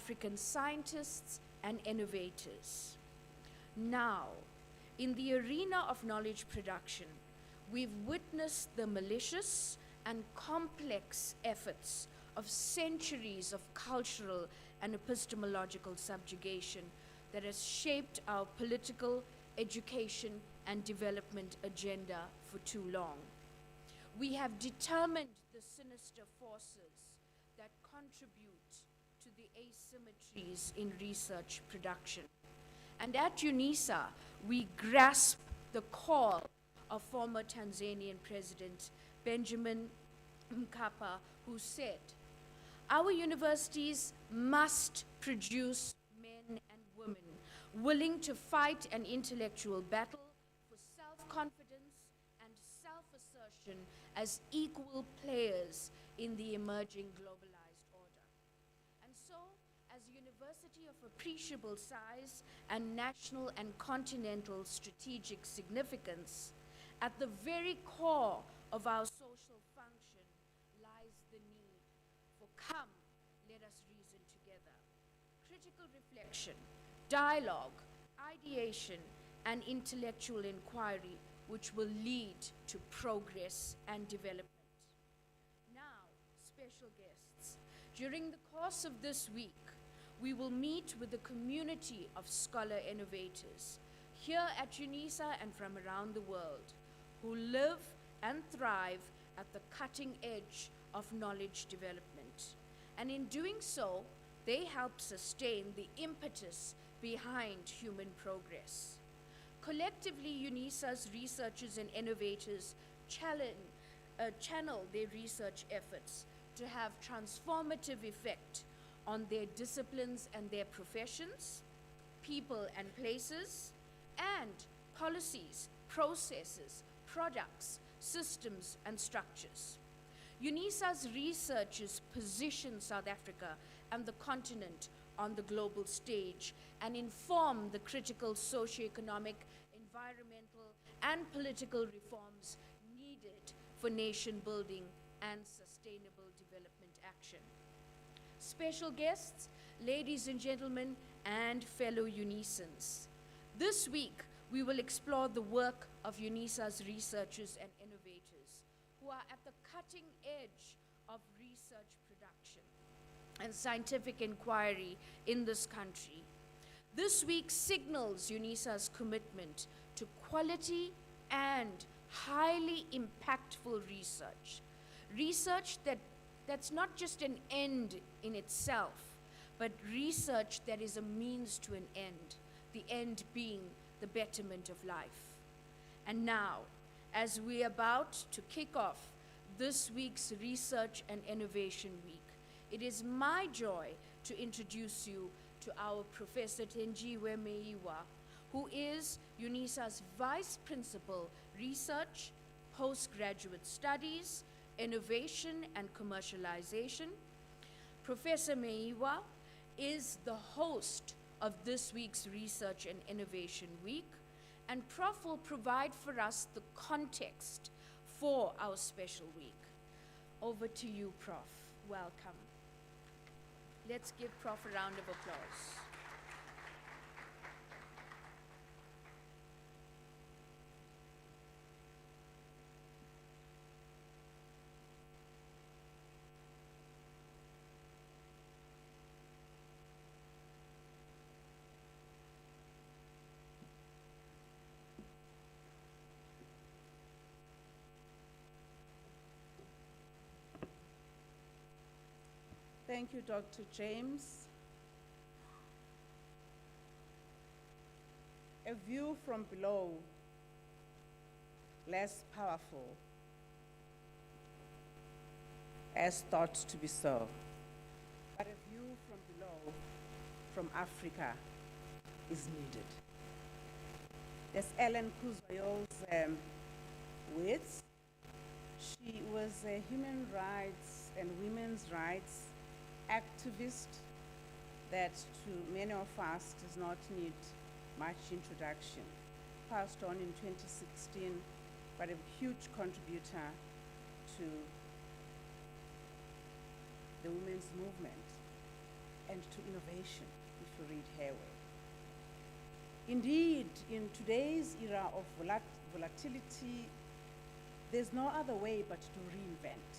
African scientists and innovators. Now, in the arena of knowledge production, we've witnessed the malicious and complex efforts of centuries of cultural and epistemological subjugation that has shaped our political, education, and development agenda for too long. We have determined the sinister forces that contribute to the asymmetries in research production. And at UNISA, we grasp the call of former Tanzanian President Benjamin Mkapa, who said, "Our universities must produce men and women willing to fight an intellectual battle for self-confidence and self-assertion as equal players in the emerging globalized order." And so, as a university of appreciable size and national and continental strategic significance, at the very core of our social function lies the need for come, let us reason together. Critical reflection, dialogue, ideation, and intellectual inquiry which will lead to progress and development. Now, special guests, during the course of this week, we will meet with a community of scholar innovators here at UNISA and from around the world who live and thrive at the cutting edge of knowledge development. And in doing so, they help sustain the impetus behind human progress. Collectively, UNISA's researchers and innovators channel their research efforts to have transformative effect on their disciplines and their professions, people and places, and policies, processes, products, systems, and structures. UNISA's researchers position South Africa and the continent on the global stage and inform the critical socioeconomic, environmental, and political reforms needed for nation building and sustainable development action. Special guests, ladies and gentlemen, and fellow UNISANs. This week, we will explore the work of UNISA's researchers and innovators who are at the cutting edge of research production and scientific inquiry in this country. This week signals UNISA's commitment to quality and highly impactful research. Research that's not just an end in itself, but research that is a means to an end, the end being the betterment of life. And now, as we're about to kick off this week's Research and Innovation Week, it is my joy to introduce you to our Professor Thenjiwe Meyiwa, who is UNISA's Vice Principal, Research, Postgraduate Studies, Innovation and Commercialization. Professor Meyiwa is the host of this week's Research and Innovation Week, and Prof will provide for us the context for our special week. Over to you, Prof. Welcome. Let's give Prof a round of applause. Thank you, Dr. James. A view from below, less powerful, as thought to be so. But a view from below, from Africa, is needed. There's Ellen Kuzwayo's words. She was a human rights and women's rights activist that to many of us does not need much introduction. Passed on in 2016, but a huge contributor to the women's movement. and to innovation, if you read Harewood. Indeed, in today's era of volatility, there's no other way but to reinvent.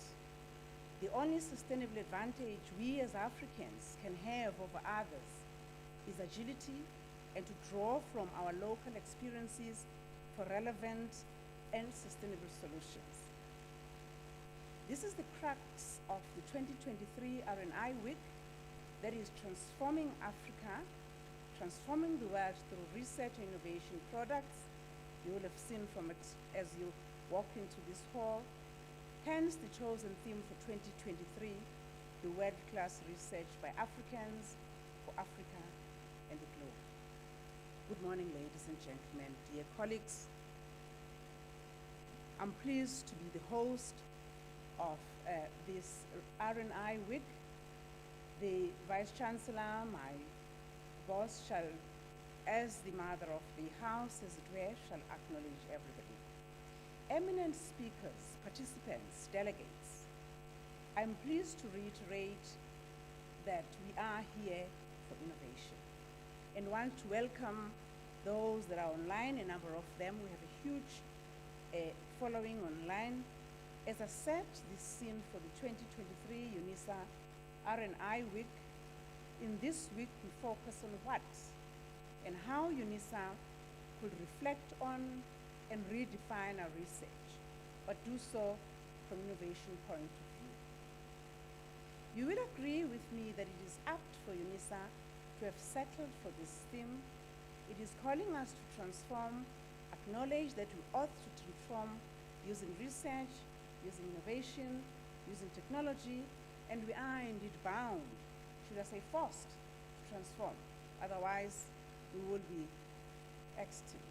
The only sustainable advantage we as Africans can have over others is agility and to draw from our local experiences for relevant and sustainable solutions. This is the crux of the 2023 R&I Week that is transforming Africa, transforming the world through research and innovation products. You will have seen from it as you walk into this hall. Hence the chosen theme for 2023, the world-class research by Africans for Africa and the globe. Good morning, ladies and gentlemen, dear colleagues. I'm pleased to be the host of this R&I Week. The Vice-Chancellor, my boss, shall, as the mother of the house, as it were, shall acknowledge everybody. Eminent speakers, participants, delegates, I'm pleased to reiterate that we are here for innovation and want to welcome those that are online, a number of them. We have a huge following online. As I set the scene for the 2023 UNISA R&I Week, in this week we focus on what and how UNISA could reflect on and redefine our research, but do so from innovation point of view. You will agree with me that it is apt for UNISA to have settled for this theme. It is calling us to transform, acknowledge that we ought to transform using research, using innovation, using technology, and we are indeed bound, should I say forced, to transform. Otherwise, we will be extinct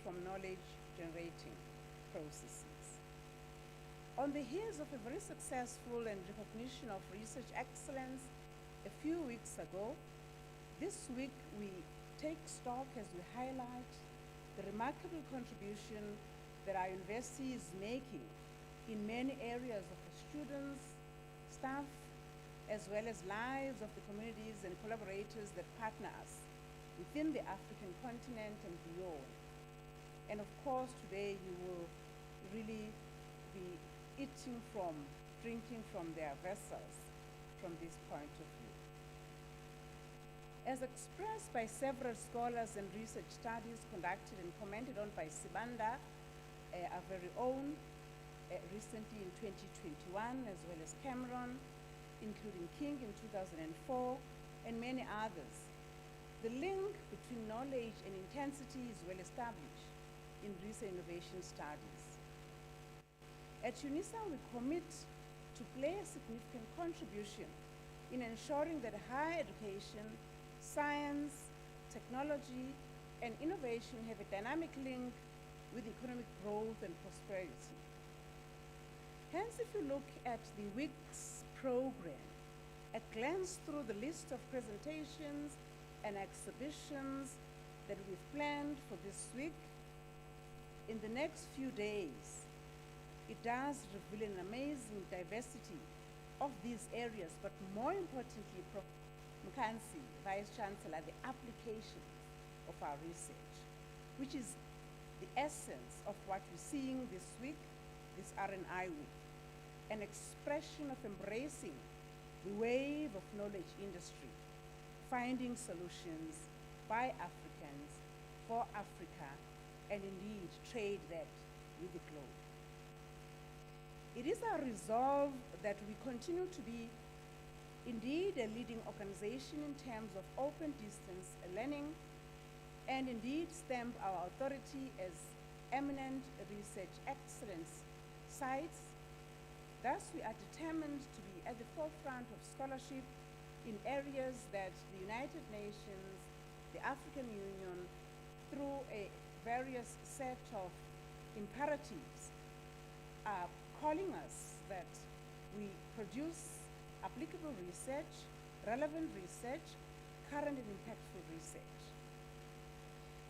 from knowledge-generating processes. On the heels of a very successful and recognition of research excellence a few weeks ago, this week we take stock as we highlight the remarkable contribution that our university is making in many areas of the students, staff, as well as lives of the communities and collaborators that partner us within the African continent and beyond. And of course, today you will really be eating from, drinking from their vessels from this point of view. As expressed by several scholars and research studies conducted and commented on by Sibanda, our very own, recently in 2021, as well as Cameron, including King in 2004, and many others. The link between knowledge and intensity is well established in research innovation studies. At UNISA, we commit to play a significant contribution in ensuring that higher education, science, technology, and innovation have a dynamic link with economic growth and prosperity. Hence, if you look at the week's program, a glance through the list of presentations and exhibitions that we've planned for this week, in the next few days, it does reveal an amazing diversity of these areas, but more importantly, Prof. Mkansi, Vice-Chancellor, the application of our research, which is the essence of what we're seeing this week, this R&I Week, an expression of embracing the wave of knowledge industry, finding solutions by Africans, for Africa, and indeed trade that with the globe. It is our resolve that we continue to be indeed a leading organization in terms of open distance learning and indeed stamp our authority as eminent research excellence sites. Thus, we are determined to be at the forefront of scholarship in areas that the United Nations, the African Union, through a various set of imperatives, are calling us that we produce applicable research, relevant research, current and impactful research.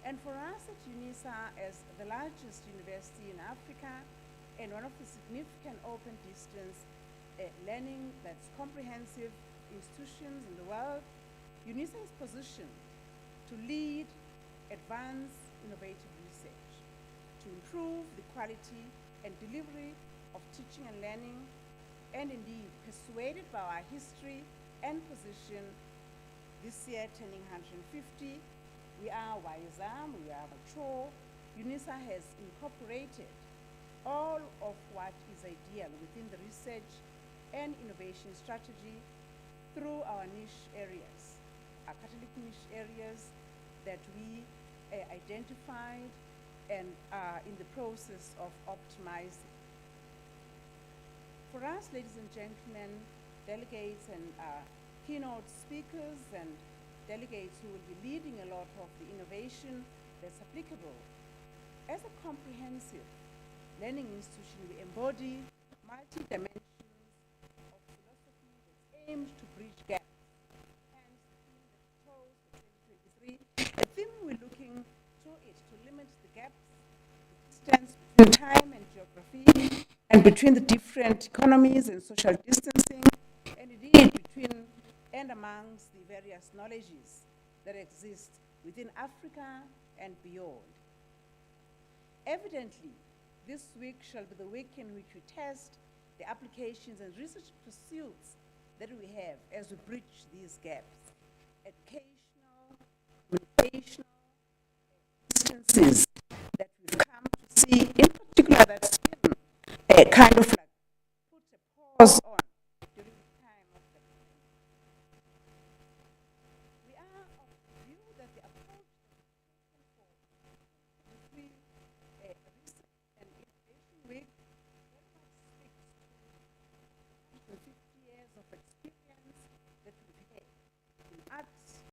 And for us at UNISA, as the largest university in Africa and one of the significant open distance learning that's comprehensive institutions in the world, UNISA is positioned to lead advanced innovative research, to improve the quality and delivery of teaching and learning, and indeed, persuaded by our history and position, this year turning 150, we are wiser, we are mature. UNISA has incorporated all of what is ideal within the research and innovation strategy through our niche areas, our catalytic niche areas that we identified and are in the process of optimizing. For us, ladies and gentlemen, delegates and keynote speakers and delegates who will be leading a lot of the innovation that's applicable, as a comprehensive learning institution, we embody multi-dimensions of philosophy that's aimed to bridge gaps. Hence, the theme that we chose for 2023, the theme we're looking to is to limit the gaps, the distance between time and geography, and between the different economies and social distancing, and indeed between and amongst the various knowledges that exist within Africa and beyond. Evidently, this week shall be the week in which we test the applications and research pursuits that we have as we bridge these gaps. Educational, communicational distances that we've come to see, in particular, that's been a kind of like put a pause on during the time of the pandemic. We are of the view that the approach that we've taken for the three research and innovation week very much speaks to the 50 years of experience that we've had in arts,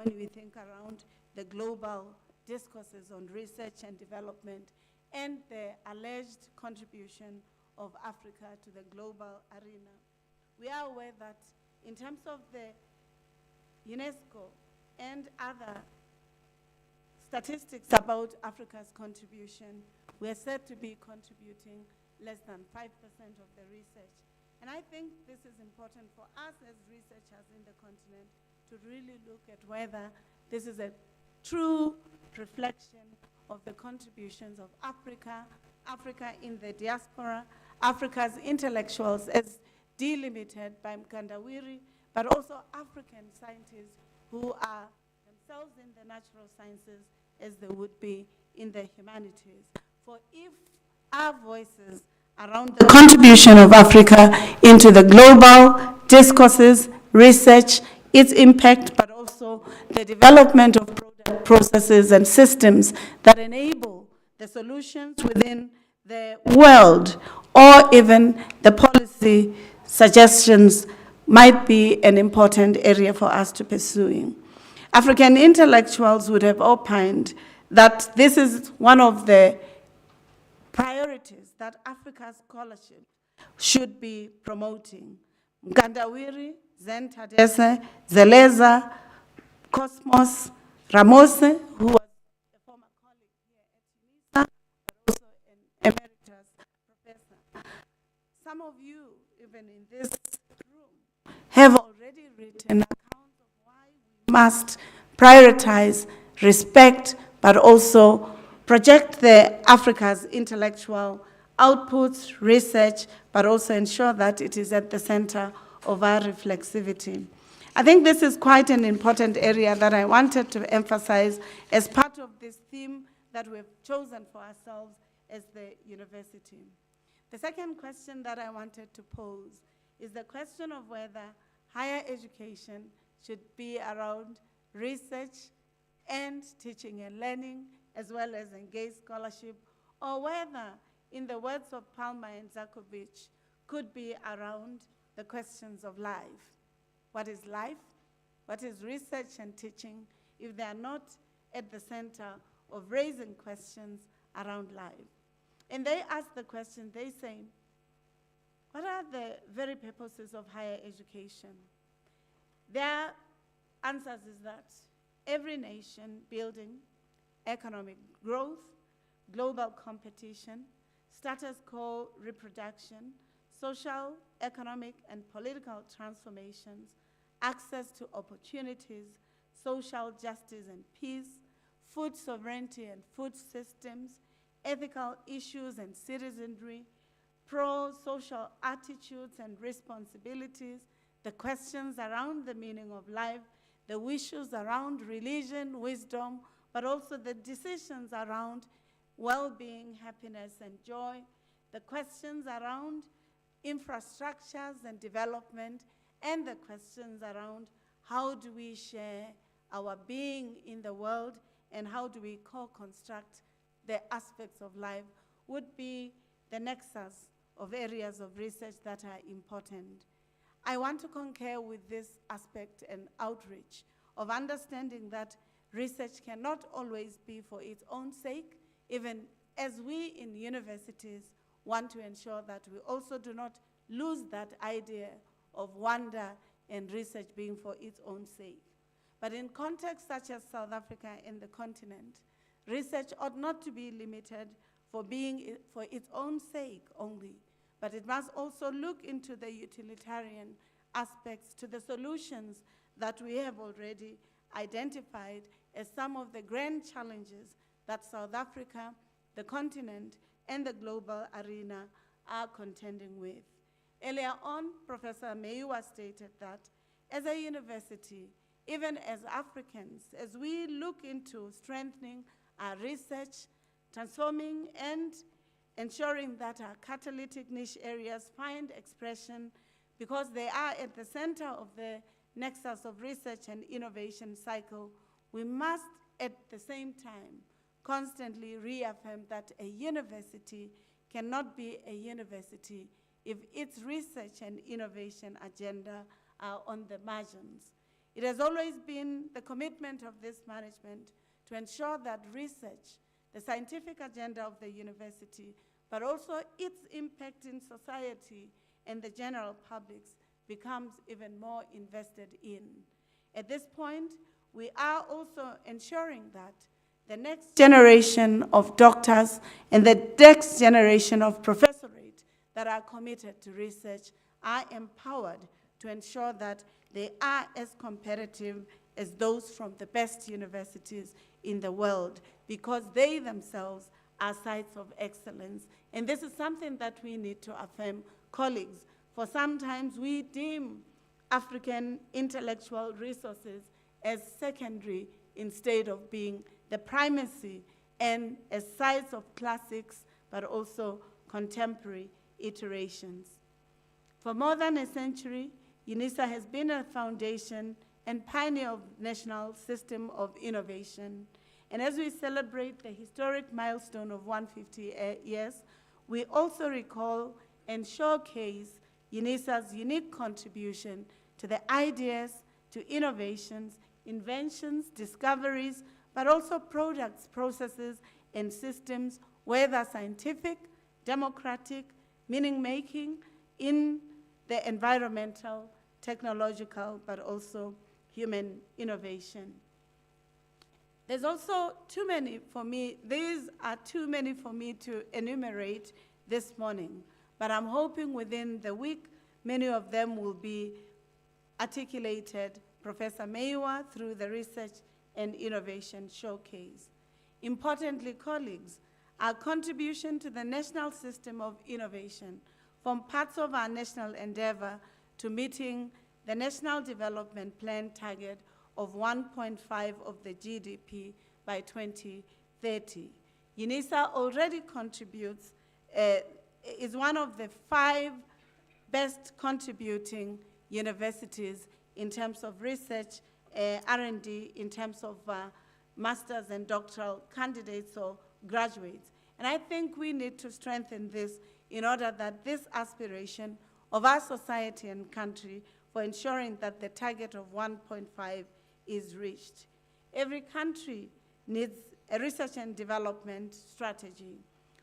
when we think around the global discourses on research and development and the alleged contribution of Africa to the global arena. We are aware that in terms of the UNESCO and other statistics about Africa's contribution, we are said to be contributing less than 5% of the research. And I think this is important for us as researchers in the continent to really look at whether this is a true reflection of the contributions of Africa, Africa in the diaspora, Africa's intellectuals as delimited by Mkandawiri, but also African scientists who are themselves in the natural sciences as they would be in the humanities. For if our voices around the contribution of Africa into the global discourses, research, its impact, but also the development of product processes and systems that enable the solutions within the world, or even the policy suggestions might be an important area for us to pursue. African intellectuals would have opined that this is one of the priorities that Africa's scholarship should be promoting. Mkandawiri, Zen Tadesse, Zeleza, Cosmos, Ramose, who was a former colleague here at UNISA, but also an emeritus professor. Some of you, even in this room, have already written accounts of why we must prioritize, respect, but also project the Africa's intellectual outputs, research, but also ensure that it is at the center of our reflexivity. I think this is quite an important area that I wanted to emphasize as part of this theme that we've chosen for ourselves as the university. The second question that I wanted to pose is the question of whether higher education should be around research and teaching and learning, as well as engaged scholarship, or whether, in the words of Palmer and Zakovich, could be around the questions of life. What is life? What is research and teaching if they are not at the center of raising questions around life? And they ask the question, they say, what are the very purposes of higher education? Their answers is that every nation building, economic growth, global competition, status quo reproduction, social, economic, and political transformations, access to opportunities, social justice and peace, food sovereignty and food systems, ethical issues and citizenry, pro-social attitudes and responsibilities, the questions around the meaning of life, the issues around religion, wisdom, but also the decisions around well-being, happiness, and joy, the questions around infrastructures and development, and the questions around how do we share our being in the world and how do we co-construct the aspects of life would be the nexus of areas of research that are important. I want to concur with this aspect and outreach of understanding that research cannot always be for its own sake, even as we in universities want to ensure that we also do not lose that idea of wonder and research being for its own sake. But in contexts such as South Africa and the continent, research ought not to be limited for being for its own sake only, but it must also look into the utilitarian aspects to the solutions that we have already identified as some of the grand challenges that South Africa, the continent, and the global arena are contending with. Earlier on, Professor Meyiwa stated that as a university, even as Africans, as we look into strengthening our research, transforming and ensuring that our catalytic niche areas find expression because they are at the center of the nexus of research and innovation cycle, we must at the same time constantly reaffirm that a university cannot be a university if its research and innovation agenda are on the margins. It has always been the commitment of this management to ensure that research, the scientific agenda of the university, but also its impact in society and the general public becomes even more invested in. At this point, we are also ensuring that the next generation of doctors and the next generation of professorate that are committed to research are empowered to ensure that they are as competitive as those from the best universities in the world, because they themselves are sites of excellence. And this is something that we need to affirm, colleagues. For sometimes we deem African intellectual resources as secondary instead of being the primacy and as sites of classics, but also contemporary iterations. For more than a century, UNISA has been a foundation and pioneer of national system of innovation. And as we celebrate the historic milestone of 150 years, we also recall and showcase UNISA's unique contribution to the ideas, to innovations, inventions, discoveries, but also products, processes, and systems, whether scientific, democratic, meaning-making, in the environmental, technological, but also human innovation. There's also too many for me, these are too many for me to enumerate this morning, but I'm hoping within the week, many of them will be articulated, Professor Meiwa, through the Research and Innovation Showcase. Importantly, colleagues, our contribution to the national system of innovation form parts of our national endeavor to meeting the National Development Plan target of 1.5 of the GDP by 2030. UNISA already contributes, is one of the 5 best contributing universities in terms of research, R&D, in terms of master's and doctoral candidates or graduates. And I think we need to strengthen this in order that this aspiration of our society and country for ensuring that the target of 1.5 is reached. Every country needs a research and development strategy.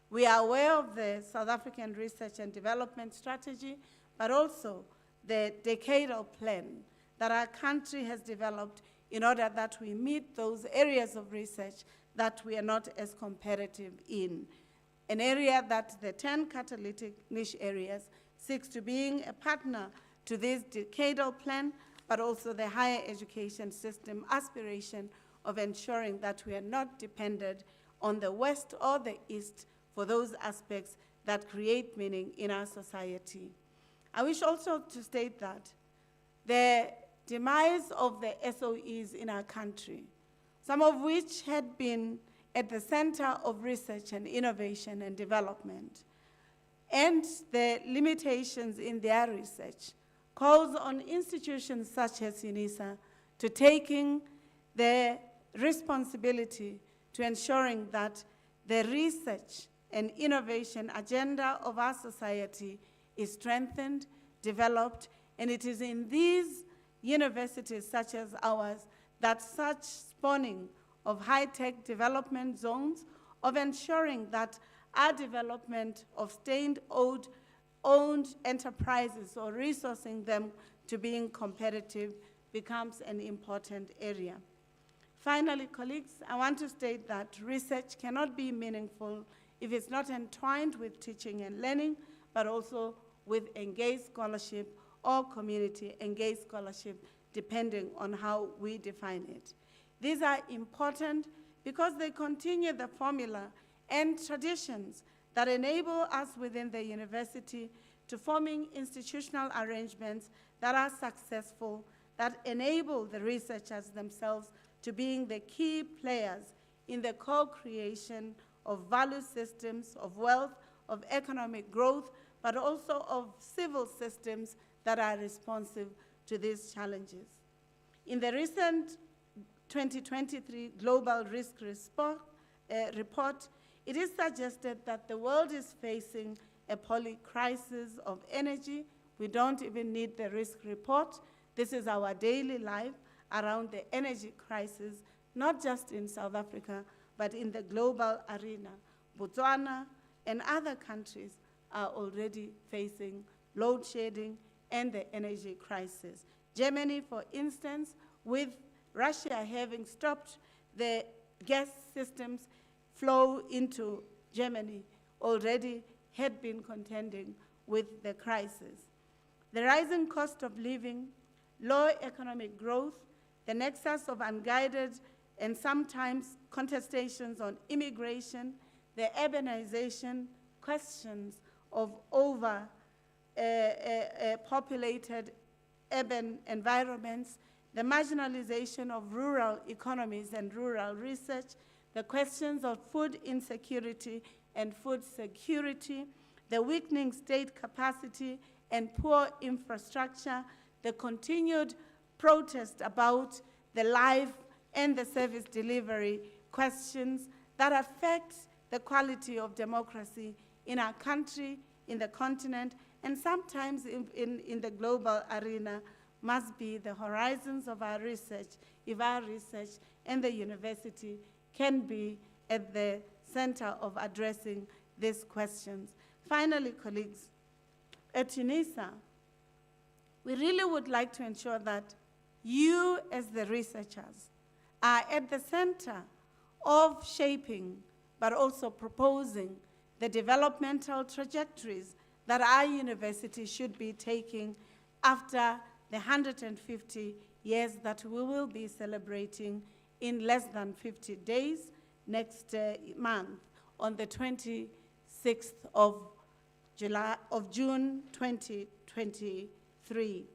We are aware of the South African Research and Development Strategy, but also the decadal plan that our country has developed in order that we meet those areas of research that we are not as competitive in. An area that the 10 catalytic niche areas seeks to being a partner to this decadal plan, but also the higher education system aspiration of ensuring that we are not dependent on the West or the East for those aspects that create meaning in our society. I wish also to state that the demise of the SOEs in our country, some of which had been at the center of research and innovation and development, and the limitations in their research, calls on institutions such as UNISA to taking the responsibility to ensuring that the research and innovation agenda of our society is strengthened, developed, and it is in these universities such as ours that such spawning of high-tech development zones, of ensuring that our development of state-owned enterprises or resourcing them to being competitive becomes an important area. Finally, colleagues, I want to state that research cannot be meaningful if it's not entwined with teaching and learning, but also with engaged scholarship or community engaged scholarship, depending on how we define it. These are important because they continue the formula and traditions that enable us within the university to forming institutional arrangements that are successful, that enable the researchers themselves to being the key players in the co-creation of value systems, of wealth, of economic growth, but also of civil systems that are responsive to these challenges. In the recent 2023 Global Risk Report, it is suggested that the world is facing a polycrisis of energy. We don't even need the risk report. This is our daily life. around the energy crisis, not just in South Africa, but in the global arena. Botswana and other countries are already facing load shedding and the energy crisis. Germany, for instance, with Russia having stopped the gas systems flow into Germany, already had been contending with the crisis. The rising cost of living, low economic growth, the nexus of unguided and sometimes contestations on immigration, the urbanization, questions of populated urban environments, the marginalization of rural economies and rural research, the questions of food insecurity and food security, the weakening state capacity and poor infrastructure, the continued protest about the life and the service delivery questions that affect the quality of democracy in our country, in the continent, and sometimes in the global arena must be the horizons of our research, if our research and the university can be at the center of addressing these questions. Finally, colleagues, at UNISA, we really would like to ensure that you, as the researchers, are at the center of shaping, but also proposing the developmental trajectories that our university should be taking after the 150 years that we will be celebrating in less than 50 days next month on the 26th of June 2023.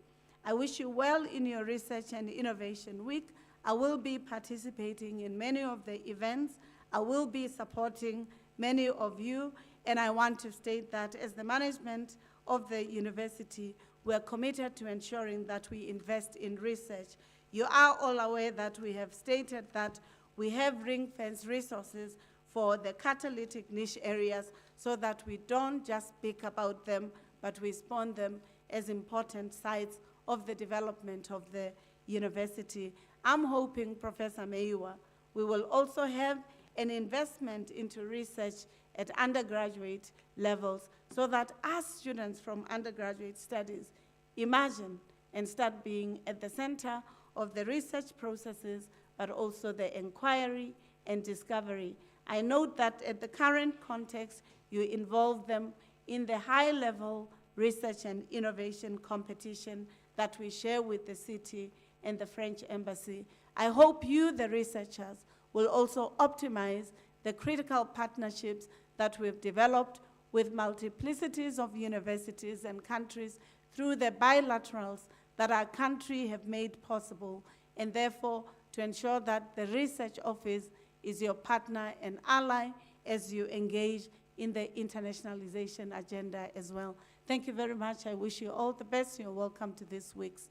I wish you well in your Research and Innovation Week. I will be participating in many of the events. I will be supporting many of you, and I want to state that as the management of the university, we are committed to ensuring that we invest in research. You are all aware that we have stated that we have ring-fenced resources for the catalytic niche areas so that we don't just speak about them, but we spawn them as important sites of the development of the university. I'm hoping, Professor Meiwa, we will also have an investment into research at undergraduate levels so that as students from undergraduate studies imagine and start being at the center of the research processes, but also the inquiry and discovery. I note that at the current context, you involve them in the high-level research and innovation competition that we share with the city and the French embassy. I hope you, the researchers, will also optimize the critical partnerships that we've developed with multiplicities of universities and countries through the bilaterals that our country have made possible, and therefore to ensure that the research office is your partner and ally as you engage in the internationalization agenda as well. Thank you very much. I wish you all the best. You're welcome to this week's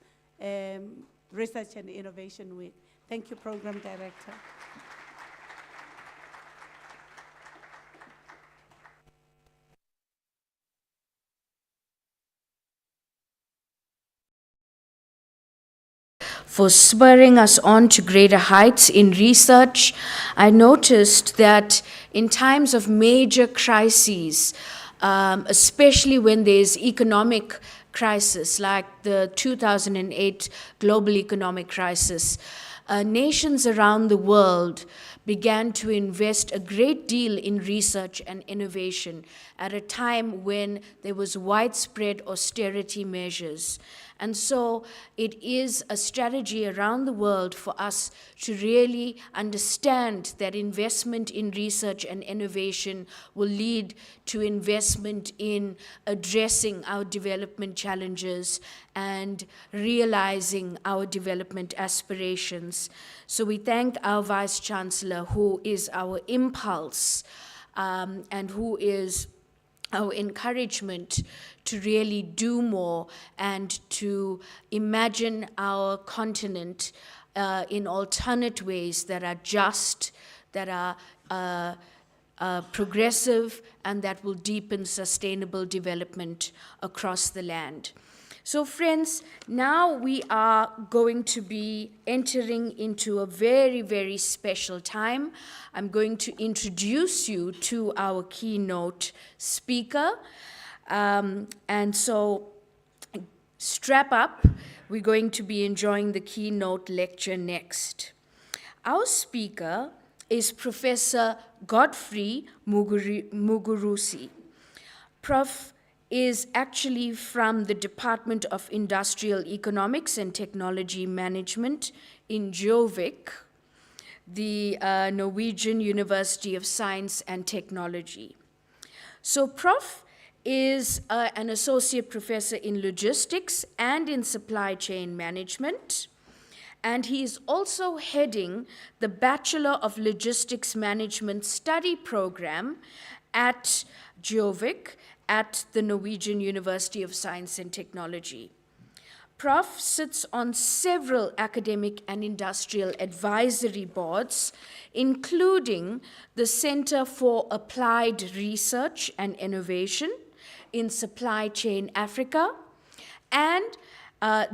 Research and Innovation Week. Thank you, Program Director. For spurring us on to greater heights in research. I noticed that in times of major crises, especially when there's economic crisis like the 2008 global economic crisis, nations around the world began to invest a great deal in research and innovation at a time when there was widespread austerity measures. And so it is a strategy around the world for us to really understand that investment in research and innovation will lead to investment in addressing our development challenges and realizing our development aspirations. So we thank our Vice Chancellor, who is our impulse and who is our encouragement to really do more and to imagine our continent in alternate ways that are just, that are progressive, and that will deepen sustainable development across the land. So friends, now we are going to be entering into a very, very special time. I'm going to introduce you to our keynote speaker. And so strap up. We're going to be enjoying the keynote lecture next. Our speaker is Professor Godfrey Mugurusi. Prof is actually from the Department of Industrial Economics and Technology Management in Gjøvik, the Norwegian University of Science and Technology. So Prof is an associate professor in logistics and in supply chain management, and he is also heading the Bachelor of Logistics Management study program at Gjøvik at the Norwegian University of Science and Technology. Prof sits on several academic and industrial advisory boards, including the Center for Applied Research and Innovation in Supply Chain Africa, and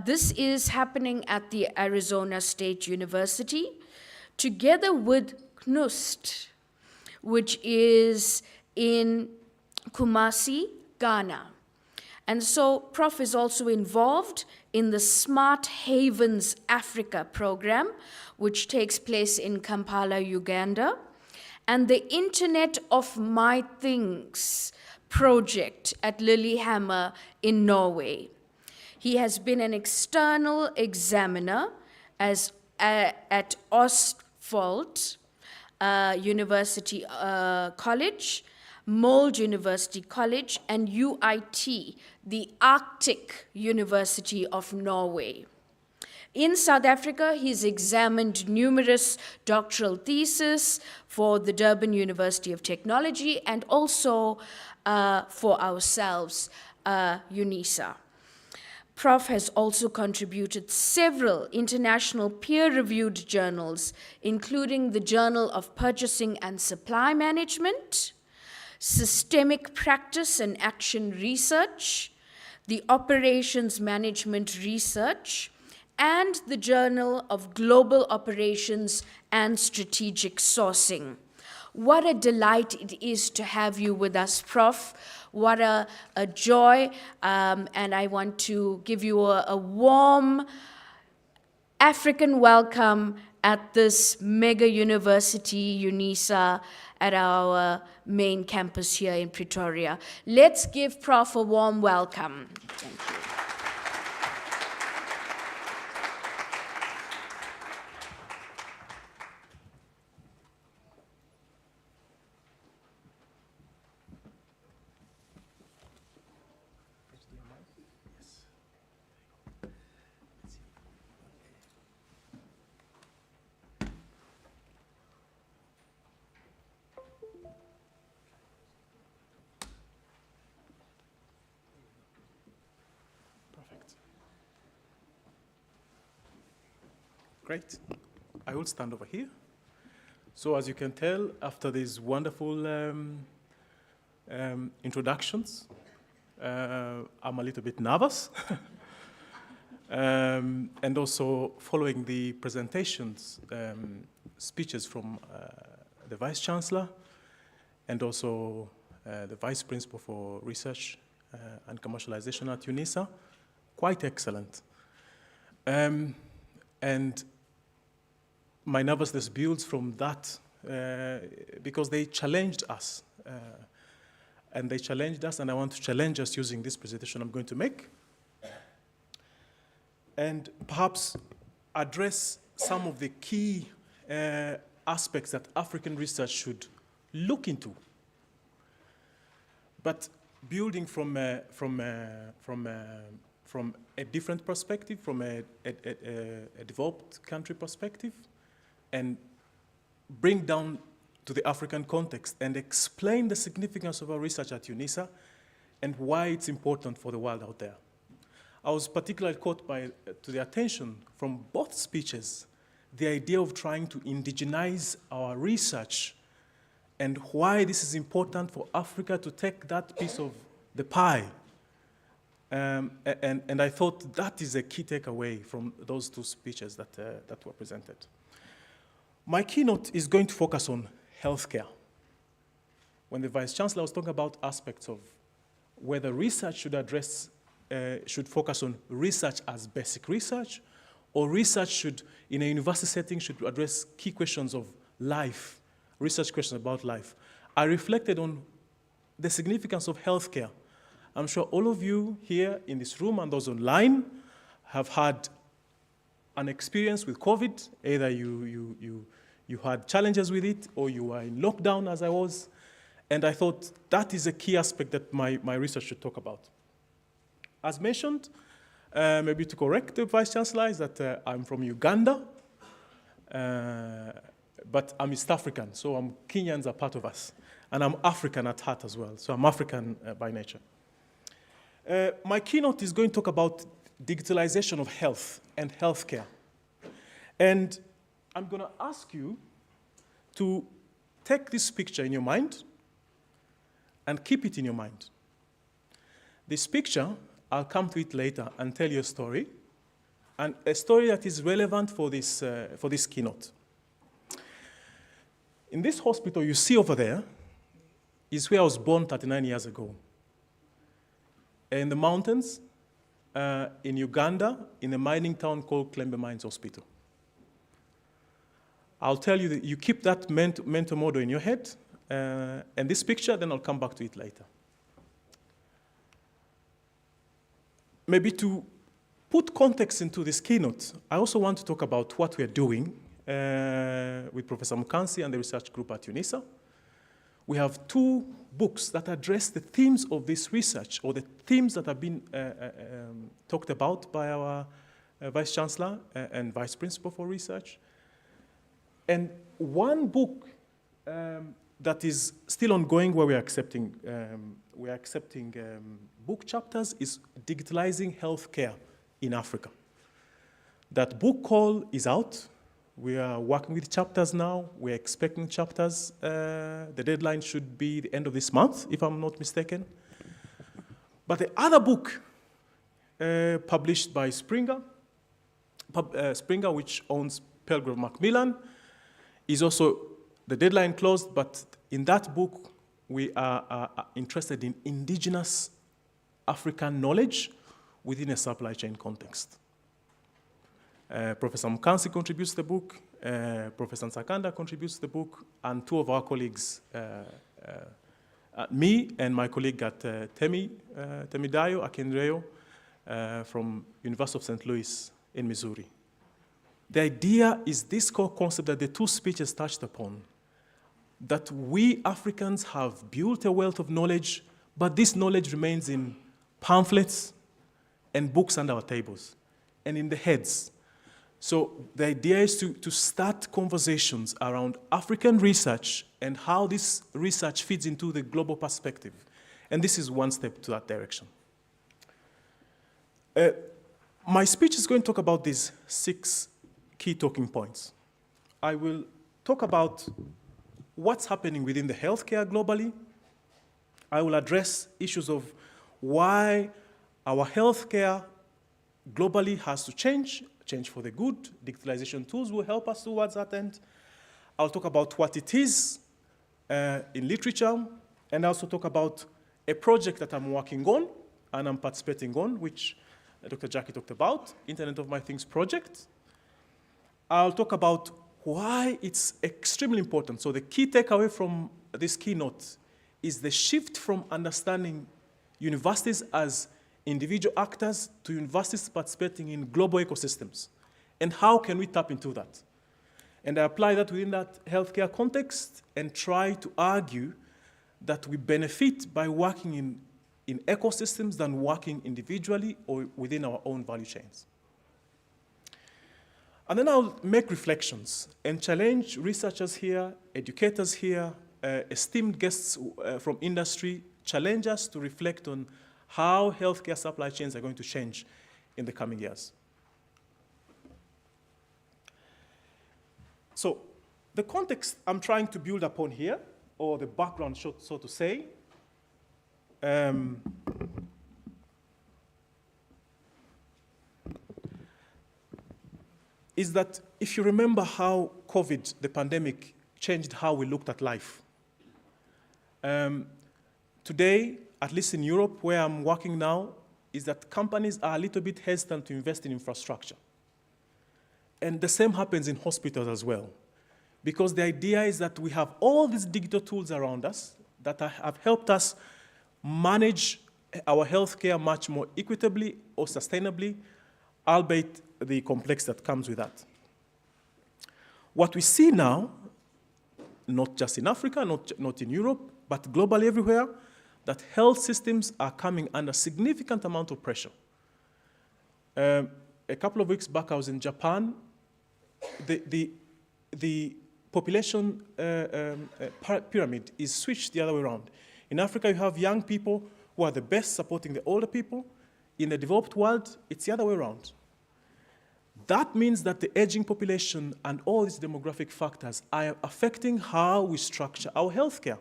this is happening at the Arizona State University, together with KNUST, which is in Kumasi, Ghana. And so Prof is also involved in the Smart Havens Africa program, which takes place in Kampala, Uganda, and the Internet of My Things project at Lillehammer in Norway. He has been an external examiner at Østfold University College, Mold University College, and UiT, the Arctic University of Norway. In South Africa, he's examined numerous doctoral theses for the Durban University of Technology and also for ourselves, UNISA. Prof has also contributed several international peer-reviewed journals, including the Journal of Purchasing and Supply Management, Systemic Practice and Action Research, the Operations Management Research, and the Journal of Global Operations and Strategic Sourcing. What a delight it is to have you with us, Prof. What a joy, and I want to give you a warm African welcome at this mega university, UNISA, at our main campus here in Pretoria. Let's give Prof a warm welcome. Thank you. Great. I will stand over here. So as you can tell, after these wonderful introductions, I'm a little bit nervous. And also following the presentations, speeches from the Vice Chancellor and also the Vice Principal for Research and Commercialization at UNISA, quite excellent. And my nervousness builds from that because they challenged us. And they challenged us, and I want to challenge us using this presentation I'm going to make. And perhaps address some of the key aspects that African research should look into. But building from a different perspective, from a developed country perspective, and bring down to the African context and explain the significance of our research at UNISA and why it's important for the world out there. I was particularly caught to the attention from both speeches, the idea of trying to indigenize our research and why this is important for Africa to take that piece of the pie And I thought that is a key takeaway from those two speeches that were presented. My keynote is going to focus on healthcare. When the Vice Chancellor was talking about aspects of whether research should focus on research as basic research, or research should, in a university setting, should address key questions of life, research questions about life, I reflected on the significance of healthcare. I'm sure all of you here in this room and those online have had an experience with COVID. Either you had challenges with it, or you were in lockdown, as I was. And I thought that is a key aspect that my research should talk about. As mentioned, maybe to correct the Vice Chancellor, is that I'm from Uganda, but I'm East African, so Kenyans are part of us. And I'm African at heart as well, so I'm African by nature. My keynote is going to talk about digitalization of health and healthcare. And I'm going to ask you to take this picture in your mind and keep it in your mind. This picture, I'll come to it later and tell you a story, and a story that is relevant for this keynote. In this hospital you see over there is where I was born 39 years ago. In the mountains, in Uganda, in a mining town called Klembe Mines Hospital. I'll tell you that you keep that mental model in your head, and this picture, then I'll come back to it later. Maybe to put context into this keynote, I also want to talk about what we're doing with Professor Mukansi and the research group at UNISA. We have 2 books that address the themes of this research, or the themes that have been talked about by our Vice Chancellor and Vice Principal for Research. And one book that is still ongoing, where we're accepting book chapters, is Digitalizing Healthcare in Africa. That book call is out. We are working with chapters now. We're expecting chapters. The deadline should be the end of this month, if I'm not mistaken. But the other book published by Springer, which owns Palgrave Macmillan, is also the deadline closed, but in that book, we are interested in indigenous African knowledge within a supply chain context. Professor Mukansi contributes the book, Professor Nsakanda contributes the book, and 2 of our colleagues, me and my colleague at Temidayo Akindreyo from University of St. Louis in Missouri. The idea is this core concept that the 2 speeches touched upon, that we Africans have built a wealth of knowledge, but this knowledge remains in pamphlets and books under our tables and in the heads. So the idea is to start conversations around African research and how this research fits into the global perspective. And this is one step to that direction. My speech is going to talk about these 6 key talking points. I will talk about what's happening within the healthcare globally. I will address issues of why our healthcare globally has to change for the good. Digitalization tools will help us towards that end. I'll talk about what it is in literature, and also talk about a project that I'm working on and I'm participating on, which Dr. Jackie talked about, Internet of My Things project. I'll talk about why it's extremely important. So the key takeaway from this keynote is the shift from understanding universities as individual actors to universities participating in global ecosystems. And how can we tap into that? And I apply that within that healthcare context and try to argue that we benefit by working in ecosystems than working individually or within our own value chains. And then I'll make reflections and challenge researchers here, educators here, esteemed guests from industry, challenge us to reflect on how healthcare supply chains are going to change in the coming years. So the context I'm trying to build upon here, or the background, so to say, is that if you remember how COVID, the pandemic, changed how we looked at life. Today, at least in Europe, where I'm working now, is that companies are a little bit hesitant to invest in infrastructure. And the same happens in hospitals as well. Because the idea is that we have all these digital tools around us that have helped us manage our healthcare much more equitably or sustainably, albeit the complexity that comes with that. What we see now, not just in Africa, not in Europe, but globally everywhere, that health systems are coming under significant amount of pressure. A couple of weeks back, I was in Japan. The population pyramid is switched the other way around. In Africa, you have young people who are the best supporting the older people. In the developed world, it's the other way around. That means that the aging population and all these demographic factors are affecting how we structure our healthcare.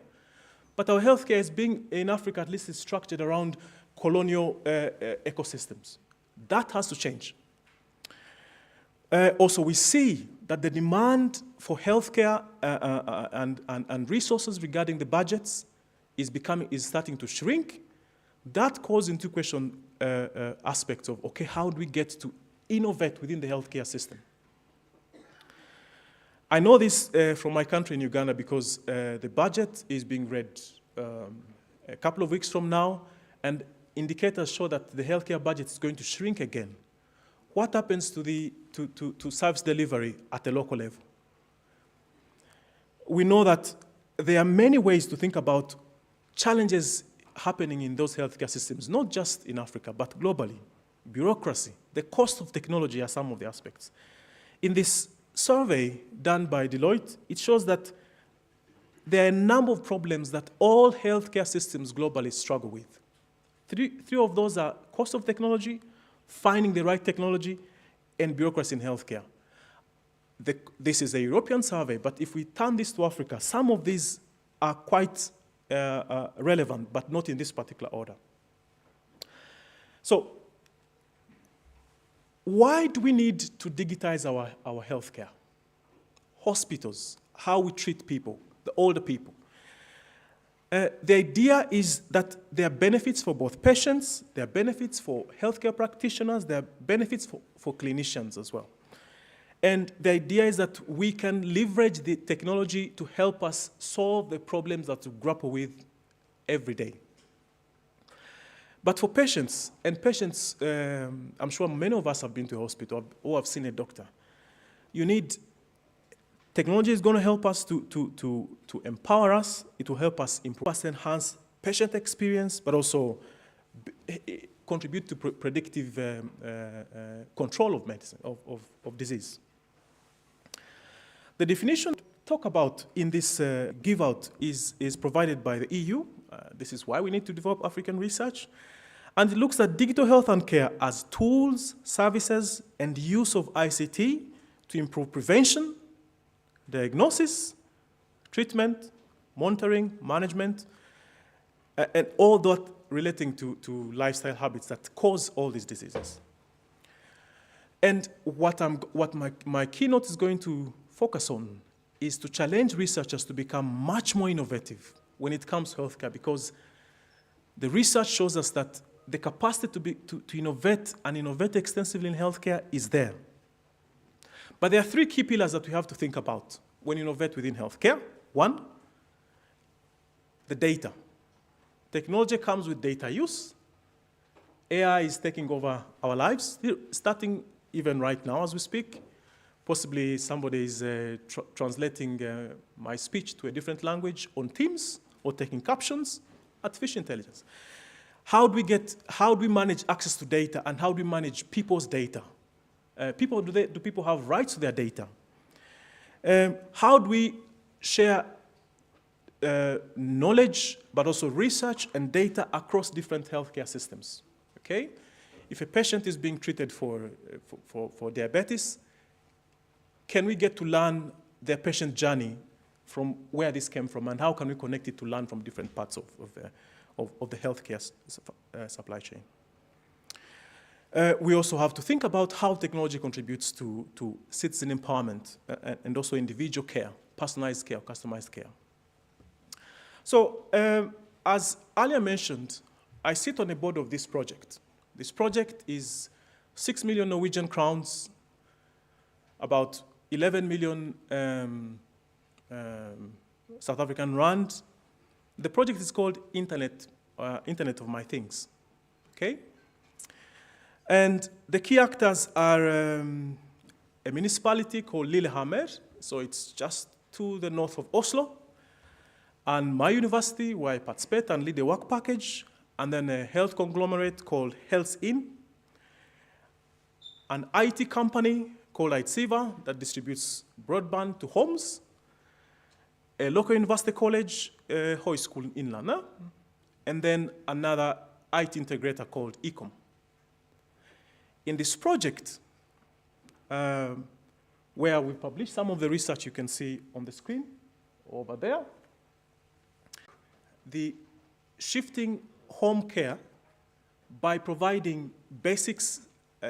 But our healthcare is being, in Africa at least, is structured around colonial ecosystems. That has to change. Also, we see that the demand for healthcare and resources regarding the budgets is starting to shrink. That calls into question aspects of, okay, how do we get to innovate within the healthcare system? I know this from my country in Uganda because the budget is being read a couple of weeks from now, and indicators show that the healthcare budget is going to shrink again. What happens to service delivery at the local level? We know that there are many ways to think about challenges happening in those healthcare systems, not just in Africa, but globally. Bureaucracy, the cost of technology are some of the aspects. In this survey done by Deloitte, it shows that there are a number of problems that all healthcare systems globally struggle with. Three of those are cost of technology, finding the right technology, and bureaucracy in healthcare. This is a European survey, but if we turn this to Africa, some of these are quite relevant, but not in this particular order. So, why do we need to digitize our healthcare? Hospitals, how we treat people, the older people. The idea is that there are benefits for both patients, there are benefits for healthcare practitioners, there are benefits for clinicians as well. And the idea is that we can leverage the technology to help us solve the problems that we grapple with every day. But for patients, I'm sure many of us have been to a hospital or have seen a doctor. Technology is going to help us to empower us. It will help us improve us, enhance patient experience, but also contribute to predictive control of medicine, of disease. The definition to talk about in this give out is provided by the EU. This is why we need to develop African research. And it looks at digital health and care as tools, services, and use of ICT to improve prevention, diagnosis, treatment, monitoring, management, and all that relating to lifestyle habits that cause all these diseases. And what my keynote is going to focus on is to challenge researchers to become much more innovative when it comes to healthcare, because the research shows us that the capacity to innovate and innovate extensively in healthcare is there. But there are three key pillars that we have to think about when you innovate within healthcare. One, the data. Technology comes with data use. AI is taking over our lives, starting even right now as we speak. Possibly somebody is translating my speech to a different language on Teams or taking captions. Artificial intelligence. How do we manage access to data, and how do we manage people's data? Do people have rights to their data? How do we share knowledge, but also research and data across different healthcare systems? Okay? If a patient is being treated for diabetes, can we get to learn their patient journey from where this came from, and how can we connect it to learn from different parts of the healthcare supply chain? We also have to think about how technology contributes to citizen empowerment and also individual care, personalized care, customized care. So, as earlier mentioned, I sit on the board of this project. This project is 6 million Norwegian crowns, about 11 million South African rand. The project is called Internet of My Things, okay? And the key actors are a municipality called Lillehammer, so it's just to the north of Oslo, and my university, where I participate and lead a work package, and then a health conglomerate called Health In, an IT company called Eidsiva that distributes broadband to homes, a local university college, Høgskolen Innlandet, and then another IT integrator called Ecom. In this project, where we publish some of the research you can see on the screen over there, the shifting home care by providing basics,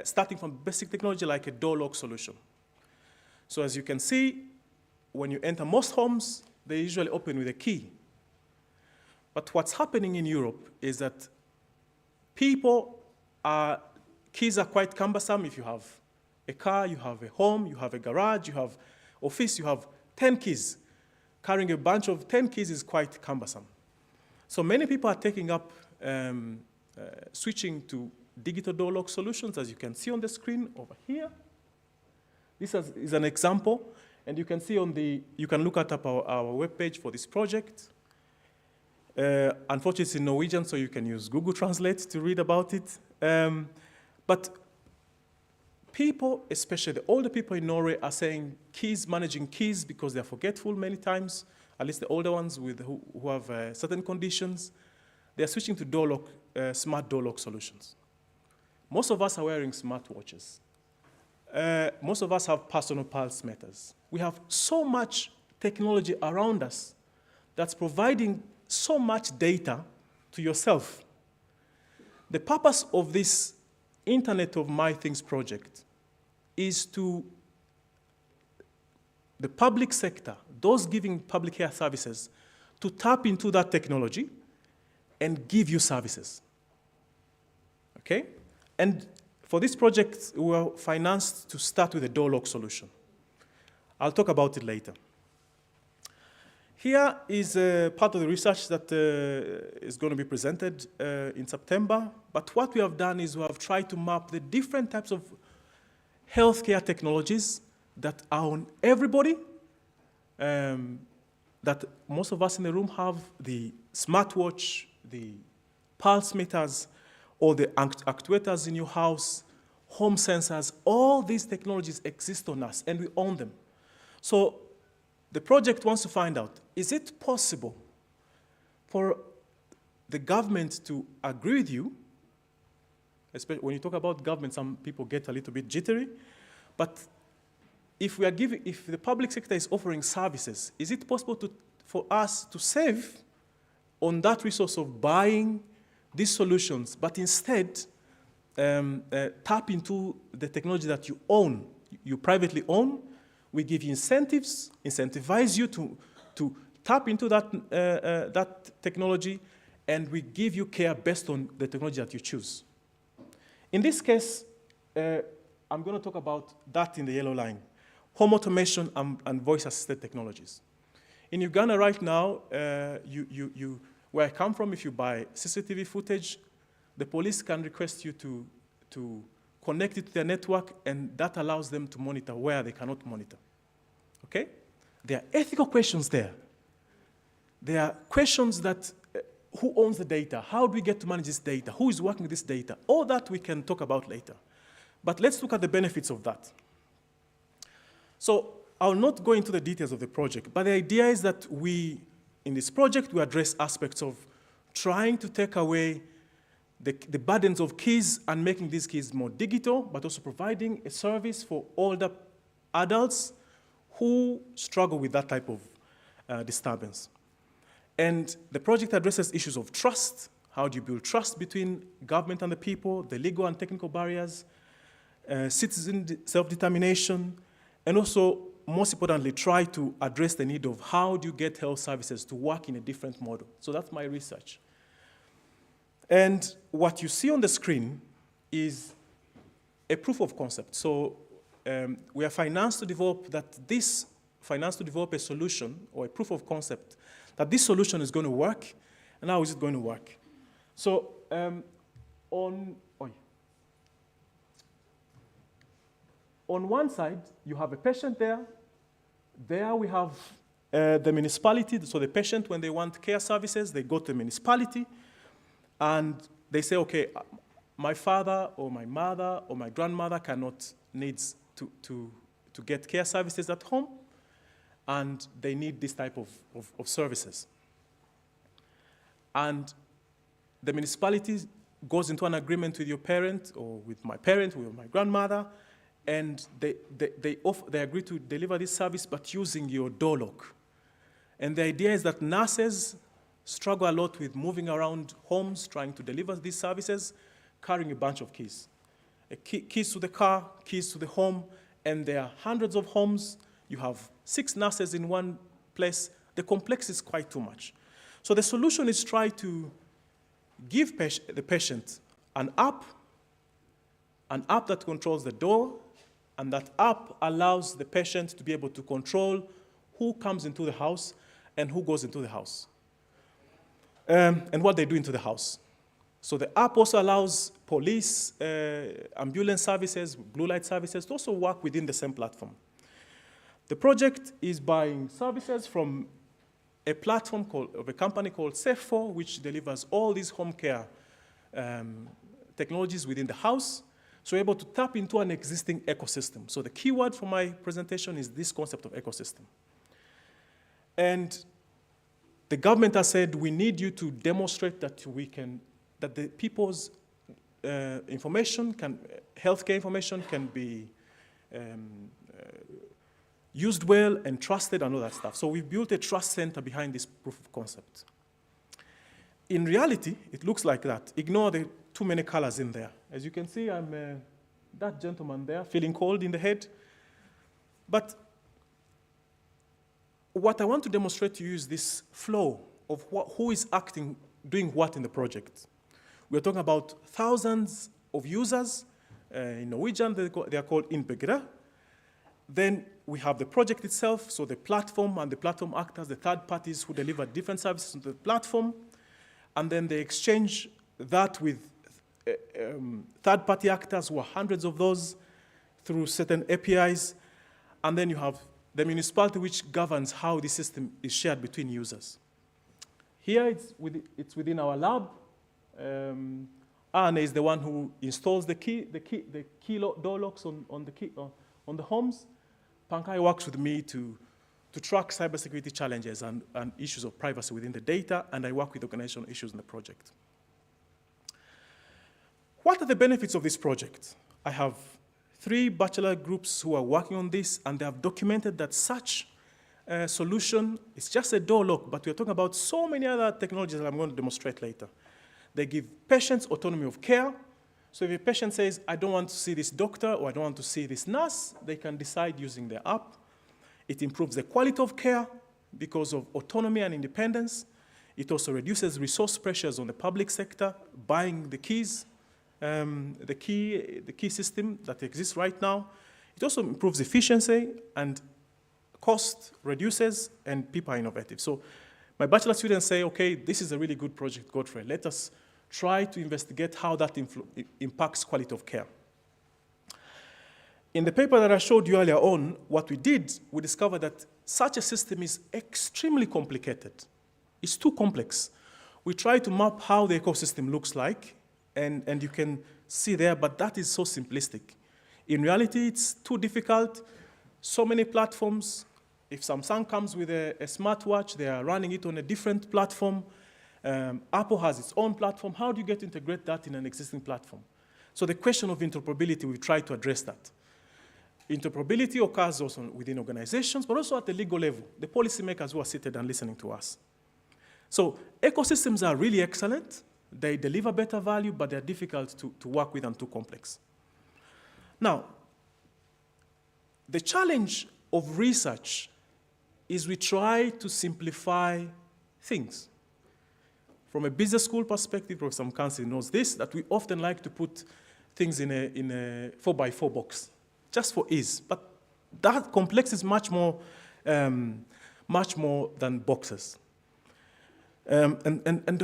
starting from basic technology like a door lock solution. So as you can see, when you enter most homes, they usually open with a key. But what's happening in Europe is that keys are quite cumbersome. If you have a car, you have a home, you have a garage, you have office, you have 10 keys. Carrying a bunch of 10 keys is quite cumbersome. So many people are taking up switching to digital door lock solutions, as you can see on the screen over here. This is an example, and you can see you can look at our webpage for this project. Unfortunately, it's in Norwegian, so you can use Google Translate to read about it. But people, especially the older people in Norway, are saying managing keys because they're forgetful many times, at least the older ones who have certain conditions. They're switching to smart door lock solutions. Most of us are wearing smartwatches. Most of us have personal pulse meters. We have so much technology around us that's providing so much data to yourself. The purpose of this Internet of My Things project is to the public sector, those giving public care services, to tap into that technology and give you services. Okay? And for this project, we were financed to start with a door lock solution. I'll talk about it later. Here is part of the research that is going to be presented in September. But what we have done is we have tried to map the different types of healthcare technologies that are on everybody, that most of us in the room have, the smartwatch, the pulse meters, or the actuators in your house, home sensors. All these technologies exist on us, and we own them. So the project wants to find out, is it possible for the government to agree with you? Especially when you talk about government, some people get a little bit jittery. But if the public sector is offering services, is it possible for us to save on that resource of buying these solutions, but instead tap into the technology that you own, you privately own? We give you incentives, incentivize you to tap into that technology, and we give you care based on the technology that you choose. In this case, I'm going to talk about that in the yellow line, home automation and voice-assisted technologies. In Uganda right now, where I come from, if you buy CCTV footage, the police can request you to connect it to their network, and that allows them to monitor where they cannot monitor. Okay? There are ethical questions there. There are questions that who owns the data? How do we get to manage this data? Who is working with this data? All that we can talk about later. But let's look at the benefits of that. So I'll not go into the details of the project, but the idea is that in this project, we address aspects of trying to take away the burdens of keys and making these keys more digital, but also providing a service for older adults who struggle with that type of disturbance. And the project addresses issues of trust. How do you build trust between government and the people, the legal and technical barriers, citizen self-determination, and also, most importantly, try to address the need of how do you get health services to work in a different model. So that's my research. And what you see on the screen is a proof of concept. So we are financed to develop a solution or a proof of concept that this solution is going to work, and how is it going to work? So on one side, you have a patient there. There we have the municipality. So the patient, when they want care services, they go to the municipality, and they say, okay, my father or my mother or my grandmother needs to get care services at home, and they need this type of services. And the municipality goes into an agreement with your parent or with my parent or with my grandmother, and they agree to deliver this service, but using your door lock. And the idea is that nurses struggle a lot with moving around homes, trying to deliver these services, carrying a bunch of keys. Keys to the car, keys to the home, and there are hundreds of homes. You have 6 nurses in one place. The complexity is quite too much. So the solution is try to give the patient an app that controls the door, and that app allows the patient to be able to control who comes into the house and who goes into the house, and what they do into the house. So the app also allows police, ambulance services, blue light services to also work within the same platform. The project is buying services from a platform of a company called Safe4, which delivers all these home care technologies within the house. So we're able to tap into an existing ecosystem. So the key word for my presentation is this concept of ecosystem. And the government has said, we need you to demonstrate that that the people's information, healthcare information can be used well and trusted and all that stuff. So we've built a trust center behind this proof of concept. In reality, it looks like that. Ignore the too many colors in there. As you can see, I'm that gentleman there, feeling cold in the head. But what I want to demonstrate to you is this flow of who is doing what in the project. We're talking about thousands of users. In Norwegian, they are called innbyggere. Then we have the project itself, so the platform and the platform actors, the third parties who deliver different services to the platform. And then they exchange that with third-party actors, who are hundreds of those, through certain APIs. And then you have the municipality, which governs how the system is shared between users. Here, it's within our lab. Arne is the one who installs the key door locks on the homes. Pankaj works with me to track cybersecurity challenges and issues of privacy within the data, and I work with organizational issues in the project. What are the benefits of this project? I have 3 bachelor groups who are working on this, and they have documented that such a solution is just a door lock, but we're talking about so many other technologies that I'm going to demonstrate later. They give patients autonomy of care. So if a patient says, I don't want to see this doctor or I don't want to see this nurse, they can decide using the app. It improves the quality of care because of autonomy and independence. It also reduces resource pressures on the public sector, buying the keys, the key system that exists right now. It also improves efficiency, and cost reduces, and people are innovative. So my bachelor students say, okay, this is a really good project, Godfrey. Let us try to investigate how that impacts quality of care. In the paper that I showed you earlier on, what we did, we discovered that such a system is extremely complicated. It's too complex. We try to map how the ecosystem looks like, and you can see there, but that is so simplistic. In reality, it's too difficult. So many platforms. If Samsung comes with a smartwatch, they are running it on a different platform. Apple has its own platform. How do you get to integrate that in an existing platform? So the question of interoperability, we try to address that. Interoperability occurs also within organizations, but also at the legal level, the policymakers who are seated and listening to us. So ecosystems are really excellent. They deliver better value, but they're difficult to work with and too complex. Now, the challenge of research is we try to simplify things. From a business school perspective, Professor Mkansi knows this, that we often like to put things in a 4x4 box, just for ease. But that complex is much more than boxes. And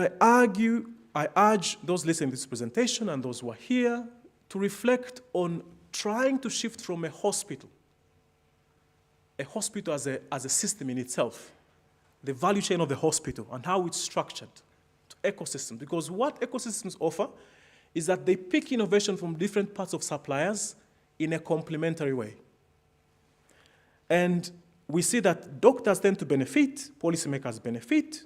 I urge those listening to this presentation and those who are here to reflect on trying to shift from a hospital as a system in itself, the value chain of the hospital and how it's structured, to ecosystems. Because what ecosystems offer is that they pick innovation from different parts of suppliers in a complementary way. And we see that doctors tend to benefit, policymakers benefit,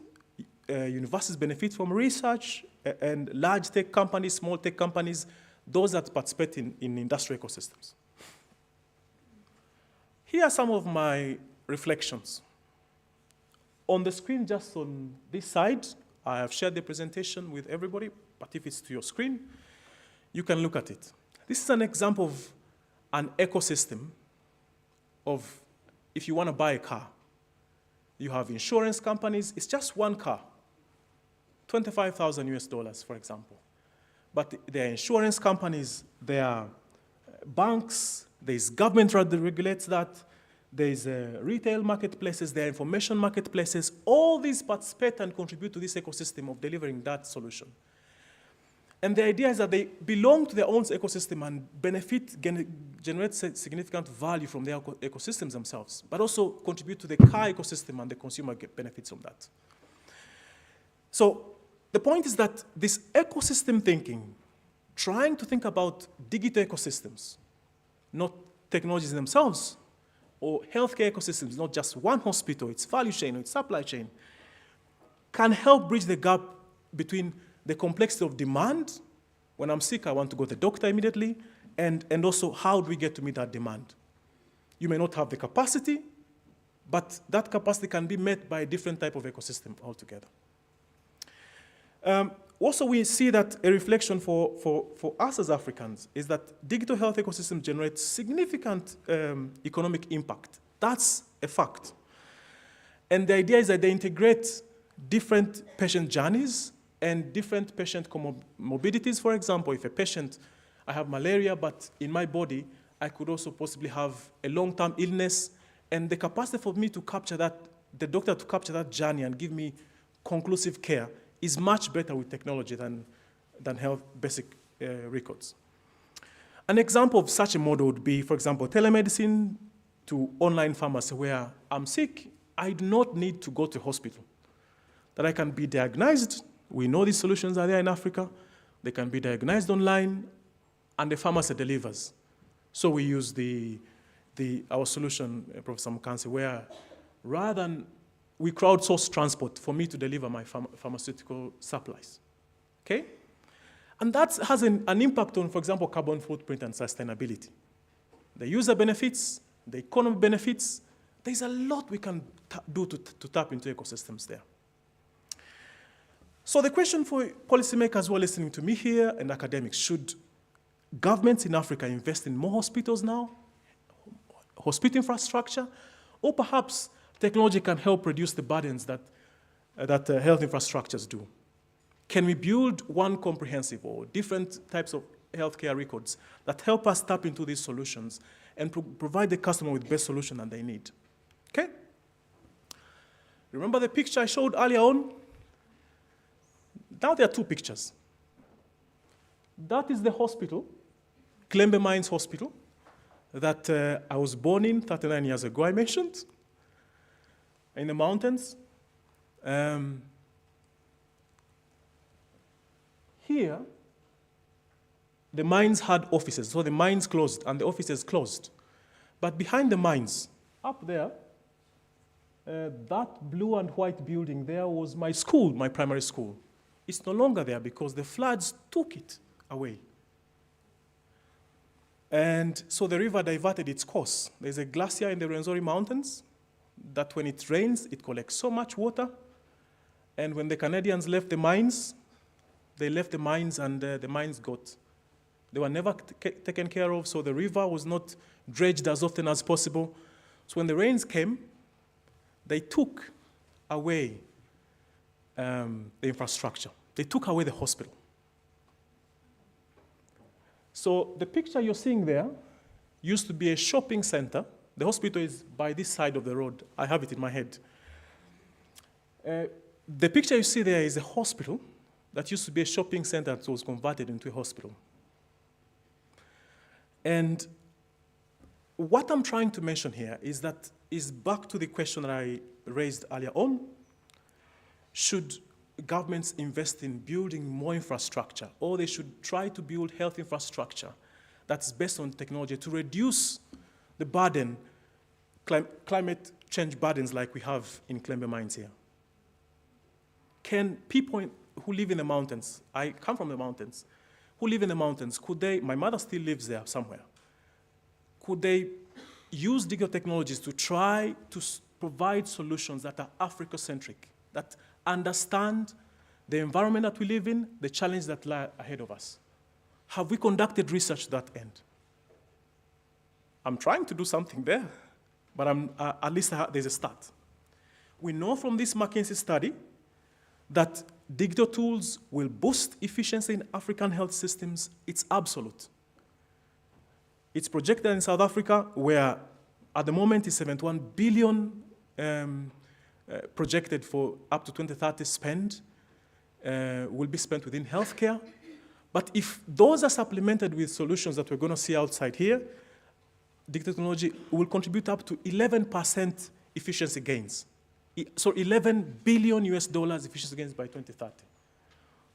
universities benefit from research, and large tech companies, small tech companies, those that participate in industrial ecosystems. Here are some of my reflections. On the screen, just on this side, I have shared the presentation with everybody, but if it's to your screen, you can look at it. This is an example of an ecosystem of if you want to buy a car. You have insurance companies, it's just one car, $25,000 US, for example. But there are insurance companies, there are banks, there's government that regulates that, there's retail marketplaces, there are information marketplaces. All these participate and contribute to this ecosystem of delivering that solution. And the idea is that they belong to their own ecosystem and generate significant value from their ecosystems themselves, but also contribute to the car ecosystem and the consumer benefits from that. So the point is that this ecosystem thinking, trying to think about digital ecosystems, not technologies themselves, or healthcare ecosystems, not just one hospital, its value chain or its supply chain, can help bridge the gap between the complexity of demand. When I'm sick, I want to go to the doctor immediately, and also how do we get to meet that demand? You may not have the capacity, but that capacity can be met by a different type of ecosystem altogether. Also, we see that a reflection for us as Africans is that digital health ecosystems generate significant economic impact. That's a fact. And the idea is that they integrate different patient journeys and different patient comorbidities. For example, if a patient, I have malaria, but in my body, I could also possibly have a long-term illness, and the capacity for me to capture that, the doctor to capture that journey and give me conclusive care is much better with technology than health basic records. An example of such a model would be, for example, telemedicine to online pharmacy, where I'm sick, I do not need to go to hospital. That I can be diagnosed. We know these solutions are there in Africa. They can be diagnosed online, and the pharmacy delivers. So we use our solution, Professor Mkansi, where rather than we crowdsource transport for me to deliver my pharmaceutical supplies, okay? And that has an impact on, for example, carbon footprint and sustainability. The user benefits, the economy benefits. There's a lot we can do to tap into ecosystems there. So the question for policymakers who are listening to me here and academics, should governments in Africa invest in more hospitals now, hospital infrastructure, or perhaps technology can help reduce the burdens that health infrastructures do? Can we build one comprehensive or different types of healthcare records that help us tap into these solutions and provide the customer with the best solution that they need? Okay? Remember the picture I showed earlier on? Now there are two pictures. That is the hospital, Klembe Mines Hospital, that I was born in 39 years ago, I mentioned, in the mountains. Here, the mines had offices, so the mines closed and the offices closed. But behind the mines, up there, that blue and white building there was my school, my primary school. It's no longer there because the floods took it away. And so the river diverted its course. There's a glacier in the Rwenzori Mountains that when it rains, it collects so much water. And when the Canadians left the mines, They left the mines and the mines they were never taken care of, so the river was not dredged as often as possible. So when the rains came, they took away the infrastructure. They took away the hospital. So the picture you're seeing there used to be a shopping center. The hospital is by this side of the road. I have it in my head. The picture you see there is a hospital that used to be a shopping center that was converted into a hospital. And what I'm trying to mention here is back to the question that I raised earlier on. Should governments invest in building more infrastructure, or they should try to build health infrastructure that's based on technology to reduce the burden, climate change burdens like we have in Clembe Mines here? Can people who live in the mountains, I come from the mountains, who live in the mountains, my mother still lives there somewhere, could they use digital technologies to try to provide solutions that are Africa-centric, that understand the environment that we live in, the challenges that lie ahead of us? Have we conducted research to that end? I'm trying to do something there, but at least there's a start. We know from this McKinsey study that digital tools will boost efficiency in African health systems. It's absolute. It's projected in South Africa, where at the moment is 71 billion projected for up to 2030 spend, will be spent within healthcare. But if those are supplemented with solutions that we're going to see outside here, digital technology will contribute up to 11% efficiency gains. So $11 billion efficiency gains by 2030.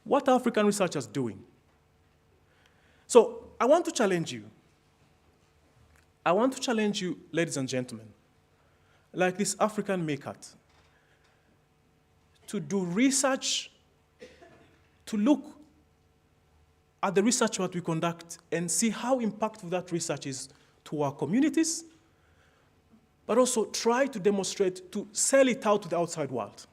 What are African researchers doing? So I want to challenge you. I want to challenge you, ladies and gentlemen, like this African MICAT, to do research, to look at the research that we conduct and see how impactful that research is to our communities, but also try to demonstrate, to sell it out to the outside world.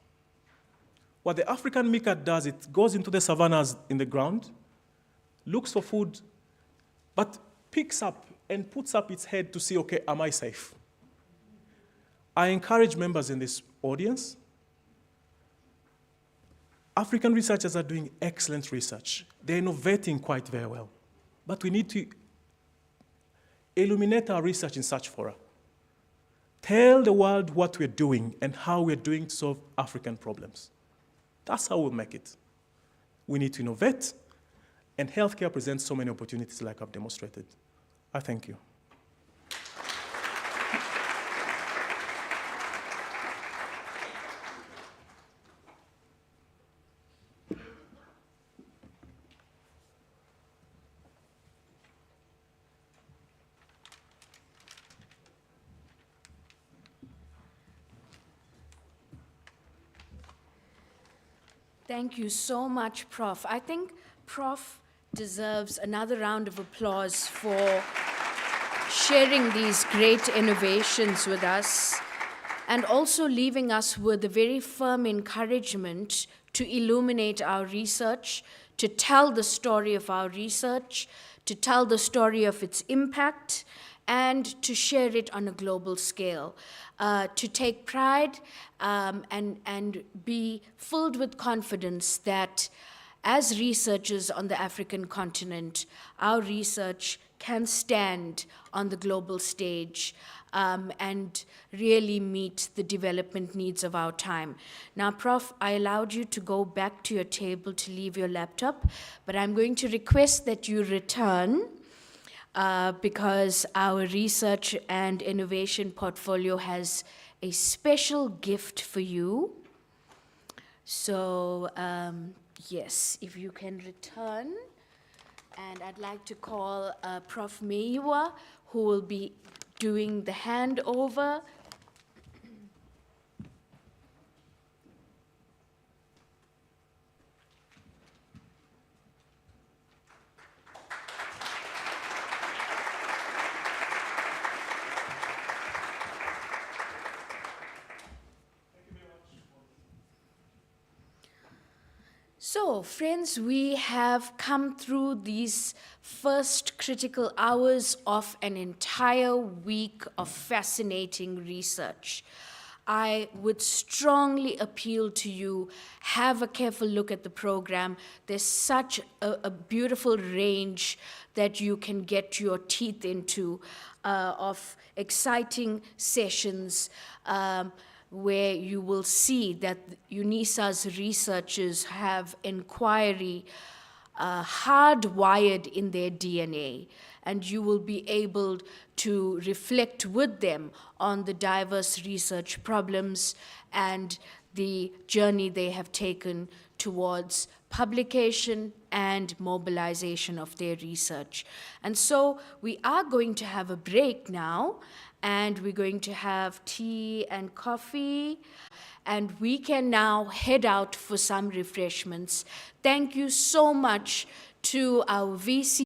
What the African MICAT does, it goes into the savannas in the ground, looks for food, but picks up and puts up its head to see, okay, am I safe? I encourage members in this audience. African researchers are doing excellent research. They're innovating quite very well. But we need to illuminate our research in such fora. Tell the world what we're doing and how we're doing to solve African problems. That's how we'll make it. We need to innovate, and healthcare presents so many opportunities like I've demonstrated. I thank you. Thank you so much, Prof. I think Prof deserves another round of applause for sharing these great innovations with us and also leaving us with a very firm encouragement to illuminate our research, to tell the story of our research, to tell the story of its impact, and to share it on a global scale, to take pride and be filled with confidence that as researchers on the African continent, our research can stand on the global stage and really meet the development needs of our time. Now, Prof, I allowed you to go back to your table to leave your laptop, but I'm going to request that you return because our research and innovation portfolio has a special gift for you. So, yes, if you can return. And I'd like to call Prof. Meiwa, who will be doing the handover. So, friends, we have come through these first critical hours of an entire week of fascinating research. I would strongly appeal to you, have a careful look at the program. There's such a beautiful range that you can get your teeth into of exciting sessions. Where you will see that UNISA's researchers have inquiry hardwired in their DNA, and you will be able to reflect with them on the diverse research problems and the journey they have taken towards publication and mobilization of their research. And so we are going to have a break now, and we're going to have tea and coffee, and we can now head out for some refreshments. Thank you so much to our VC.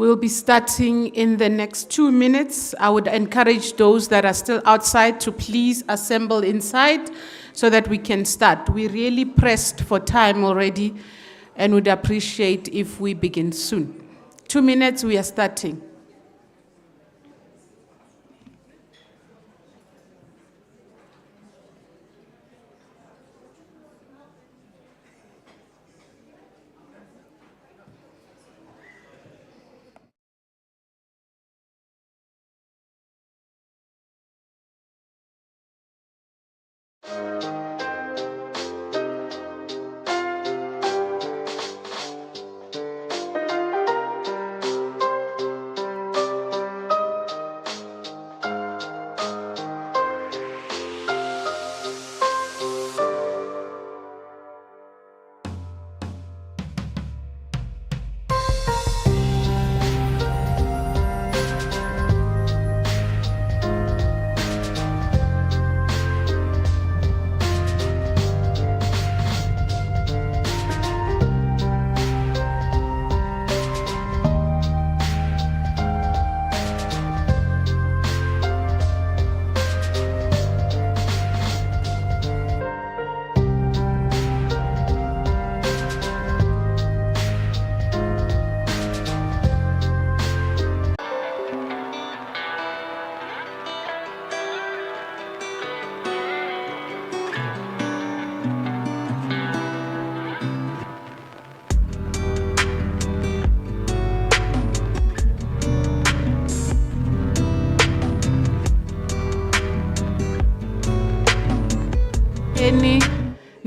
We'll be starting in the next 2 minutes. I would encourage those that are still outside to please assemble inside so that we can start. We're really pressed for time already and would appreciate if we begin soon. 2 minutes, we are starting.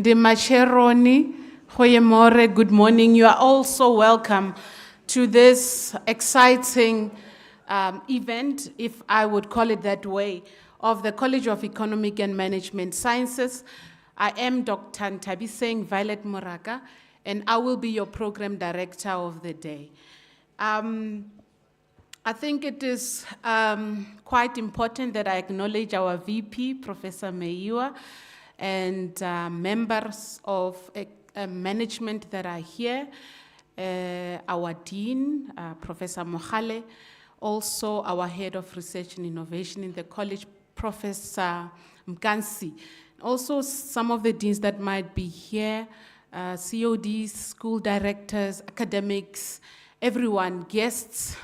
Macheroni, Goyemore, good morning. You are also welcome to this exciting event, if I would call it that way, of the College of Economic and Management Sciences. I am Dr. Ntabiseng Violet Moraka, and I will be your program director of the day. I think it is quite important that I acknowledge our VP, Professor Meiwa, and members of management that are here, our Dean, Professor Mohale, also our Head of Research and Innovation in the college, Professor Mkansi. Also some of the deans that might be here, CODs, school directors, academics, everyone, guests,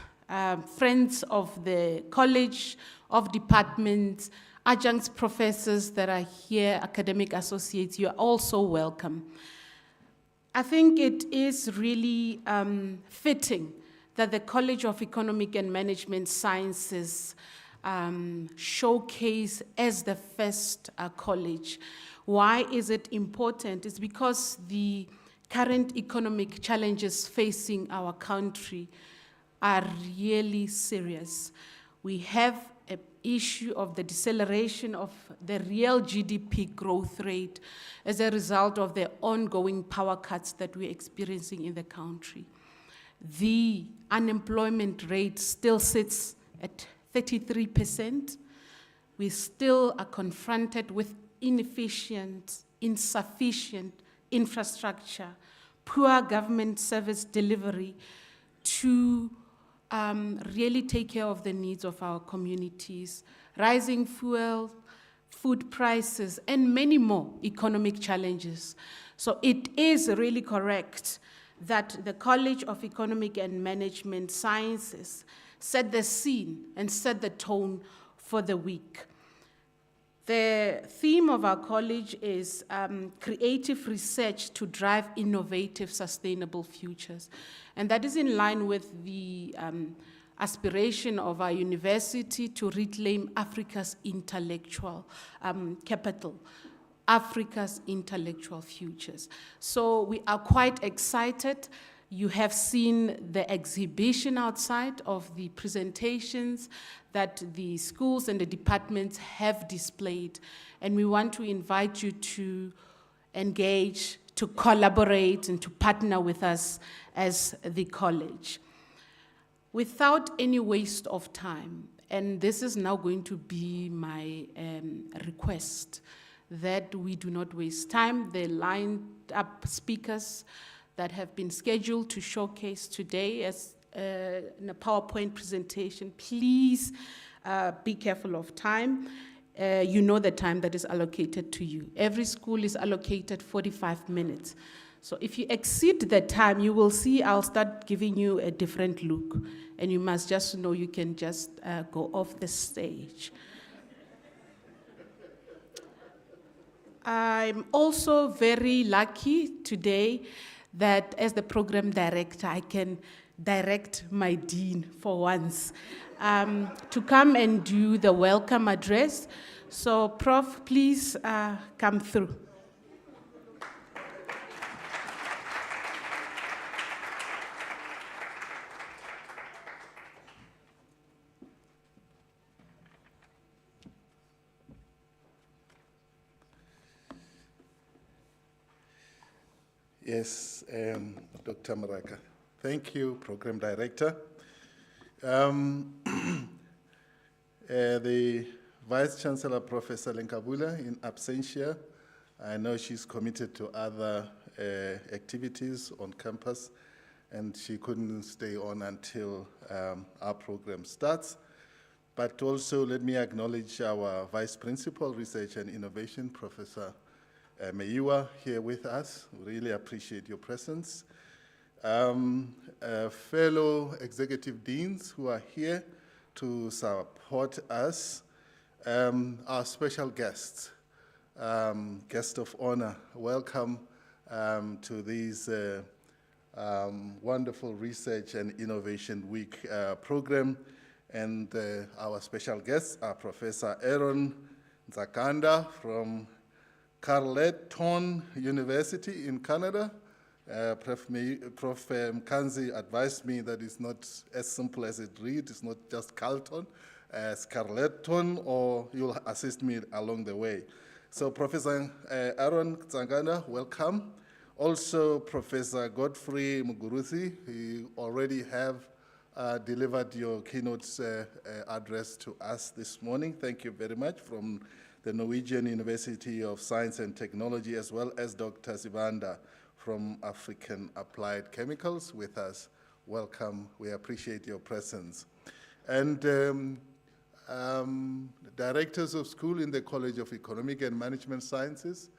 friends of the college, of departments, adjuncts professors that are here, academic associates, you are also welcome. I think it is really fitting that the College of Economic and Management Sciences showcase as the first college. Why is it important? It's because the current economic challenges facing our country are really serious. We have an issue of the deceleration of the real GDP growth rate as a result of the ongoing power cuts that we're experiencing in the country. The unemployment rate still sits at 33%. We still are confronted with inefficient, insufficient infrastructure, poor government service delivery to really take care of the needs of our communities, rising fuel, food prices, and many more economic challenges. So it is really correct that the College of Economic and Management Sciences set the scene and set the tone for the week. The theme of our college is creative research to drive innovative, sustainable futures. And that is in line with the aspiration of our university to reclaim Africa's intellectual capital, Africa's intellectual futures. So we are quite excited. You have seen the exhibition outside of the presentations that the schools and the departments have displayed. And we want to invite you to engage, to collaborate, and to partner with us as the college. Without any waste of time, and this is now going to be my request, that we do not waste time. The lined up speakers that have been scheduled to showcase today, as in a PowerPoint presentation. Please be careful of time. You know the time that is allocated to you. Every school is allocated 45 minutes. So if you exceed the time, you will see I'll start giving you a different look. And you must just know you can just go off the stage. I'm also very lucky today that as the program director, I can direct my dean for once to come and do the welcome address. So, Prof, please come through. Yes, Dr. Maraka. Thank you, Program Director. The Vice Chancellor, Professor Lenkabula, in absentia, I know she's committed to other activities on campus, and she couldn't stay on until our program starts. But also, let me acknowledge our Vice Principal, Research and Innovation, Professor Meyiwa, here with us. We really appreciate your presence. Fellow executive deans who are here to support us, our special guests, guest of honor, welcome to this wonderful Research and Innovation Week program. And our special guests are Professor Aaron Nzakanda from Carleton University in Canada. Prof. Mkanzi advised me that it's not as simple as it reads. It's not just Carleton, it's Carleton, or you'll assist me along the way. So Professor Aaron Nzakanda, welcome. Also Professor Godfrey Muguruthi, he already have delivered your keynote address to us this morning. Thank you very much, from the Norwegian University of Science and Technology, as well as Dr. Zibanda from African Applied Chemicals with us. Welcome, we appreciate your presence. And directors of school in the College of Economic and Management Sciences,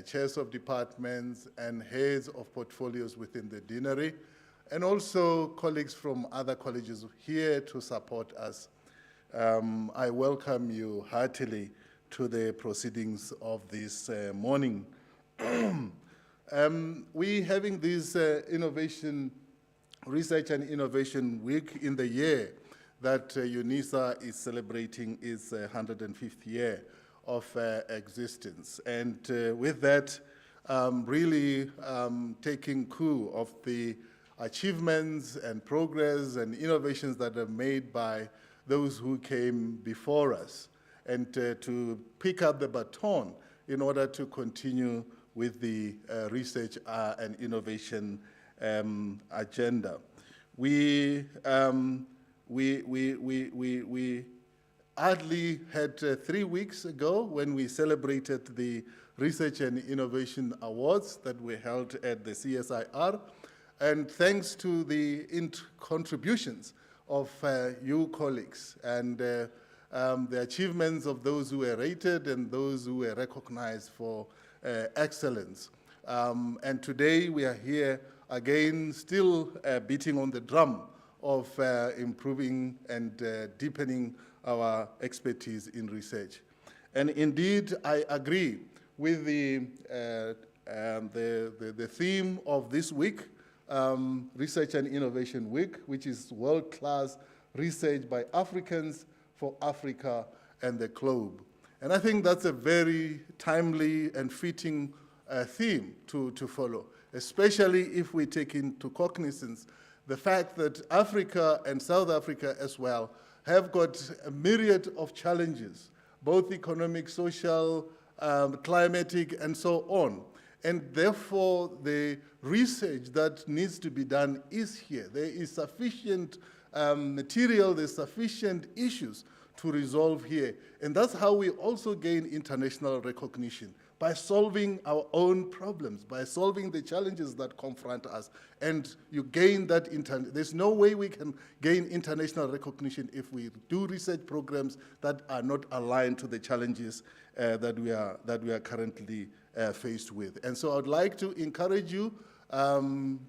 chairs of departments and heads of portfolios within the deanery, and also colleagues from other colleges here to support us. I welcome you heartily to the proceedings of this morning. We having this Research and Innovation Week in the year that UNISA is celebrating its 105th year of existence. And with that, really taking coup of the achievements and progress and innovations that are made by those who came before us, and to pick up the baton in order to continue with the research and innovation agenda. We hardly had 3 weeks ago when we celebrated the Research and Innovation Awards that were held at the CSIR. And thanks to the contributions of you colleagues and the achievements of those who were rated and those who were recognized for excellence. And today we are here again, still beating on the drum of improving and deepening our expertise in research. And indeed, I agree with the theme of this week, Research and Innovation Week, which is world-class research by Africans for Africa and the globe. And I think that's a very timely and fitting theme to follow, especially if we take into cognizance the fact that Africa and South Africa as well have got a myriad of challenges, both economic, social, climatic, and so on. And therefore, the research that needs to be done is here. There is sufficient material, there's sufficient issues to resolve here. And that's how we also gain international recognition, by solving our own problems, by solving the challenges that confront us. And you gain that, there's no way we can gain international recognition if we do research programs that are not aligned to the challenges that we are currently faced with. And so I'd like to encourage you to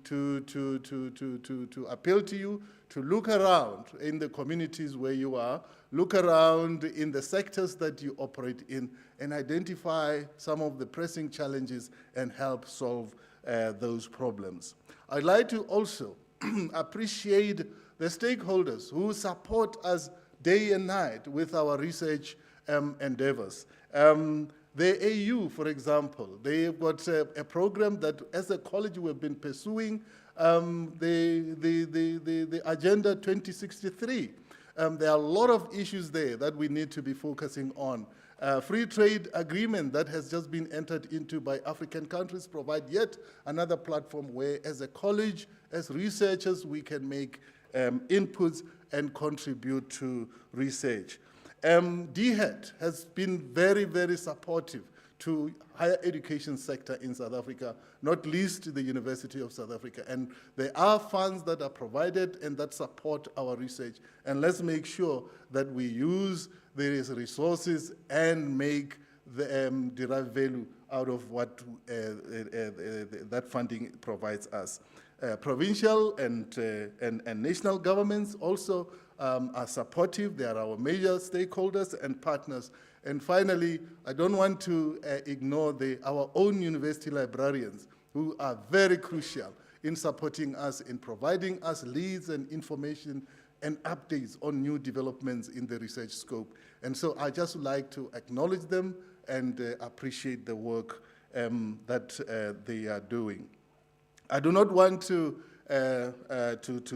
appeal to you to look around in the communities where you are, look around in the sectors that you operate in, and identify some of the pressing challenges and help solve those problems. I'd like to also appreciate the stakeholders who support us day and night with our research endeavors. The AU, for example, they've got a program that, as a college, we've been pursuing the Agenda 2063. There are a lot of issues there that we need to be focusing on. Free trade agreement that has just been entered into by African countries provide yet another platform where, as a college, as researchers, we can make inputs and contribute to research. DHET has been very, very supportive to higher education sector in South Africa, not least the University of South Africa. And there are funds that are provided and that support our research. And let's make sure that we use these resources and make the derived value out of what that funding provides us. Provincial and national governments also are supportive. They are our major stakeholders and partners. And finally, I don't want to ignore our own university librarians, who are very crucial in supporting us, in providing us leads and information and updates on new developments in the research scope. And so I just would like to acknowledge them and appreciate the work that they are doing. I do not want to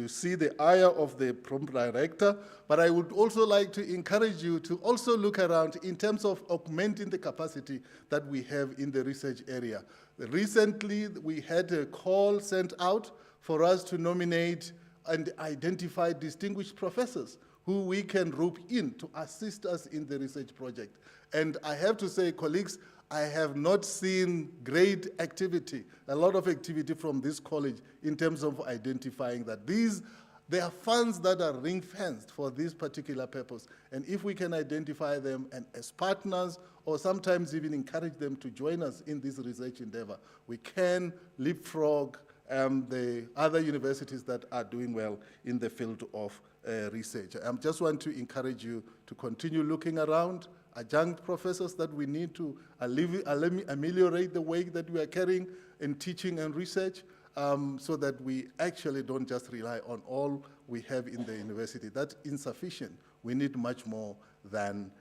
see the ire of the program director, but I would also like to encourage you to also look around in terms of augmenting the capacity that we have in the research area. Recently, we had a call sent out for us to nominate and identify distinguished professors who we can rope in to assist us in the research project. And I have to say, colleagues, I have not seen great activity, a lot of activity from this college in terms of identifying that there are funds that are ring-fenced for this particular purpose. And if we can identify them and as partners, or sometimes even encourage them to join us in this research endeavor, we can leapfrog the other universities that are doing well in the field of research. I just want to encourage you to continue looking around, adjunct professors that we need to ameliorate the weight that we are carrying in teaching and research, so that we actually don't just rely on all we have in the university. That's insufficient. We need much more than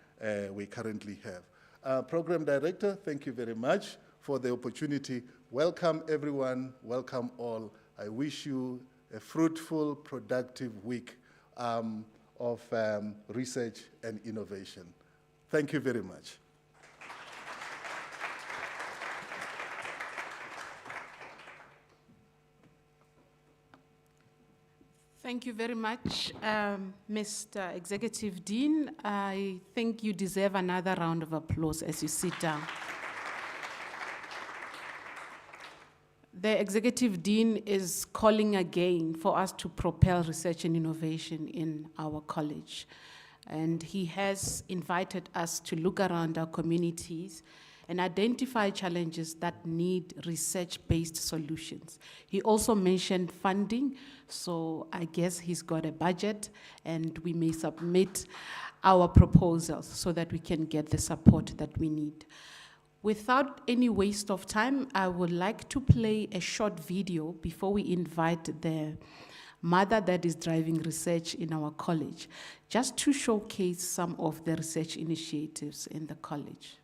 we currently have. Program Director, thank you very much for the opportunity. Welcome everyone, welcome all. I wish you a fruitful, productive week of research and innovation. Thank you very much. Thank you very much, Mr. Executive Dean. I think you deserve another round of applause as you sit down. The Executive Dean is calling again for us to propel research and innovation in our college. And he has invited us to look around our communities and identify challenges that need research-based solutions. He also mentioned funding, so I guess he's got a budget and we may submit our proposals so that we can get the support that we need. Without any waste of time, I would like to play a short video before we invite the mother that is driving research in our college, just to showcase some of the research initiatives in the college.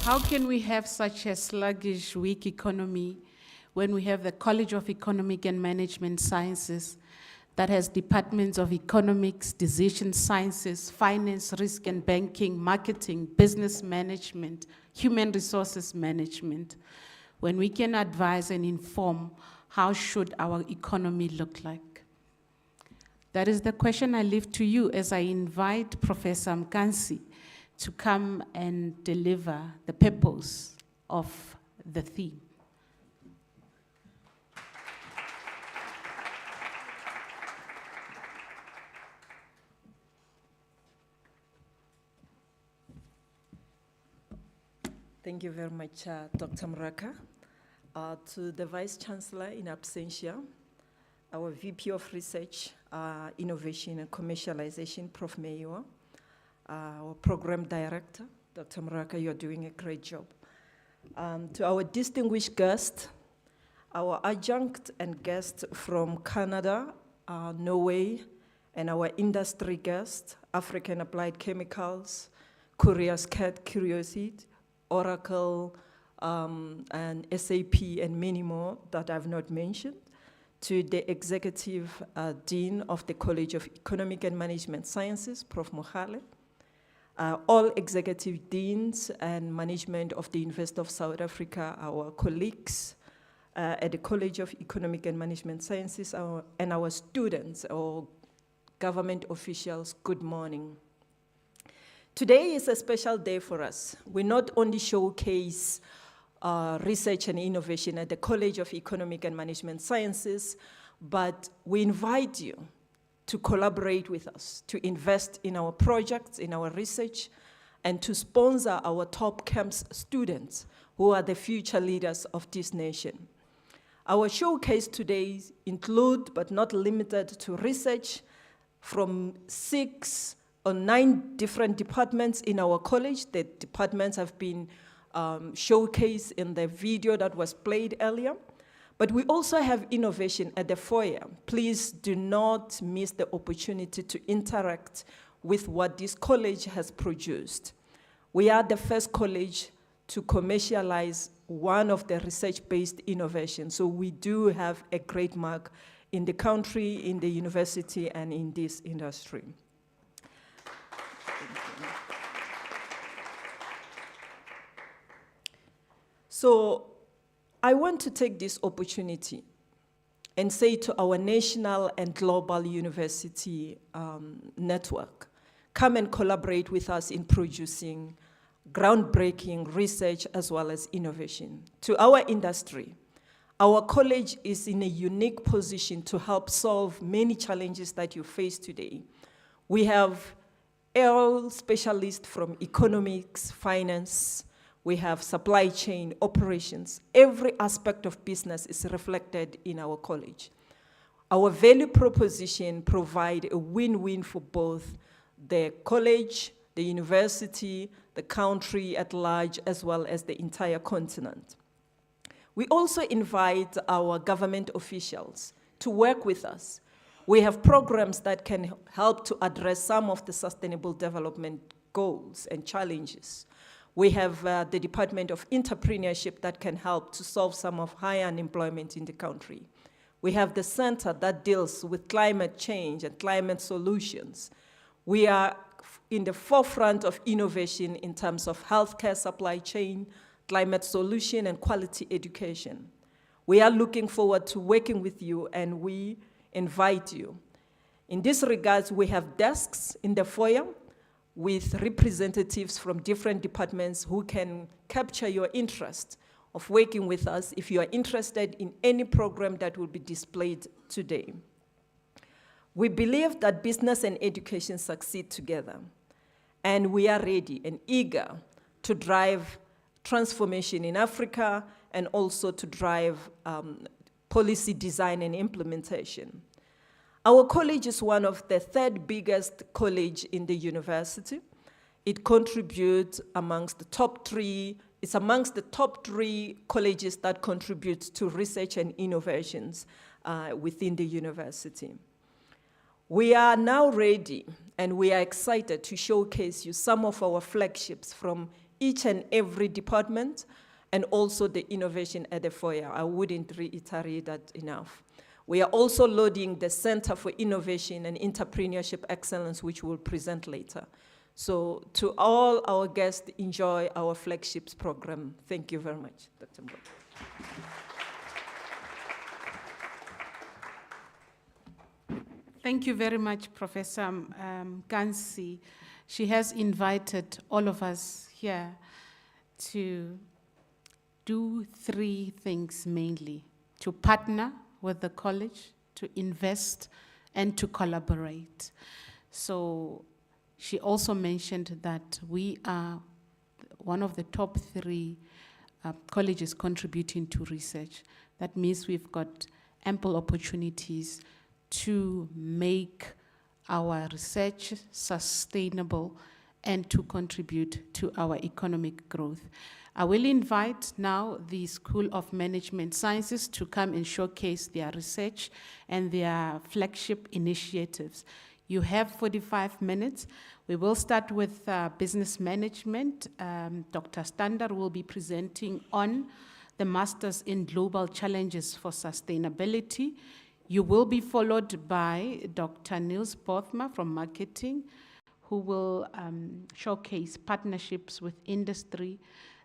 How can we have such a sluggish, weak economy when we have the College of Economic and Management Sciences that has departments of economics, decision sciences, finance, risk and banking, marketing, business management, human resources management, when we can advise and inform how should our economy look like? That is the question I leave to you as I invite Professor Mkansi to come and deliver the purpose of the theme. Thank you very much, Dr. Mraka. To the Vice Chancellor in absentia, our VP of Research, Innovation and Commercialization, Prof. Mayor, our Program Director, Dr. Mraka, you're doing a great job. To our distinguished guests, our adjunct and guests from Canada, Norway, and our industry guests, African Applied Chemicals, Korea's Cat Curiosity, Oracle, and SAP, and many more that I've not mentioned, to the Executive Dean of the College of Economic and Management Sciences, Prof. Mohale, all executive deans and management of the University of South Africa, our colleagues at the College of Economic and Management Sciences, and our students or government officials, good morning. Today is a special day for us. We not only showcase research and innovation at the College of Economic and Management Sciences, but we invite you to collaborate with us, to invest in our projects, in our research, and to sponsor our top camps students who are the future leaders of this nation. Our showcase today include, but not limited to, research from 6 or 9 different departments in our college. The departments have been showcased in the video that was played earlier. But we also have innovation at the foyer. Please do not miss the opportunity to interact with what this college has produced. We are the first college to commercialize one of the research-based innovations. So we do have a great mark in the country, in the university, and in this industry. So I want to take this opportunity and say to our national and global university network, come and collaborate with us in producing groundbreaking research as well as innovation. To our industry, Our college is in a unique position to help solve many challenges that you face today. We have all specialists from economics, finance, we have supply chain, operations. Every aspect of business is reflected in our college. Our value proposition provide a win-win for both the college, the university, the country at large, as well as the entire continent. We also invite our government officials to work with us. We have programs that can help to address some of the sustainable development goals and challenges. We have the Department of Entrepreneurship that can help to solve some of high unemployment in the country. We have the center that deals with climate change and climate solutions. We are in the forefront of innovation in terms of healthcare supply chain, climate solution, and quality education. We are looking forward to working with you, and we invite you. In this regard, we have desks in the foyer with representatives from different departments who can capture your interest of working with us if you are interested in any program that will be displayed today. We believe that business and education succeed together, and we are ready and eager to drive transformation in Africa and also to drive policy design and implementation. Our college is one of the third biggest college in the university. It contributes amongst the top three, it's amongst the top 3 colleges that contribute to research and innovations within the university. We are now ready, and we are excited to showcase you some of our flagships from each and every department, and also the innovation at the foyer. I wouldn't reiterate that enough. We are also loading the Center for Innovation and Entrepreneurship Excellence, which we'll present later. So to all our guests, enjoy our flagships program. Thank you very much, Dr. Mboko. Thank you very much, Professor Gansi. She has invited all of us here to do 3 things mainly: to partner with the college, to invest, and to collaborate. So she also mentioned that we are one of the top 3 colleges contributing to research. That means we've got ample opportunities to make our research sustainable and to contribute to our economic growth. I will invite now the School of Management Sciences to come and showcase their research and their flagship initiatives. You have 45 minutes. We will start with business management. Dr. Stander will be presenting on the Masters in Global Challenges for Sustainability. You will be followed by Dr. Niels Bothma from Marketing, who will showcase partnerships with industry.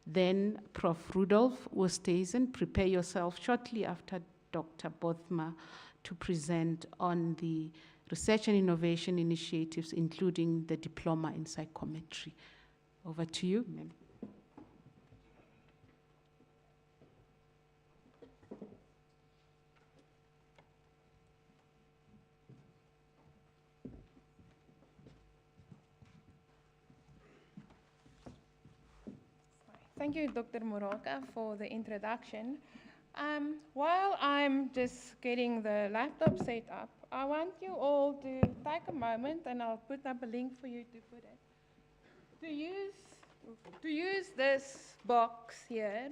Then Prof. Rudolf Oosthuizen, prepare yourself shortly after Dr. Bothma to present on the research and innovation initiatives, including the diploma in psychometry. Over to you, ma'am. Thank you, Dr. Moroka, for the introduction. While I'm just getting the laptop set up, I want you all to take a moment, and I'll put up a link for you to put it, to use this box here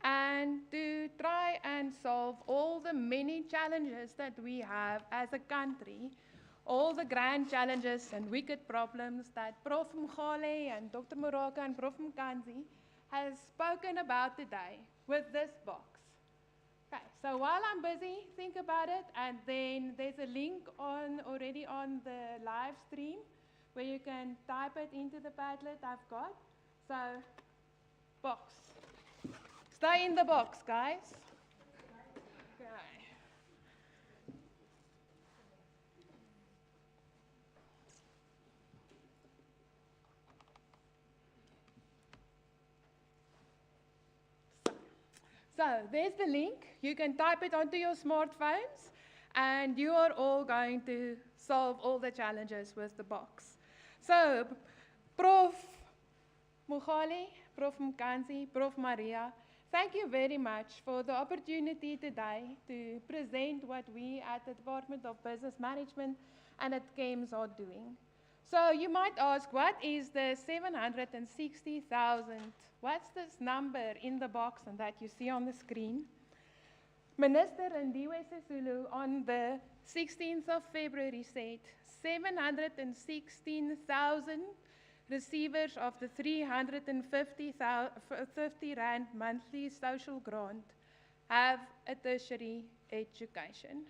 and to try and solve all the many challenges that we have as a country, all the grand challenges and wicked problems that Prof. Mkhole and Dr. Moroka and Prof. Mkanzi has spoken about today with this box. Okay, so while I'm busy, think about it, and then there's a link already on the live stream where you can type it into the Padlet I've got. So, box. Stay in the box, guys. Okay. So there's the link. You can type it onto your smartphones, and you are all going to solve all the challenges with the box. So, Prof. Mukhali, Prof. Mkanzi, Prof. Maria, thank you very much for the opportunity today to present what we at the Department of Business Management and at KEMS are doing. So you might ask, what is the 760,000? What's this number in the box and that you see on the screen? Minister Lindiwe Sisulu on the 16th of February said 716,000 receivers of the 350 Rand monthly social grant have a tertiary education.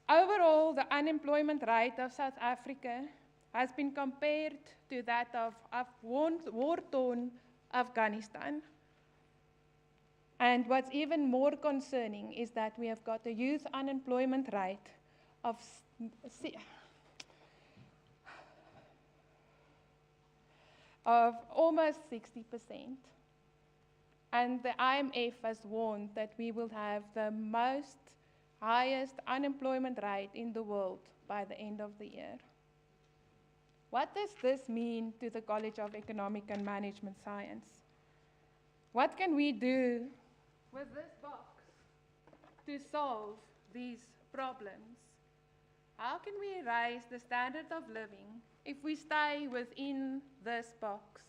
Overall, the unemployment rate of South Africa has been compared to that of war-torn Afghanistan. And what's even more concerning is that we have got a youth unemployment rate of almost 60%. And the IMF has warned that we will have the highest unemployment rate in the world by the end of the year. What does this mean to the College of Economic and Management Science? What can we do with this box to solve these problems? How can we raise the standard of living if we stay within this box?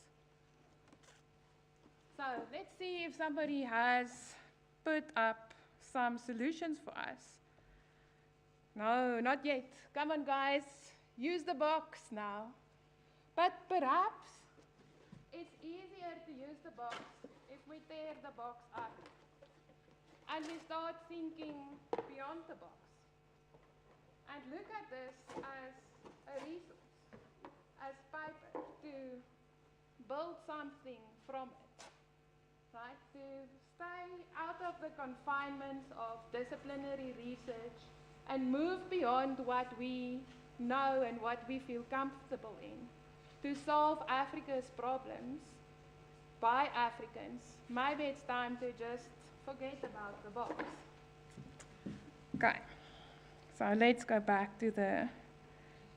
So let's see if somebody has put up some solutions for us. No, not yet. Come on, guys. Use the box now. But perhaps it's easier to use the box if we tear the box up and we start thinking beyond the box and look at this as a resource, as paper, to build something from it, right? To stay out of the confinements of disciplinary research and move beyond what we know and what we feel comfortable in, to solve Africa's problems by Africans. Maybe it's time to just forget about the box. Okay, so let's go back to the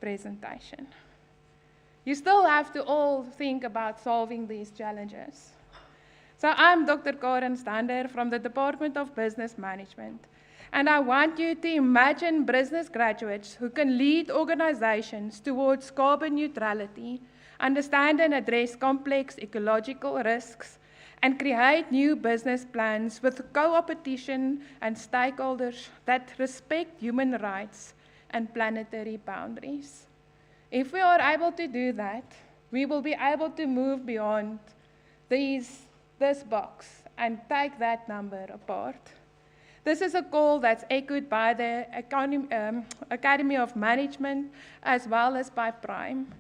presentation. You still have to all think about solving these challenges. So I'm Dr. Karen Stander from the Department of Business Management. And I want you to imagine business graduates who can lead organizations towards carbon neutrality, understand and address complex ecological risks, and create new business plans with co-opetition and stakeholders that respect human rights and planetary boundaries. If we are able to do that, we will be able to move beyond this box and take that number apart. This is a call that's echoed by the Academy of Management as well as by Prime.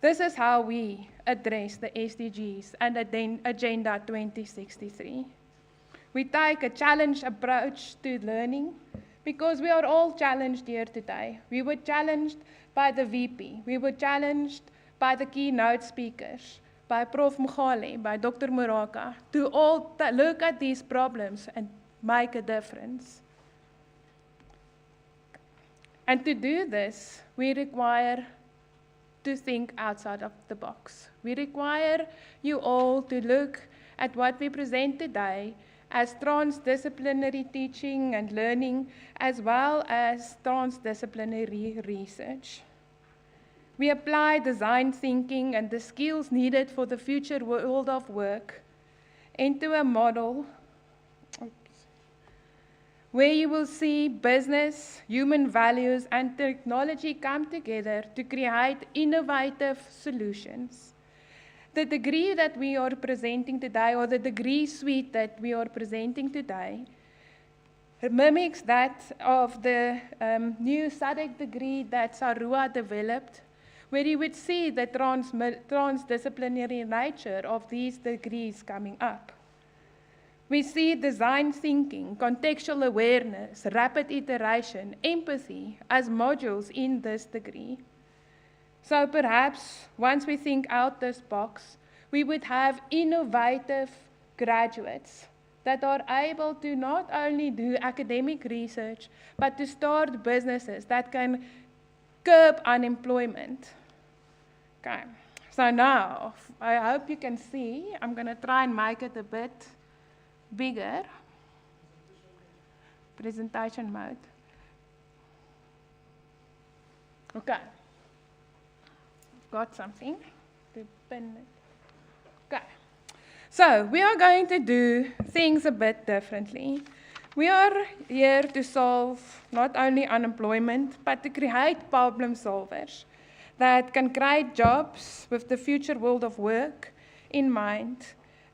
This is how we address the SDGs and Agenda 2063. We take a challenge approach to learning because we are all challenged here today. We were challenged by the VP. We were challenged by the keynote speakers, by Prof. Mukhali, by Dr. Muraka, to all look at these problems and make a difference. And to do this, we require to think outside of the box. We require you all to look at what we present today as transdisciplinary teaching and learning, as well as transdisciplinary research. We apply design thinking and the skills needed for the future world of work into a model where you will see business, human values, and technology come together to create innovative solutions. The degree that we are presenting today, or the degree suite that we are presenting today, mimics that of the new SADC degree that Sarua developed, where you would see the transdisciplinary nature of these degrees coming up. We see design thinking, contextual awareness, rapid iteration, empathy as modules in this degree. So perhaps once we think out this box, we would have innovative graduates that are able to not only do academic research, but to start businesses that can curb unemployment. Okay, so now, I hope you can see, I'm going to try and make it a bit bigger. Presentation mode. Okay. Got something to pin it. Okay. So, we are going to do things a bit differently. We are here to solve not only unemployment, but to create problem solvers that can create jobs with the future world of work in mind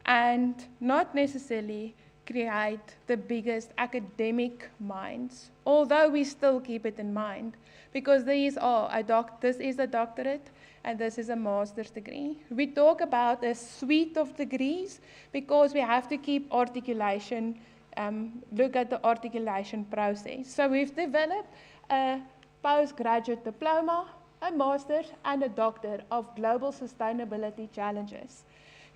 and not necessarily create the biggest academic minds, although we still keep it in mind, because this is a doctorate and this is a master's degree. We talk about a suite of degrees because we have to keep articulation, look at the articulation process. So we've developed a postgraduate diploma, a master's, and a doctor of global sustainability challenges.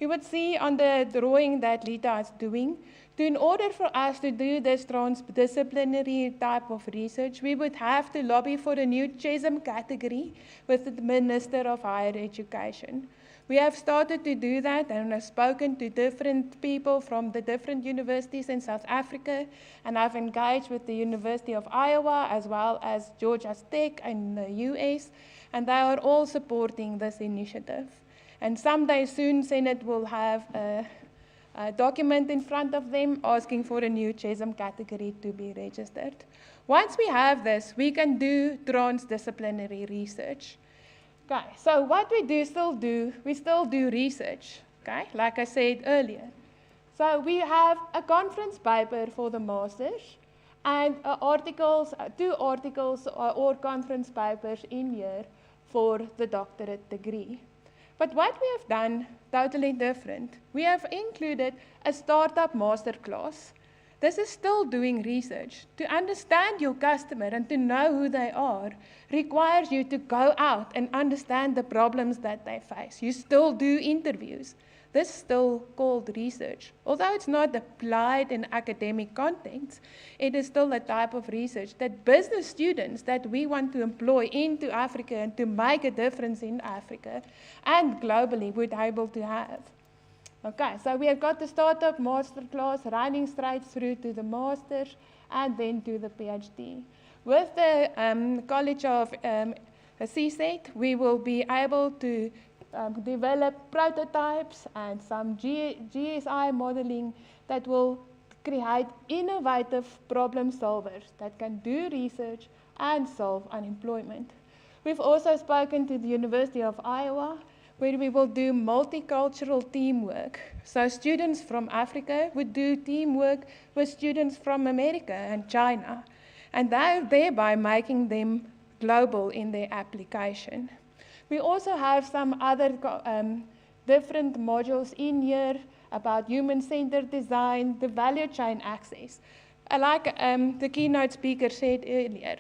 You would see on the drawing that Lita is doing, in order for us to do this transdisciplinary type of research, we would have to lobby for a new CHESM category with the Minister of Higher Education. We have started to do that and have spoken to different people from the different universities in South Africa, and I've engaged with the University of Iowa as well as Georgia Tech in the US, and they are all supporting this initiative. And someday soon, Senate will have a document in front of them asking for a new CHESM category to be registered. Once we have this, we can do transdisciplinary research. Okay, so what we still do research, okay, like I said earlier. So we have a conference paper for the masters and two articles or conference papers in here for the doctorate degree. But what we have done totally different. We have included a startup masterclass. This is still doing research. To understand your customer and to know who they are requires you to go out and understand the problems that they face. You still do interviews. This is still called research. Although it's not applied in academic contexts, it is still a type of research that business students that we want to employ into Africa and to make a difference in Africa and globally would be able to have. Okay, so we have got the startup masterclass running straight through to the master's and then to the PhD. With the College of CSET, we will be able to develop prototypes and some GSI modeling that will create innovative problem solvers that can do research and solve unemployment. We've also spoken to the University of Iowa, where we will do multicultural teamwork. So students from Africa would do teamwork with students from America and China, and thereby making them global in their application. We also have some other different modules in here about human-centered design, the value chain access. Like the keynote speaker said earlier,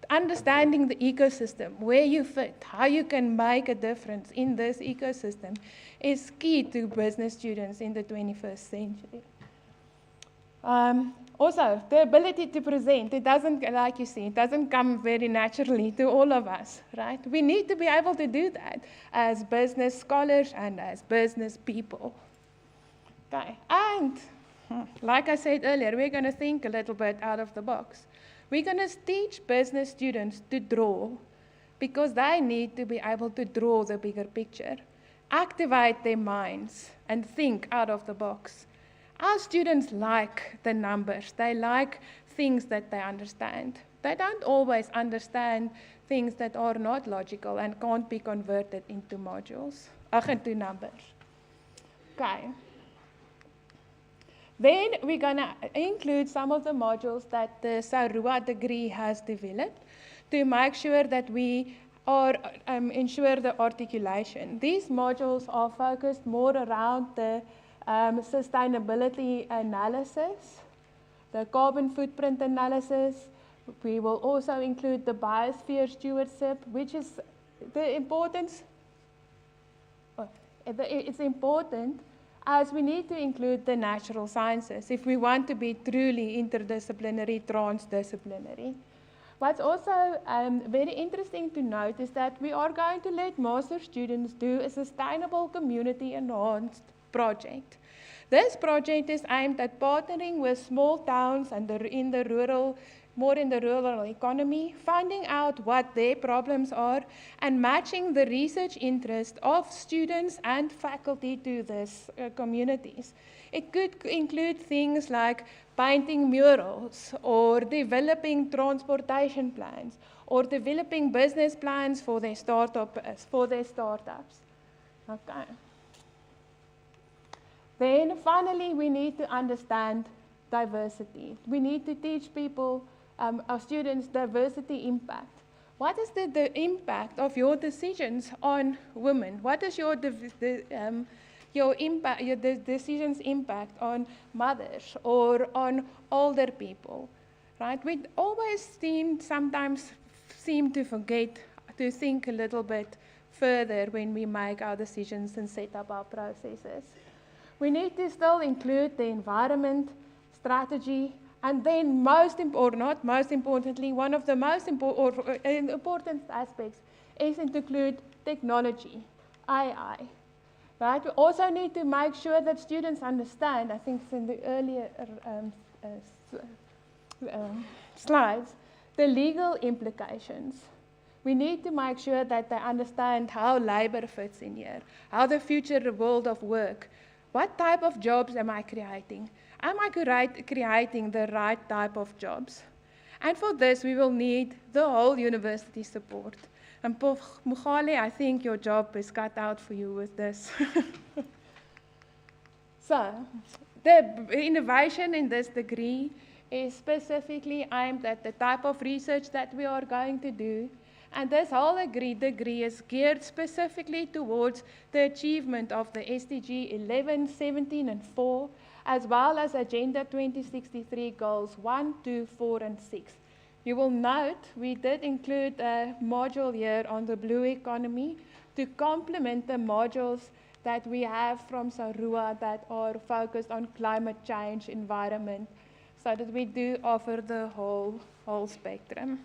understanding the ecosystem, where you fit, how you can make a difference in this ecosystem is key to business students in the 21st century. Also, the ability to present, it doesn't, like you see, it doesn't come very naturally to all of us, right? We need to be able to do that as business scholars and as business people. Okay, and like I said earlier, we're going to think a little bit out of the box. We're going to teach business students to draw because they need to be able to draw the bigger picture, activate their minds, and think out of the box. Our students like the numbers. They like things that they understand. They don't always understand things that are not logical and can't be converted into modules, into numbers. Okay. Then we're going to include some of the modules that the Sarua degree has developed to make sure that we are ensure the articulation. These modules are focused more around the sustainability analysis, the carbon footprint analysis. We will also include the biosphere stewardship, which is the importance It's important as we need to include the natural sciences if we want to be truly interdisciplinary, transdisciplinary. What's also very interesting to note is that we are going to let master students do a sustainable community enhanced project. This project is aimed at partnering with small towns and more in the rural economy, finding out what their problems are, and matching the research interest of students and faculty to these communities. It could include things like painting murals, or developing transportation plans, or developing business plans for their startups. Okay. Then finally, we need to understand diversity. We need to teach people, our students, diversity impact. What is the impact of your decisions on women? What is your decisions impact on mothers or on older people, right? We always sometimes seem to forget to think a little bit further when we make our decisions and set up our processes. We need to still include the environment, strategy, and then not most importantly, one of the most important aspects is to include technology, AI. Right? We also need to make sure that students understand, I think it's in the earlier slides, the legal implications. We need to make sure that they understand how labor fits in here, how the future world of work, what type of jobs am I creating? Am I creating the right type of jobs? And for this, we will need the whole university support. And Prof. Mukhale, I think your job is cut out for you with this. So, the innovation in this degree is specifically aimed at the type of research that we are going to do. And this whole degree is geared specifically towards the achievement of the SDG 11, 17, and 4, as well as Agenda 2063 goals 1, 2, 4, and 6. You will note we did include a module here on the blue economy to complement the modules that we have from SARUA that are focused on climate change, environment, so that we do offer the whole spectrum.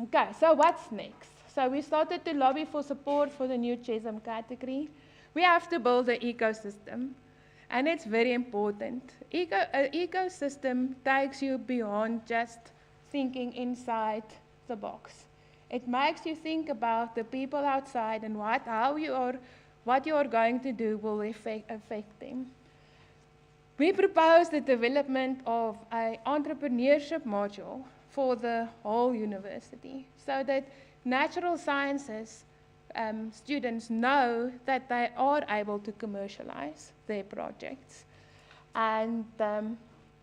Okay, so what's next? So we started to lobby for support for the new CHESM category. We have to build an ecosystem. And it's very important. An ecosystem takes you beyond just thinking inside the box. It makes you think about the people outside and what you are going to do will affect them. We propose the development of an entrepreneurship module for the whole university so that natural sciences students know that they are able to commercialize their projects. And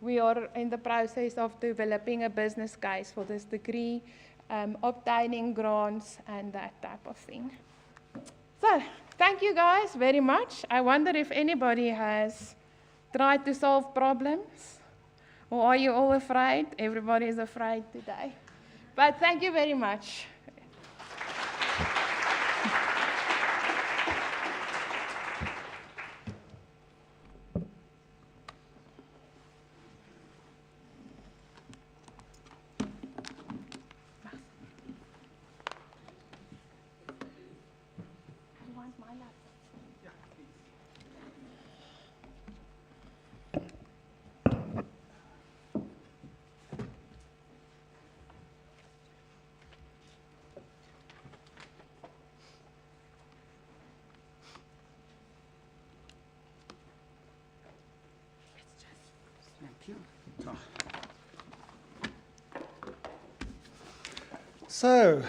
we are in the process of developing a business case for this degree, obtaining grants and that type of thing. So, thank you guys very much. I wonder if anybody has tried to solve problems, or are you all afraid? Everybody is afraid today. But thank you very much. So,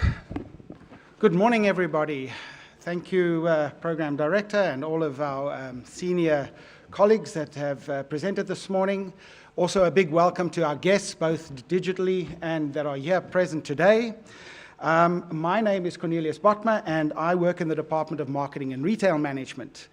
good morning, everybody. Thank you, Program Director, and all of our senior colleagues that have presented this morning. Also, a big welcome to our guests, both digitally and that are here present today. My name is Cornelius Botma, and I work in the Department of Marketing and Retail Management.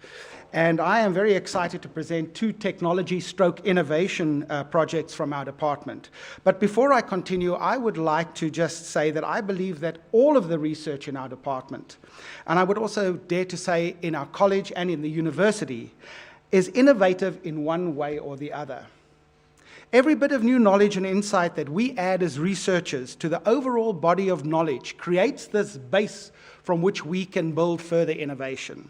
And I am very excited to present 2 technology/innovation projects from our department. But before I continue, I would like to just say that I believe that all of the research in our department, and I would also dare to say in our college and in the university, is innovative in one way or the other. Every bit of new knowledge and insight that we add as researchers to the overall body of knowledge creates this base from which we can build further innovation.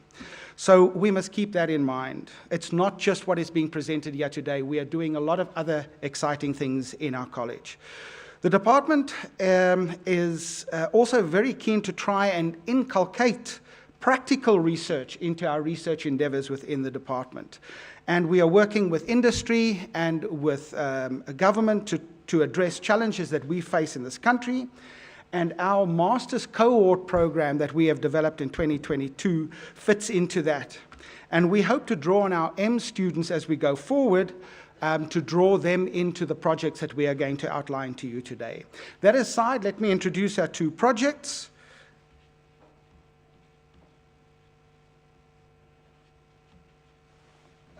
So we must keep that in mind. It's not just what is being presented here today. We are doing a lot of other exciting things in our college. The department is also very keen to try and inculcate practical research into our research endeavors within the department. And we are working with industry and with government to address challenges that we face in this country. And our master's cohort program that we have developed in 2022 fits into that. And we hope to draw on our M students as we go forward to draw them into the projects that we are going to outline to you today. That aside, let me introduce our 2 projects.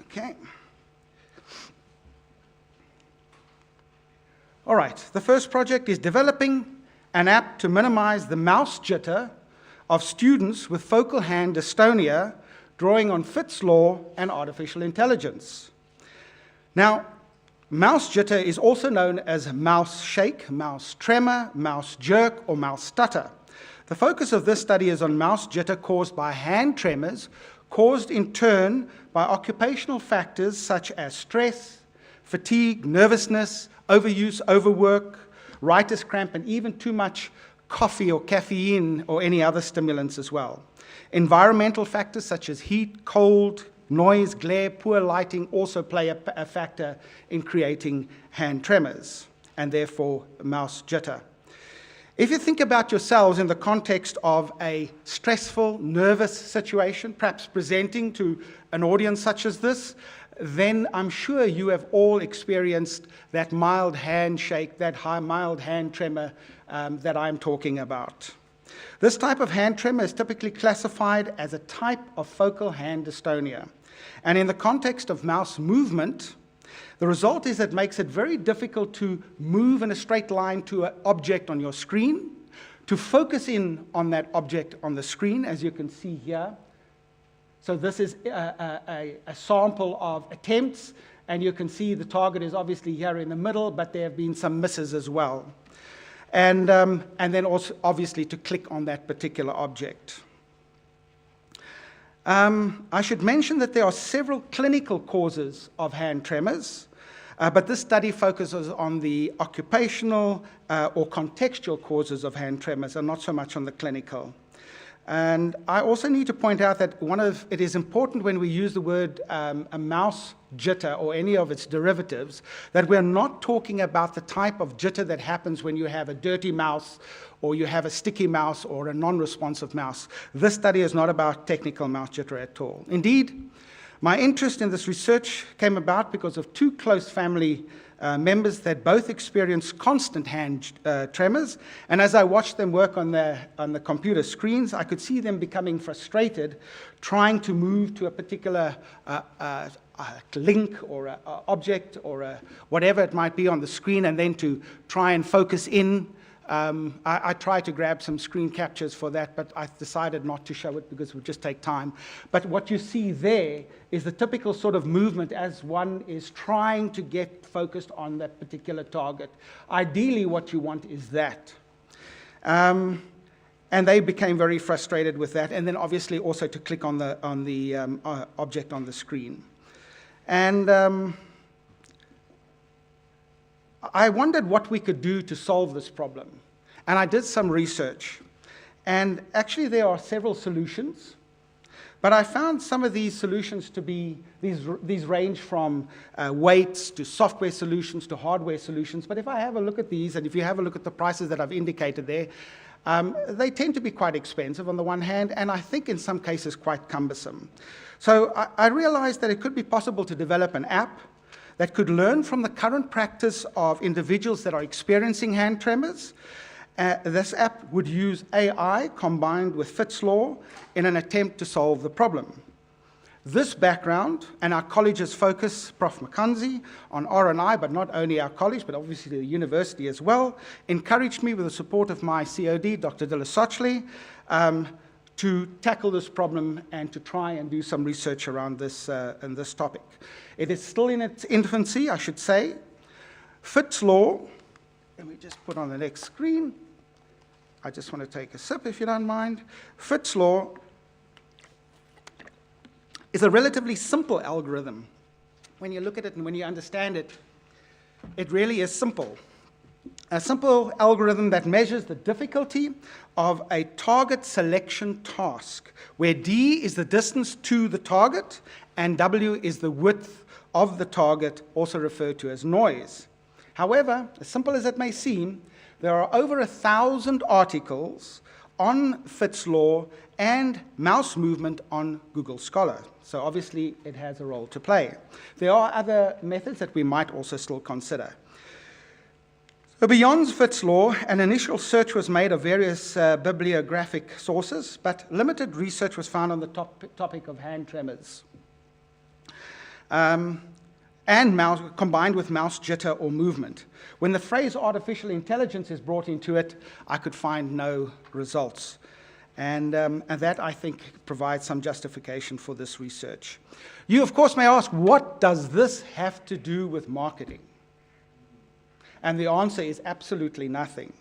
Okay. All right, the first project is developing an app to minimize the mouse jitter of students with focal hand dystonia, drawing on Fitts law and artificial intelligence. Now, mouse jitter is also known as mouse shake, mouse tremor, mouse jerk, or mouse stutter. The focus of this study is on mouse jitter caused by hand tremors, caused in turn by occupational factors such as stress, fatigue, nervousness, overuse, overwork, writer's cramp, and even too much coffee or caffeine or any other stimulants as well. Environmental factors such as heat, cold, noise, glare, poor lighting also play a factor in creating hand tremors and therefore mouse jitter. If you think about yourselves in the context of a stressful, nervous situation, perhaps presenting to an audience such as this, then I'm sure you have all experienced that mild handshake, that mild hand tremor that I'm talking about. This type of hand tremor is typically classified as a type of focal hand dystonia. And in the context of mouse movement, the result is it makes it very difficult to move in a straight line to an object on your screen, to focus in on that object on the screen, as you can see here. So this is a sample of attempts, and you can see the target is obviously here in the middle, but there have been some misses as well. And then also, obviously, to click on that particular object. I should mention that there are several clinical causes of hand tremors, but this study focuses on the occupational or contextual causes of hand tremors and not so much on the clinical. And I also need to point out that it is important when we use the word a mouse jitter or any of its derivatives, that we're not talking about the type of jitter that happens when you have a dirty mouse or you have a sticky mouse or a non-responsive mouse. This study is not about technical mouse jitter at all. Indeed, my interest in this research came about because of 2 close family members that both experienced constant hand tremors, and as I watched them work on the computer screens, I could see them becoming frustrated trying to move to a particular link or a object or whatever it might be on the screen, and then to try and focus in. I tried to grab some screen captures for that, but I decided not to show it because it would just take time. But what you see there is the typical sort of movement as one is trying to get focused on that particular target. Ideally, what you want is that. And they became very frustrated with that, and then obviously also to click on the object on the screen. And I wondered what we could do to solve this problem. And I did some research. And actually there are several solutions. But I found some of these solutions to be, these range from weights to software solutions to hardware solutions. But if I have a look at these, and if you have a look at the prices that I've indicated there, they tend to be quite expensive on the one hand, and I think in some cases quite cumbersome. So I realized that it could be possible to develop an app that could learn from the current practice of individuals that are experiencing hand tremors. This app would use AI combined with Fitts law in an attempt to solve the problem. This background and our college's focus, Prof. McKenzie, on R&I, but not only our college, but obviously the university as well, encouraged me with the support of my COD, Dr. Dilasochley, to tackle this problem and to try and do some research around this, this topic. It is still in its infancy, I should say. Fitts Law, let me just put on the next screen. I just want to take a sip, if you don't mind. Fitts Law is a relatively simple algorithm. When you look at it and when you understand it, it really is simple. A simple algorithm that measures the difficulty of a target selection task, where D is the distance to the target and W is the width of the target, also referred to as noise. However, as simple as it may seem, there are over 1,000 articles on Fitts Law and mouse movement on Google Scholar. So obviously it has a role to play. There are other methods that we might also still consider. So beyond Fitts Law, an initial search was made of various bibliographic sources, but limited research was found on the topic of hand tremors. And mouse, combined with mouse jitter or movement. When the phrase artificial intelligence is brought into it, I could find no results. And that, I think, provides some justification for this research. You, of course, may ask, what does this have to do with marketing? And the answer is absolutely nothing.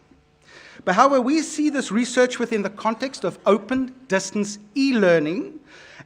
But however, we see this research within the context of open distance e-learning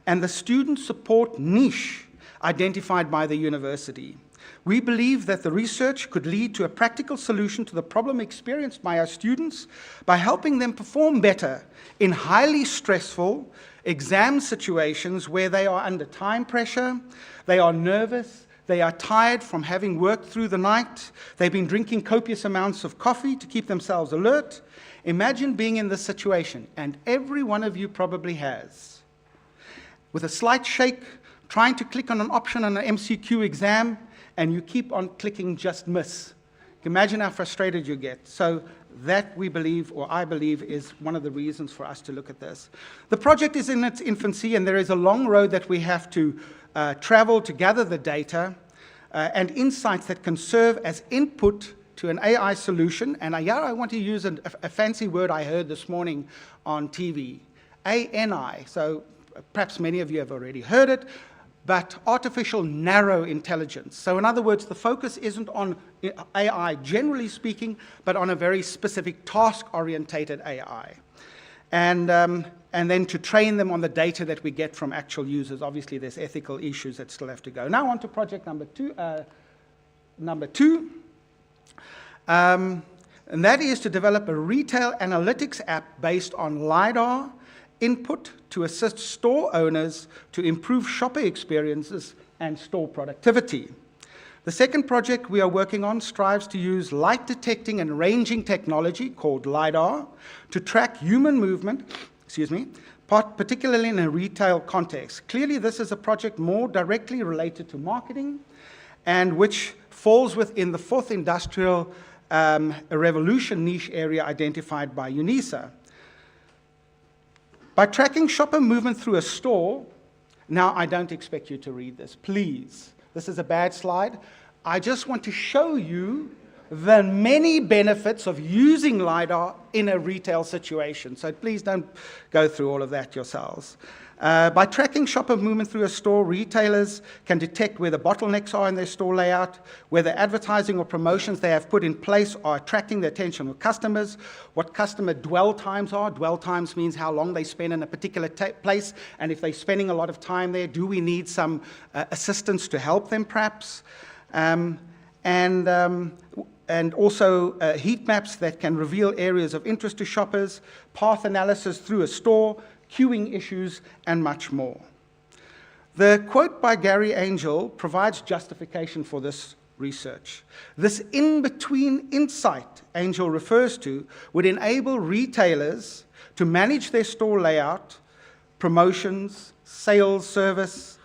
and the student support niche identified by the university. We believe that the research could lead to a practical solution to the problem experienced by our students by helping them perform better in highly stressful exam situations where they are under time pressure, they are nervous, they are tired from having worked through the night, they've been drinking copious amounts of coffee to keep themselves alert. Imagine being in this situation, and every one of you probably has. With a slight shake, trying to click on an option on an MCQ exam, and you keep on clicking just miss. Imagine how frustrated you get. So that, we believe, or I believe, is one of the reasons for us to look at this. The project is in its infancy, and there is a long road that we have to travel to gather the data and insights that can serve as input to an AI solution. And here I want to use a fancy word I heard this morning on TV, ANI. So perhaps many of you have already heard it, but artificial narrow intelligence. So in other words, the focus isn't on AI generally speaking, but on a very specific task-orientated AI. And then to train them on the data that we get from actual users. Obviously, there's ethical issues that still have to go. Now on to project number two. And that is to develop a retail analytics app based on LiDAR input to assist store owners to improve shopper experiences and store productivity. The second project we are working on strives to use light detecting and ranging technology called LiDAR to track human movement, particularly in a retail context. Clearly, this is a project more directly related to marketing and which falls within the fourth industrial revolution niche area identified by UNISA. By tracking shopper movement through a store, now I don't expect you to read this, please. This is a bad slide. I just want to show you the many benefits of using LiDAR in a retail situation. So please don't go through all of that yourselves. By tracking shopper movement through a store, retailers can detect where the bottlenecks are in their store layout, whether advertising or promotions they have put in place are attracting the attention of customers, what customer dwell times are. Dwell times means how long they spend in a particular place, and if they're spending a lot of time there, do we need some assistance to help them perhaps? And also heat maps that can reveal areas of interest to shoppers, path analysis through a store, queuing issues, and much more. The quote by Gary Angel provides justification for this research. This in-between insight Angel refers to would enable retailers to manage their store layout, promotions, sales service,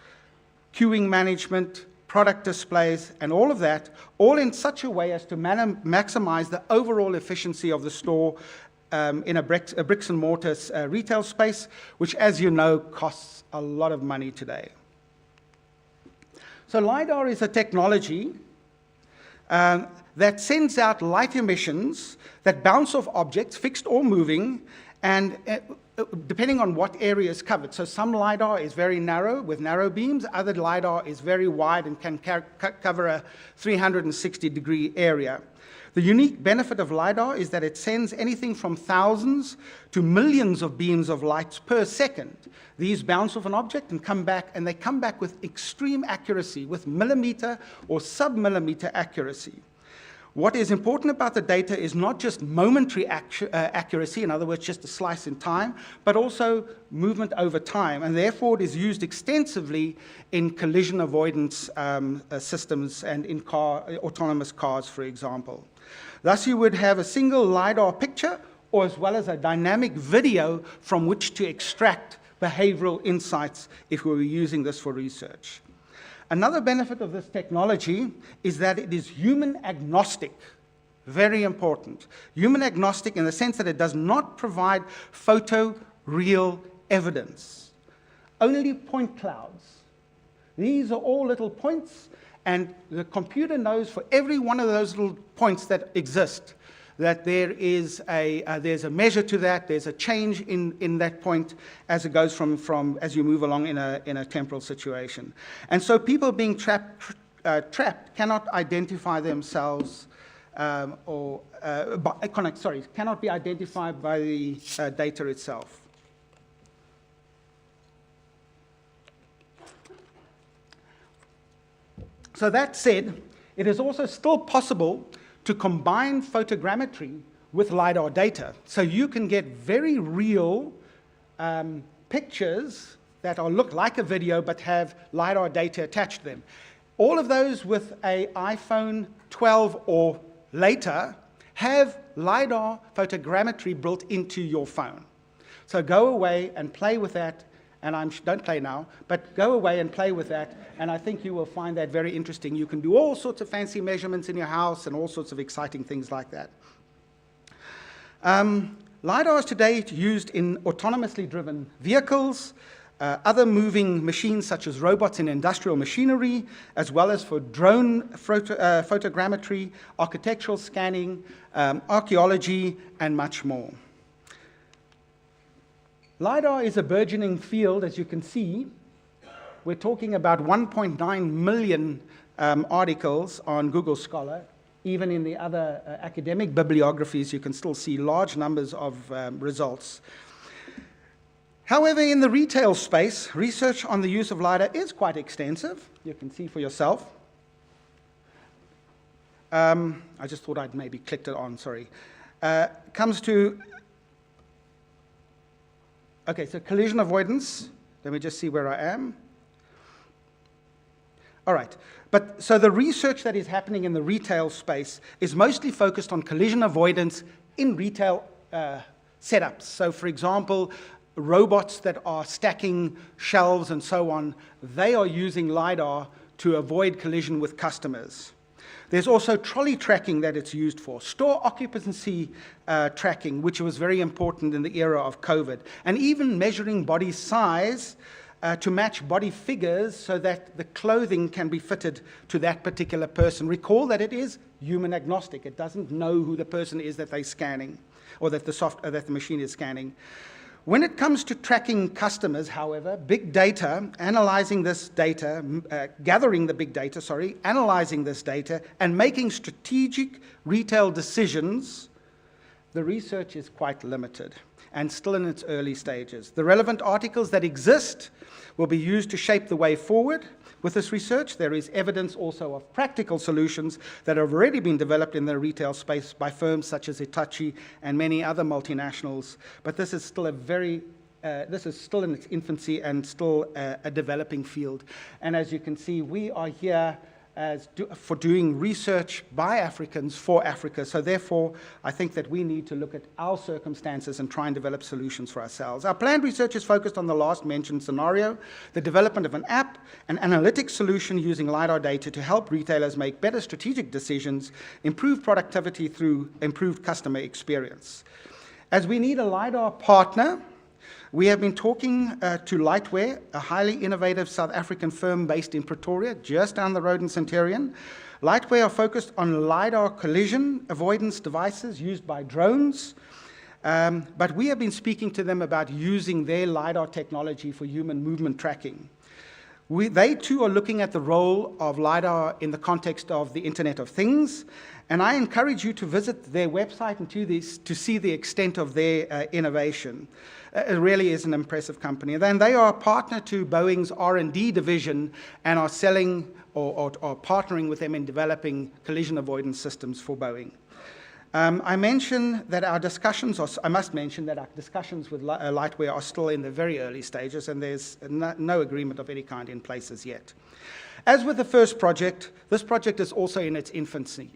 queuing management, product displays, and all of that, all in such a way as to maximize the overall efficiency of the store in a bricks and mortar retail space, which, as you know, costs a lot of money today. So LiDAR is a technology that sends out light emissions that bounce off objects, fixed or moving, and depending on what area is covered. So some LiDAR is very narrow with narrow beams, other LiDAR is very wide and can cover a 360-degree area. The unique benefit of LiDAR is that it sends anything from thousands to millions of beams of light per second. These bounce off an object and come back, and they come back with extreme accuracy, with millimeter or sub-millimeter accuracy. What is important about the data is not just momentary accuracy, in other words, just a slice in time, but also movement over time, and therefore it is used extensively in collision avoidance systems and in autonomous cars, for example. Thus, you would have a single LiDAR picture, or as well as a dynamic video from which to extract behavioral insights if we were using this for research. Another benefit of this technology is that it is human agnostic. Very important. Human agnostic in the sense that it does not provide photoreal evidence. Only point clouds. These are all little points, and the computer knows for every one of those little points that exist that there's a measure to that, there's a change in that point as it goes as you move along in a temporal situation. And so people being trapped cannot identify themselves cannot be identified by the data itself. So that said, it is also still possible to combine photogrammetry with LiDAR data. So you can get very real pictures that look like a video but have LiDAR data attached to them. All of those with an iPhone 12 or later have LiDAR photogrammetry built into your phone. So go away and play with that, and don't play now, but go away and play with that, and I think you will find that very interesting. You can do all sorts of fancy measurements in your house and all sorts of exciting things like that. LiDAR is today used in autonomously driven vehicles, other moving machines such as robots in industrial machinery, as well as for drone photogrammetry, architectural scanning, archaeology, and much more. LiDAR is a burgeoning field, as you can see. We're talking about 1.9 million articles on Google Scholar. Even in the other academic bibliographies, you can still see large numbers of results. However, in the retail space, research on the use of LiDAR is quite extensive. You can see for yourself. I just thought I'd maybe clicked it on, sorry. Comes to okay, so collision avoidance. Let me just see where I am. All right. So the research that is happening in the retail space is mostly focused on collision avoidance in retail setups. So, for example, robots that are stacking shelves and so on, they are using LiDAR to avoid collision with customers. There's also trolley tracking that it's used for, store occupancy tracking, which was very important in the era of COVID, and even measuring body size to match body figures so that the clothing can be fitted to that particular person. Recall that it is human agnostic. It doesn't know who the person is that they're scanning or that the machine is scanning. When it comes to tracking customers, however, big data, analyzing this data, gathering the big data, analyzing this data, and making strategic retail decisions, the research is quite limited and still in its early stages. The relevant articles that exist will be used to shape the way forward. With this research, there is evidence also of practical solutions that have already been developed in the retail space by firms such as Hitachi and many other multinationals. But this is still this is still in its infancy and still a developing field. And as you can see, we are here for doing research by Africans for Africa. So therefore, I think that we need to look at our circumstances and try and develop solutions for ourselves. Our planned research is focused on the last mentioned scenario, the development of an app, an analytic solution using LiDAR data to help retailers make better strategic decisions, improve productivity through improved customer experience. As we need a LiDAR partner, We have been talking to Lightware, a highly innovative South African firm based in Pretoria, just down the road in Centurion. Lightware are focused on LiDAR collision avoidance devices used by drones, but we have been speaking to them about using their LiDAR technology for human movement tracking. They too are looking at the role of LiDAR in the context of the Internet of Things, and I encourage you to visit their website and to see the extent of their innovation. It really is an impressive company. And then they are a partner to Boeing's R&D division and are selling or partnering with them in developing collision avoidance systems for Boeing. I mention that our discussions, I must mention that our discussions with Lightware are still in the very early stages, and there's no agreement of any kind in place as yet. As with the first project, this project is also in its infancy.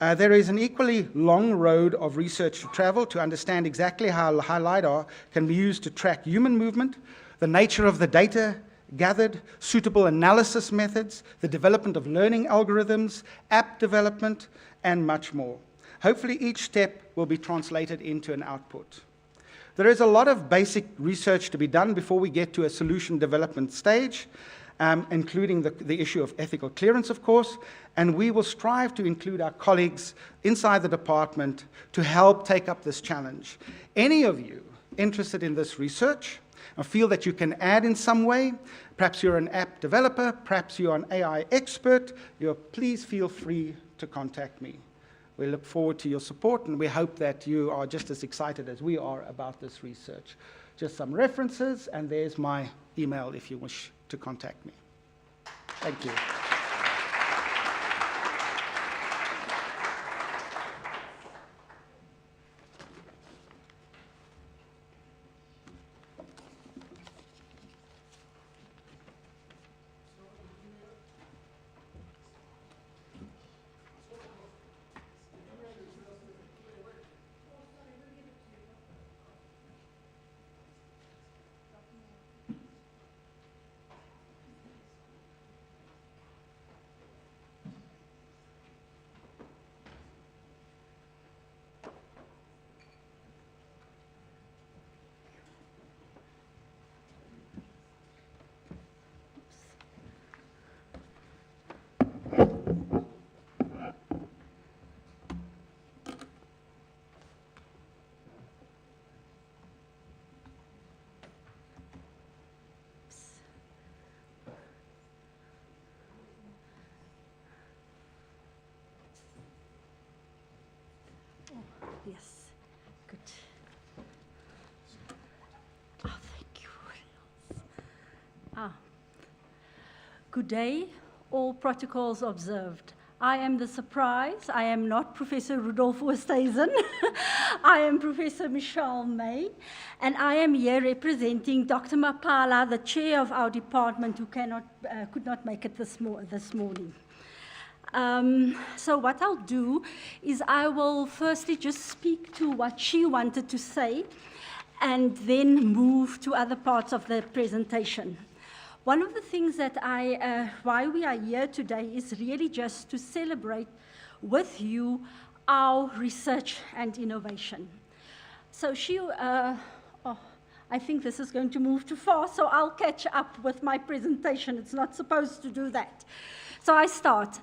There is an equally long road of research to travel to understand exactly how LiDAR can be used to track human movement, the nature of the data gathered, suitable analysis methods, the development of learning algorithms, app development, and much more. Hopefully each step will be translated into an output. There is a lot of basic research to be done before we get to a solution development stage, including the issue of ethical clearance, of course, and we will strive to include our colleagues inside the department to help take up this challenge. Any of you interested in this research or feel that you can add in some way, perhaps you're an app developer, perhaps you're an AI expert, please feel free to contact me. We look forward to your support, and we hope that you are just as excited as we are about this research. Just some references, and there's my email if you wish to contact me. Thank you. Yes, good. Oh, thank you. Good day, all protocols observed. I am the surprise. I am not Professor Rudolf Oosthuizen. I am Professor Michelle May, and I am here representing Dr. Mapala, the chair of our department, who could not make it this morning. So what I'll do is I will firstly just speak to what she wanted to say and then move to other parts of the presentation. One of the things that why we are here today is really just to celebrate with you our research and innovation. So I think this is going to move too fast, so I'll catch up with my presentation. It's not supposed to do that. So I start.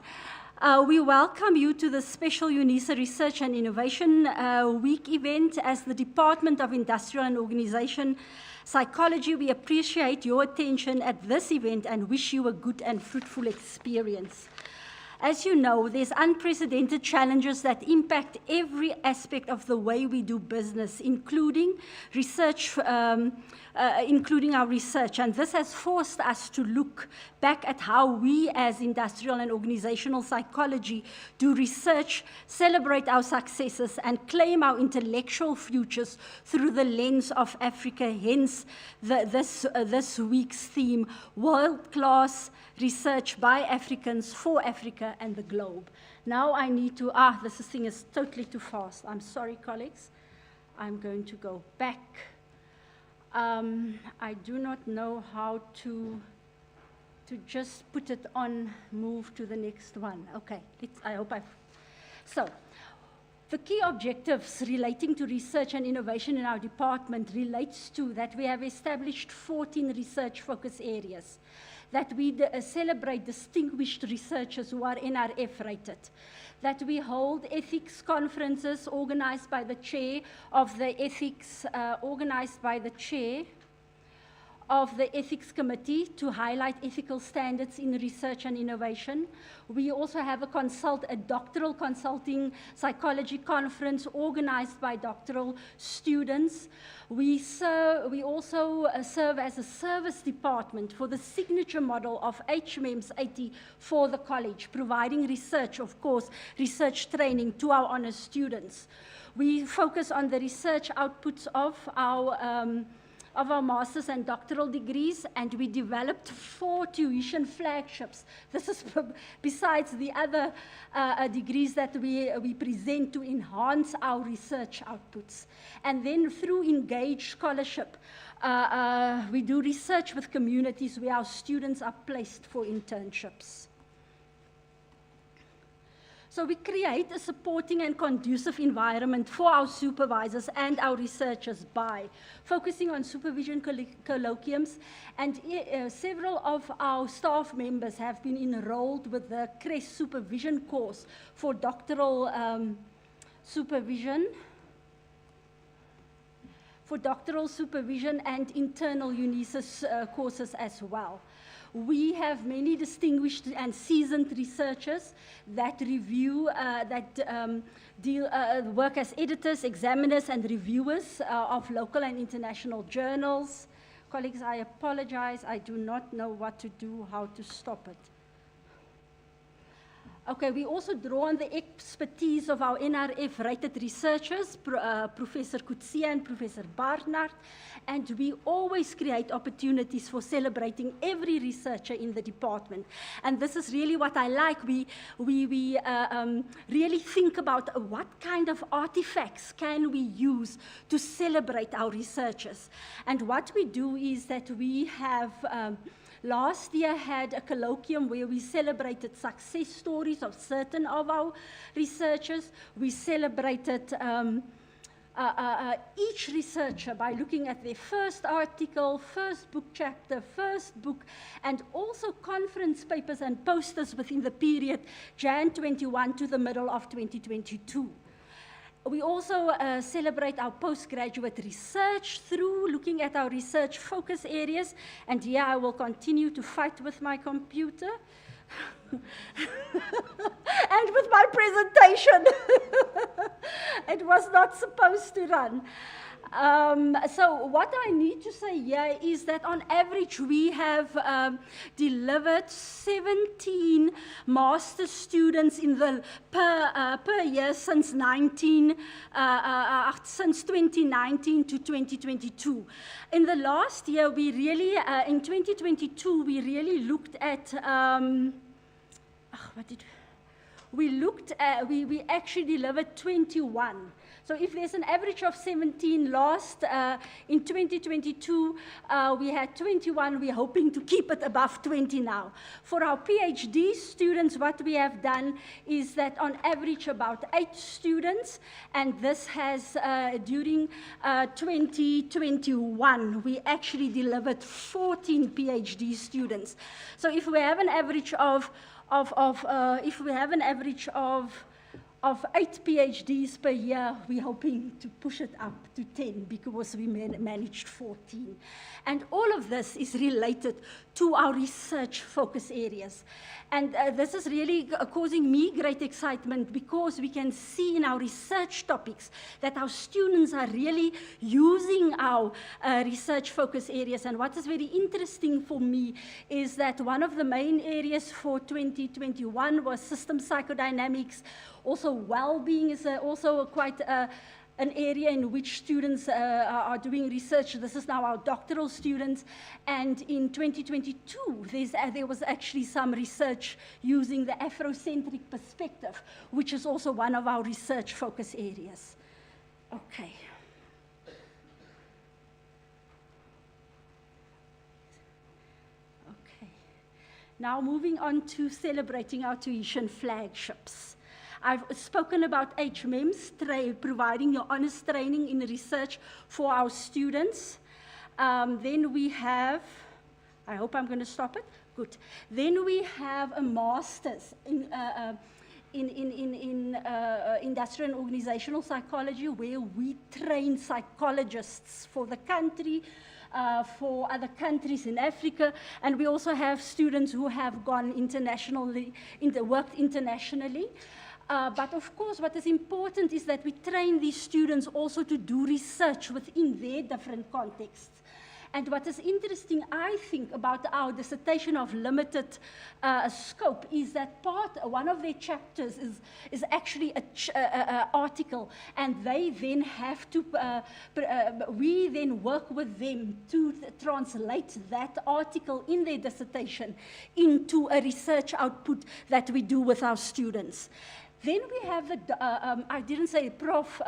We welcome you to the special UNISA Research and Innovation Week event. As the Department of Industrial and Organization Psychology, we appreciate your attention at this event and wish you a good and fruitful experience. As you know, there's unprecedented challenges that impact every aspect of the way we do business, including research, including our research. And this has forced us to look back at how we as industrial and organizational psychology do research, celebrate our successes, and claim our intellectual futures through the lens of Africa, hence this week's theme, world-class research by Africans for Africa and the globe. Now I need to, this thing is totally too fast. I'm sorry, colleagues. I'm going to go back. I do not know how to just put it on, move to the next one. Okay, I hope so. The key objectives relating to research and innovation in our department relates to that we have established 14 research focus areas, that we celebrate distinguished researchers who are NRF rated, that we hold ethics conferences organized by the chair of the ethics, Ethics Committee to highlight ethical standards in research and innovation. We also have a doctoral consulting psychology conference organized by doctoral students. We also serve as a service department for the signature model of HMEMS 80 for the college, providing research, of course, research training to our honors students. We focus on the research outputs of our master's and doctoral degrees, and we developed 4 tuition flagships. This is besides the other degrees that we present to enhance our research outputs. And then through Engage Scholarship, we do research with communities where our students are placed for internships. So we create a supporting and conducive environment for our supervisors and our researchers by focusing on supervision colloquiums, and several of our staff members have been enrolled with the CREST supervision course for doctoral supervision and internal UNISA courses as well. We have many distinguished and seasoned researchers that work as editors, examiners, and reviewers of local and international journals. Colleagues, I apologize. I do not know what to do, how to stop it. Okay, we also draw on the expertise of our NRF-rated researchers, Professor Kutsia and Professor Barnard, and we always create opportunities for celebrating every researcher in the department. And this is really what I like. We really think about what kind of artifacts can we use to celebrate our researchers. And what we do is that we have last year had a colloquium where we celebrated success stories of certain of our researchers. We celebrated each researcher by looking at their first article, first book chapter, first book, and also conference papers and posters within the period Jan 21 to the middle of 2022. We also celebrate our postgraduate research through looking at our research focus areas. And here I will continue to fight with my computer and with my presentation. It was not supposed to run. So what I need to say here is that on average we have delivered 17 master students in the per year since 2019 to 2022. In the last year, we really in 2022 we really looked at we actually delivered 21. So if there's an average of 17 in 2022, we had 21. We're hoping to keep it above 20 now. For our PhD students, what we have done is that on average about 8 students, and this has, during 2021, we actually delivered 14 PhD students. So if we have an average of 8 PhDs per year, we're hoping to push it up to 10 because we managed 14. And all of this is related to our research focus areas. And this is really causing me great excitement because we can see in our research topics that our students are really using our research focus areas. And what is very interesting for me is that one of the main areas for 2021 was system psychodynamics. Also, well-being is also quite an area in which students are doing research. This is now our doctoral students. And in 2022, there was actually some research using the Afrocentric perspective, which is also one of our research focus areas. Okay. Okay. Now moving on to celebrating our tuition flagships. I've spoken about HMEMS, providing your honest training in research for our students. Then we have, I hope I'm going to stop it. Good. Then we have a master's in industrial and organizational psychology, where we train psychologists for the country, for other countries in Africa, and we also have students who have gone internationally, worked internationally. But of course, what is important is that we train these students also to do research within their different contexts. And what is interesting, I think, about our dissertation of limited scope is that one of their chapters is actually an article, and they then have to, we then work with them to translate that article in their dissertation into a research output that we do with our students. Then we have I didn't say Prof.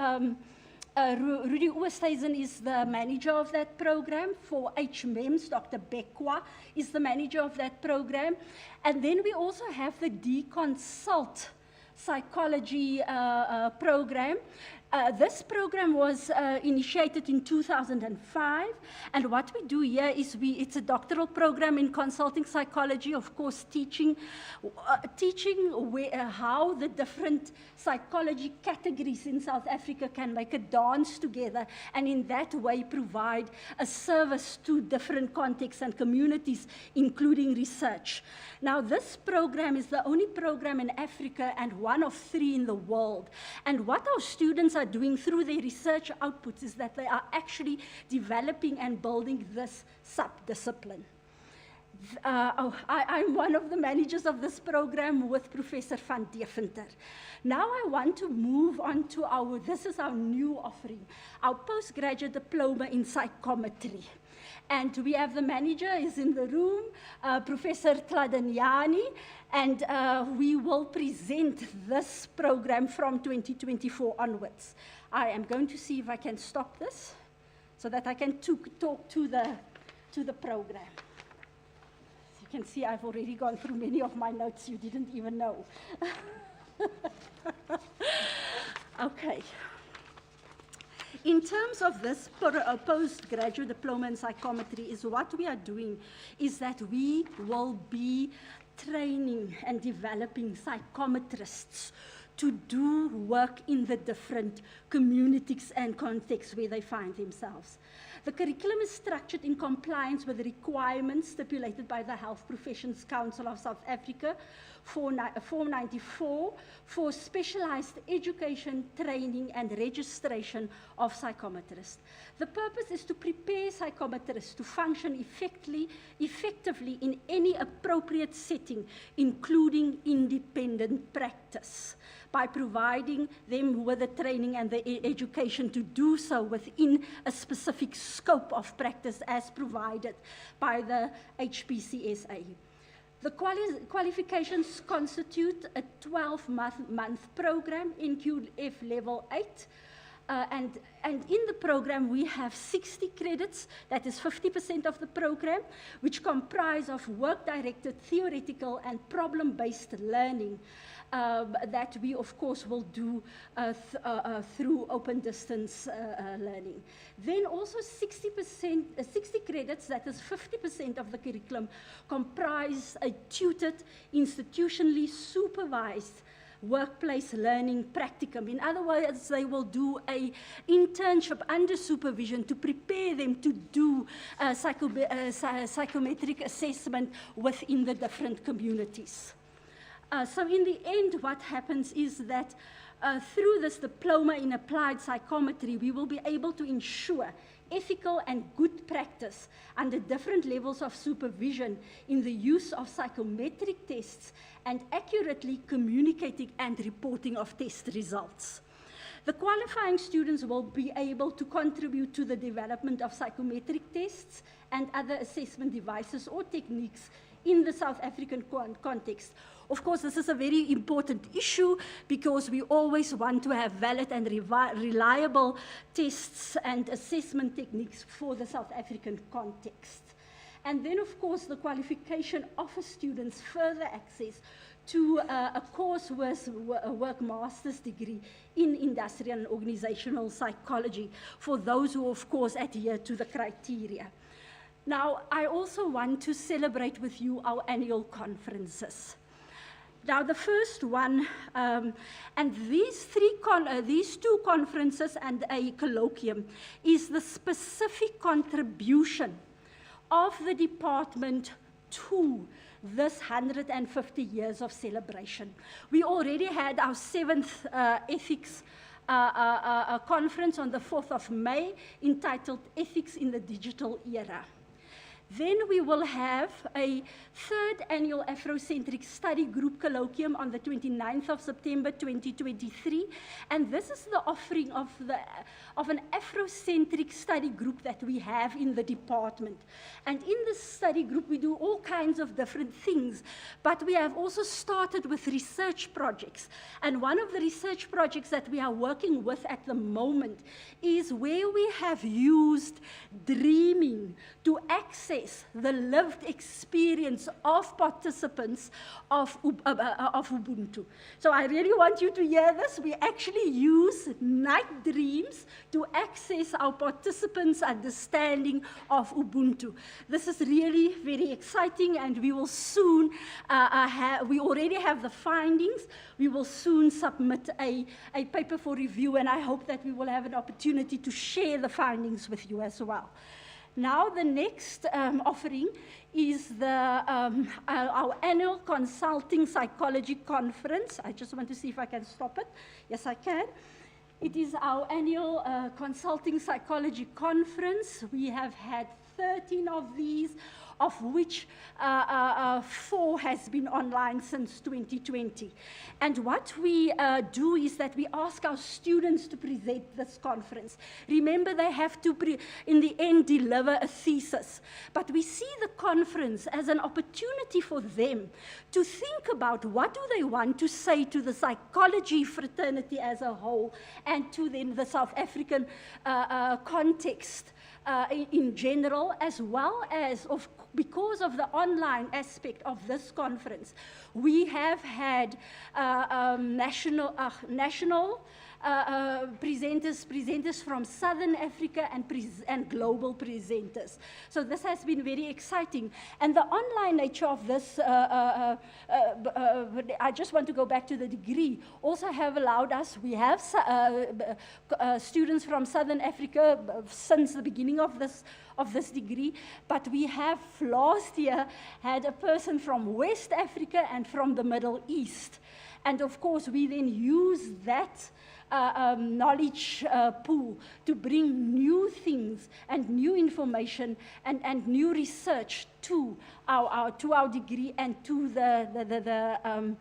Rudy Oosthuizen is the manager of that program. For HMEMS, Dr. Bekwa is the manager of that program. And then we also have the D-Consult psychology program. This program was initiated in 2005, and what we do here is it's a doctoral program in consulting psychology, of course, teaching how the different psychology categories in South Africa can make a dance together, and in that way provide a service to different contexts and communities, including research. Now, this program is the only program in Africa and one of 3 in the world. And what our students are doing through their research outputs is that they are actually developing and building this sub-discipline. I'm one of the managers of this program with Professor van Deventer. Now I want to move on to this is our new offering, our postgraduate diploma in psychometry. And we have the manager is in the room, Professor Tladanyani, and we will present this program from 2024 onwards. I am going to see if I can stop this so that I can talk to the program. As you can see, I've already gone through many of my notes you didn't even know. Okay. In terms of this postgraduate diploma in psychometry, is what we are doing is that we will be training and developing psychometrists to do work in the different communities and contexts where they find themselves. The curriculum is structured in compliance with the requirements stipulated by the Health Professions Council of South Africa, Form 94, for specialized education, training, and registration of psychometrists. The purpose is to prepare psychometrists to function effectively in any appropriate setting, including independent practice, by providing them with the training and the education to do so within a specific scope of practice as provided by the HPCSA. The qualifications constitute a 12-month program in QF Level 8. And in the program, we have 60 credits, that is 50% of the program, which comprise of work-directed, theoretical, and problem-based learning that we, of course, will do through open distance learning. Then also 60 credits, that is 50% of the curriculum, comprise a tutored, institutionally supervised workplace learning practicum. In other words, they will do an internship under supervision to prepare them to do psychometric assessment within the different communities. So in the end, what happens is that through this diploma in applied psychometry, we will be able to ensure ethical and good practice under different levels of supervision in the use of psychometric tests and accurately communicating and reporting of test results. The qualifying students will be able to contribute to the development of psychometric tests and other assessment devices or techniques in the South African context. Of course, this is a very important issue because we always want to have valid and reliable tests and assessment techniques for the South African context. And then, of course, the qualification offers students further access to a course work master's degree in industrial and organizational psychology for those who, of course, adhere to the criteria. Now, I also want to celebrate with you our annual conferences. Now, the first one, and these two conferences and a colloquium, is the specific contribution of the department to this 150 years of celebration. We already had our 7th ethics conference on the 4th of May, entitled Ethics in the Digital Era. Then we will have a 3rd annual Afrocentric Study Group Colloquium on the 29th of September 2023. And this is the offering of an Afrocentric study group that we have in the department. And in this study group, we do all kinds of different things. But we have also started with research projects. And one of the research projects that we are working with at the moment is where we have used dreaming to access the lived experience of participants of Ubuntu. So I really want you to hear this. We actually use night dreams to access our participants' understanding of Ubuntu. This is really very exciting, and we will soon we already have the findings. We will soon submit a paper for review, and I hope that we will have an opportunity to share the findings with you as well. Now, the next offering is our annual Consulting Psychology Conference. I just want to see if I can stop it. Yes, I can. It is our annual Consulting Psychology Conference. We have had 13 of these, of which 4 has been online since 2020. And what we do is that we ask our students to present this conference. Remember, they have to, in the end, deliver a thesis. But we see the conference as an opportunity for them to think about what do they want to say to the psychology fraternity as a whole, and to then the South African context in general, as well as because of the online aspect of this conference. We have had national presenters from Southern Africa and global presenters. So this has been very exciting. And the online nature of this, I just want to go back to the degree, also have allowed us, we have students from Southern Africa since the beginning of this degree, but we have last year had a person from West Africa and from the Middle East. And of course, we then use that knowledge pool to bring new things and new information and new research to our degree and to the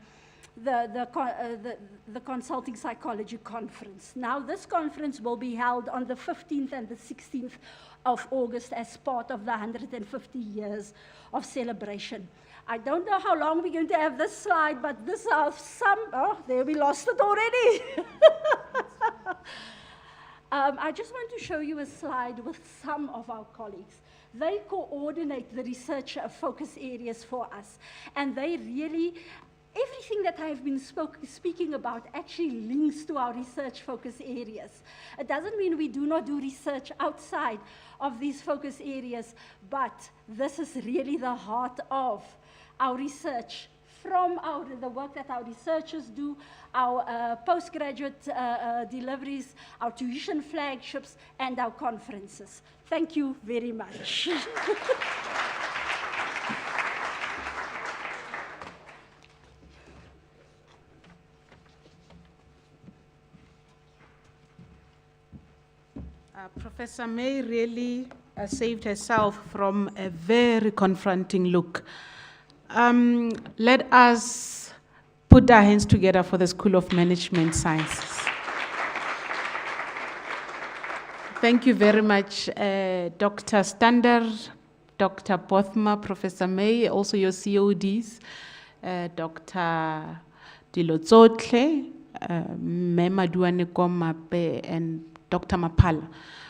Consulting Psychology Conference. Now, this conference will be held on the 15th and the 16th of August as part of the 150 years of celebration. I don't know how long we're going to have this slide, but these are some, oh, there we lost it already. I just want to show you a slide with some of our colleagues. They coordinate the research focus areas for us, and they really, everything that I've been speaking about actually links to our research focus areas. It doesn't mean we do not do research outside of these focus areas, but this is really the heart of our research from the work that our researchers do, our postgraduate deliveries, our tuition flagships, and our conferences. Thank you very much. Professor May really saved herself from a very confronting look. Let us put our hands together for the School of Management Sciences. Thank you very much, Dr. Stander, Dr. Bothma, Professor May, also your CODs, Dr. Dilotsotle, Mema Duanekomape, and Dr. Mapala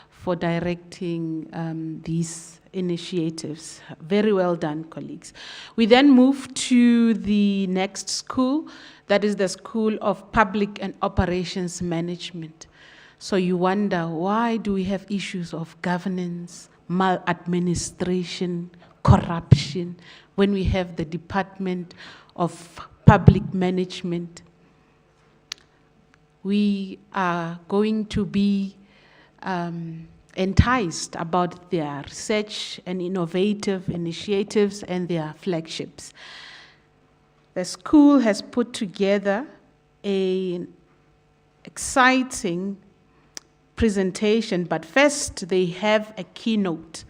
for directing these initiatives. Very well done, colleagues. We then move to the next school, that is the School of Public and Operations Management. So you wonder, why do we have issues of governance, maladministration, corruption, when we have the Department of Public Management? We are going to be enticed about their research and innovative initiatives and their flagships. The school has put together an exciting presentation, but first they have a keynote,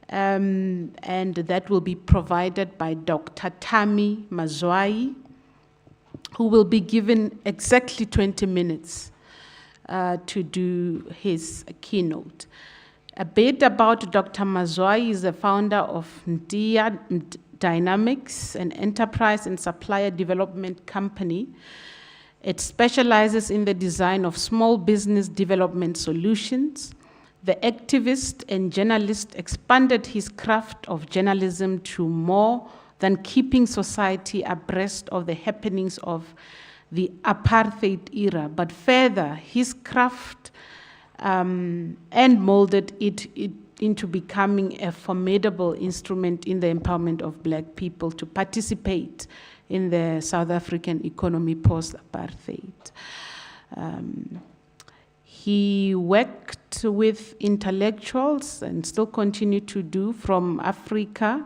and that will be provided by Dr. Tami Mazwai, who will be given exactly 20 minutes to do his keynote. A bit about Dr. Mazwai is the founder of Ndia Dynamics, an enterprise and supplier development company. It specializes in the design of small business development solutions. The activist and journalist expanded his craft of journalism to more than keeping society abreast of the happenings of the apartheid era, but further, his craft and molded it into becoming a formidable instrument in the empowerment of Black people to participate in the South African economy post-apartheid. He worked with intellectuals and still continue to do from Africa,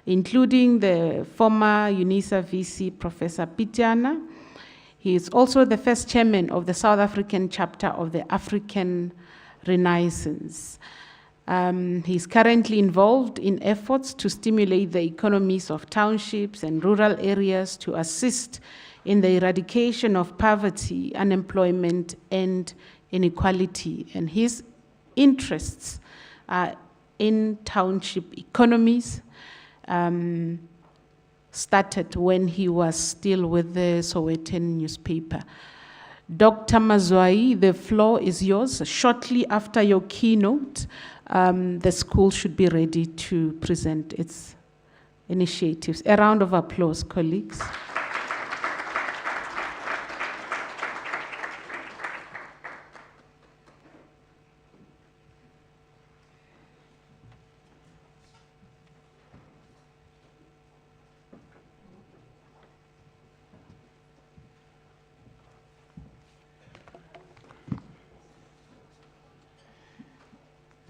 including the former UNISA VC, Professor Pityana. He is also the first chairman of the South African chapter of the African Renaissance. He's currently involved in efforts to stimulate the economies of townships and rural areas to assist in the eradication of poverty, unemployment, and inequality. And his interests are in township economies, started when he was still with the Sowetan newspaper. Dr. Mazwai, the floor is yours. Shortly after your keynote, the school should be ready to present its initiatives. A round of applause, colleagues.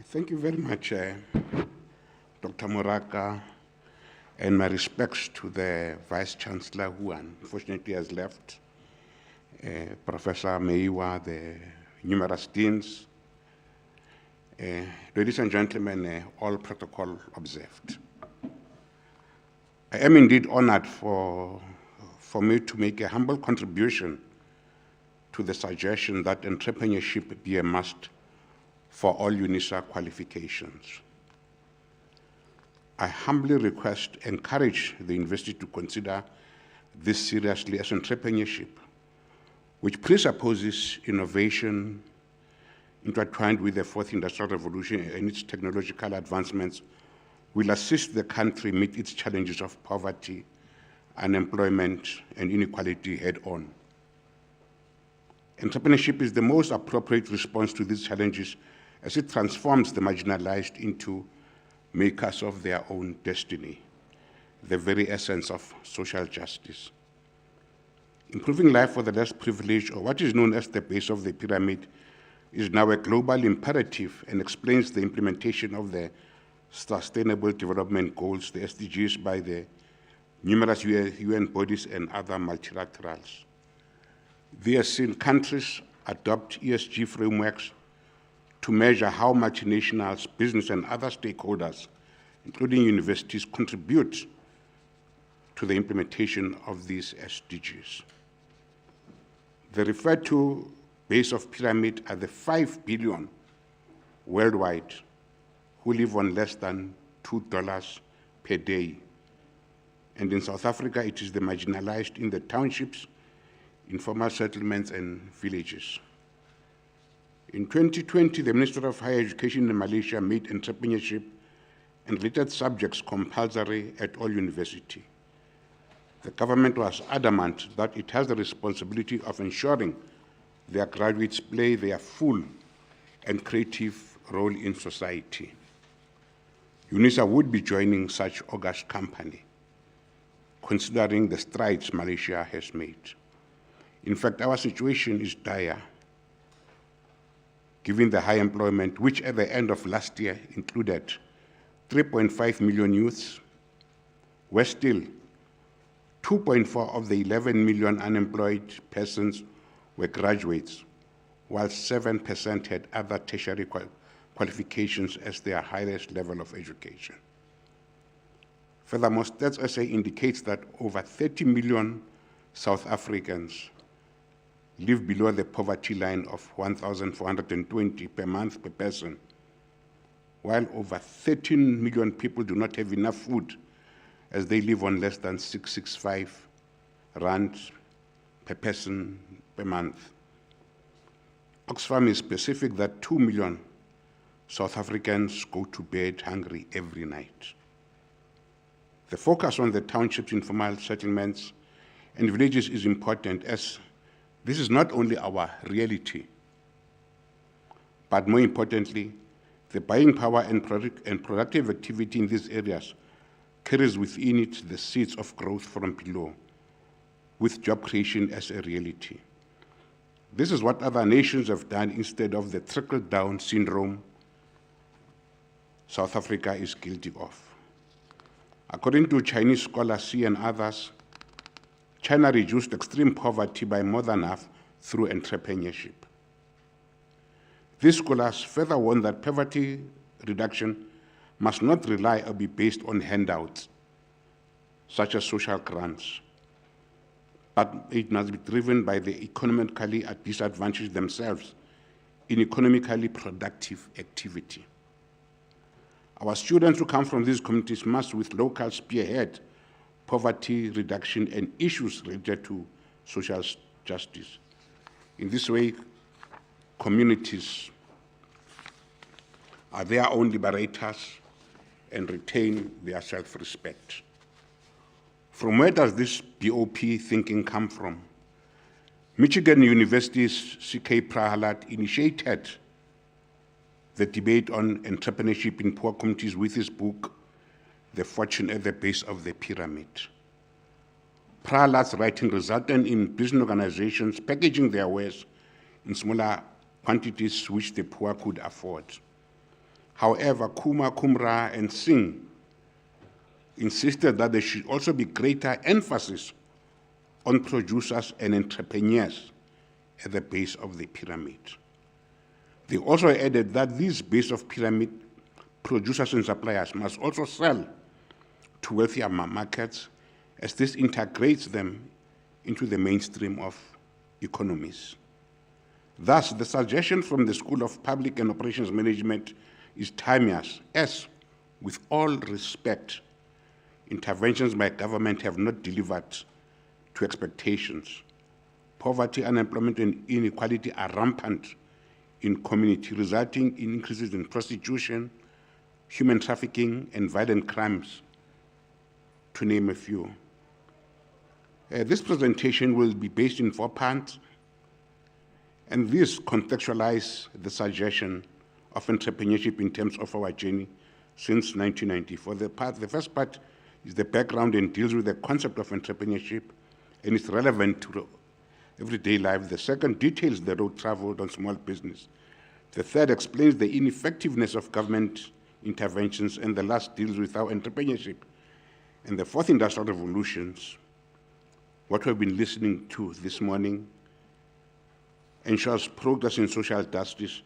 Thank you very much, Dr. Moraka, and my respects to the Vice-Chancellor, who unfortunately has left, Professor Meiwa, the numerous deans. Ladies and gentlemen, all protocol observed. I am indeed honored for me to make a humble contribution to the suggestion that entrepreneurship be a must for all UNISA qualifications. I humbly request, encourage the university to consider this seriously as entrepreneurship, which presupposes innovation intertwined with the fourth industrial revolution and its technological advancements will assist the country meet its challenges of poverty, unemployment, and inequality head-on. Entrepreneurship is the most appropriate response to these challenges as it transforms the marginalized into makers of their own destiny, the very essence of social justice. Improving life for the less privileged, or what is known as the base of the pyramid, is now a global imperative and explains the implementation of the Sustainable Development Goals, the SDGs, by the numerous UN bodies and other multilaterals. We have seen countries adopt ESG frameworks to measure how multinationals, business, and other stakeholders, including universities, contribute to the implementation of these SDGs. The referred to base of pyramid are the 5 billion worldwide who live on less than $2 per day. And in South Africa, it is the marginalized in the townships, informal settlements, and villages. In 2020, the Minister of Higher Education in Malaysia made entrepreneurship and related subjects compulsory at all universities. The government was adamant that it has the responsibility of ensuring their graduates play their full and creative role in society. UNISA would be joining such august company, considering the strides Malaysia has made. In fact, our situation is dire, given the high employment, which at the end of last year included 3.5 million youths, where still 2.4 of the 11 million unemployed persons were graduates, while 7% had other tertiary qualifications as their highest level of education. Furthermore, Stats SA indicates that over 30 million South Africans live below the poverty line of 1,420 per month per person, while over 13 million people do not have enough food, as they live on less than 665 rand per person per month. Oxfam is specific that 2 million South Africans go to bed hungry every night. The focus on the township's informal settlements and villages is important, as this is not only our reality, but more importantly, the buying power and productive activity in these areas carries within it the seeds of growth from below, with job creation as a reality. This is what other nations have done instead of the trickle-down syndrome South Africa is guilty of. According to Chinese scholar Xi and others, China reduced extreme poverty by more than half through entrepreneurship. These scholars further warn that poverty reduction must not rely or be based on handouts, such as social grants, but it must be driven by the economically disadvantaged themselves in economically productive activity. Our students who come from these communities must, with local, spearhead poverty reduction and issues related to social justice. In this way, communities are their own liberators and retain their self-respect. From where does this BOP thinking come from? Michigan University's C.K. Prahalad initiated the debate on entrepreneurship in poor communities with his book, The Fortune at the Base of the Pyramid. Prahalad's writing resulted in business organizations packaging their wares in smaller quantities which the poor could afford. However, Kumar, Kumra, and Singh insisted that there should also be greater emphasis on producers and entrepreneurs at the base of the pyramid. They also added that these base of pyramid producers and suppliers must also sell to wealthier markets, as this integrates them into the mainstream of economies. Thus, the suggestion from the School of Public and Operations Management is timeless, as, with all respect, interventions by government have not delivered to expectations. Poverty, unemployment, and inequality are rampant in community, resulting in increases in prostitution, human trafficking, and violent crimes, to name a few. This presentation will be based in 4 parts, and this contextualizes the suggestion of entrepreneurship in terms of our journey since 1994. The first part is the background and deals with the concept of entrepreneurship and its relevant to everyday life. The second details the road traveled on small business. The third explains the ineffectiveness of government interventions, and the last deals with how entrepreneurship and the fourth industrial revolutions, what we've been listening to this morning, ensures progress in social justice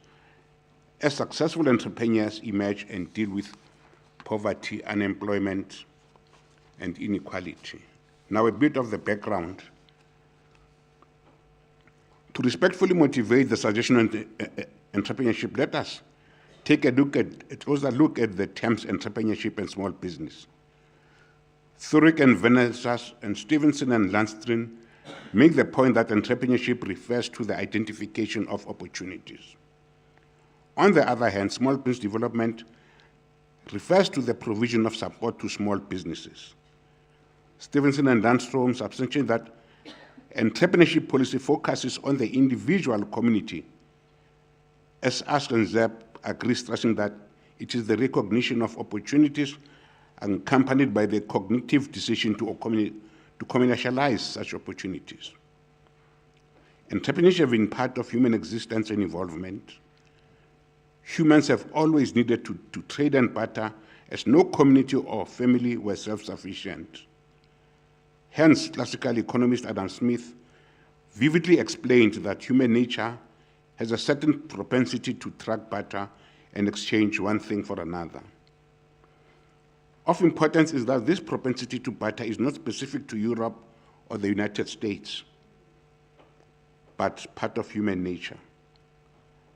as successful entrepreneurs emerge and deal with poverty, unemployment, and inequality. Now, a bit of the background. To respectfully motivate the suggestion on entrepreneurship, let us take a closer look at the terms entrepreneurship and small business. Thurick and Vanessas and Stevenson and Landstrin make the point that entrepreneurship refers to the identification of opportunities. On the other hand, small business development refers to the provision of support to small businesses. Stevenson and Landstrom substantiate that entrepreneurship policy focuses on the individual community, as Ash and Zeb agree, stressing that it is the recognition of opportunities accompanied by the cognitive decision to commercialize such opportunities. Entrepreneurship being part of human existence and involvement, humans have always needed to trade and barter, as no community or family were self-sufficient. Hence, classical economist Adam Smith vividly explained that human nature has a certain propensity to track barter and exchange one thing for another. Of importance is that this propensity to barter is not specific to Europe or the United States, but part of human nature.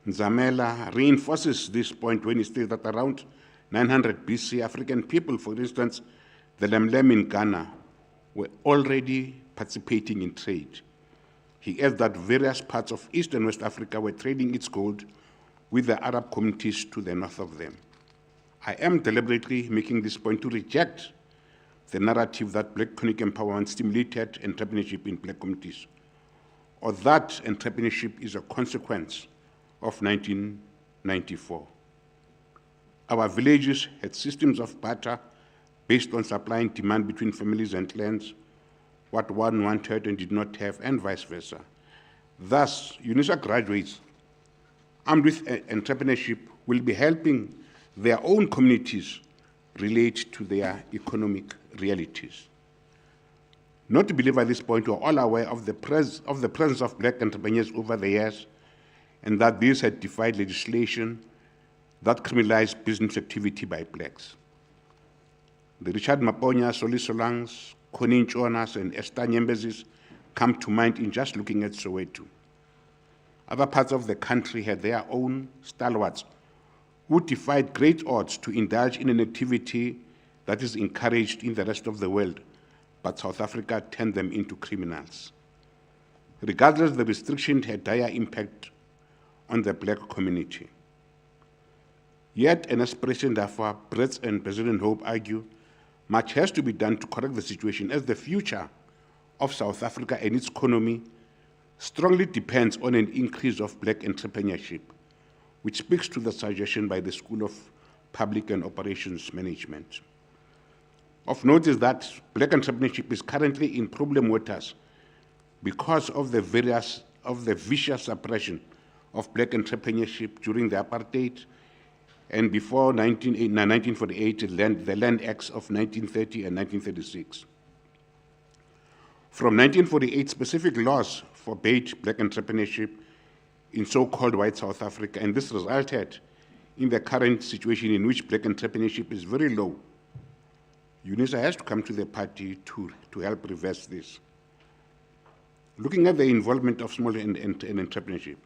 Nzamela reinforces this point when he states that around 900 BC, African people, for instance, the Lemlem in Ghana, were already participating in trade. He adds that various parts of East and West Africa were trading its gold with the Arab communities to the north of them. I am deliberately making this point to reject the narrative that Black economic empowerment stimulated entrepreneurship in Black communities, or that entrepreneurship is a consequence of 1994. Our villages had systems of barter based on supply and demand between families and clans, what one wanted and did not have, and vice versa. Thus, UNISA graduates armed with entrepreneurship will be helping their own communities relate to their economic realities. Not to belabor this point, we are all aware of the presence of Black entrepreneurs over the years, and that these had defied legislation that criminalized business activity by Blacks. The Richard Maponya, Soli Solangs, Connie Nchonas, and Esther Nyembezis come to mind in just looking at Soweto. Other parts of the country had their own stalwarts who defied great odds to indulge in an activity that is encouraged in the rest of the world, but South Africa turned them into criminals. Regardless, the restriction had dire impact on the Black community. Yet, an aspiration, therefore, Brett and President Hope argue, much has to be done to correct the situation, as the future of South Africa and its economy strongly depends on an increase of Black entrepreneurship, which speaks to the suggestion by the School of Public and Operations Management. Of note is that Black entrepreneurship is currently in problem waters because of the vicious suppression of Black entrepreneurship during the apartheid and before 1948, the Land Acts of 1930 and 1936. From 1948, specific laws forbade Black entrepreneurship in so-called white South Africa, and this resulted in the current situation in which Black entrepreneurship is very low. UNISA has to come to the party to help reverse this. Looking at the involvement of small and entrepreneurship,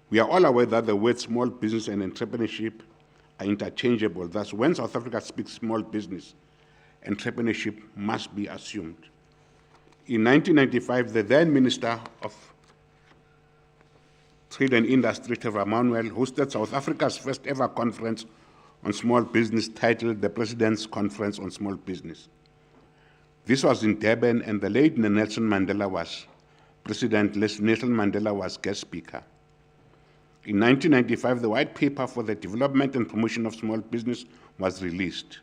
we are all aware that the words small business and entrepreneurship are interchangeable. Thus, when South Africa speaks small business, entrepreneurship must be assumed. In 1995, the then Minister of Trade and Industry, Trevor Manuel, hosted South Africa's first ever conference on small business titled the President's Conference on Small Business. This was in Durban, and the late Nelson Mandela was President. Nelson Mandela was guest speaker. In 1995, the white paper for the development and promotion of small business was released,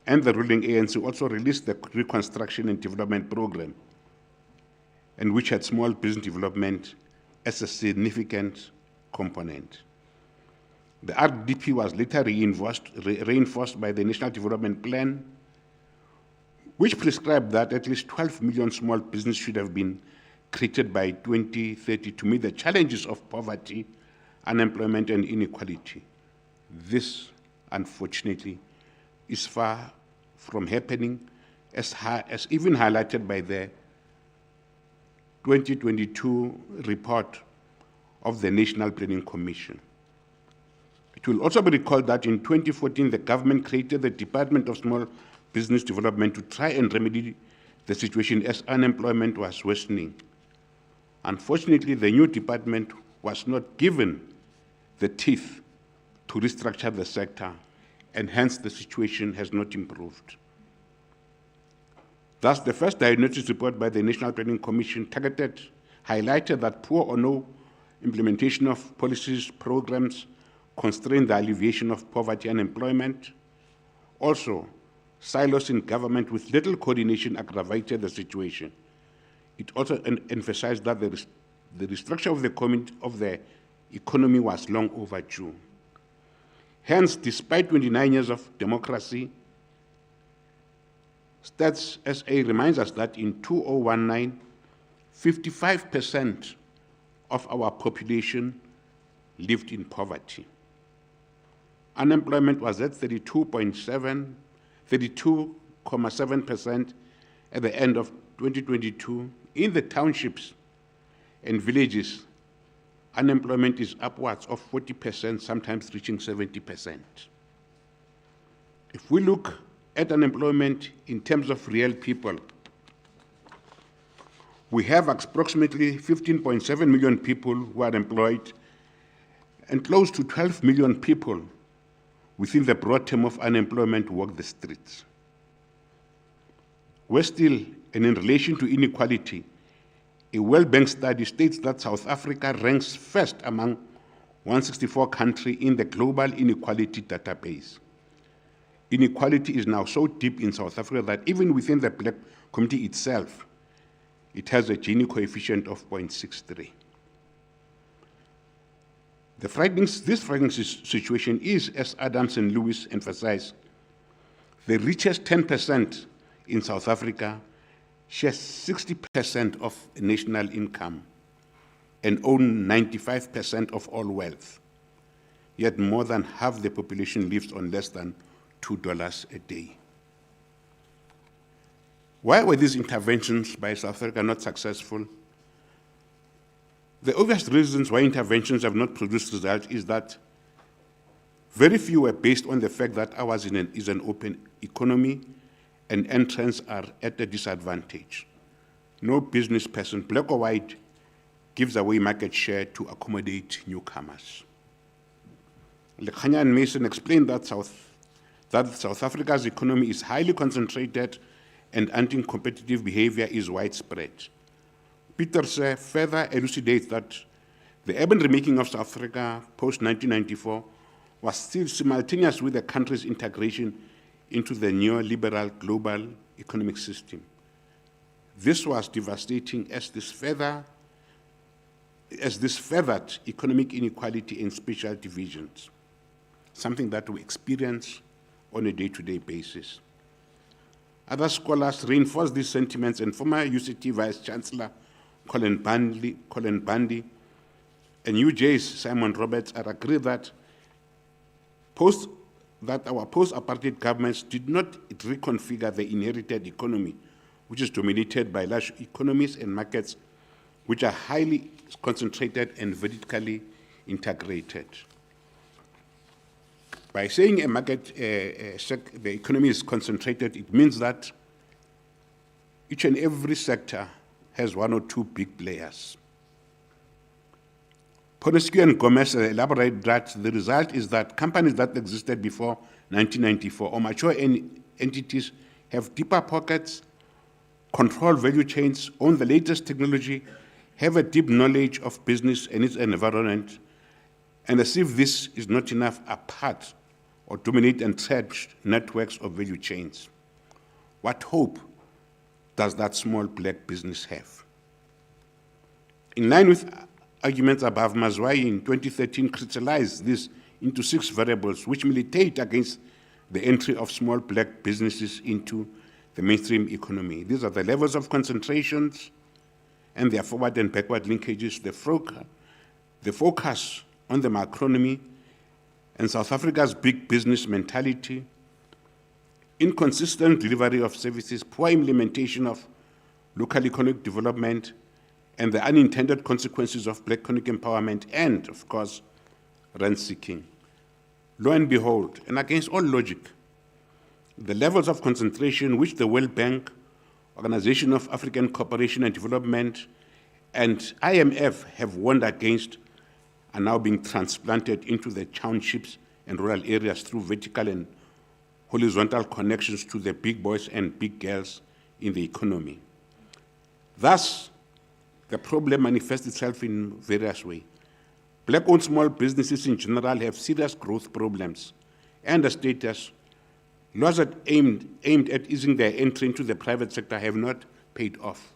and the ruling ANC also released the Reconstruction and Development Program, and which had small business development as a significant component. The RDP was later reinforced by the National Development Plan, which prescribed that at least 12 million small businesses should have been created by 2030 to meet the challenges of poverty, unemployment, and inequality. This, unfortunately, is far from happening, as even highlighted by the 2022 report of the National Planning Commission. It will also be recalled that in 2014, the government created the Department of Small Business Development to try and remedy the situation as unemployment was worsening. Unfortunately, the new department was not given the teeth to restructure the sector, and hence the situation has not improved. Thus, the first diagnosis report by the National Planning Commission highlighted that poor or no implementation of policies, programs constrain the alleviation of poverty and unemployment. Also, silos in government with little coordination aggravated the situation. It also emphasized that the restructure of the economy was long overdue. Hence, despite 29 years of democracy, Stats SA reminds us that in 2019, 55% of our population lived in poverty. Unemployment was at 32.7% at the end of 2022. In the townships and villages, unemployment is upwards of 40%, sometimes reaching 70%. If we look at unemployment in terms of real people, we have approximately 15.7 million people who are employed and close to 12 million people within the broad term of unemployment walk the streets. We're still, and in relation to inequality, a World Bank study states that South Africa ranks first among 164 countries in the global inequality database. Inequality is now so deep in South Africa that even within the black community itself, it has a Gini coefficient of 0.63. This frightening situation is, as Adams and Lewis emphasized, the richest 10% in South Africa share 60% of national income and own 95% of all wealth. Yet more than half the population lives on less than $2 a day. Why were these interventions by South Africa not successful? The obvious reasons why interventions have not produced results is that very few were based on the fact that ours is an open economy and entrants are at a disadvantage. No business person, black or white, gives away market share to accommodate newcomers. Lekhanya and Mason explained that South Africa's economy is highly concentrated and anti-competitive behavior is widespread. Pieterse further elucidates that the urban remaking of South Africa post-1994 was still simultaneous with the country's integration into the neoliberal global economic system. This was devastating as this furthered economic inequality and spatial divisions, something that we experience on a day-to-day basis. Other scholars reinforce these sentiments, and former UCT Vice-Chancellor Colin Bundy and UJ's Simon Roberts are agreed that our post-apartheid governments did not reconfigure the inherited economy, which is dominated by large economies and markets which are highly concentrated and vertically integrated. By saying the economy is concentrated, it means that each and every sector has one or two big players. Ponescu and Gomez elaborate that the result is that companies that existed before 1994 or mature entities have deeper pockets, control value chains, own the latest technology, have a deep knowledge of business and its environment, and as if this is not enough, are part or dominate entrenched networks of value chains. What hope does that small black business have? In line with arguments above, Mazwai in 2013 crystallized this into 6 variables which militate against the entry of small black businesses into the mainstream economy. These are the levels of concentrations and their forward and backward linkages, the focus on the macroeconomy and South Africa's big business mentality, inconsistent delivery of services, poor implementation of local economic development, and the unintended consequences of black economic empowerment, and, of course, rent-seeking. Lo and behold, and against all logic, the levels of concentration which the World Bank, Organization of African Cooperation and Development, and IMF have warned against are now being transplanted into the townships and rural areas through vertical and horizontal connections to the big boys and big girls in the economy. Thus, the problem manifests itself in various ways. Black-owned small businesses in general have serious growth problems, and the status laws that aimed at easing their entry into the private sector have not paid off.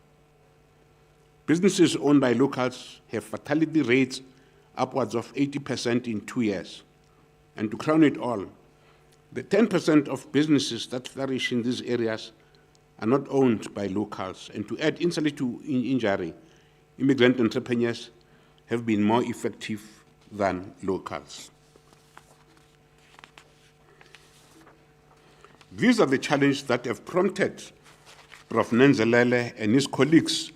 Businesses owned by locals have fatality rates upwards of 80% in 2 years. And to crown it all, the 10% of businesses that flourish in these areas are not owned by locals. And to add insult to injury, immigrant entrepreneurs have been more effective than locals. These are the challenges that have prompted Prof. Nenzalele and his colleagues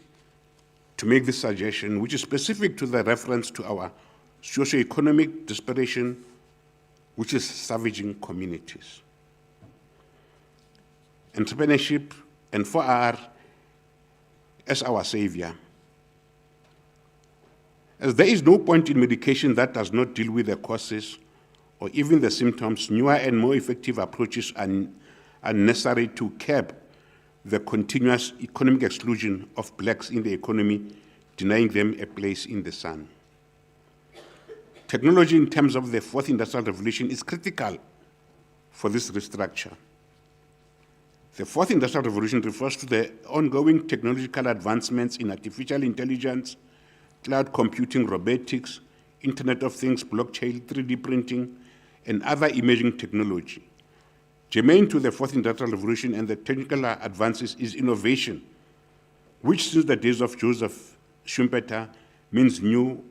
to make this suggestion, which is specific to the reference to our socio-economic desperation, which is savaging communities. Entrepreneurship and 4R as our savior. As there is no point in medication that does not deal with the causes or even the symptoms, newer and more effective approaches are necessary to curb the continuous economic exclusion of blacks in the economy, denying them a place in the sun. Technology in terms of the fourth industrial revolution is critical for this restructure. The fourth industrial revolution refers to the ongoing technological advancements in artificial intelligence, cloud computing, robotics, Internet of Things, blockchain, 3D printing, and other emerging technology. Germane to the fourth industrial revolution and the technical advances is innovation, which since the days of Joseph Schumpeter means new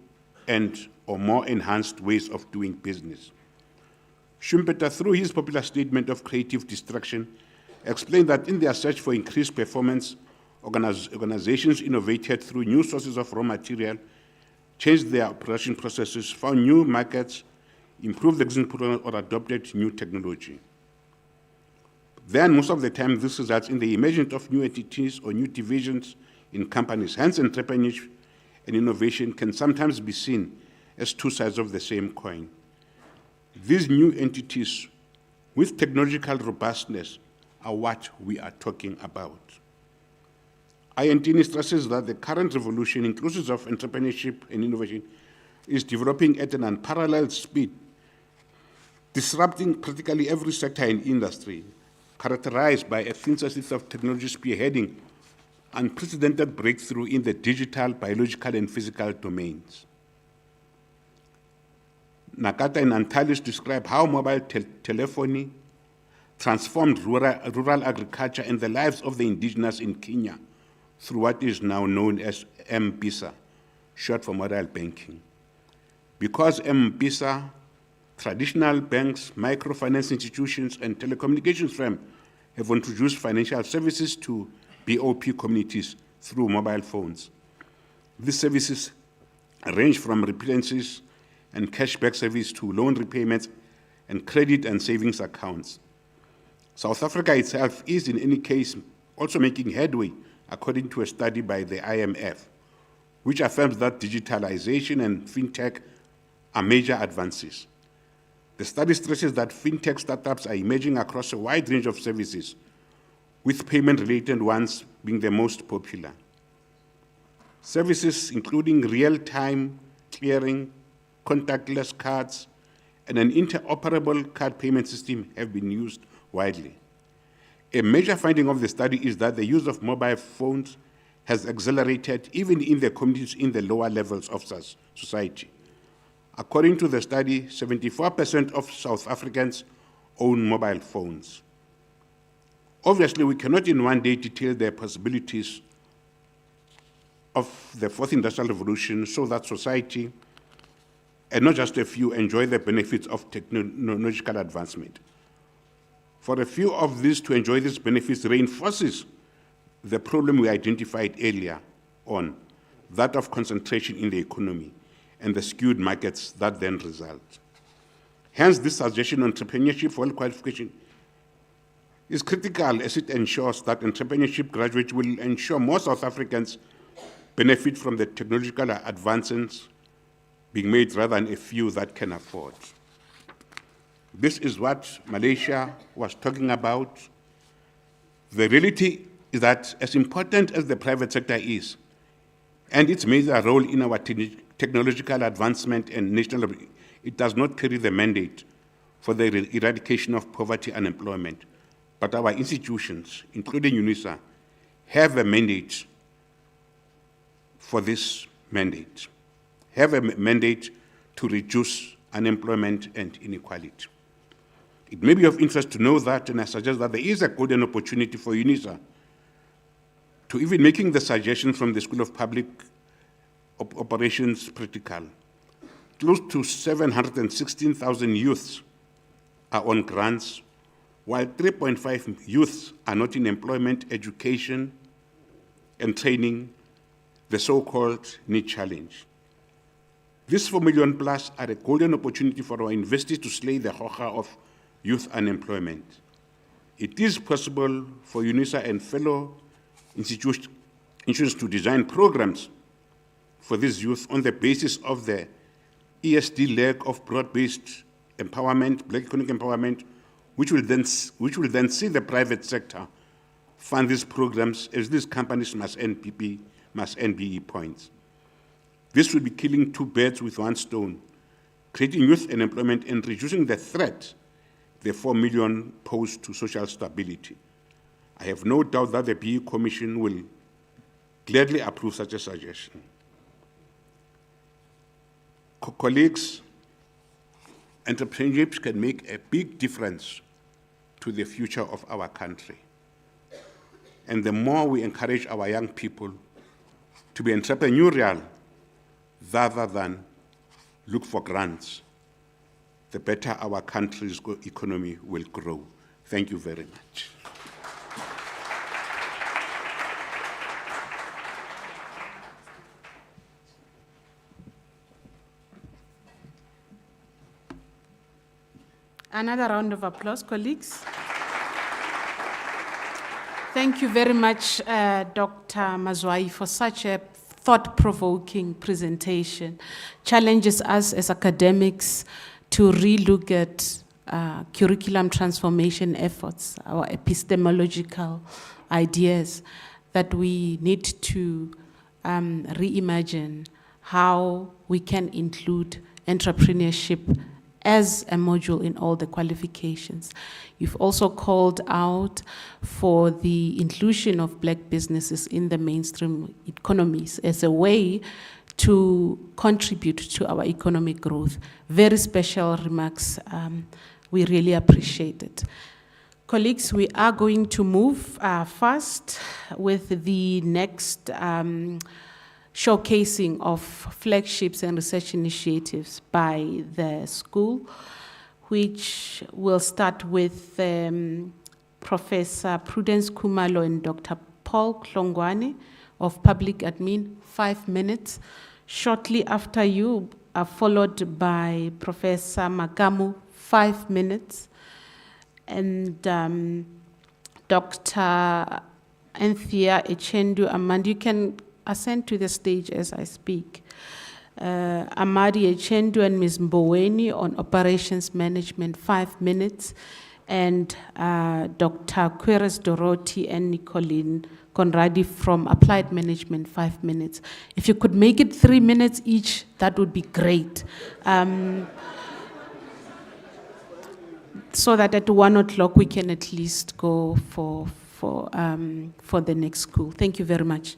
and or more enhanced ways of doing business. Schumpeter, through his popular statement of creative destruction, explained that in their search for increased performance, organizations innovated through new sources of raw material, changed their operation processes, found new markets, improved existing products, or adopted new technology. Then, most of the time, this results in the emergence of new entities or new divisions in companies. Hence, entrepreneurship and innovation can sometimes be seen as two sides of the same coin. These new entities with technological robustness are what we are talking about. INTINI stresses that the current revolution, inclusive of entrepreneurship and innovation, is developing at an unparalleled speed, disrupting practically every sector and industry, characterized by a synthesis of technology spearheading unprecedented breakthrough in the digital, biological, and physical domains. Nakata and Antalis describe how mobile telephony transformed rural agriculture and the lives of the indigenous in Kenya through what is now known as M-Pesa, short for mobile banking. Because M-Pesa, traditional banks, microfinance institutions, and telecommunications firms have introduced financial services to BOP communities through mobile phones. These services range from remittances and cashback service to loan repayments and credit and savings accounts. South Africa itself is, in any case, also making headway, according to a study by the IMF, which affirms that digitalization and fintech are major advances. The study stresses that fintech startups are emerging across a wide range of services, with payment-related ones being the most popular. Services including real-time clearing, contactless cards, and an interoperable card payment system have been used widely. A major finding of the study is that the use of mobile phones has accelerated even in the communities in the lower levels of society. According to the study, 74% of South Africans own mobile phones. Obviously, we cannot in one day detail the possibilities of the fourth industrial revolution so that society, and not just a few, enjoy the benefits of technological advancement. For a few of these to enjoy these benefits reinforces the problem we identified earlier on, that of concentration in the economy and the skewed markets that then result. Hence, this suggestion on entrepreneurship for all qualification is critical as it ensures that entrepreneurship graduates will ensure more South Africans benefit from the technological advances being made rather than a few that can afford. This is what Malaysia was talking about. The reality is that as important as the private sector is, and its major role in our technological advancement and national, it does not carry the mandate for the eradication of poverty and unemployment. But our institutions, including UNISA, have a mandate for this mandate, have a mandate to reduce unemployment and inequality. It may be of interest to know that, and I suggest that there is a golden opportunity for UNISA to even making the suggestion from the School of Public Operations practical. Close to 716,000 youths are on grants, while 3.5 youths are not in employment, education, and training, the so-called NEET challenge. These 4 million plus are a golden opportunity for our investors to slay the hoja of youth unemployment. It is possible for UNISA and fellow institutions to design programs for these youth on the basis of the ESD leg of broad-based empowerment, black economic empowerment, which will then see the private sector fund these programs as these companies must earn BE points. This will be killing 2 birds with 1 stone, creating youth unemployment and reducing the threat the 4 million pose to social stability. I have no doubt that the BE Commission will gladly approve such a suggestion. Colleagues, entrepreneurship can make a big difference to the future of our country. And the more we encourage our young people to be entrepreneurial rather than look for grants, the better our country's economy will grow. Thank you very much. Another round of applause, colleagues. Thank you very much, Dr. Mazwai, for such a thought-provoking presentation. Challenges us as academics to relook at curriculum transformation efforts, our epistemological ideas, that we need to reimagine how we can include entrepreneurship as a module in all the qualifications. You've also called out for the inclusion of black businesses in the mainstream economies as a way to contribute to our economic growth. Very special remarks. We really appreciate it. Colleagues, we are going to move fast with the next showcasing of flagships and research initiatives by the school, which will start with Professor Prudence Khumalo and Dr. Paul Klongwane of Public Admin, 5 minutes. Shortly after you are followed by Professor Magamu, 5 minutes, and Dr. Anthea Echendu Amandi. You can ascend to the stage as I speak. Amadi Echendu and Ms. Mboweni on operations management, 5 minutes, and Dr. Queres Dorothy and Nicolene Conradi from applied management, 5 minutes. If you could make it 3 minutes each, that would be great. So that at 1 o'clock we can at least go for the next school. Thank you very much.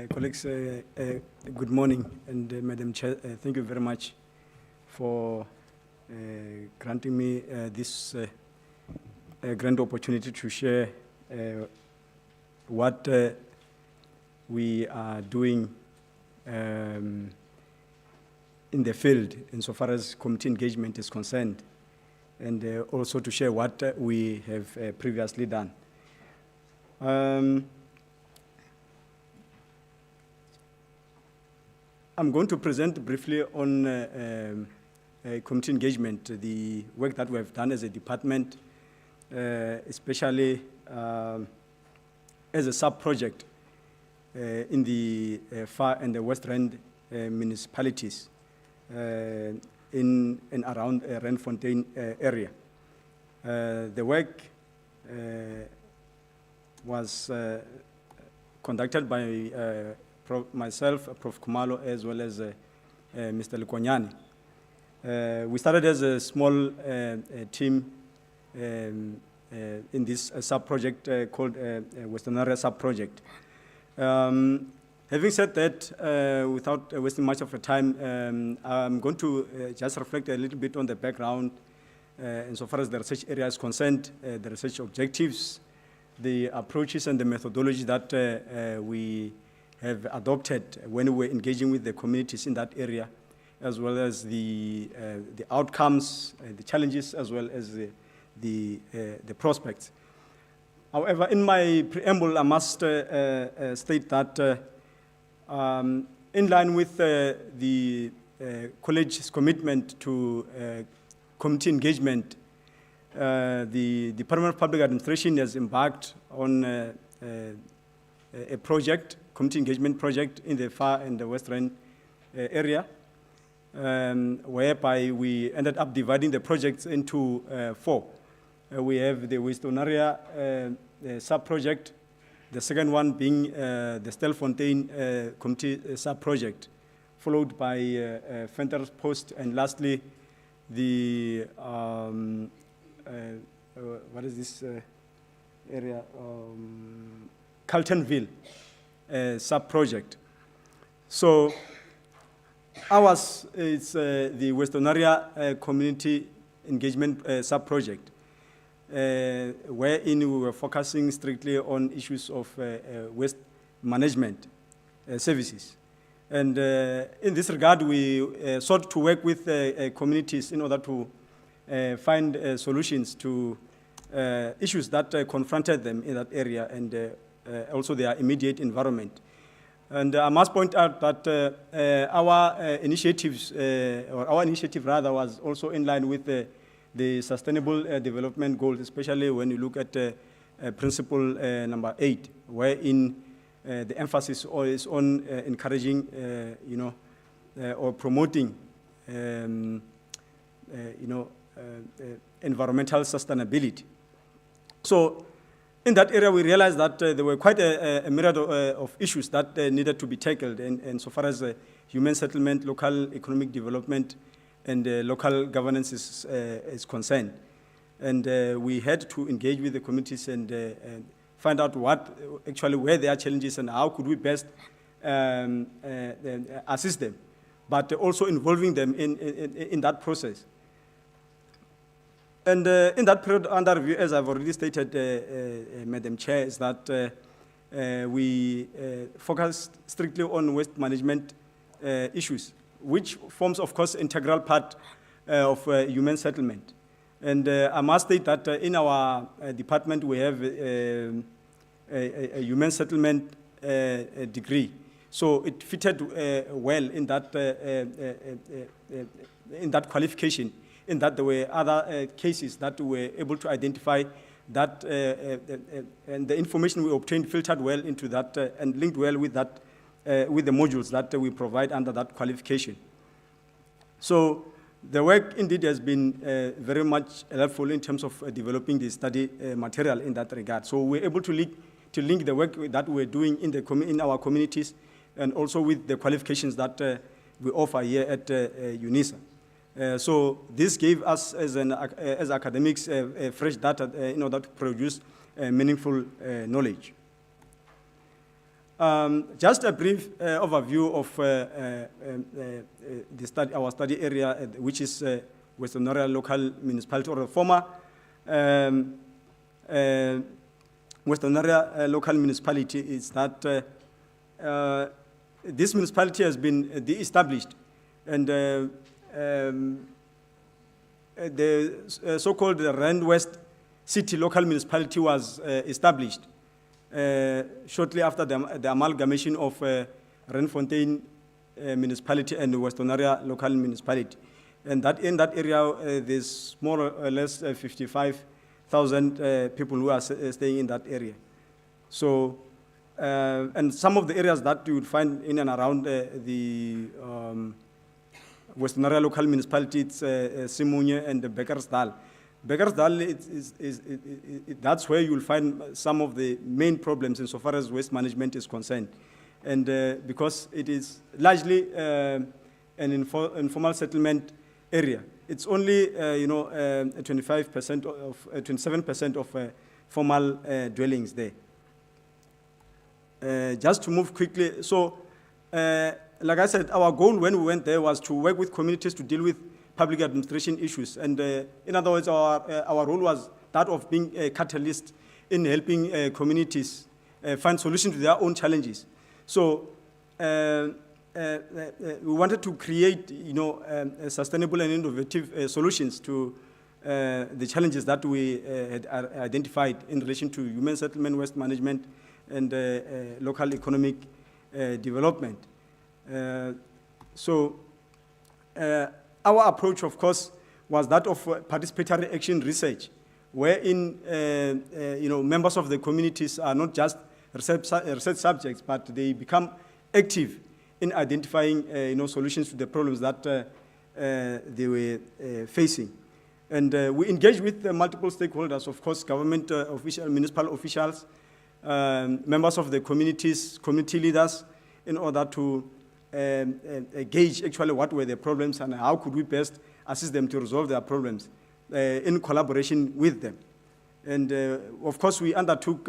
colleagues, good morning, and Madam Chair, thank you very much for granting me this grand opportunity to share what we are doing in the field insofar as community engagement is concerned, and also to share what we have previously done. I'm going to present briefly on community engagement, the work that we have done as a department, especially as a sub-project in the Far and the West Rand municipalities in and around Randfontein area. The work was conducted by myself, Prof. Kumalo, as well as Mr. Likonyani. We started as a small team in this sub-project called Western Area Sub-Project. Having said that, without wasting much of the time, I'm going to just reflect a little bit on the background insofar as the research area is concerned, the research objectives, the approaches and the methodology that we have adopted when we were engaging with the communities in that area, as well as the outcomes, the challenges, as well as the prospects. However, in my preamble, I must state that in line with the college's commitment to community engagement, the Department of Public Administration has embarked on a project, community engagement project in the Far and the West Rand area, whereby we ended up dividing the projects into 4. We have the Western Area sub-project, the second one being the Stelfontein community sub-project, followed by Venter's Post, and lastly, the, what is this area? Carltonville sub-project. So ours is the Western Area Community Engagement sub-project, wherein we were focusing strictly on issues of waste management services. And in this regard, we sought to work with communities in order to find solutions to issues that confronted them in that area and also their immediate environment. And I must point out that our initiatives, or our initiative rather, was also in line with the Sustainable Development Goals, especially when you look at principle number 8, wherein the emphasis is on encouraging, or promoting, environmental sustainability. So in that area, we realized that there were quite a myriad of issues that needed to be tackled, and so far as human settlement, local economic development, and local governance is concerned. And we had to engage with the communities and find out what actually were their challenges and how could we best assist them, but also involving them in that process. And in that period under review, as I've already stated, Madam Chair, is that we focused strictly on waste management issues, which forms, of course, integral part of human settlement. And I must state that in our department, we have a human settlement degree. So it fitted well in that qualification, in that there were other cases that we were able to identify that, and the information we obtained filtered well into that and linked well with that, with the modules that we provide under that qualification. So the work indeed has been very much helpful in terms of developing the study material in that regard. So we're able to link the work that we're doing in our communities and also with the qualifications that we offer here at UNISA. So this gave us, as academics, fresh data in order to produce meaningful knowledge. Just a brief overview of our study area, which is Western Area Local Municipality, or the former Western Area Local Municipality, is that this municipality has been de-established, and the so-called Rand West City Local Municipality was established shortly after the amalgamation of Randfontein Municipality and the Western Area Local Municipality. And that in that area, there's more or less 55,000 people who are staying in that area. So, and some of the areas that you would find in and around the Western Area Local Municipality, it's Simunye and Beckersdal. Beckersdal, that's where you will find some of the main problems insofar as waste management is concerned. And because it is largely an informal settlement area, it's only 25% of 27% of formal dwellings there. Just to move quickly, so like I said, our goal when we went there was to work with communities to deal with public administration issues. And in other words, our role was that of being a catalyst in helping communities find solutions to their own challenges. So we wanted to create, sustainable and innovative solutions to the challenges that we had identified in relation to human settlement, waste management, and local economic development. Our approach, of course, was that of participatory action research, wherein members of the communities are not just research subjects, but they become active in identifying solutions to the problems that they were facing. And we engaged with multiple stakeholders, of course, government officials, municipal officials, members of the communities, community leaders, in order to gauge actually what were the problems and how could we best assist them to resolve their problems in collaboration with them. And of course, we undertook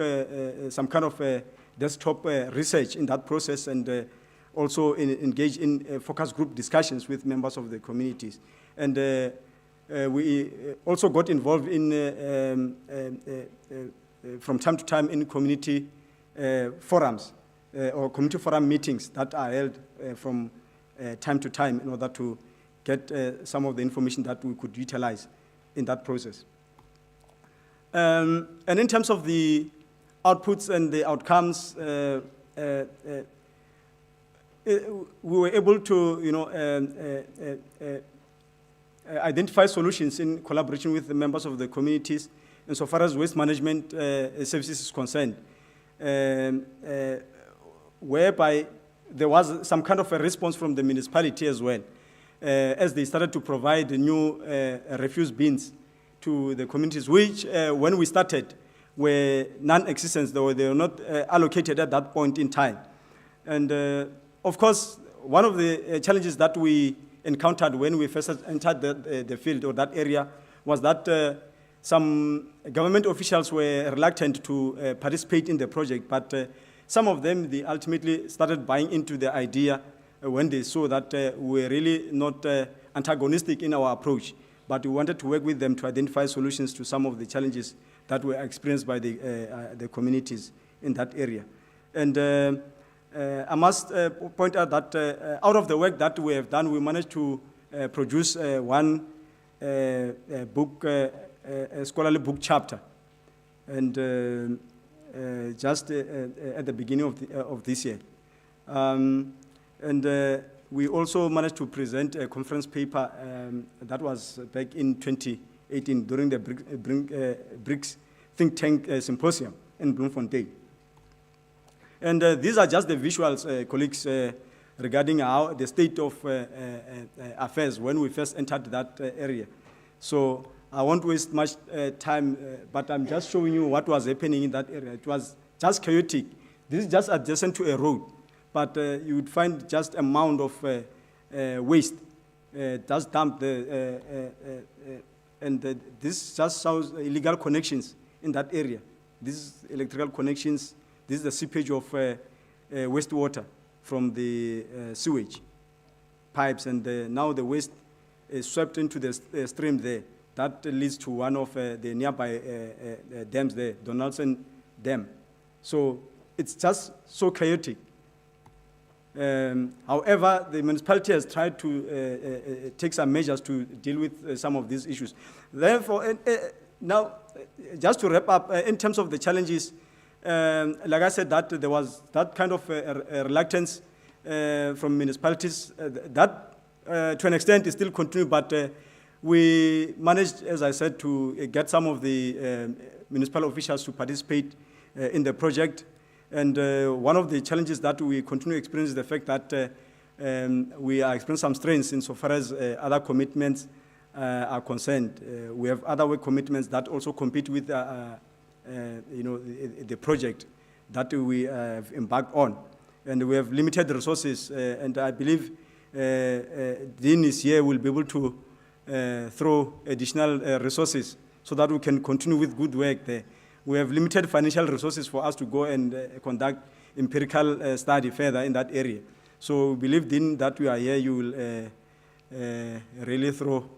some kind of desktop research in that process, and also engaged in focus group discussions with members of the communities. And we also got involved in, from time to time, in community forums or community forum meetings that are held from time to time in order to get some of the information that we could utilize in that process. And in terms of the outputs and the outcomes, we were able to, identify solutions in collaboration with the members of the communities insofar as waste management services is concerned, whereby there was some kind of a response from the municipality as well, as they started to provide new refuse bins to the communities, which when we started were non-existent, though they were not allocated at that point in time. And of course, one of the challenges that we encountered when we first entered the field or that area was that some government officials were reluctant to participate in the project, but some of them, they ultimately started buying into the idea when they saw that we were really not antagonistic in our approach, but we wanted to work with them to identify solutions to some of the challenges that were experienced by the communities in that area. And I must point out that out of the work that we have done, we managed to produce one book, a scholarly book chapter, and just at the beginning of this year. And we also managed to present a conference paper that was back in 2018 during the BRICS Think Tank Symposium in Bloemfontein. And these are just the visuals, colleagues, regarding how the state of affairs when we first entered that area. So I won't waste much time, but I'm just showing you what was happening in that area. It was just chaotic. This is just adjacent to a road, but you would find just a mound of waste, just dumped, and this just shows illegal connections in that area. This is electrical connections. This is the seepage of wastewater from the sewage pipes, and now the waste is swept into the stream there. That leads to one of the nearby dams there, Donaldson Dam. So it's just so chaotic. However, the municipality has tried to take some measures to deal with some of these issues. Therefore, now, just to wrap up, in terms of the challenges, like I said, that there was that kind of a reluctance from municipalities. That, to an extent, is still continuing, but we managed, as I said, to get some of the municipal officials to participate in the project. And one of the challenges that we continue to experience is the fact that we are experiencing some strains insofar as other commitments are concerned. We have other work commitments that also compete with the project that we have embarked on. And we have limited resources, and I believe Dean is here will be able to throw additional resources so that we can continue with good work there. We have limited financial resources for us to go and conduct empirical study further in that area. So we believe, Dean, that we are here, you will really throw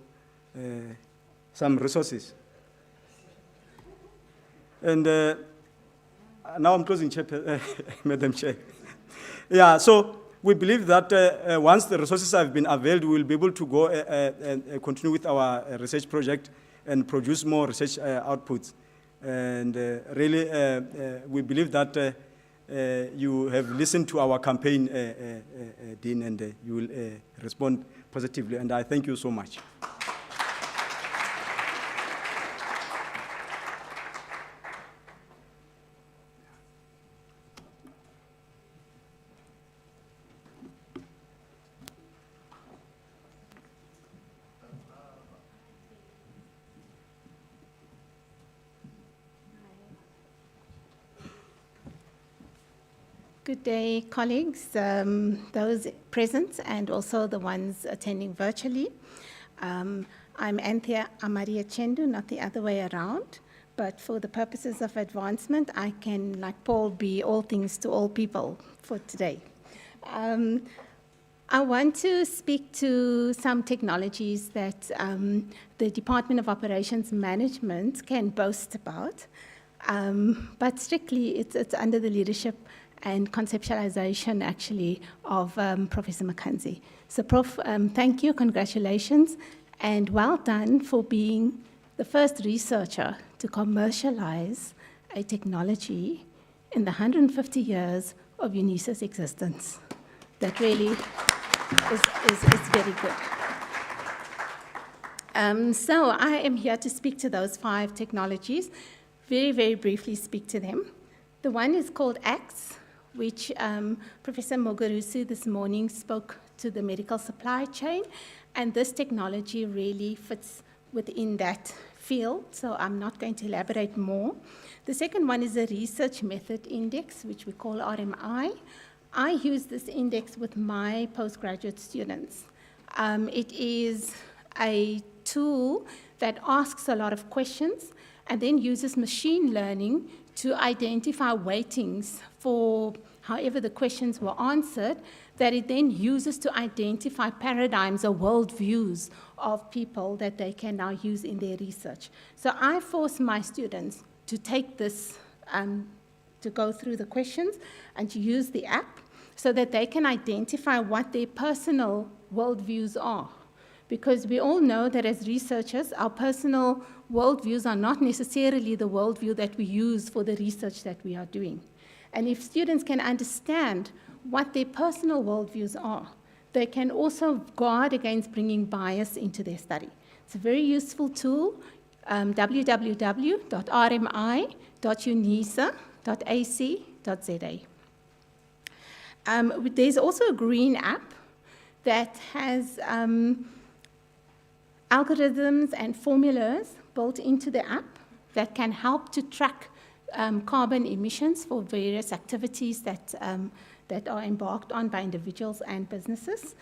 some resources. And now I'm closing, Madam Chair. Yeah, so we believe that once the resources have been availed, we will be able to go and continue with our research project and produce more research outputs. And really, we believe that you have listened to our campaign, Dean, and you will respond positively. And I thank you so much. Good day, colleagues, those present and also the ones attending virtually. I'm Anthea Amaria Chendu, not the other way around, but for the purposes of advancement, I can, like Paul, be all things to all people for today. I want to speak to some technologies that the Department of Operations Management can boast about, but strictly it's under the leadership and conceptualization, actually, of Professor McKenzie. So, Prof, thank you, congratulations, and well done for being the first researcher to commercialize a technology in the 150 years of UNISA's existence. That really is very good. So I am here to speak to those 5 technologies, very, very briefly speak to them. The one is called ACTS, which Professor Muguruza this morning spoke to the medical supply chain, and this technology really fits within that field, so I'm not going to elaborate more. The second one is a research method index, which we call RMI. I use this index with my postgraduate students. It is a tool that asks a lot of questions and then uses machine learning to identify weightings for however the questions were answered, that it then uses to identify paradigms or worldviews of people that they can now use in their research. So I force my students to take this, to go through the questions and to use the app so that they can identify what their personal worldviews are. Because we all know that as researchers, our personal worldviews are not necessarily the worldview that we use for the research that we are doing. And if students can understand what their personal worldviews are, they can also guard against bringing bias into their study. It's a very useful tool, www.rmi.unisa.ac.za. There's also a green app that has algorithms and formulas built into the app that can help to track carbon emissions for various activities that are embarked on by individuals and businesses.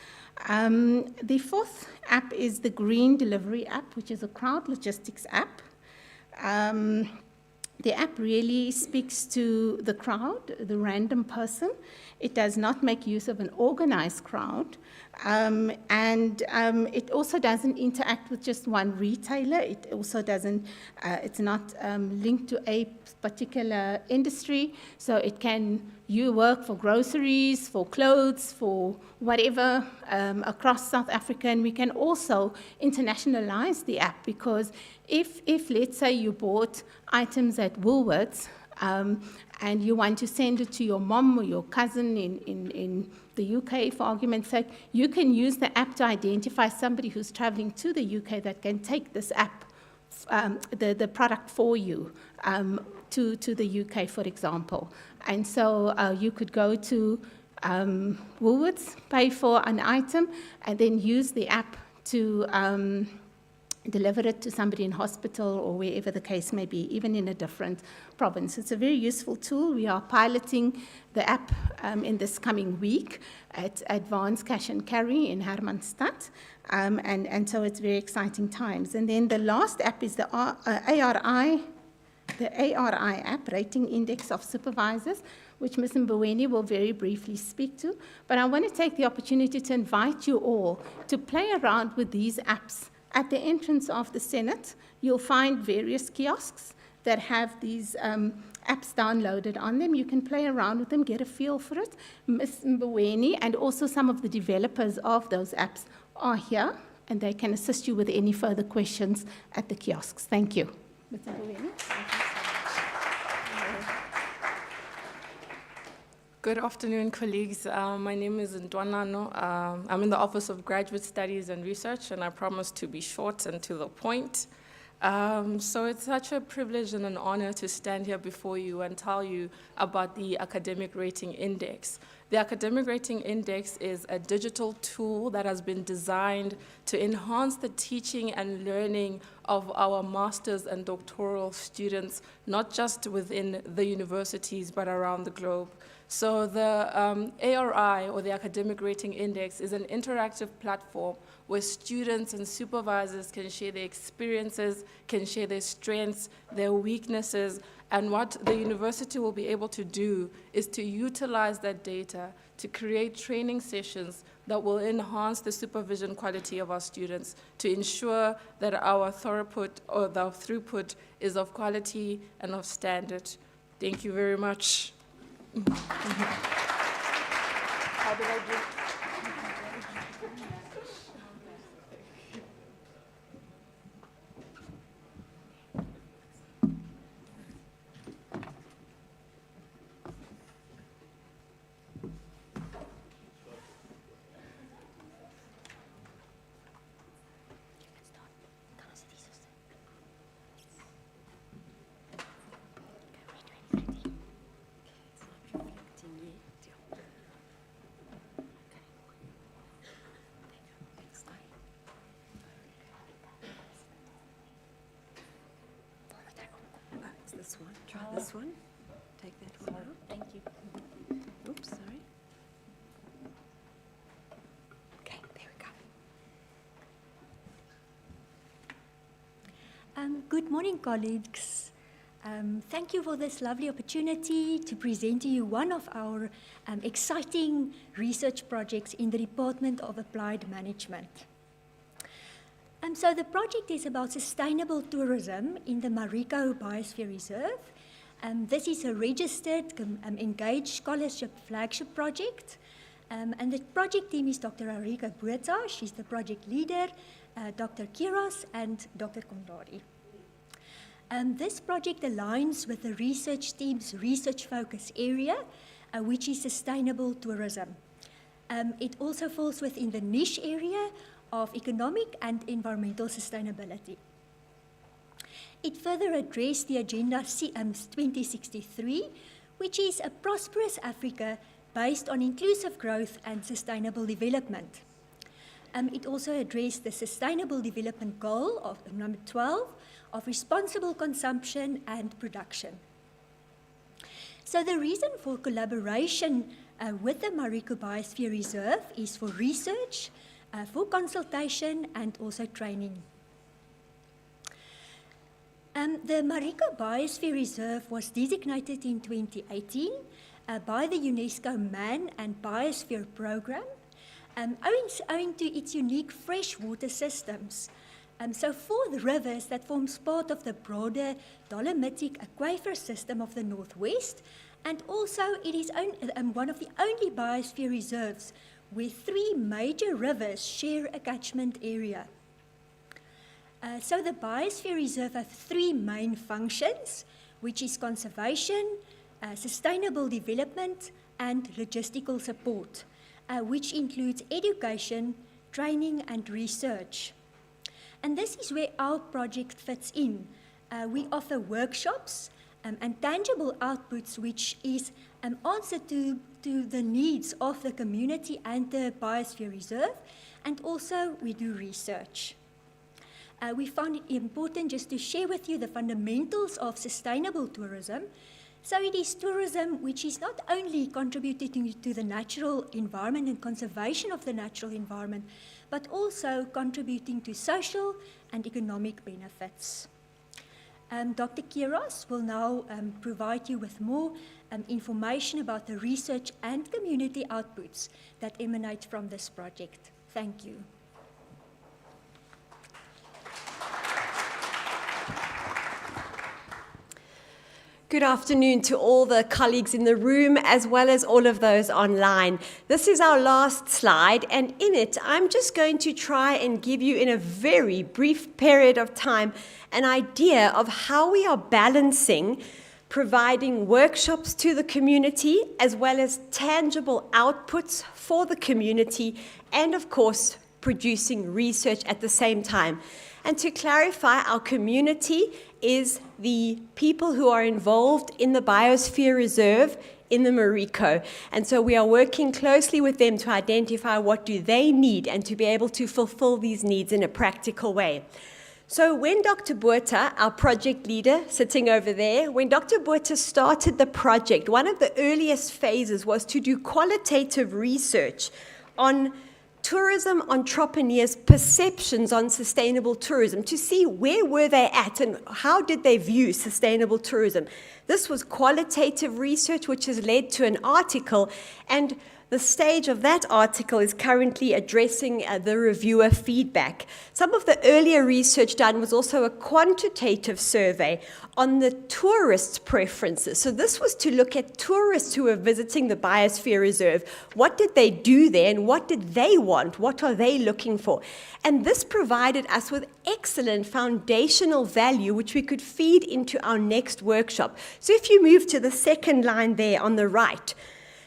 The fourth app is the Green Delivery app, which is a crowd logistics app. The app really speaks to the crowd, the random person. It does not make use of an organized crowd. It also doesn't interact with just one retailer. It also doesn't, it's not linked to a particular industry. So you work for groceries, for clothes, for whatever across South Africa. And we can also internationalize the app, because if let's say you bought items at Woolworths, and you want to send it to your mom or your cousin in the UK, for argument's sake, you can use the app to identify somebody who's traveling to the UK that can take this app, the product for you, to the UK, for example. And so you could go to Woolworths, pay for an item, and then use the app to deliver it to somebody in hospital or wherever the case may be, even in a different province. It's a very useful tool. We are piloting the app in this coming week at Advanced Cash and Carry in Hermanstad, and so it's very exciting times. And then the last app is the ARI app, Rating Index of Supervisors, which Ms. Mboweni will very briefly speak to. But I want to take the opportunity to invite you all to play around with these apps. At the entrance of the Senate, you'll find various kiosks that have these apps downloaded on them. You can play around with them, get a feel for it. Ms. Mboweni and also some of the developers of those apps are here, and they can assist you with any further questions at the kiosks. Thank you. Ms. Mboweni. Good afternoon, colleagues. My name is Ntwanano. I'm in the Office of Graduate Studies and Research, and I promise to be short and to the point. So it's such a privilege and an honor to stand here before you and tell you about the Academic Rating Index. The Academic Rating Index is a digital tool that has been designed to enhance the teaching and learning of our master's and doctoral students, not just within the universities, but around the globe. So the ARI, or the Academic Rating Index, is an interactive platform where students and supervisors can share their experiences, can share their strengths, their weaknesses, and what the university will be able to do is to utilize that data to create training sessions that will enhance the supervision quality of our students, to ensure that our throughput is of quality and of standard. Thank you very much. How did I do? This one. Try this one. Take that one out. Thank you. Oops, sorry. Okay, there we go. Good morning, colleagues. Thank you for this lovely opportunity to present to you one of our exciting research projects in the Department of Applied Management. So the project is about sustainable tourism in the Mariko Biosphere Reserve. This is a registered, engaged scholarship flagship project. And the project team is Dr. Arika Botha, she's the project leader, Dr. Kiros, and Dr. Kondari. This project aligns with the research team's research focus area, which is sustainable tourism. It also falls within the niche area of economic and environmental sustainability. It further addressed the Agenda 2063, which is a prosperous Africa based on inclusive growth and sustainable development. It also addressed the Sustainable Development Goal of number 12 of responsible consumption and production. So the reason for collaboration with the Mariko Biosphere Reserve is for research, for consultation, and also training. The Mariko Biosphere Reserve was designated in 2018 by the UNESCO Man and Biosphere Programme, owing to its unique freshwater systems. So for the rivers that forms part of the broader Dolomitic aquifer system of the Northwest, and also it is one of the only biosphere reserves where 3 major rivers share a catchment area. So the Biosphere Reserve has 3 main functions, which is conservation, sustainable development, and logistical support, which includes education, training, and research. And this is where our project fits in. We offer workshops and tangible outputs, which is an answer to the needs of the community and the Biosphere Reserve, and also we do research. We found it important just to share with you the fundamentals of sustainable tourism. So it is tourism which is not only contributing to the natural environment and conservation of the natural environment, but also contributing to social and economic benefits. Dr. Kiros will now provide you with more information about the research and community outputs that emanate from this project. Thank you. Good afternoon to all the colleagues in the room as well as all of those online. This is our last slide, and in it I'm just going to try and give you in a very brief period of time an idea of how we are balancing providing workshops to the community as well as tangible outputs for the community, and of course producing research at the same time. And to clarify, our community is the people who are involved in the Biosphere Reserve in the Mariko. And so we are working closely with them to identify what do they need and to be able to fulfill these needs in a practical way. So when Dr. Botha, our project leader sitting over there, when Dr. Botha started the project, one of the earliest phases was to do qualitative research on tourism entrepreneurs' perceptions on sustainable tourism, to see where were they at and how did they view sustainable tourism. This was qualitative research, which has led to an article, and the stage of that article is currently addressing the reviewer feedback. Some of the earlier research done was also a quantitative survey on the tourists' preferences. So this was to look at tourists who were visiting the Biosphere Reserve. What did they do there and what did they want? What are they looking for? And this provided us with excellent foundational value which we could feed into our next workshop. So if you move to the second line there on the right,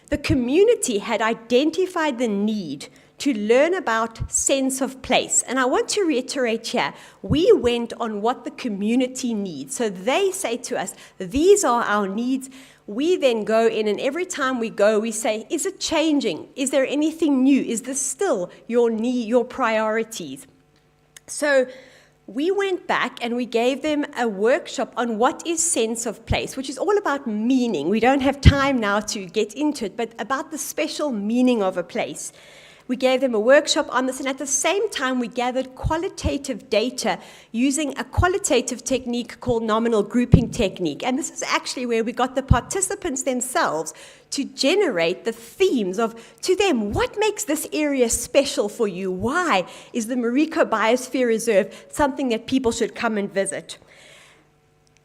the community had identified the need to learn about sense of place. And I want to reiterate here, we went on what the community needs. So they say to us, these are our needs. We then go in, and every time we go, we say, is it changing? Is there anything new? Is this still your need, your priorities? So we went back and we gave them a workshop on what is sense of place, which is all about meaning. We don't have time now to get into it, but about the special meaning of a place. We gave them a workshop on this, and at the same time, we gathered qualitative data using a qualitative technique called nominal grouping technique. And this is actually where we got the participants themselves to generate the themes of, to them, what makes this area special for you? Why is the Mariko Biosphere Reserve something that people should come and visit?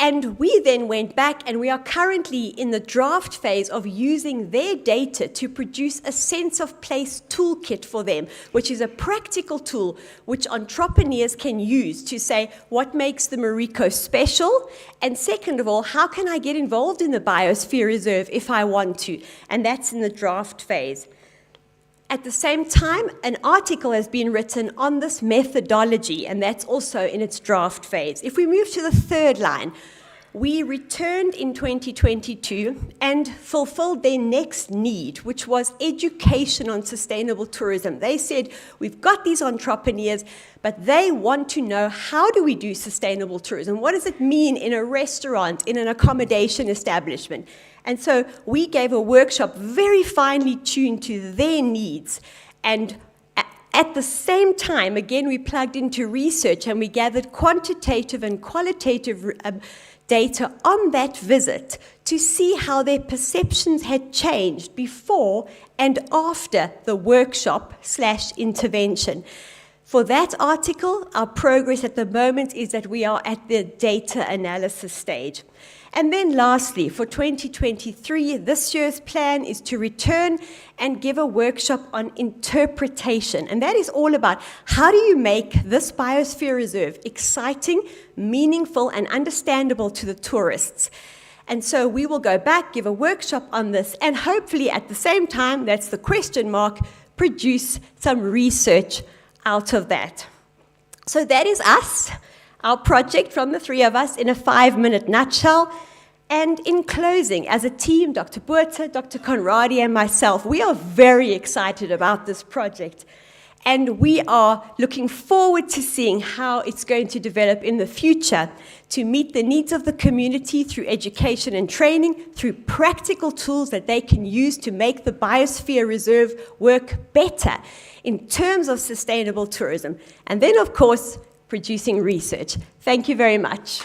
And we then went back, and we are currently in the draft phase of using their data to produce a sense of place toolkit for them, which is a practical tool which entrepreneurs can use to say, what makes the Mariko special? And second of all, how can I get involved in the Biosphere Reserve if I want to? And that's in the draft phase. At the same time, an article has been written on this methodology, and that's also in its draft phase. If we move to the third line, we returned in 2022 and fulfilled their next need, which was education on sustainable tourism. They said, we've got these entrepreneurs, but they want to know, how do we do sustainable tourism? What does it mean in a restaurant, in an accommodation establishment? And so we gave a workshop very finely tuned to their needs. And At the same time, again, we plugged into research and we gathered quantitative and qualitative data on that visit to see how their perceptions had changed before and after the workshop/intervention. For that article, our progress at the moment is that we are at the data analysis stage. And then lastly, for 2023, this year's plan is to return and give a workshop on interpretation. And that is all about how do you make this biosphere reserve exciting, meaningful, and understandable to the tourists. And so we will go back, give a workshop on this, and hopefully at the same time, that's the question mark, produce some research out of that. So that is us, our project from the three of us in a 5-minute nutshell. And in closing, as a team, Dr. Botha, Dr. Conradi, and myself, we are very excited about this project. And we are looking forward to seeing how it's going to develop in the future to meet the needs of the community through education and training, through practical tools that they can use to make the Biosphere Reserve work better in terms of sustainable tourism. And then, of course, producing research. Thank you very much.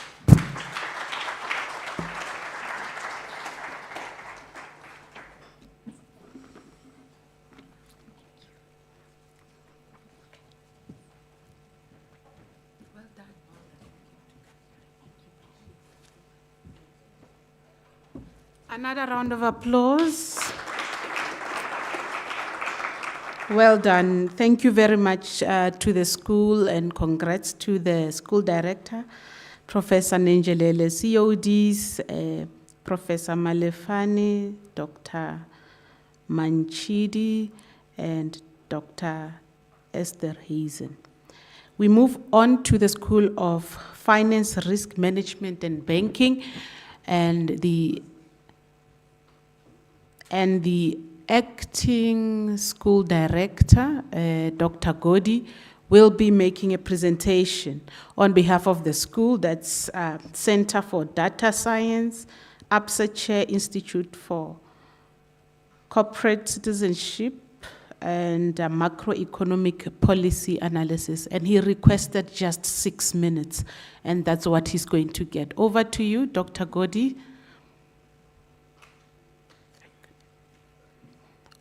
Another round of applause. Well done. Thank you very much to the school, and congrats to the school director, Professor Nenjelele, CODs, Professor Malefani, Dr. Manchidi, and Dr. Esther Hazen. We move on to the School of Finance, Risk Management and Banking, and the acting school director, Dr. Godi, will be making a presentation on behalf of the school. That's Center for Data Science, APSA Chair, Institute for Corporate Citizenship, and Macroeconomic Policy Analysis. And he requested just 6 minutes, and that's what he's going to get. Over to you, Dr. Godi.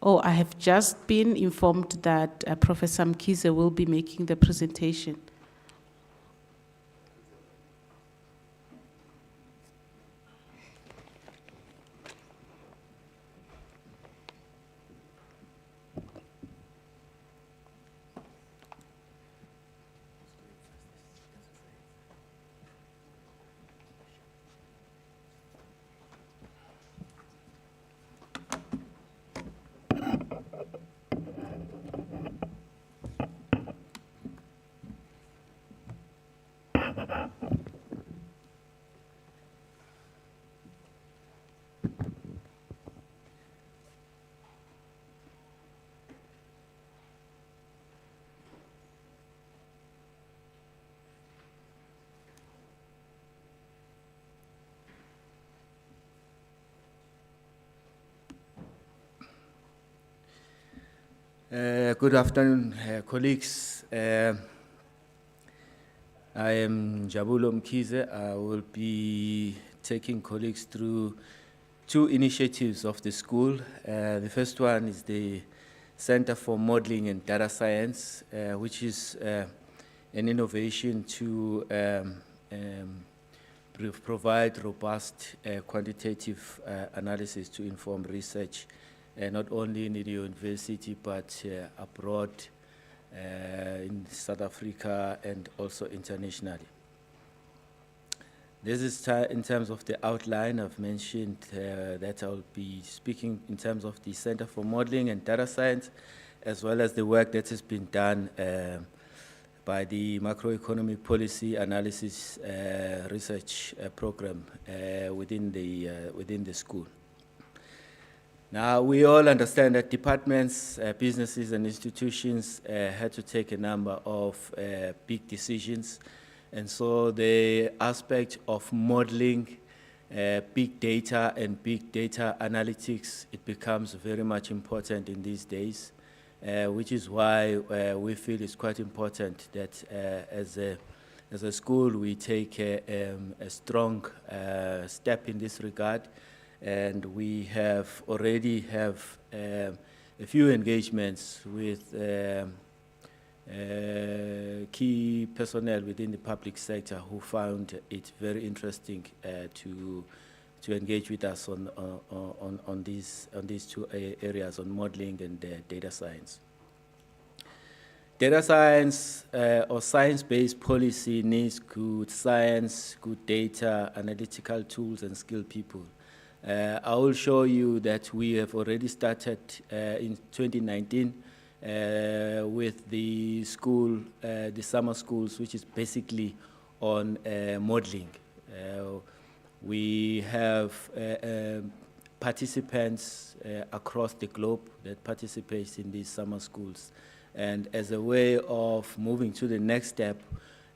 Oh, I have just been informed that Professor Mkhize will be making the presentation. Good afternoon, colleagues. I am Jabulo Mkhize. I will be taking colleagues through 2 initiatives of the school. The first one is the Center for Modeling and Data Science, which is an innovation to provide robust quantitative analysis to inform research, not only in the university, but abroad, in South Africa, and also internationally. This is in terms of the outline. I've mentioned that I'll be speaking in terms of the Center for Modeling and Data Science, as well as the work that has been done by the Macroeconomic Policy Analysis Research Program within the school. Now, we all understand that departments, businesses, and institutions had to take a number of big decisions. And so the aspect of modeling big data and big data analytics, it becomes very much important in these days. which is why we feel it's quite important that as a school we take a strong step in this regard, and we have already have a few engagements with key personnel within the public sector who found it very interesting to engage with us on these two areas, on modeling and data science. Data science or science-based policy needs good science, good data, analytical tools, and skilled people. I will show you that we have already started in 2019 with the school, the summer schools, which is basically on modeling. We have participants across the globe that participate in these summer schools. And as a way of moving to the next step,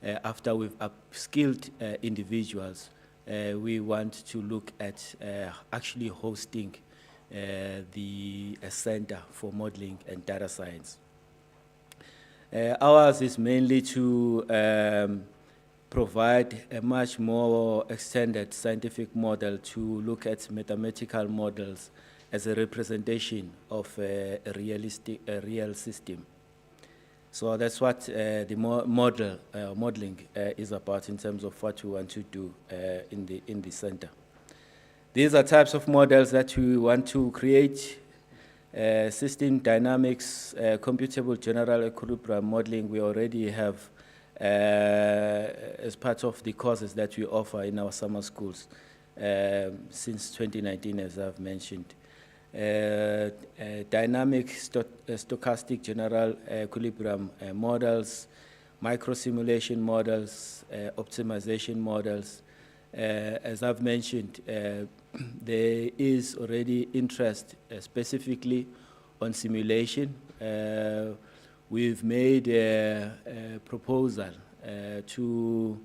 after we've upskilled individuals, we want to look at actually hosting the Center for Modeling and Data Science. Ours is mainly to provide a much more extended scientific model to look at mathematical models as a representation of a real system. So that's what the modeling is about in terms of what we want to do in the center. These are types of models that we want to create. System dynamics, computable general equilibrium modeling, we already have as part of the courses that we offer in our summer schools since 2019, as I've mentioned. Dynamic stochastic general equilibrium models, micro-simulation models, optimization models. As I've mentioned, there is already interest specifically on simulation. We've made a proposal to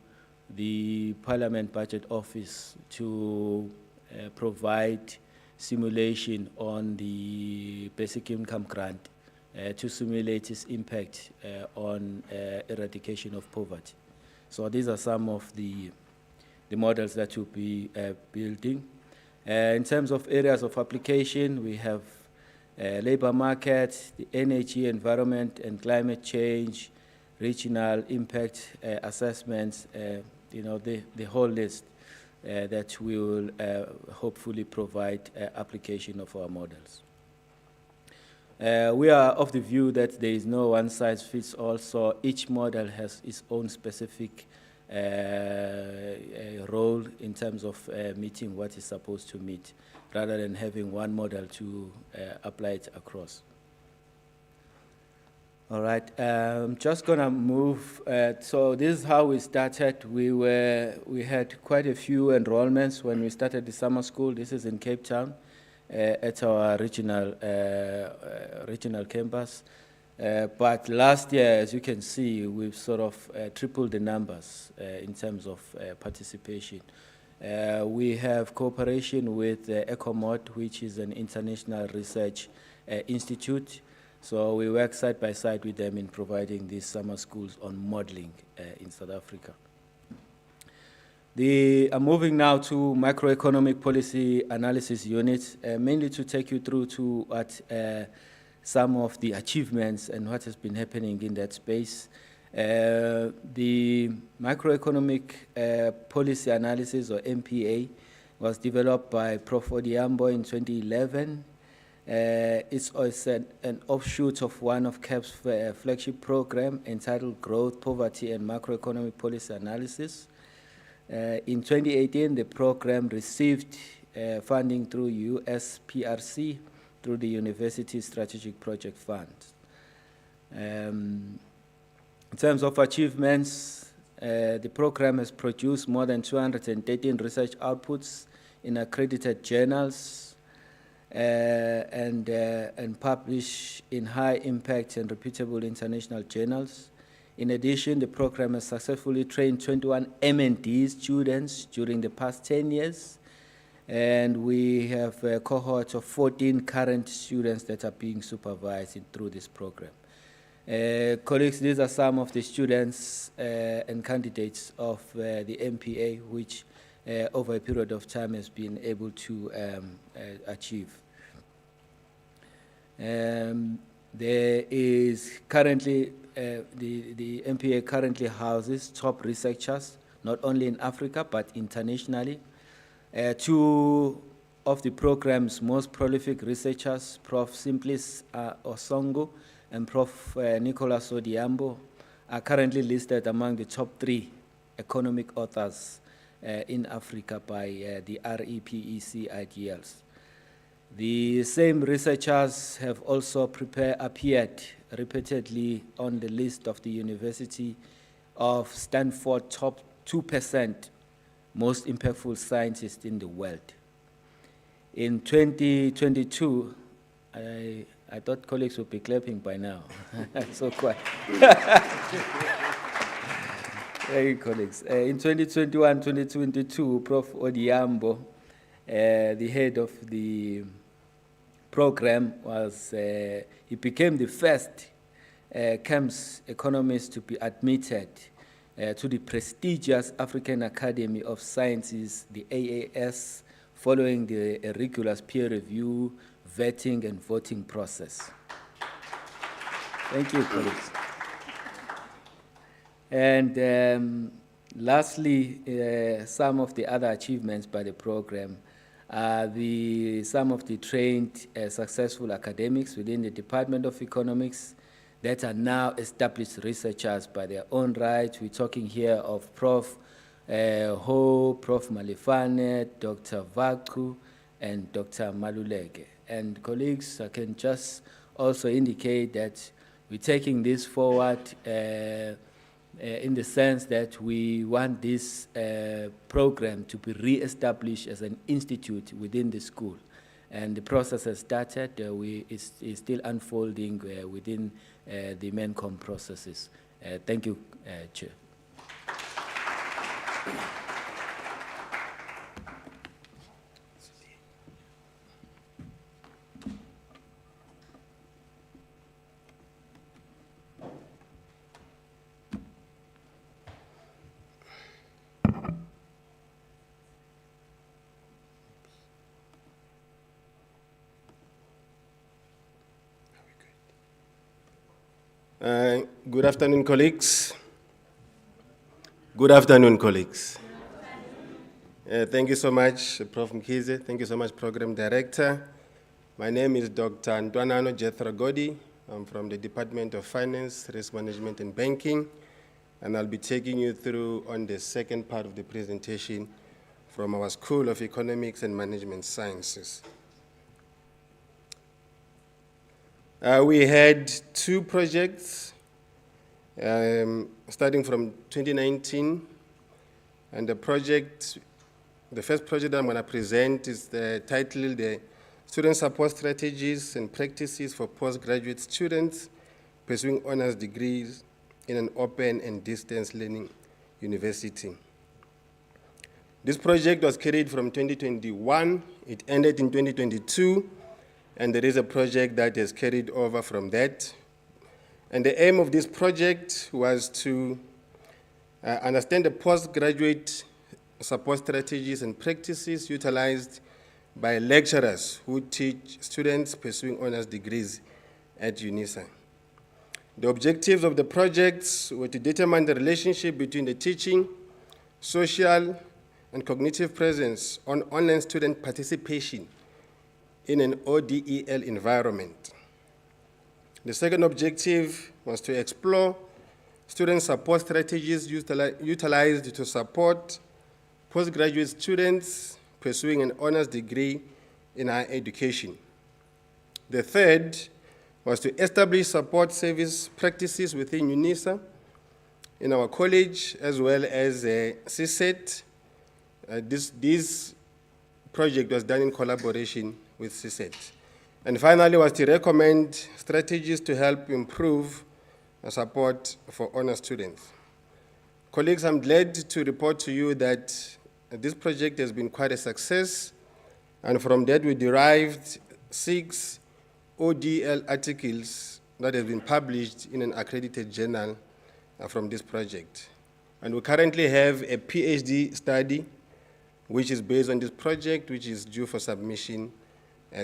the Parliament Budget Office to provide simulation on the basic income grant to simulate its impact on eradication of poverty. So these are some of the models that we'll be building. In terms of areas of application, we have labor market, the energy, environment and climate change, regional impact assessments, the whole list that we will hopefully provide application of our models. We are of the view that there is no one size fits all, so each model has its own specific role in terms of meeting what it's supposed to meet, rather than having one model to apply it across. All right, just gonna move. So this is how we started. We had quite a few enrollments when we started the summer school. This is in Cape Town at our regional campus. But last year, as you can see, we've sort of tripled the numbers in terms of participation. We have cooperation with ECOMOD, which is an international research institute. So we work side by side with them in providing these summer schools on modeling in South Africa. I'm moving now to macroeconomic policy analysis unit, mainly to take you through to what some of the achievements and what has been happening in that space. The macroeconomic policy analysis, or MPA, was developed by Prof. Odiambo in 2011. It's an offshoot of one of CAP's flagship program entitled Growth, Poverty and Macroeconomic Policy Analysis. In 2018, the program received funding through USPRC through the University Strategic Project Fund. In terms of achievements, the program has produced more than 213 research outputs in accredited journals, and published in high impact and reputable international journals. In addition, the program has successfully trained 21 M&D students during the past 10 years, And we have a cohort of 14 current students that are being supervised through this program. Colleagues, these are some of the students and candidates of the MPA, which over a period of time has been able to achieve. There is currently, the MPA currently houses top researchers, not only in Africa, but internationally. Two of the program's most prolific researchers, Prof. Simplice Osongo and Prof. Nicholas Odiambo, are currently listed among the top 3 economic authors in Africa by the REPEC IDLs. The same researchers have also appeared repeatedly on the list of the University of Stanford top 2% most impactful scientists in the world. In 2022, I thought colleagues would be clapping by now. So quiet. Thank you, colleagues. In 2021-2022, Prof. Odiambo, the head of the program, he became the first CAMS economist to be admitted to the prestigious African Academy of Sciences, the AAS, following the rigorous peer review, vetting, and voting process. Thank you, colleagues. And lastly, some of the other achievements by the program are some of the trained successful academics within the Department of Economics that are now established researchers by their own right. We're talking here of Prof. Ho, Prof. Malefane, Dr. Vaku, and Dr. Maluleke. And colleagues, I can just also indicate that we're taking this forward in the sense that we want this program to be re-established as an institute within the school. And the process has started. It's still unfolding within the MENCOM processes. Thank you, Chair. Good afternoon, colleagues. Good afternoon, colleagues. Thank you so much, Prof. Mkhize. Thank you so much, Program Director. My name is Dr. Ntwanano Jethro Godi. I'm from the Department of Finance, Risk Management and Banking, and I'll be taking you through on the second part of the presentation from our School of Economics and Management Sciences. We had 2 projects starting from 2019, and the first project I'm going to present is titled the Student Support Strategies and Practices for Postgraduate Students Pursuing Honors Degrees in an Open and Distance Learning University. This project was carried from 2021, it ended in 2022, and there is a project that has carried over from that. And the aim of this project was to understand the postgraduate support strategies and practices utilized by lecturers who teach students pursuing honors degrees at UNISA. The objectives of the projects were to determine the relationship between the teaching, social, and cognitive presence on online student participation in an ODEL environment. The second objective was to explore student support strategies utilized to support postgraduate students pursuing an honors degree in higher education. The third was to establish support service practices within UNISA, in our college, as well as CSET. This project was done in collaboration with CSET. And finally was to recommend strategies to help improve support for honor students. Colleagues, I'm glad to report to you that this project has been quite a success. And from that, we derived 6 ODL articles that have been published in an accredited journal from this project. And we currently have a PhD study which is based on this project, which is due for submission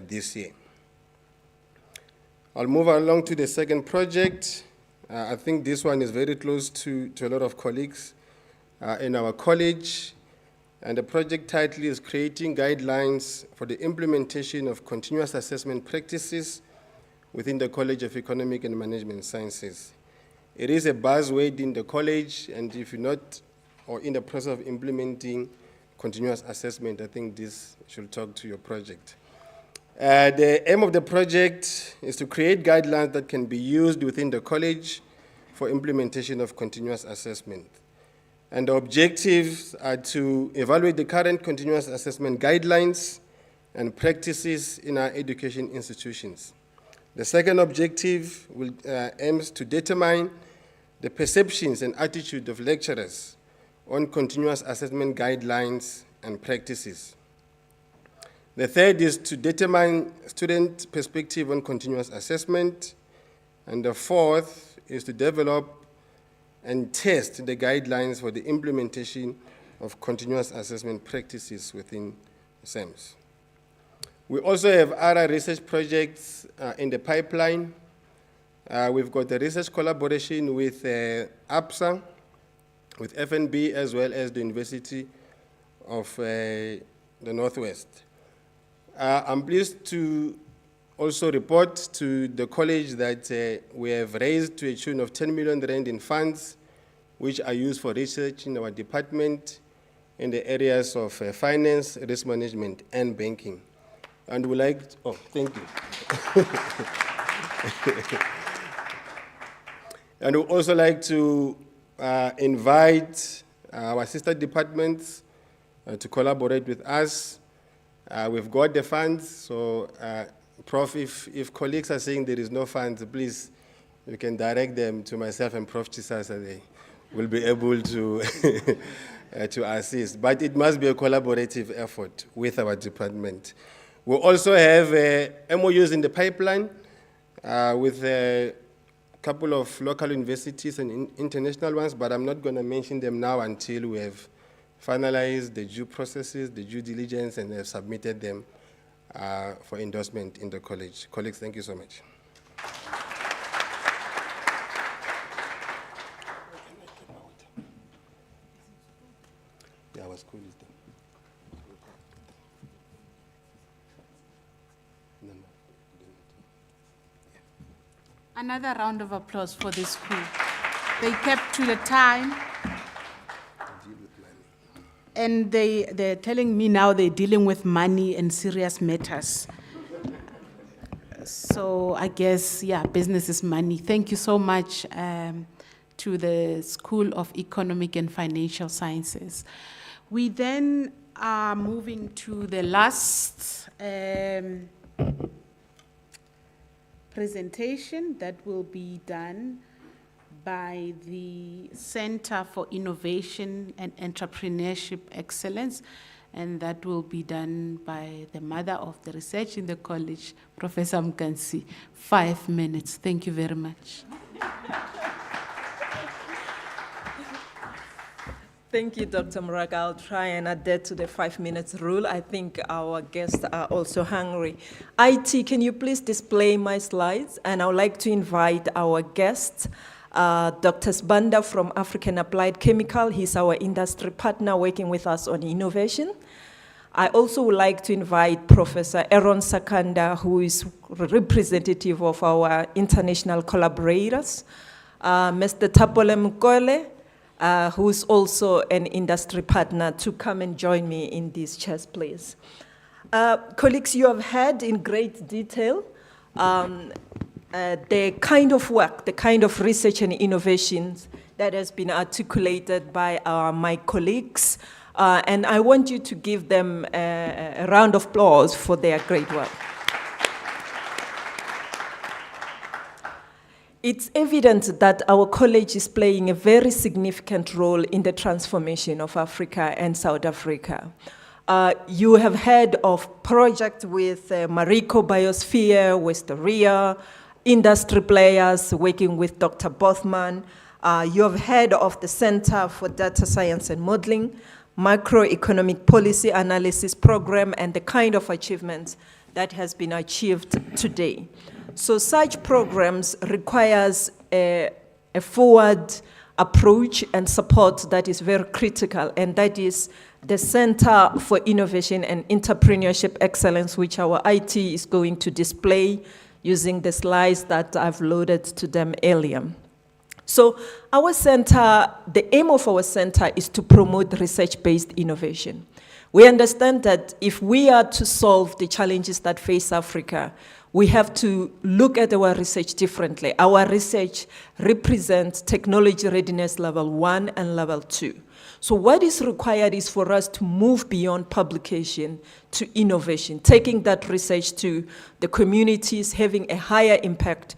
this year. I'll move along to the second project. I think this one is very close to a lot of colleagues in our college. And the project title is Creating Guidelines for the Implementation of Continuous Assessment Practices within the College of Economic and Management Sciences. It is a buzzword in the college, and if you're not or in the process of implementing continuous assessment, I think this should talk to your project. The aim of the project is to create guidelines that can be used within the college for implementation of continuous assessment. And the objectives are to evaluate the current continuous assessment guidelines and practices in our education institutions. The second objective aims to determine the perceptions and attitude of lecturers on continuous assessment guidelines and practices. The third is to determine student perspective on continuous assessment. And the fourth is to develop and test the guidelines for the implementation of continuous assessment practices within SAMS. We also have other research projects in the pipeline. We've got the research collaboration with APSA, with FNB, as well as the University of the Northwest. I'm pleased to also report to the college that we have raised to a tune of 10 million rand in funds, which are used for research in our department in the areas of finance, risk management, and banking. And we like, thank you. And we also like to invite our sister departments to collaborate with us. We've got the funds, so Prof, if colleagues are saying there is no funds, please, you can direct them to myself and Prof Chisasa. They will be able to, to assist. But it must be a collaborative effort with our department. We also have MOUs in the pipeline with a couple of local universities and international ones, but I'm not going to mention them now until we have finalized the due processes, the due diligence, and have submitted them for endorsement in the college. Colleagues, thank you so much. Yeah, our school is done. Another round of applause for this school. They kept to the time. And they're telling me now they're dealing with money and serious matters. So I guess, yeah, business is money. Thank you so much to the School of Economic and Financial Sciences. We then are moving to the last presentation that will be done by the Center for Innovation and Entrepreneurship Excellence, and that will be done by the mother of the research in the college, Professor Mkansi. 5 minutes. Thank you very much. Thank you, Dr. Muraka. I'll try and adhere to the 5 minutes rule. I think our guests are also hungry. IT, can you please display my slides? And I would like to invite our guests, Dr. Sbanda from African Applied Chemical. He's our industry partner working with us on innovation. I also would like to invite Professor Aaron Sakanda, who is representative of our international collaborators, Mr. Tapole Mkole, who is also an industry partner, to come and join me in this chairs, please. Colleagues, you have heard in great detail the kind of work, the kind of research and innovations that has been articulated by my colleagues, and I want you to give them a round of applause for their great work. It's evident that our college is playing a very significant role in the transformation of Africa and South Africa. You have heard of projects with Mariko Biosphere, Westoria, industry players working with Dr. Bothman. You have heard of the Center for Data Science and Modeling, Macroeconomic Policy Analysis Program, and the kind of achievements that has been achieved today. So such programs requires a forward approach and support that is very critical, and that is the Center for Innovation and Entrepreneurship Excellence, which our IT is going to display using the slides that I've loaded to them earlier. So our center, the aim of our center is to promote research-based innovation. We understand that if we are to solve the challenges that face Africa, we have to look at our research differently. Our research represents technology readiness level 1 and level 2. So what is required is for us to move beyond publication to innovation, taking that research to the communities, having a higher impact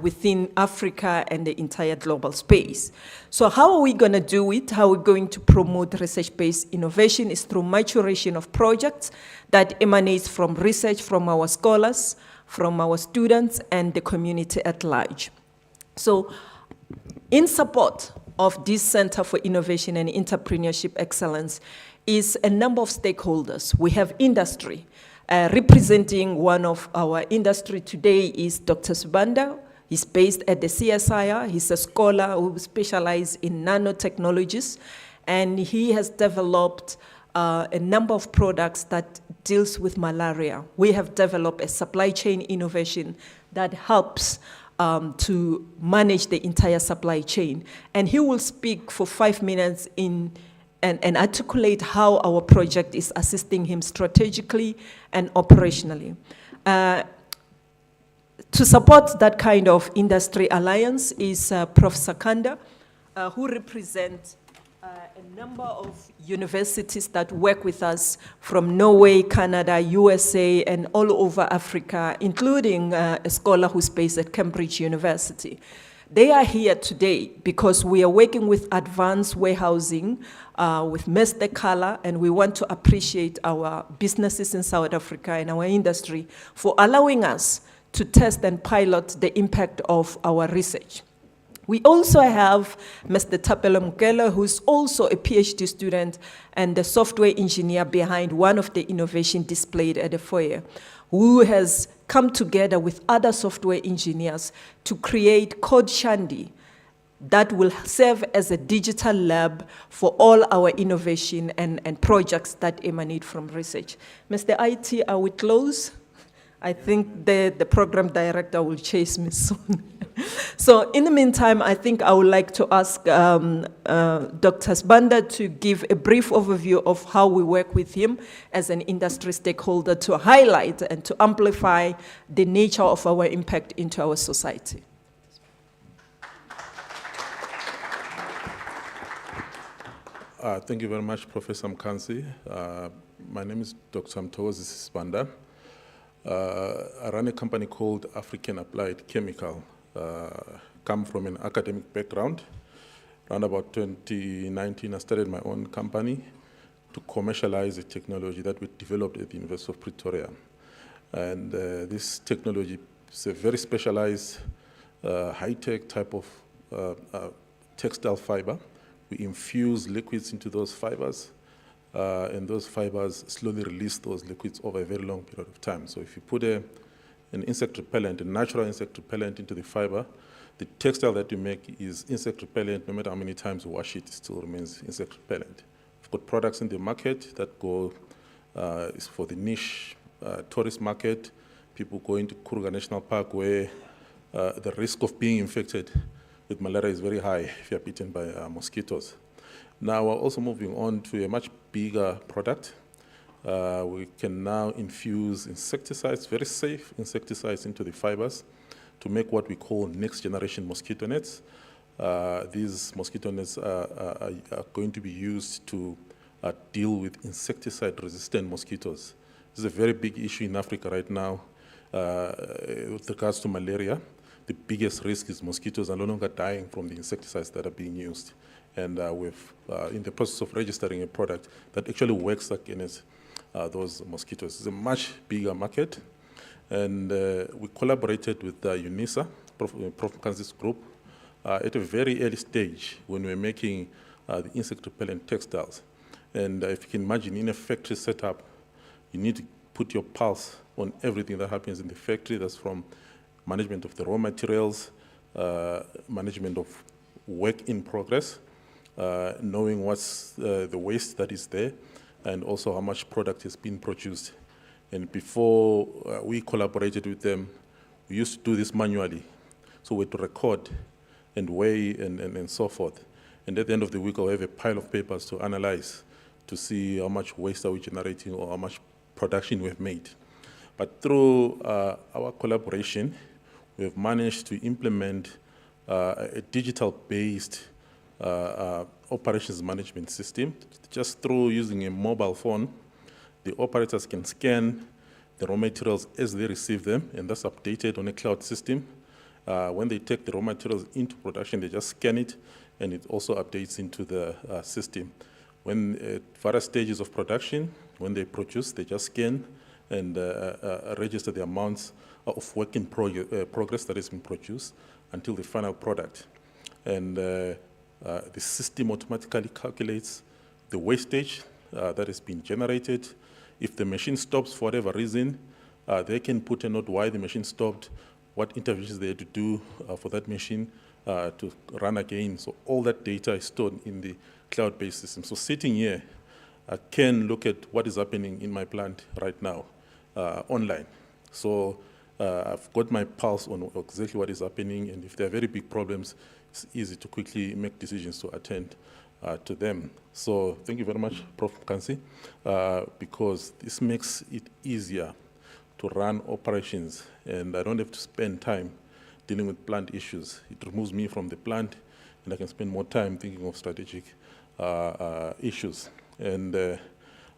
within Africa and the entire global space. So how are we going to do it? How are we going to promote research-based innovation is through maturation of projects that emanates from research from our scholars, from our students, and the community at large. So in support of this Center for Innovation and Entrepreneurship Excellence is a number of stakeholders. We have industry. Representing one of our industry today is Dr. Subanda. He's based at the CSIR. He's a scholar who specializes in nanotechnologies, and he has developed a number of products that deals with malaria. We have developed a supply chain innovation that helps to manage the entire supply chain. And he will speak for 5 minutes and articulate how our project is assisting him strategically and operationally. To support that kind of industry alliance is Prof. Sakanda, who represents a number of universities that work with us from Norway, Canada, USA, and all over Africa, including a scholar who's based at Cambridge University. They are here today because we are working with advanced warehousing with Mr. Kala, and we want to appreciate our businesses in South Africa and our industry for allowing us to test and pilot the impact of our research. We also have Mr. Tapelo Mukela, who's also a PhD student and the software engineer behind one of the innovation displayed at the foyer, who has come together with other software engineers to create Code Shandi that will serve as a digital lab for all our innovation and projects that emanate from research. Mr. IT, are we close? I think the program director will chase me soon. So in the meantime, I think I would like to ask Dr. Sibanda to give a brief overview of how we work with him as an industry stakeholder to highlight and to amplify the nature of our impact into our society. Thank you very much, Professor Mkansi. My name is Dr. Mthokozi Sibanda. I run a company called African Applied Chemical. Come from an academic background. Around about 2019, I started my own company to commercialize a technology that we developed at the University of Pretoria. And this technology is a very specialized, high-tech type of textile fiber. We infuse liquids into those fibers, and those fibers slowly release those liquids over a very long period of time. So if you put an insect repellent, a natural insect repellent into the fiber, the textile that you make is insect repellent. No matter how many times you wash it, it still remains insect repellent. We've got products in the market that go, is for the niche tourist market. People go into Kruger National Park where the risk of being infected with malaria is very high if you're bitten by mosquitoes. Now we're also moving on to a much bigger product. We can now infuse insecticides, very safe insecticides, into the fibers to make what we call next generation mosquito nets. These mosquito nets are going to be used to deal with insecticide resistant mosquitoes. This is a very big issue in Africa right now with regards to malaria. The biggest risk is mosquitoes are no longer dying from the insecticides that are being used. And we're in the process of registering a product that actually works against those mosquitoes. It's a much bigger market. And we collaborated with UNISA, Prof. Kanzi's group, at a very early stage when we were making the insect repellent textiles. And if you can imagine, in a factory setup, you need to put your pulse on everything that happens in the factory. That's from management of the raw materials, management of work in progress, knowing what's the waste that is there, and also how much product is being produced. And before we collaborated with them, we used to do this manually. So we had to record and weigh and so forth. And at the end of the week, I'll have a pile of papers to analyze to see how much waste are we generating or how much production we've made. But through our collaboration, we have managed to implement a digital-based operations management system. Just through using a mobile phone, the operators can scan the raw materials as they receive them, and that's updated on a cloud system. When they take the raw materials into production, they just scan it, and it also updates into the system. When at various stages of production, when they produce, they just scan and register the amounts of work in progress that has been produced until the final product. And the system automatically calculates the wastage that has been generated. If the machine stops for whatever reason, they can put a note why the machine stopped, what interventions they had to do for that machine to run again. So all that data is stored in the cloud-based system. So sitting here, I can look at what is happening in my plant right now online. So I've got my pulse on exactly what is happening, and if there are very big problems, it's easy to quickly make decisions to attend to them. So thank you very much, Prof. Kanzi, because this makes it easier to run operations, and I don't have to spend time dealing with plant issues. It removes me from the plant, and I can spend more time thinking of strategic issues. And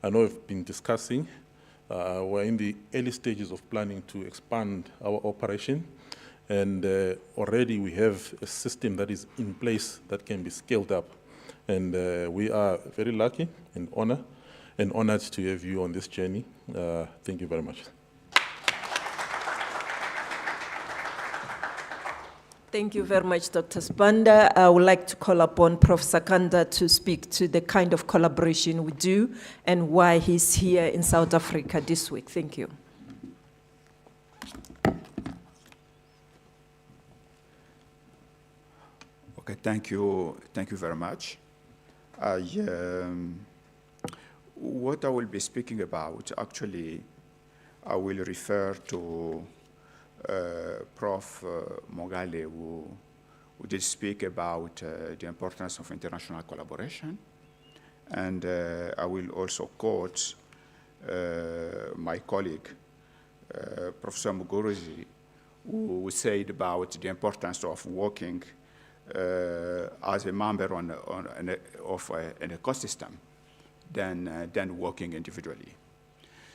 I know we've been discussing, we're in the early stages of planning to expand our operation, and already we have a system that is in place that can be scaled up. And we are very lucky and honored to have you on this journey. Thank you very much. Thank you very much, Dr. Sibanda. I would like to call upon Professor Kanda to speak to the kind of collaboration we do and why he's here in South Africa this week. Thank you. Okay, thank you very much. What I will be speaking about, actually, I will refer to Prof. Mogale, who did speak about the importance of international collaboration. And I will also quote my colleague, Professor Muguruzi, who said about the importance of working as a member of an ecosystem than working individually.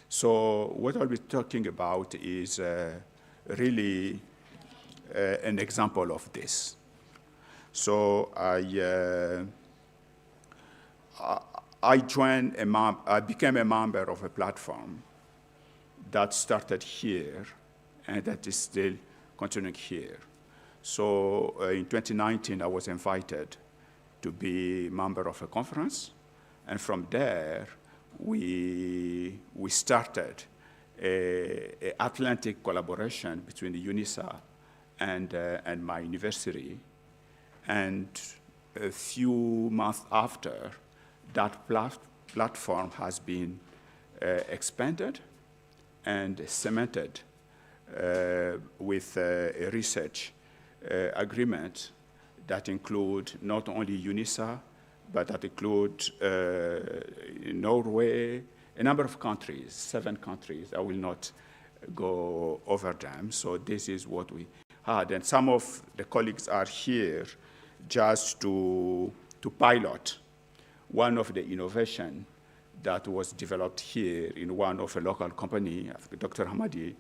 So what I'll be talking about is really an example of this. So I became a member of a platform that started here and that is still continuing here. So in 2019, I was invited to be a member of a conference, and from there, we started an Atlantic collaboration between the UNISA and my university. And a few months after, that platform has been expanded and cemented with a research agreement that include not only UNISA, but that include Norway, a number of countries, 7 countries. I will not go over them. So this is what we had. And some of the colleagues are here just to pilot one of the innovation that was developed here in one of a local company. Dr. Hamadi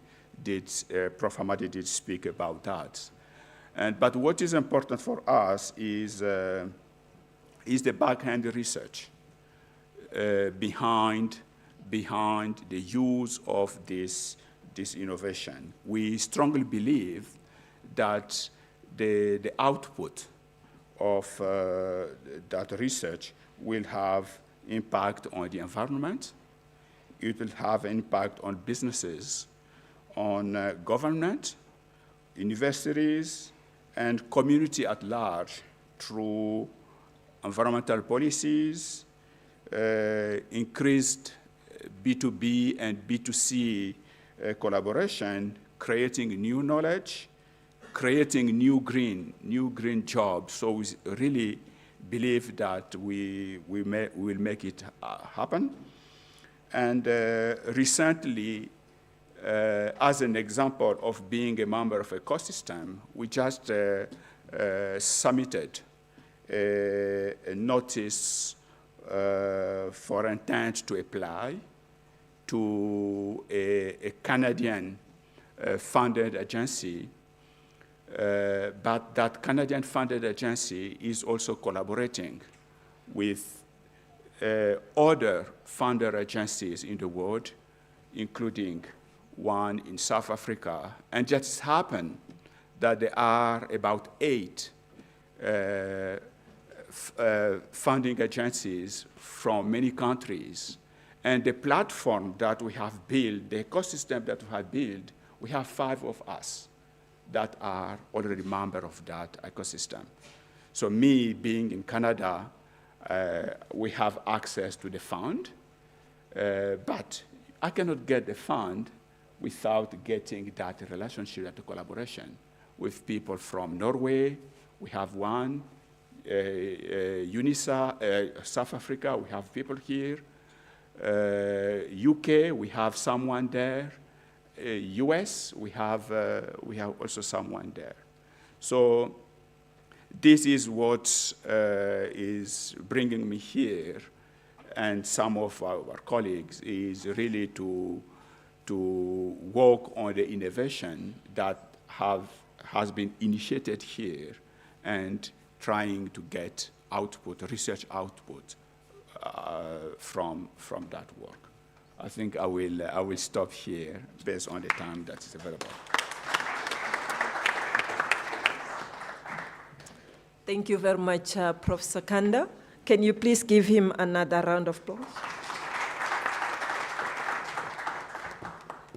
Prof. Hamadi did speak about that. But what is important for us is is the back-end research behind the use of this innovation. We strongly believe that the output of that research will have impact on the environment. It will have impact on businesses, on government, universities, and community at large through environmental policies, increased B2B and B2C collaboration, creating new knowledge, creating new green jobs. So we really believe that we will make it happen. And recently, as an example of being a member of ecosystem, we just submitted a notice for intent to apply to a Canadian funded agency, but that Canadian funded agency is also collaborating with other funder agencies in the world, including one in South Africa. And just happened that there are about 8 funding agencies from many countries. And the platform that we have built, the ecosystem that we have built, we have 5 of us that are already members of that ecosystem. So me being in Canada, we have access to the fund, but I cannot get the fund without getting that relationship, that collaboration with people from Norway. We have one, UNISA, South Africa, we have people here. UK, we have someone there. US, we have also someone there. So this is what is bringing me here, and some of our colleagues is really to work on the innovation that has been initiated here and trying to get output, research output from that work. I think I will stop here based on the time that is available. Thank you very much, Professor Kanda. Can you please give him another round of applause?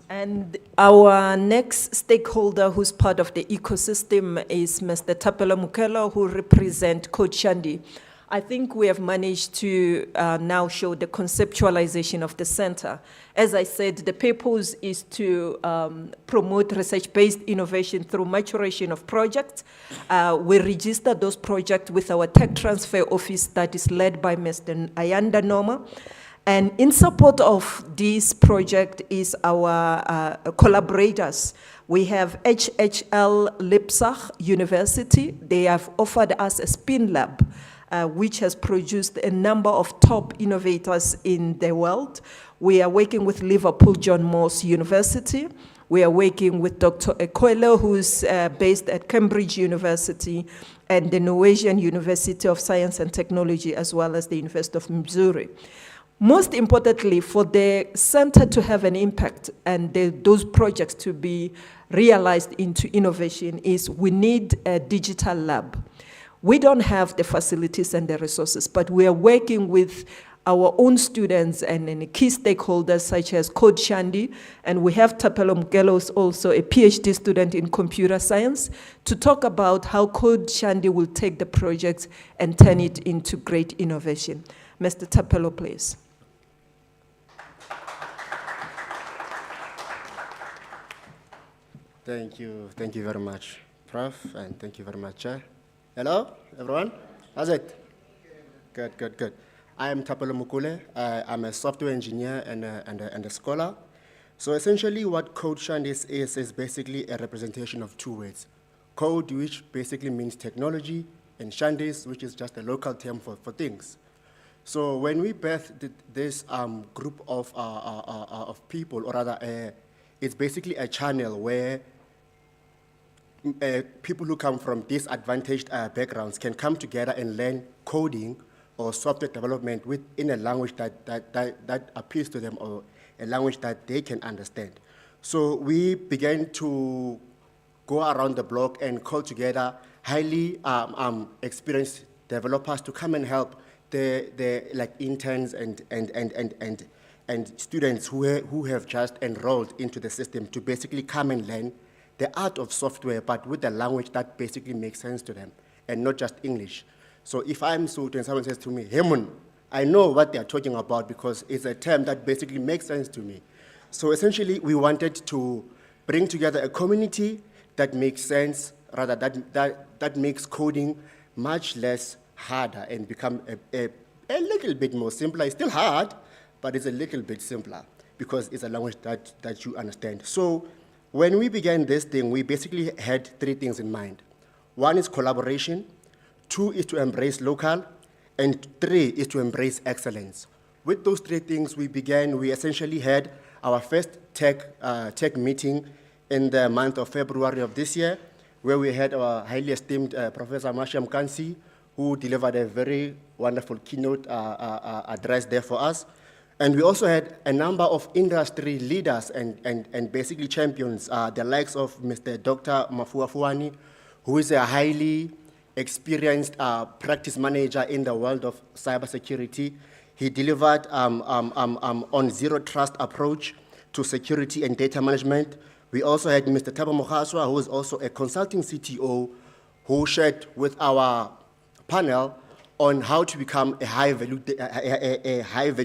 And our next stakeholder who's part of the ecosystem is Mr. Thapelo Mokelo, who represents Code Shandi. I think we have managed to now show the conceptualization of the center. As I said, the purpose is to promote research-based innovation through maturation of projects. We register those projects with our tech transfer office that is led by Mr. Ayanda Noma. And in support of this project is our collaborators. We have HHL Lipsach University. They have offered us a spin lab, which has produced a number of top innovators in the world. We are working with Liverpool John Moores University. We are working with Dr. Ekwelo, who's based at Cambridge University, and the Norwegian University of Science and Technology, as well as the University of Missouri. Most importantly, for the center to have an impact and those projects to be realized into innovation is we need a digital lab. We don't have the facilities and the resources, but we are working with our own students and key stakeholders such as Code Shandi, and we have Thapelo Mokelo, also a PhD student in computer science, to talk about how Code Shandi will take the project and turn it into great innovation. Mr. Thapelo, please. Thank you very much, Prof, and thank you very much, Chair. Hello, everyone. How's it? Good. I am Thapelo Mokele. I'm a software engineer and a scholar. So essentially what Code Shandi is basically a representation of 2 words. Code, which basically means technology, and Shandis, which is just a local term for things. So when we birthed this group of people, or rather it's basically a channel where people who come from disadvantaged backgrounds can come together and learn coding or software development within a language that appeals to them, or a language that they can understand. So we began to go around the block and call together highly experienced developers to come and help the like interns and students who have just enrolled into the system to basically come and learn the art of software, but with a language that basically makes sense to them, and not just English. So if I'm Sotho and someone says to me, Hemun, I know what they're talking about because it's a term that basically makes sense to me. So essentially, we wanted to bring together a community that makes sense, rather that makes coding much less harder and become a little bit more simpler. It's still hard, but it's a little bit simpler because it's a language that you understand. So when we began this thing, we basically had 3 things in mind. 1 is collaboration, 2 is to embrace local, and 3 is to embrace excellence. With those 3 things, we essentially had our first tech meeting in the month of February of this year, where we had our highly esteemed Professor Masha Mkansi, who delivered a very wonderful keynote address there for us. And we also had a number of industry leaders and basically champions, the likes of Mr. Dr. Mafua Fuani, who is a highly experienced practice manager in the world of cybersecurity. He delivered on zero trust approach to security and data management. We also had Mr. Thabo Mogaswa, who is also a consulting CTO, who shared with our panel on how to become a high-value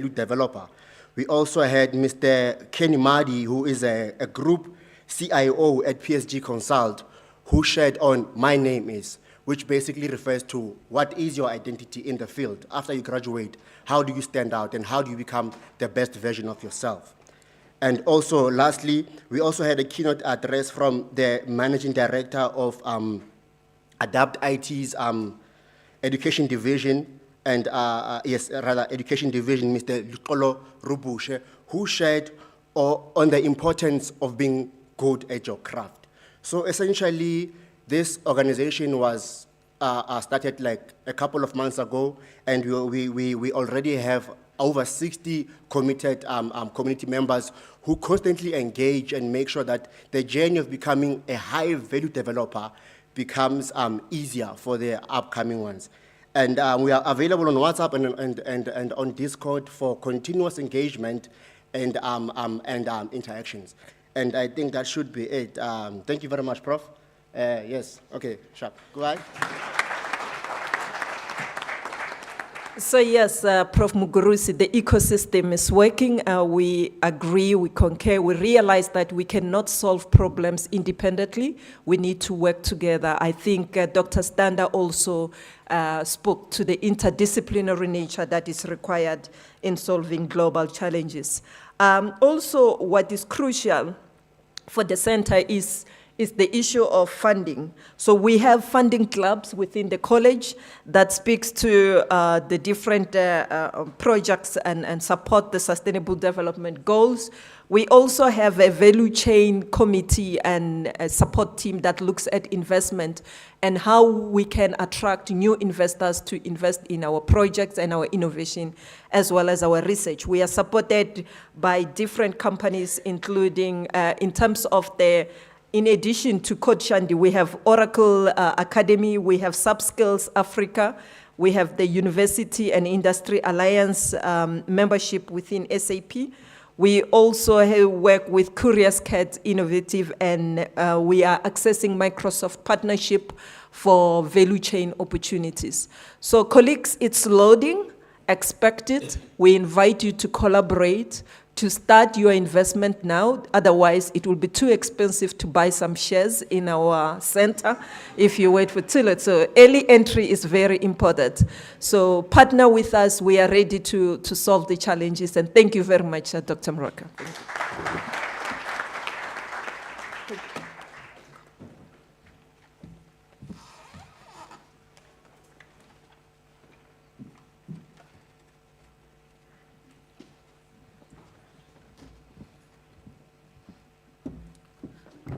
developer. We also had Mr. Kenny Madi, who is a group CIO at PSG Consult, who shared on My Name Is, which basically refers to what is your identity in the field. After you graduate, how do you stand out and how do you become the best version of yourself? And also, lastly, we also had a keynote address from the managing director of Adapt IT's education division, and education division, Mr. Lukolo Rubushe, who shared on the importance of being good at your craft. So essentially, this organization was started like a couple of months ago, and we already have over 60 committed community members who constantly engage and make sure that the journey of becoming a high-value developer becomes easier for the upcoming ones. And we are available on WhatsApp and on Discord for continuous engagement and interactions. And I think that should be it. Thank you very much, Prof. Yes, okay, sharp. Go ahead. So yes, Prof. Mugurusi, the ecosystem is working. We agree, we concur, we realize that we cannot solve problems independently. We need to work together. I think Dr. Standa also spoke to the interdisciplinary nature that is required in solving global challenges. Also, what is crucial for the center is the issue of funding. So we have funding clubs within the college that speaks to the different projects and support the sustainable development goals. We also have a value chain committee and a support team that looks at investment and how we can attract new investors to invest in our projects and our innovation, as well as our research. We are supported by different companies, including in terms of in addition to Code Shandi, we have Oracle Academy, we have Subskills Africa, we have the University and Industry Alliance membership within SAP. We also work with Curious Cat Innovative, and we are accessing Microsoft partnership for value chain opportunities. So colleagues, it's loading, expect it. We invite you to collaborate, to start your investment now. Otherwise, it will be too expensive to buy some shares in our center if you wait for till it. So early entry is very important. So partner with us. We are ready to solve the challenges. And thank you very much, Dr. Mraka.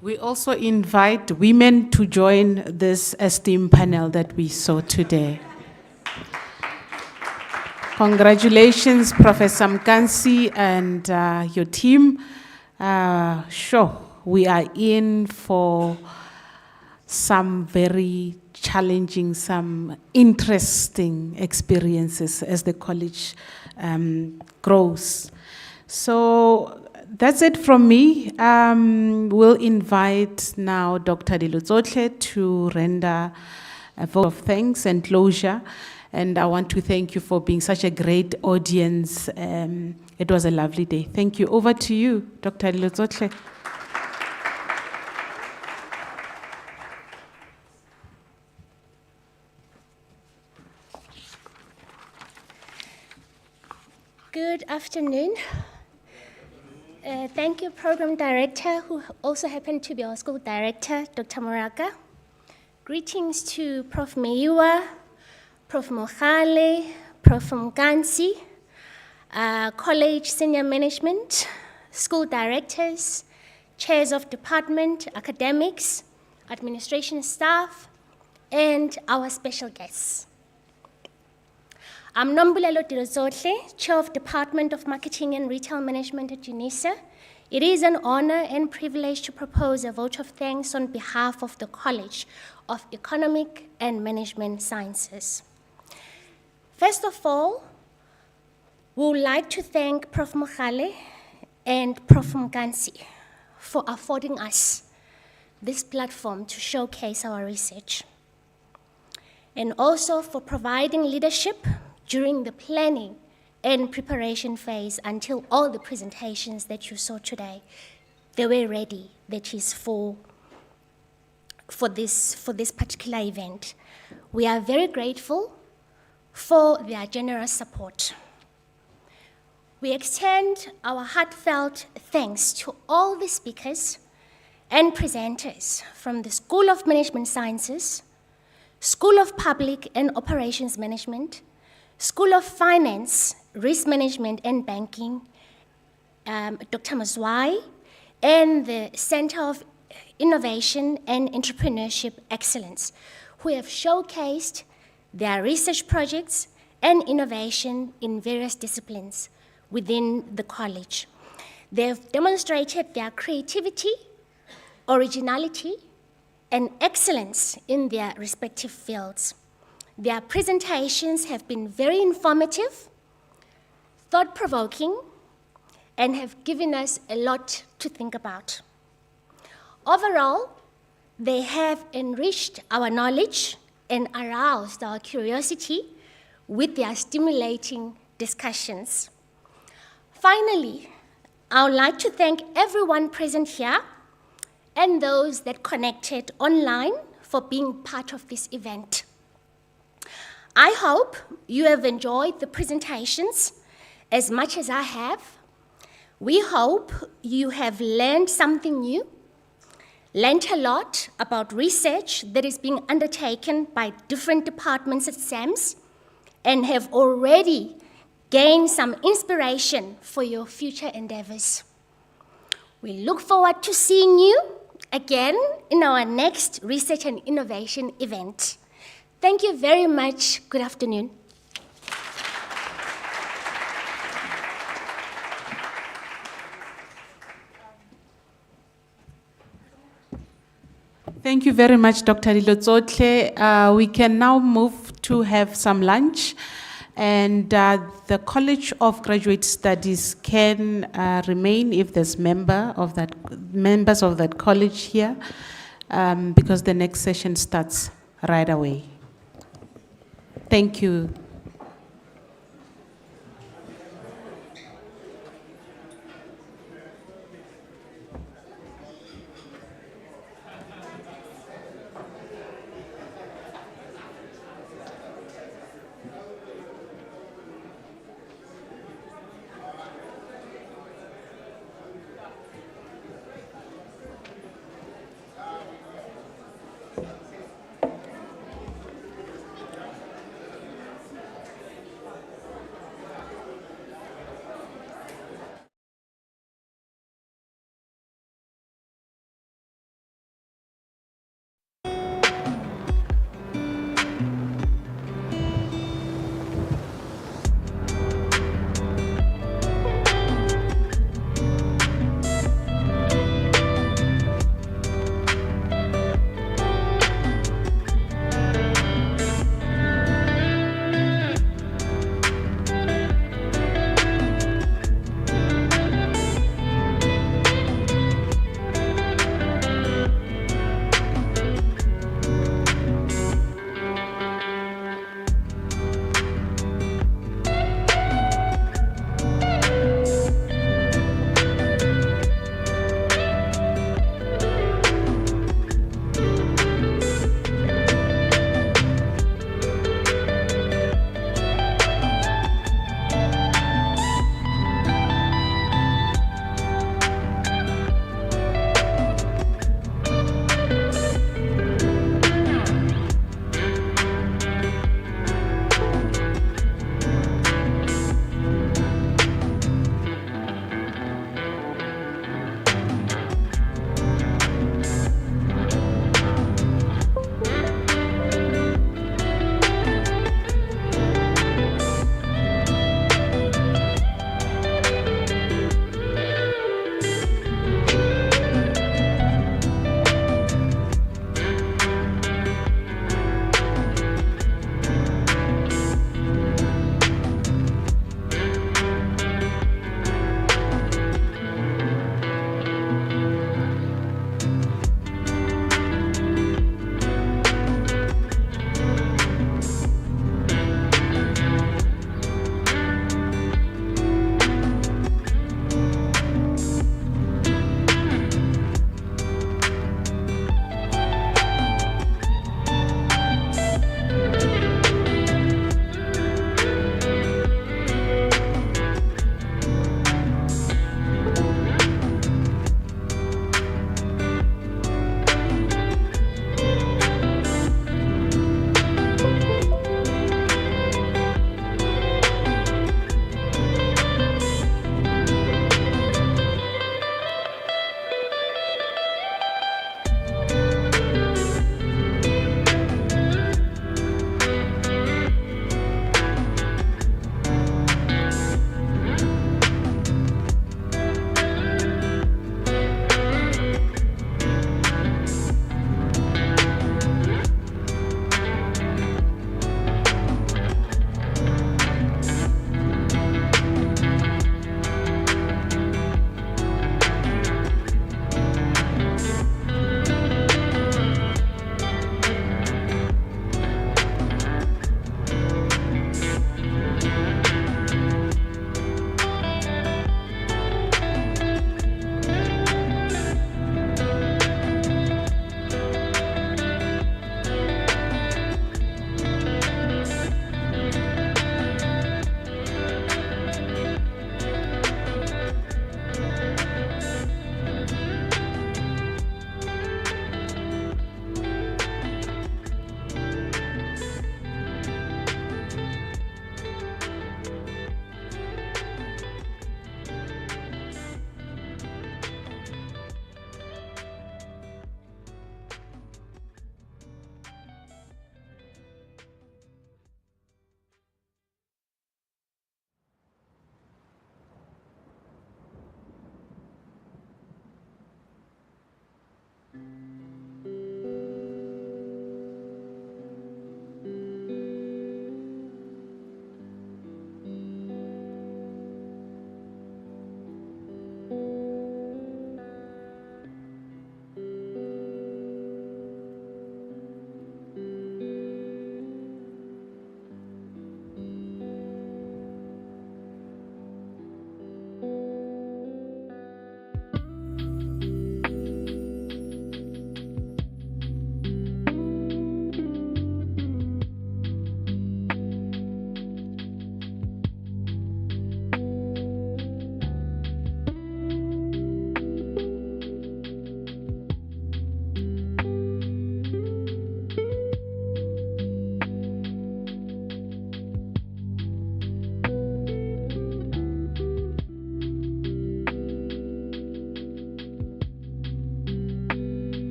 We also invite women to join this esteemed panel that we saw today. Congratulations, Professor Mkansi and your team. Sure, we are in for some very challenging, some interesting experiences as the college grows. So that's it from me. We'll invite now Dr. Dilotsotle to render a vote of thanks and closure. And I want to thank you for being such a great audience. It was a lovely day. Thank you. Over to you, Dr. Dilotsotle. Good afternoon. Thank you, Program Director, who also happened to be our school director, Dr. Moraka. Greetings to Prof. Meiwa, Prof. Mohale, Prof. Mkansi, college senior management, school directors, chairs of department, academics, administration staff, and our special guests. I'm Nombulelo Dilotsotle, Chair of Department of Marketing and Retail Management at UNISA. It is an honor and privilege to propose a vote of thanks on behalf of the College of Economic and Management Sciences. First of all, we would like to thank Prof. Mohale and Prof. Mkansi for affording us this platform to showcase our research, and also for providing leadership during the planning and preparation phase until all the presentations that you saw today, they were ready, that is for this particular event. We are very grateful for their generous support. We extend our heartfelt thanks to all the speakers and presenters from the School of Management Sciences, School of Public and Operations Management, School of Finance, Risk Management and Banking, Dr. Mazwai, and the Center of Innovation and Entrepreneurship Excellence, who have showcased their research projects and innovation in various disciplines within the college. They've demonstrated their creativity, originality, and excellence in their respective fields. Their presentations have been very informative, thought-provoking, and have given us a lot to think about. Overall, they have enriched our knowledge and aroused our curiosity with their stimulating discussions. Finally, I would like to thank everyone present here and those that connected online for being part of this event. I hope you have enjoyed the presentations as much as I have. We hope you have learned something new, learned a lot about research that is being undertaken by different departments at SAMS, and have already gained some inspiration for your future endeavors. We look forward to seeing you again in our next Research and Innovation event. Thank you very much. Good afternoon. Thank you very much, Dr. Dilotsotle. We can now move to have some lunch, and the College of Graduate Studies can remain if there's members of that college here, because the next session starts right away. Thank you.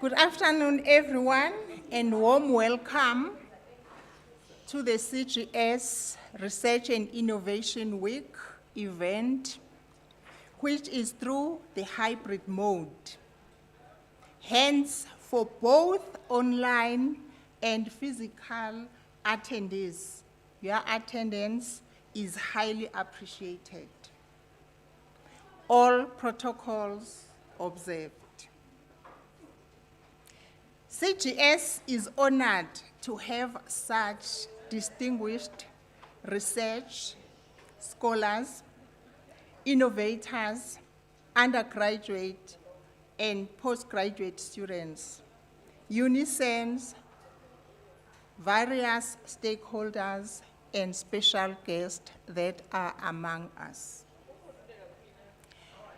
Good afternoon, everyone, and warm welcome to the CGS Research and Innovation Week event, which is through the hybrid mode. Hence, for both online and physical attendees, your attendance is highly appreciated. All protocols observed. CGS is honored to have such distinguished research scholars, innovators, undergraduate and postgraduate students, UNICENs, various stakeholders, and special guests that are among us.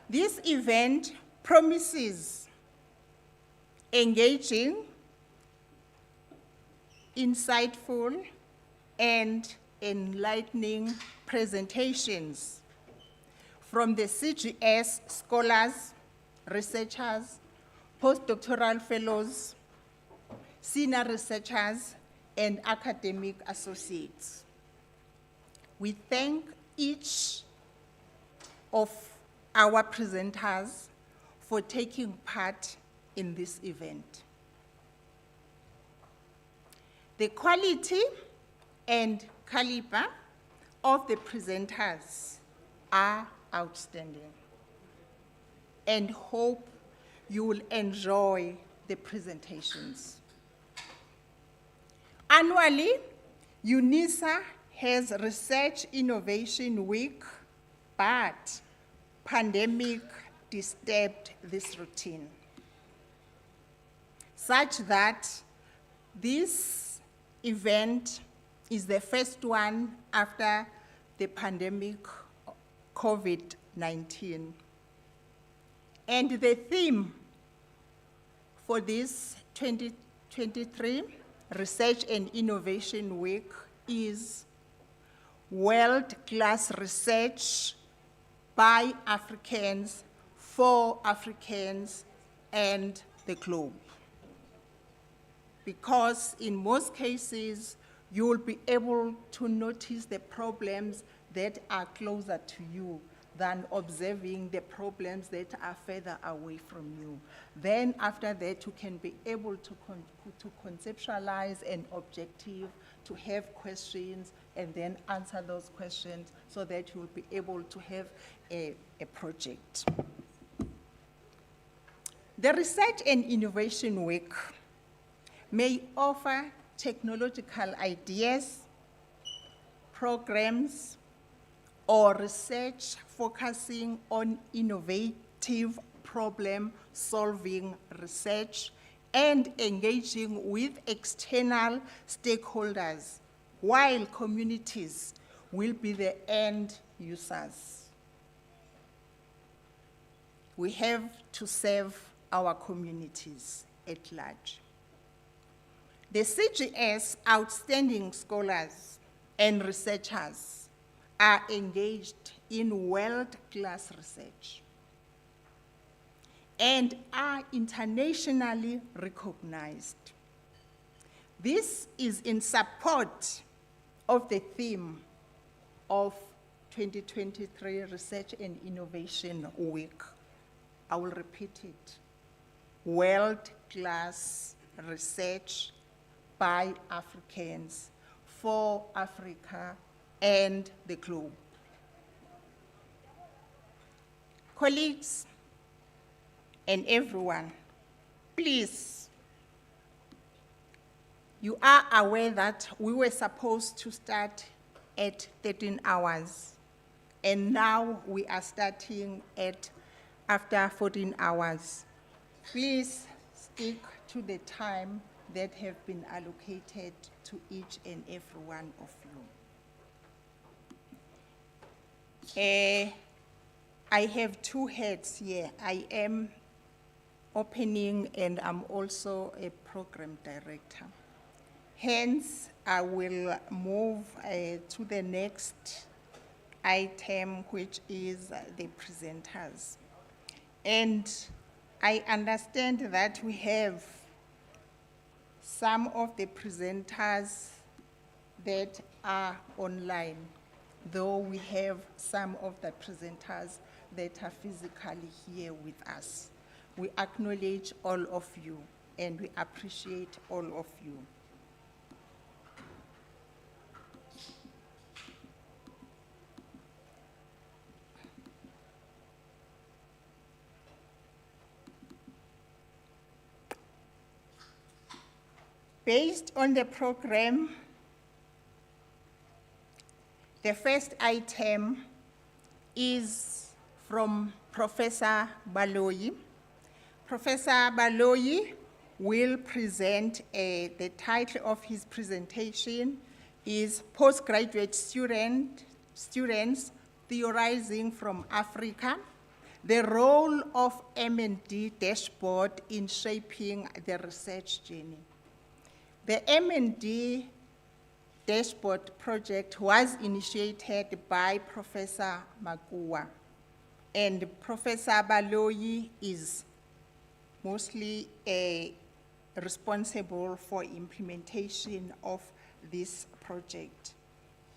This event promises engaging, insightful, and enlightening presentations from the CGS scholars, researchers, postdoctoral fellows, senior researchers, and academic associates. We thank each of our presenters for taking part in this event. The quality and caliber of the presenters are outstanding, and hope you will enjoy the presentations. Annually, UNISA has Research Innovation Week, but pandemic disturbed this routine, such that this event is the first one after the pandemic COVID-19. And the theme for this 2023 Research and Innovation Week is World-Class Research by Africans, for Africans, and the globe. Because in most cases, you will be able to notice the problems that are closer to you than observing the problems that are further away from you. Then after that, you can be able to conceptualize an objective, to have questions, and then answer those questions so that you will be able to have a project. The Research and Innovation Week may offer technological ideas, programs, or research focusing on innovative problem-solving research and engaging with external stakeholders, while communities will be the end users. We have to serve our communities at large. The CGS outstanding scholars and researchers are engaged in world-class research and are internationally recognized. This is in support of the theme of 2023 Research and Innovation Week. I will repeat it. World-class research by Africans, for Africa, and the globe. Colleagues and everyone, please, you are aware that we were supposed to start at 13 hours, and now we are starting at after 14 hours. Please stick to the time that have been allocated to each and every one of you. I have two heads here. I am opening and I'm also a program director. Hence, I will move to the next item, which is the presenters. And I understand that we have some of the presenters that are online, though we have some of the presenters that are physically here with us. We acknowledge all of you and we appreciate all of you. Based on the program, the first item is from Professor Baloyi. Professor Baloyi will present, the title of his presentation is Postgraduate Students Theorizing from Africa, the role of M&D dashboard in shaping the research journey. The M&D dashboard project was initiated by Professor Makua, and Professor Baloyi is mostly responsible for implementation of this project.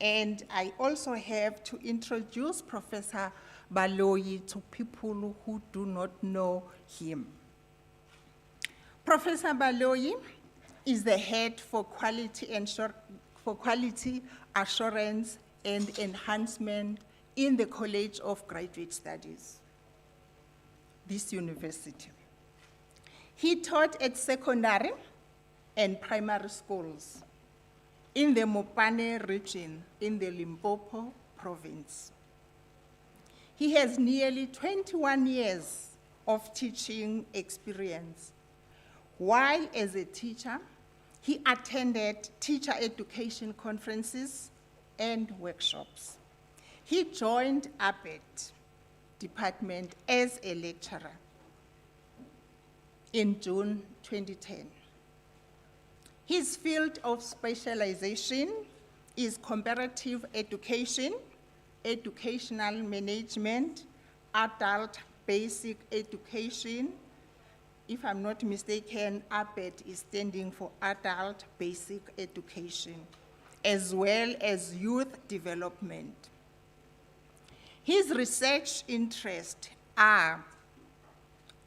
And I also have to introduce Professor Baloyi to people who do not know him. Professor Baloyi is the head for quality assurance and enhancement in the College of Graduate Studies, this university. He taught at secondary and primary schools in the Mopane region in the Limpopo province. He has nearly 21 years of teaching experience. While as a teacher, he attended teacher education conferences and workshops. He joined ABET department as a lecturer in June 2010. His field of specialization is comparative education, educational management, adult basic education. If I'm not mistaken, ABET is standing for Adult Basic Education, as well as youth development. His research interests are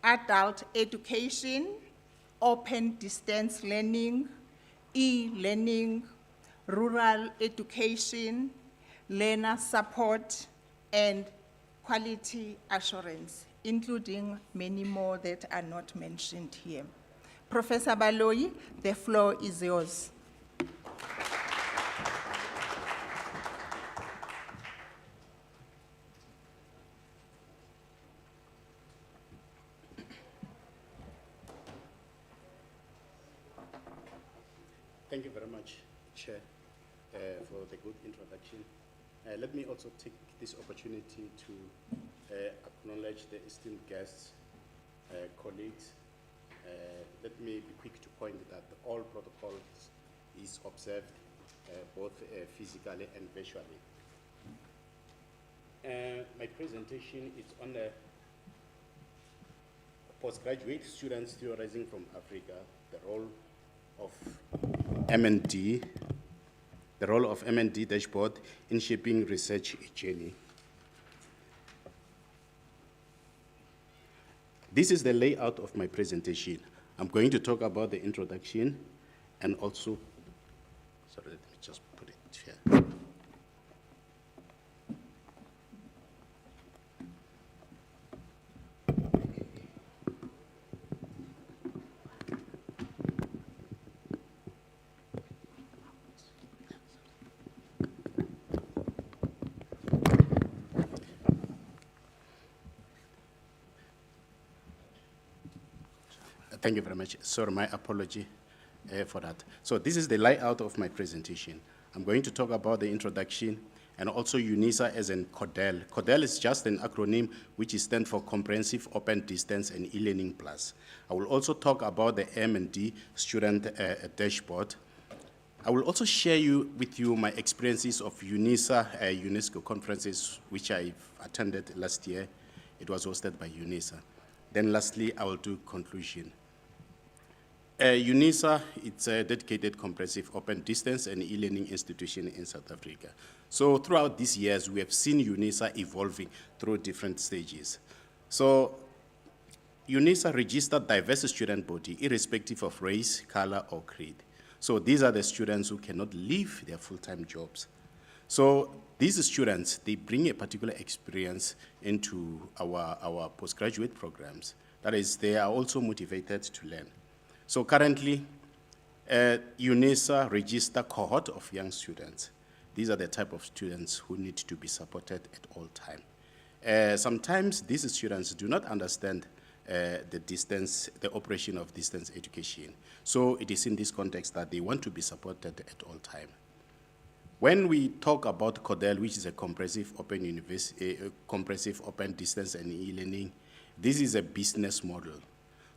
adult education, open distance learning, e-learning, rural education, learner support, and quality assurance, including many more that are not mentioned here. Professor Baloyi, the floor is yours. Thank you very much, Chair, for the good introduction. Let me also take this opportunity to acknowledge the esteemed guests, colleagues. Let me be quick to point that all protocols is observed both physically and virtually. My presentation is on the postgraduate students theorizing from Africa, the role of M&D, the role of M&D dashboard in shaping research journey. This is the layout of my presentation. I'm going to talk about the introduction and also, sorry, let me just put it here. Thank you very much. Sorry, my apology for that. So this is the layout of my presentation. I'm going to talk about the introduction and also UNISA as in CODEL. CODEL is just an acronym which stands for Comprehensive Open Distance and E-Learning Plus. I will also talk about the M&D Student Dashboard. I will also share with you my experiences of UNISA UNESCO conferences which I've attended last year. It was hosted by UNISA. Then lastly, I will do conclusion. UNISA, it's a dedicated, comprehensive, open distance and e-learning institution in South Africa. So throughout these years, we have seen UNISA evolving through different stages. So UNISA registered diverse student body, irrespective of race, color, or creed. So these are the students who cannot leave their full-time jobs. So these students, they bring a particular experience into our postgraduate programs. That is, they are also motivated to learn. So currently, UNISA register cohort of young students. These are the type of students who need to be supported at all times. Sometimes these students do not understand the operation of distance education. So it is in this context that they want to be supported at all times. When we talk about CODEL, which is a comprehensive open distance and e-learning, this is a business model.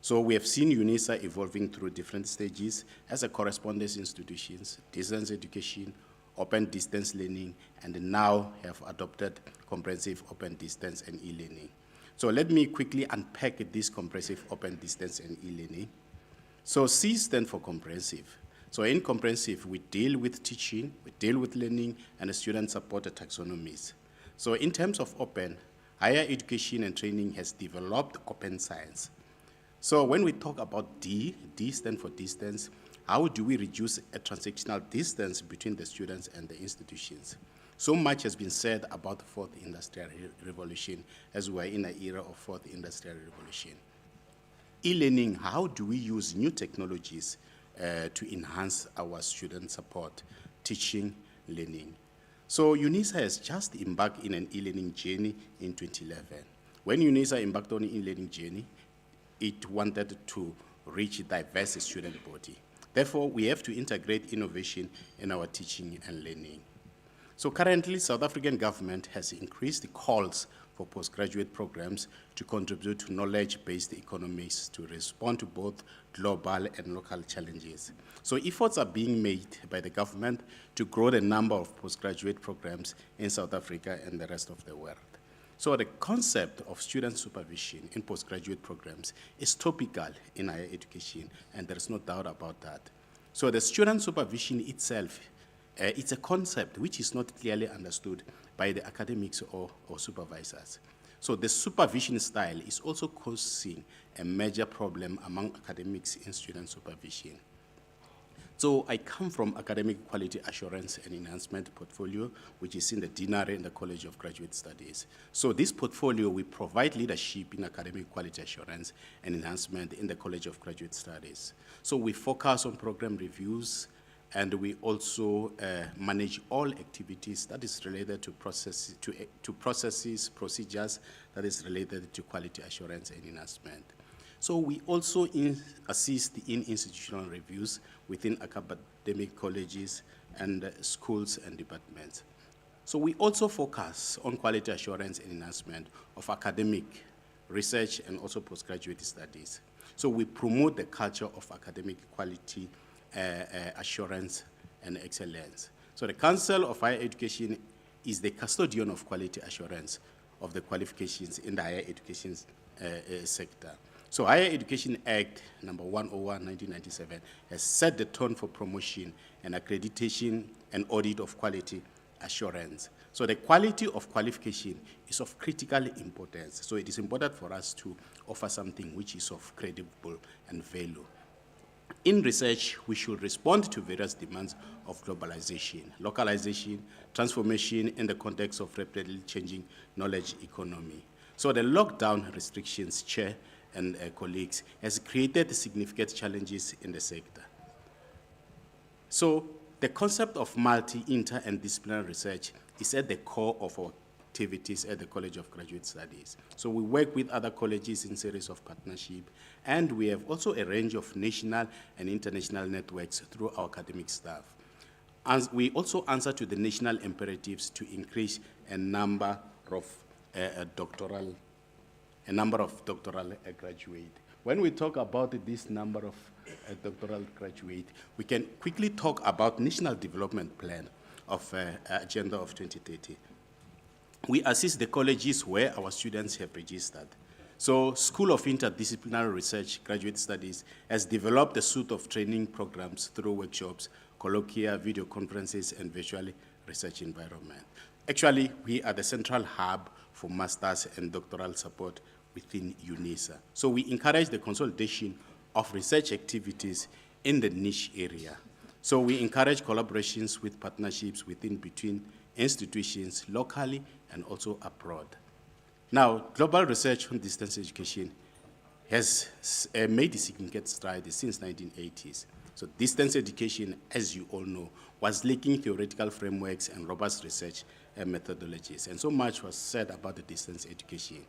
So we have seen UNISA evolving through different stages as a correspondence institutions, distance education, open distance learning, and now have adopted comprehensive open distance and e-learning. So let me quickly unpack this comprehensive open distance and e-learning. So C stands for comprehensive. So in comprehensive, we deal with teaching, we deal with learning, and student support taxonomies. So in terms of open, higher education and training has developed open science. So when we talk about D stands for distance, how do we reduce a transactional distance between the students and the institutions? So much has been said about the fourth industrial revolution, as we are in an era of fourth industrial revolution. E-learning, how do we use new technologies to enhance our student support, teaching, learning? So UNISA has just embarked in an e-learning journey in 2011. When UNISA embarked on an e-learning journey, it wanted to reach a diverse student body. Therefore, we have to integrate innovation in our teaching and learning. So currently, South African government has increased the calls for postgraduate programs to contribute to knowledge-based economies to respond to both global and local challenges. So efforts are being made by the government to grow the number of postgraduate programs in South Africa and the rest of the world. So the concept of student supervision in postgraduate programs is topical in higher education, and there's no doubt about that. So the student supervision itself, it's a concept which is not clearly understood by the academics or supervisors. So the supervision style is also causing a major problem among academics in student supervision. So I come from Academic Quality Assurance and Enhancement portfolio, which is in the deanery in the College of Graduate Studies. So this portfolio, we provide leadership in academic quality assurance and enhancement in the College of Graduate Studies. So we focus on program reviews, and we also manage all activities that is related to processes, procedures that is related to quality assurance and enhancement. So we also assist in institutional reviews within academic colleges and schools and departments. So we also focus on quality assurance and enhancement of academic research and also postgraduate studies. So we promote the culture of academic quality assurance and excellence. So the Council of Higher Education is the custodian of quality assurance of the qualifications in the higher education sector. So Higher Education Act number 101, 1997 has set the tone for promotion and accreditation and audit of quality assurance. So the quality of qualification is of critical importance. So it is important for us to offer something which is of credible and value. In research, we should respond to various demands of globalization, localization, transformation in the context of rapidly changing knowledge economy. So the lockdown restrictions, Chair and colleagues, has created significant challenges in the sector. So the concept of multi, inter, and disciplinary research is at the core of our activities at the College of Graduate Studies. So we work with other colleges in series of partnership, and we have also a range of national and international networks through our academic staff. And we also answer to the national imperatives to increase a number of doctoral graduates. When we talk about this number of doctoral graduates, we can quickly talk about National Development Plan of Agenda of 2030. We assist the colleges where our students have registered. So School of Interdisciplinary Research Graduate Studies has developed a suite of training programs through workshops, colloquia, video conferences, and virtual research environment. Actually, we are the central hub for master's and doctoral support within UNISA. So we encourage the consolidation of research activities in the niche area. So we encourage collaborations with partnerships between institutions locally and also abroad. Now, global research on distance education has made a significant stride since 1980s. So distance education, as you all know, was lacking theoretical frameworks and robust research methodologies. And so much was said about the distance education.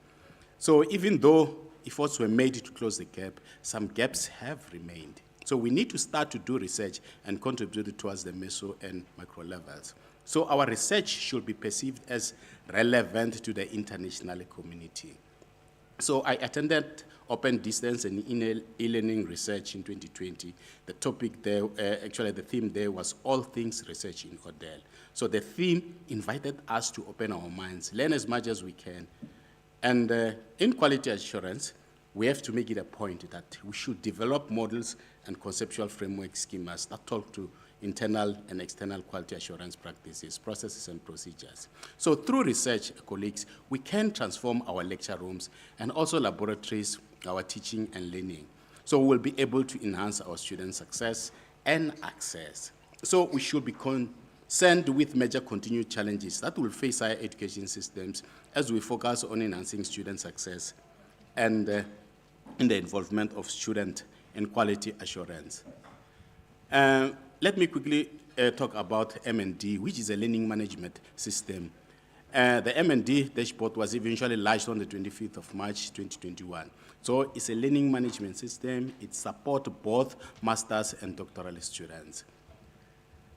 So even though efforts were made to close the gap, some gaps have remained. So we need to start to do research and contribute towards the meso and micro levels. So our research should be perceived as relevant to the international community. So I attended Open Distance and E-Learning Research in 2020. The topic there, actually the theme there was all things research in Odell. So the theme invited us to open our minds, learn as much as we can. And in quality assurance, we have to make it a point that we should develop models and conceptual framework schemas that talk to internal and external quality assurance practices, processes, and procedures. So through research, colleagues, we can transform our lecture rooms and also laboratories, our teaching and learning. So we'll be able to enhance our student success and access. So we should be concerned with major continued challenges that will face our education systems as we focus on enhancing student success and in the involvement of students in quality assurance. Let me quickly talk about M&D, which is a learning management system. The M&D dashboard was eventually launched on the 25th of March, 2021. So it's a learning management system. It supports both master's and doctoral students.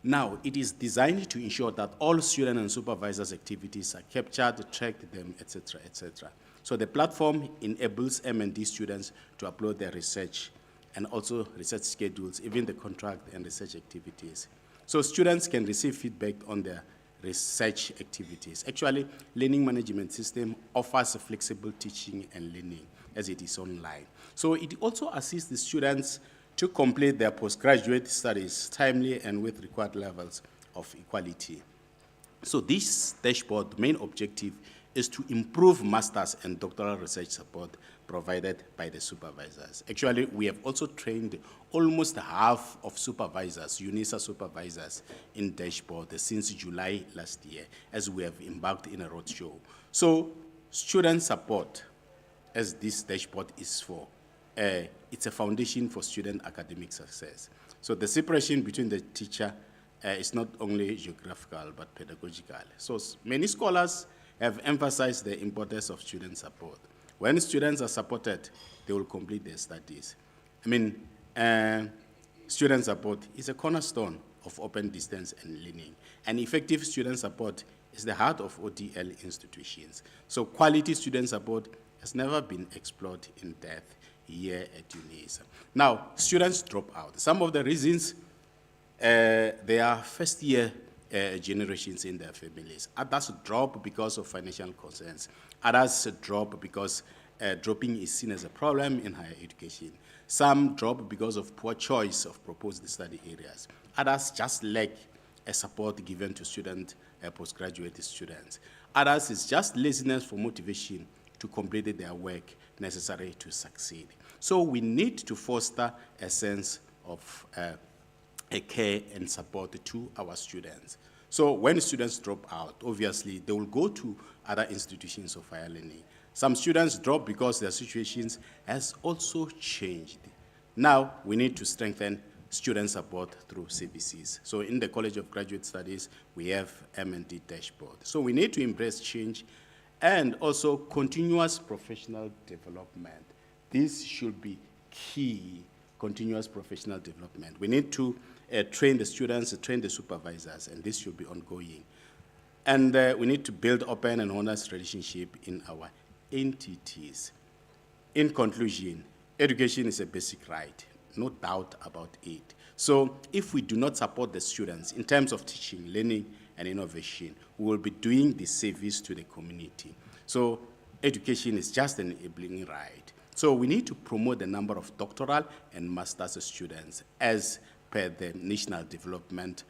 Now, it is designed to ensure that all student and supervisors' activities are captured, tracked them, etc., etc. So the platform enables M&D students to upload their research and also research schedules, even the contract and research activities. So students can receive feedback on their research activities. Actually, learning management system offers flexible teaching and learning as it is online. So it also assists the students to complete their postgraduate studies timely and with required levels of equality. So this dashboard, main objective is to improve master's and doctoral research support provided by the supervisors. Actually, we have also trained almost half of supervisors, UNISA supervisors, in dashboard since July last year, as we have embarked in a roadshow. So student support, as this dashboard is for, it's a foundation for student academic success. So the separation between the teacher is not only geographical, but pedagogical. So many scholars have emphasized the importance of student support. When students are supported, they will complete their studies. I mean, student support is a cornerstone of open distance and learning. And effective student support is the heart of ODL institutions. So quality student support has never been explored in depth here at UNISA. Now, students drop out. Some of the reasons, they are first-year generations in their families. Others drop because of financial concerns. Others drop because dropping is seen as a problem in higher education. Some drop because of poor choice of proposed study areas. Others just lack a support given to postgraduate students. Others is just laziness for motivation to complete their work necessary to succeed. So we need to foster a sense of a care and support to our students. So when students drop out, obviously, they will go to other institutions of higher learning. Some students drop because their situations has also changed. Now, we need to strengthen student support through CVCs. So in the College of Graduate Studies, we have M&D dashboard. So we need to embrace change and also continuous professional development. This should be key, continuous professional development. We need to train the students, train the supervisors, and this should be ongoing. And we need to build open and honest relationship in our entities. In conclusion, education is a basic right, no doubt about it. So if we do not support the students in terms of teaching, learning, and innovation, we will be doing disservice to the community. So education is just an enabling right. So we need to promote the number of doctoral and master's students as per the National Development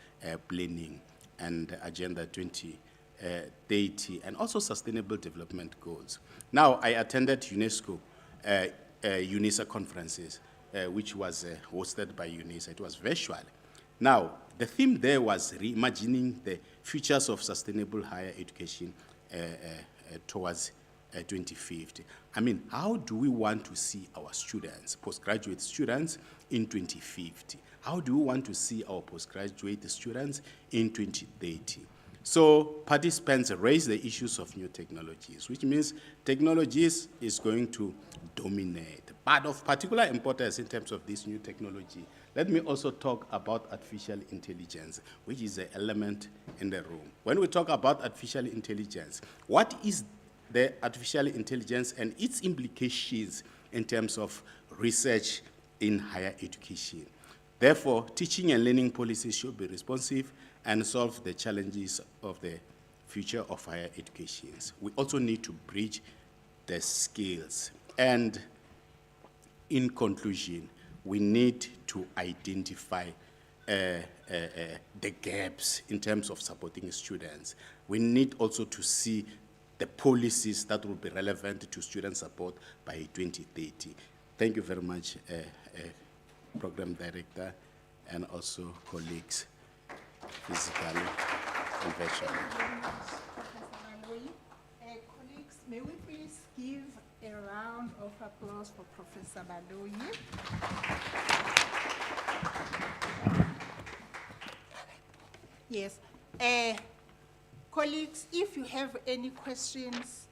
Planning and Agenda 2030, and also Sustainable Development Goals. Now, I attended UNESCO, UNISA conferences, which was hosted by UNISA. It was virtual. Now, the theme there was reimagining the futures of sustainable higher education towards 2050. I mean, how do we want to see our students, postgraduate students, in 2050? How do we want to see our postgraduate students in 2030? So participants raise the issues of new technologies, which means technologies is going to dominate. But of particular importance in terms of this new technology, let me also talk about artificial intelligence, which is an element in the room. When we talk about artificial intelligence, what is the artificial intelligence and its implications in terms of research in higher education? Therefore, teaching and learning policies should be responsive and solve the challenges of the future of higher education. We also need to bridge the skills. And in conclusion, we need to identify the gaps in terms of supporting students. We need also to see the policies that will be relevant to student support by 2030. Thank you very much, Program Director, and also colleagues, physically and virtually. Colleagues, may we please give a round of applause for Professor Baloyi. Yes. Colleagues, if you have any questions,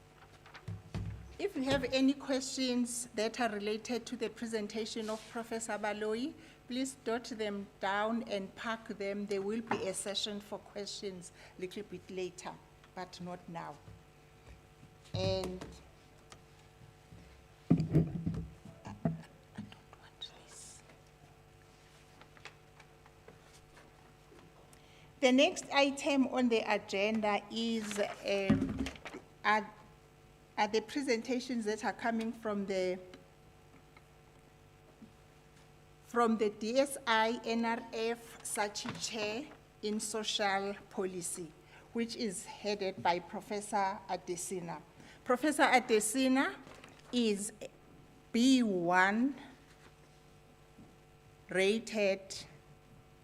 that are related to the presentation of Professor Baloyi, please jot them down and park them. There will be a session for questions a little bit later, but not now. And I don't want this. The next item on the agenda is are the presentations that are coming from the DSI NRF SACHI Chair in Social Policy, which is headed by Professor Adesina. Professor Adesina is B1 rated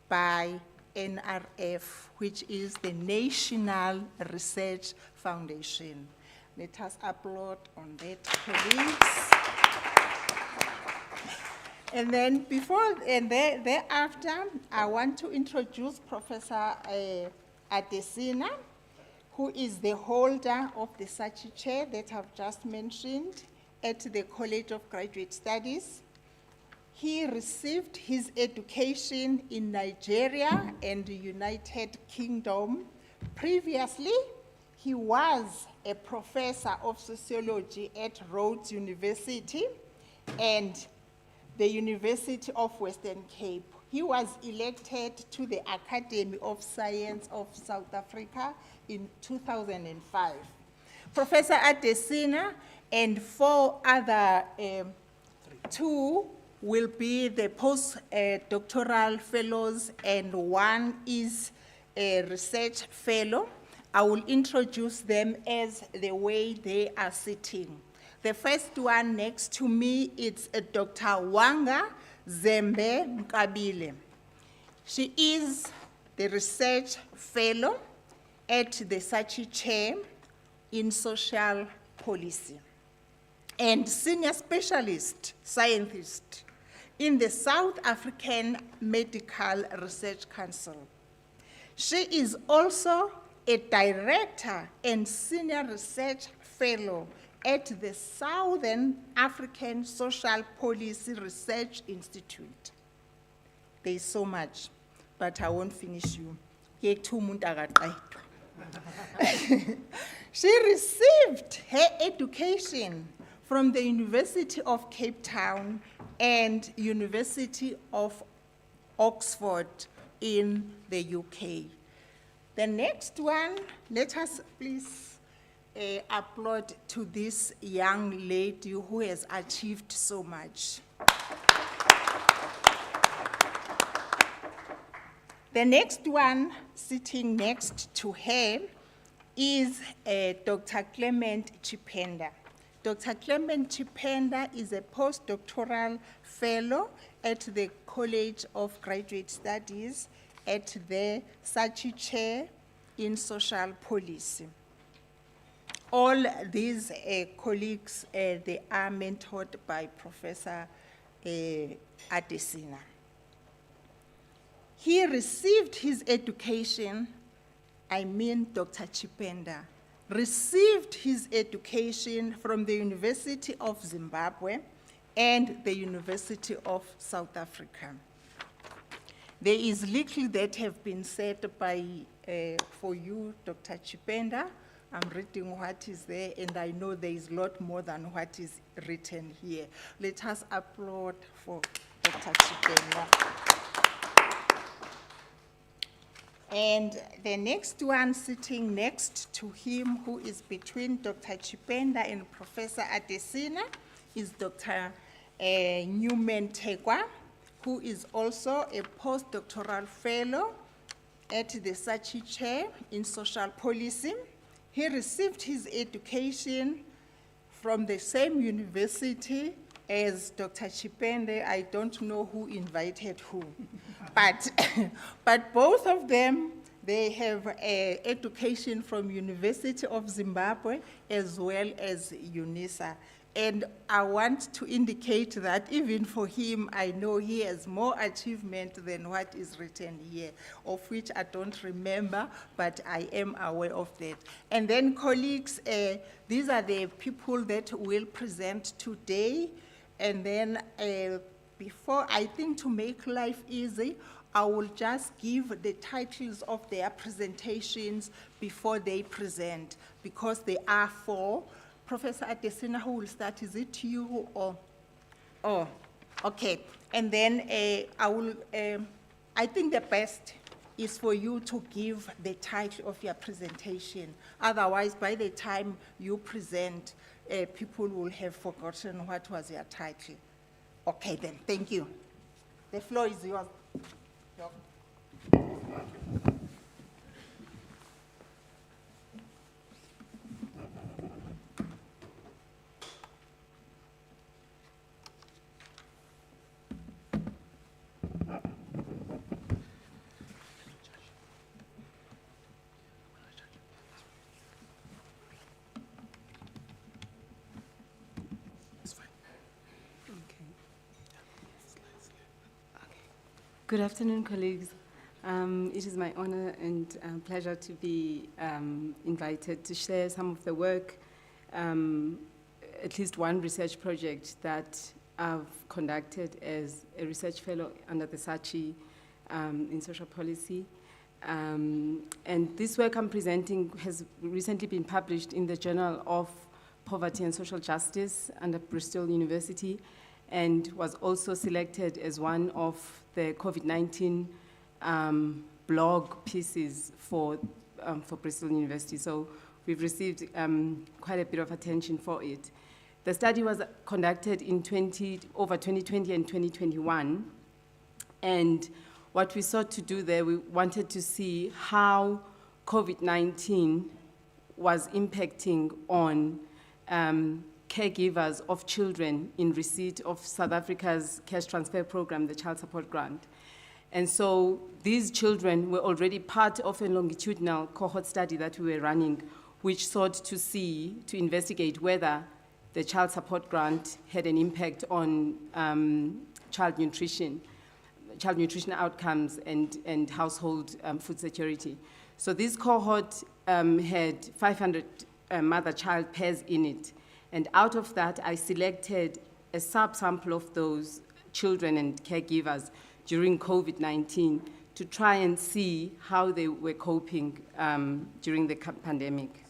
by NRF, which is the National Research Foundation. Let us applaud on that, colleagues. And then thereafter, I want to introduce Professor Adesina, who is the holder of the SACHI Chair that I've just mentioned at the College of Graduate Studies. He received his education in Nigeria and the United Kingdom. Previously, he was a professor of sociology at Rhodes University and the University of Western Cape. He was elected to the Academy of Science of South Africa in 2005. Professor Adesina and four other, two will be the postdoctoral fellows and one is a research fellow. I will introduce them as the way they are sitting. The first one next to me is Dr. Wanga Zembe Mkabile. She is the research fellow at the SACHI Chair in Social Policy and senior specialist scientist in the South African Medical Research Council. She is also a director and senior research fellow at the Southern African Social Policy Research Institute. There is so much, but I won't finish you. She received her education from the University of Cape Town and University of Oxford in the UK. The next one, let us please applaud to this young lady who has achieved so much. The next one sitting next to her is Dr. Clement Chipenda. Dr. Clement Chipenda is a postdoctoral fellow at the College of Graduate Studies at the Sachi Chair in Social Policy. All these colleagues, they are mentored by Professor Adesina. He received his education, Dr. Chipenda, received his education from the University of Zimbabwe and the University of South Africa. There is little that have been said by, for you, Dr. Chipenda. I'm reading what is there, and I know there is a lot more than what is written here. Let us applaud for Dr. Chipenda. And the next one sitting next to him, who is between Dr. Chipenda and Professor Adesina, is Dr. Newman Tegwa, who is also a postdoctoral fellow at the Sachi Chair in Social Policy. He received his education from the same university as Dr. Chipende. I don't know who invited who, but both of them, they have education from University of Zimbabwe as well as UNISA. And I want to indicate that even for him, I know he has more achievement than what is written here, of which I don't remember, but I am aware of that. And then colleagues, these are the people that will present today. And then before, I think to make life easy, I will just give the titles of their presentations before they present, because they are four. Professor Adesina, who will start? Is it you or? Oh, okay. And then I think the best is for you to give the title of your presentation. Otherwise, by the time you present, people will have forgotten what was your title. Okay then, thank you. The floor is yours. Good afternoon, colleagues. It is my honor and pleasure to be invited to share some of the work, at least one research project that I've conducted as a research fellow under the Sachi in social policy. And this work I'm presenting has recently been published in the Journal of Poverty and Social Justice under Bristol University, and was also selected as one of the COVID-19 blog pieces for Bristol University. So we've received quite a bit of attention for it. The study was conducted in over 2020 and 2021. And what we sought to do there, we wanted to see how COVID-19 was impacting on caregivers of children in receipt of South Africa's cash transfer program, the Child Support Grant. And so these children were already part of a longitudinal cohort study that we were running, which sought to investigate whether the Child Support Grant had an impact on child nutrition outcomes and household food security. So this cohort had 500 mother-child pairs in it. And out of that, I selected a subsample of those children and caregivers during COVID-19 to try and see how they were coping during the pandemic.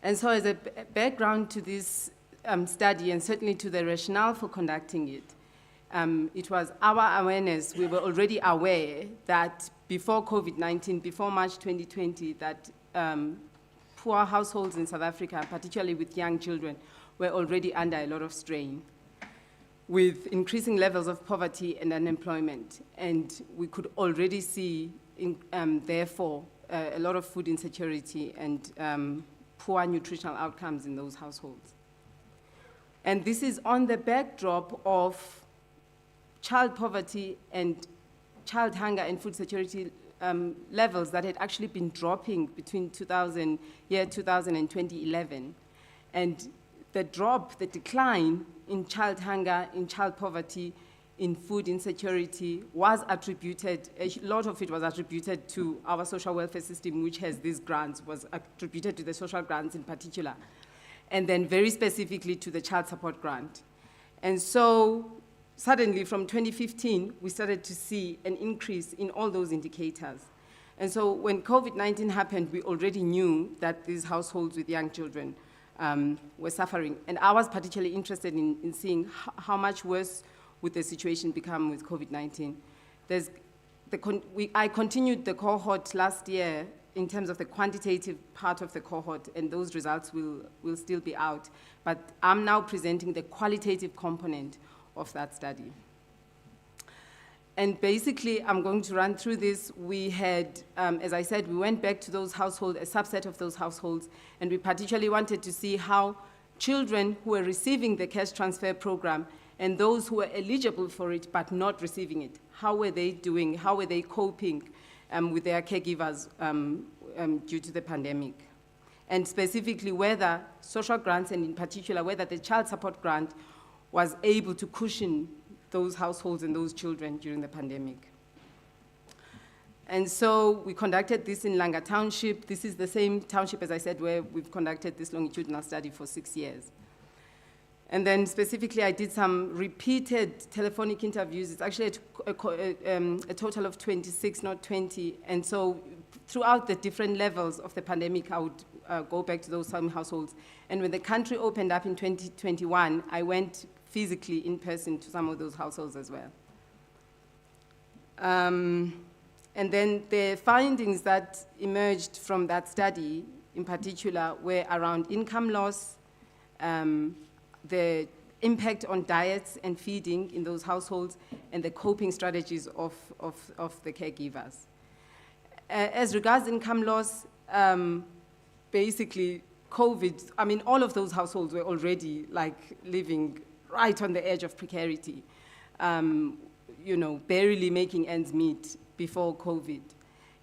And so as a background to this study, and certainly to the rationale for conducting it, it was our awareness. We were already aware that before COVID-19, before March 2020, that poor households in South Africa, particularly with young children, were already under a lot of strain, with increasing levels of poverty and unemployment. And we could already see, therefore, a lot of food insecurity and poor nutritional outcomes in those households. And this is on the backdrop of child poverty and child hunger and food security levels that had actually been dropping between 2000 and 2011. And the decline in child hunger, in child poverty, in food insecurity was attributed, a lot of it was attributed to our social welfare system, which has these grants, was attributed to the social grants in particular, and then very specifically to the child support grant. And so suddenly from 2015, we started to see an increase in all those indicators. And so when COVID-19 happened, we already knew that these households with young children were suffering. And I was particularly interested in seeing how much worse would the situation become with COVID-19. I continued the cohort last year in terms of the quantitative part of the cohort, and those results will still be out. But I'm now presenting the qualitative component of that study. And basically, I'm going to run through this. We had, as I said, we went back to those households, a subset of those households, and we particularly wanted to see how children who were receiving the cash transfer program and those who were eligible for it but not receiving it, how were they doing, how were they coping with their caregivers due to the pandemic? And specifically whether social grants, and in particular whether the child support grant was able to cushion those households and those children during the pandemic. And so we conducted this in Langa Township. This is the same township, as I said, where we've conducted this longitudinal study for 6 years. And then specifically, I did some repeated telephonic interviews. It's actually a total of 26, not 20. And so throughout the different levels of the pandemic, I would go back to those same households. And when the country opened up in 2021, I went physically in person to some of those households as well. And then the findings that emerged from that study, in particular, were around income loss, the impact on diets and feeding in those households, and the coping strategies of the caregivers. As regards income loss, basically COVID, I mean, all of those households were already like living right on the edge of precarity, barely making ends meet before COVID.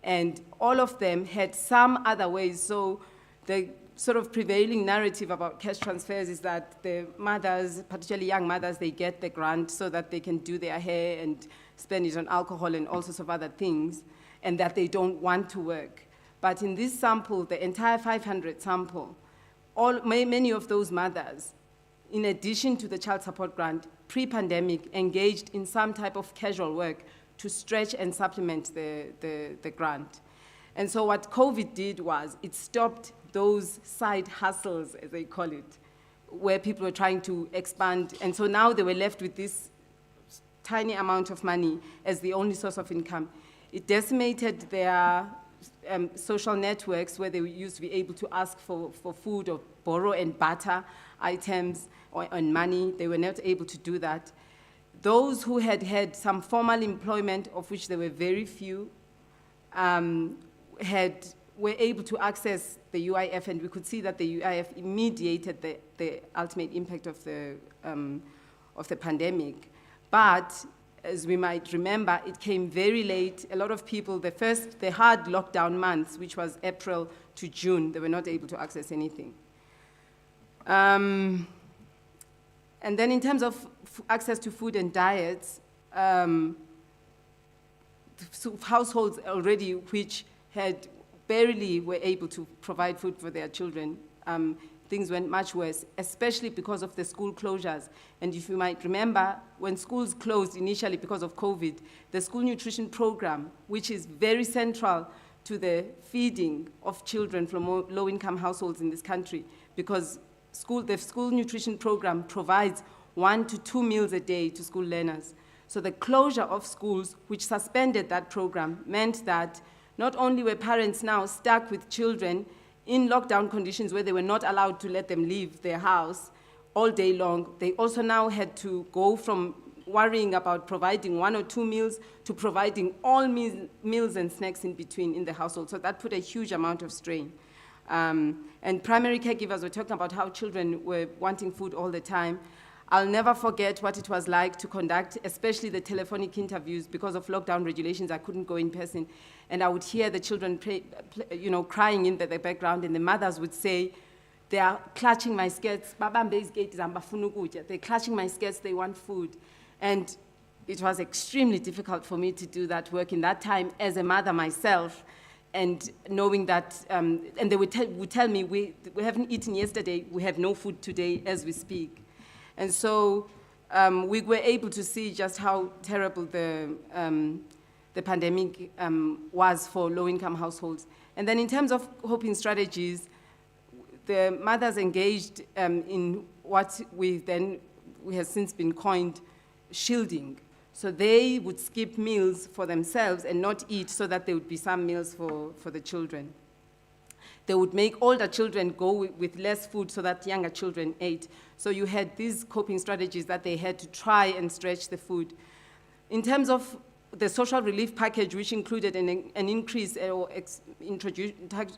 And all of them had some other ways. So the sort of prevailing narrative about cash transfers is that the mothers, particularly young mothers, they get the grant so that they can do their hair and spend it on alcohol and all sorts of other things, and that they don't want to work. But in this sample, the entire 500 sample, many of those mothers, in addition to the child support grant, pre-pandemic, engaged in some type of casual work to stretch and supplement the grant. And so what COVID did was it stopped those side hustles, as they call it, where people were trying to expand. And so now they were left with this tiny amount of money as the only source of income. It decimated their social networks where they used to be able to ask for food or borrow and barter items and money. They were not able to do that. Those who had had some formal employment, of which there were very few, were able to access the UIF, and we could see that the UIF mediated the ultimate impact of the pandemic. But as we might remember, it came very late. A lot of people, the hard lockdown months, which was April to June, they were not able to access anything. And then in terms of access to food and diets, households already which had barely were able to provide food for their children, things went much worse, especially because of the school closures. And if you might remember, when schools closed initially because of COVID, the school nutrition program, which is very central to the feeding of children from low-income households in this country, because the school nutrition program provides 1 to 2 meals a day to school learners. So the closure of schools, which suspended that program, meant that not only were parents now stuck with children in lockdown conditions where they were not allowed to let them leave their house all day long, they also now had to go from worrying about providing 1 or 2 meals to providing all meals and snacks in between in the household. So that put a huge amount of strain. And primary caregivers were talking about how children were wanting food all the time. I'll never forget what it was like to conduct, especially the telephonic interviews. Because of lockdown regulations, I couldn't go in person. And I would hear the children crying in the background, and the mothers would say, they are clutching my skirts. They're clutching my skirts, they want food. And it was extremely difficult for me to do that work in that time as a mother myself, and knowing that, and they would tell me, we haven't eaten yesterday, we have no food today as we speak. And so we were able to see just how terrible the pandemic was for low-income households. And then in terms of coping strategies, the mothers engaged in what we have since been coined shielding. So they would skip meals for themselves and not eat so that there would be some meals for the children. They would make older children go with less food so that younger children ate. So you had these coping strategies that they had to try and stretch the food. In terms of the social relief package, which included an increase or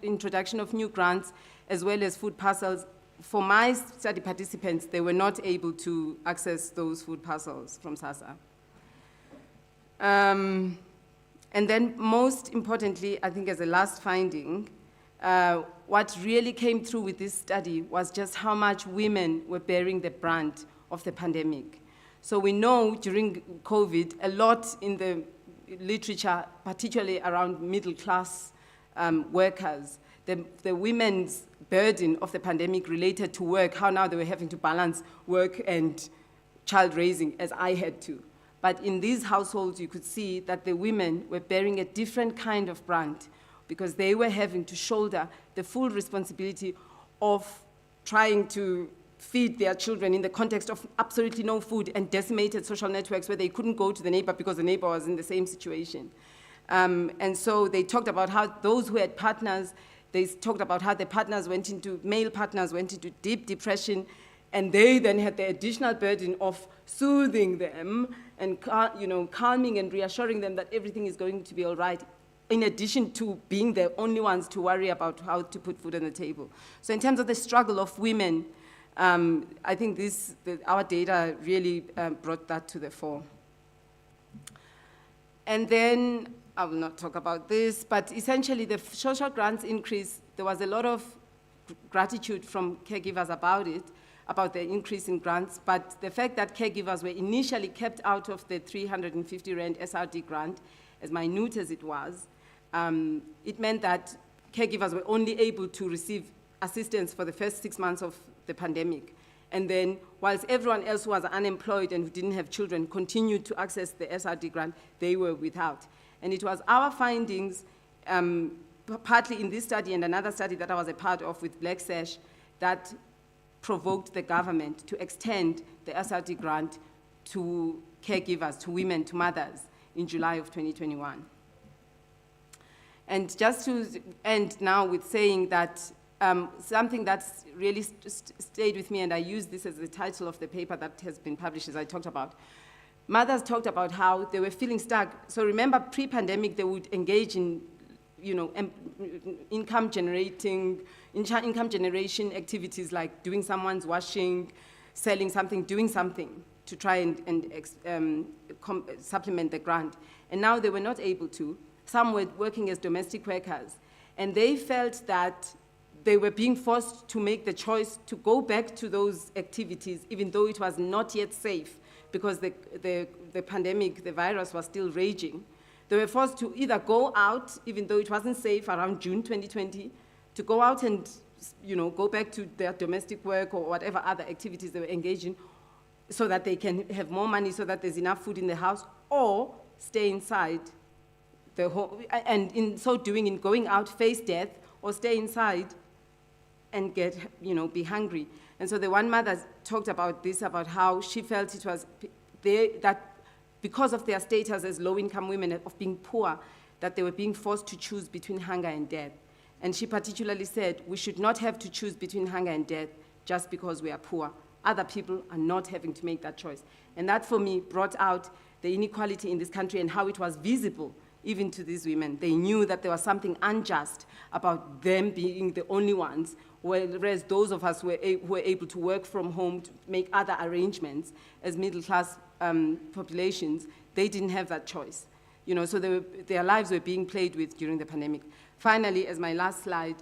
introduction of new grants, as well as food parcels, for my study participants, they were not able to access those food parcels from SASSA. And then most importantly, I think as a last finding, what really came through with this study was just how much women were bearing the brunt of the pandemic. So we know during COVID, a lot in the literature, particularly around middle-class workers, the women's burden of the pandemic related to work, how now they were having to balance work and child raising, as I had to. But in these households, you could see that the women were bearing a different kind of brunt, because they were having to shoulder the full responsibility of trying to feed their children in the context of absolutely no food and decimated social networks where they couldn't go to the neighbor because the neighbor was in the same situation. And so they talked about how those who had partners, they talked about how male partners went into deep depression, and they then had the additional burden of soothing them and calming and reassuring them that everything is going to be all right, in addition to being the only ones to worry about how to put food on the table. So in terms of the struggle of women, I think our data really brought that to the fore. And then, I will not talk about this, but essentially the social grants increase, there was a lot of gratitude from caregivers about it, about the increase in grants, but the fact that caregivers were initially kept out of the 350 Rand SRD grant, as minute as it was, it meant that caregivers were only able to receive assistance for the first 6 months of the pandemic. And then, whilst everyone else who was unemployed and who didn't have children continued to access the SRD grant, they were without. And it was our findings, partly in this study and another study that I was a part of with Black Sash, that provoked the government to extend the SRD grant to caregivers, to women, to mothers, in July of 2021. And just to end now with saying that something that's really stayed with me, and I use this as the title of the paper that has been published, as I talked about. Mothers talked about how they were feeling stuck. So remember, pre-pandemic, they would engage in, income generation activities like doing someone's washing, selling something, doing something to try and supplement the grant. And now they were not able to. Some were working as domestic workers. And they felt that they were being forced to make the choice to go back to those activities, even though it was not yet safe, because the pandemic, the virus was still raging. They were forced to either go out, even though it wasn't safe around June 2020, to go out and go back to their domestic work or whatever other activities they were engaged in, so that they can have more money, so that there's enough food in the house, or stay inside the home, and in so doing, in going out, face death, or stay inside and be hungry. And so the one mother talked about this, about how she felt it was that because of their status as low-income women, of being poor, that they were being forced to choose between hunger and death. And she particularly said, we should not have to choose between hunger and death just because we are poor. Other people are not having to make that choice. And that, for me, brought out the inequality in this country and how it was visible even to these women. They knew that there was something unjust about them being the only ones, whereas those of us who were able to work from home, to make other arrangements as middle-class populations, they didn't have that choice. You know, so their lives were being played with during the pandemic. Finally, as my last slide,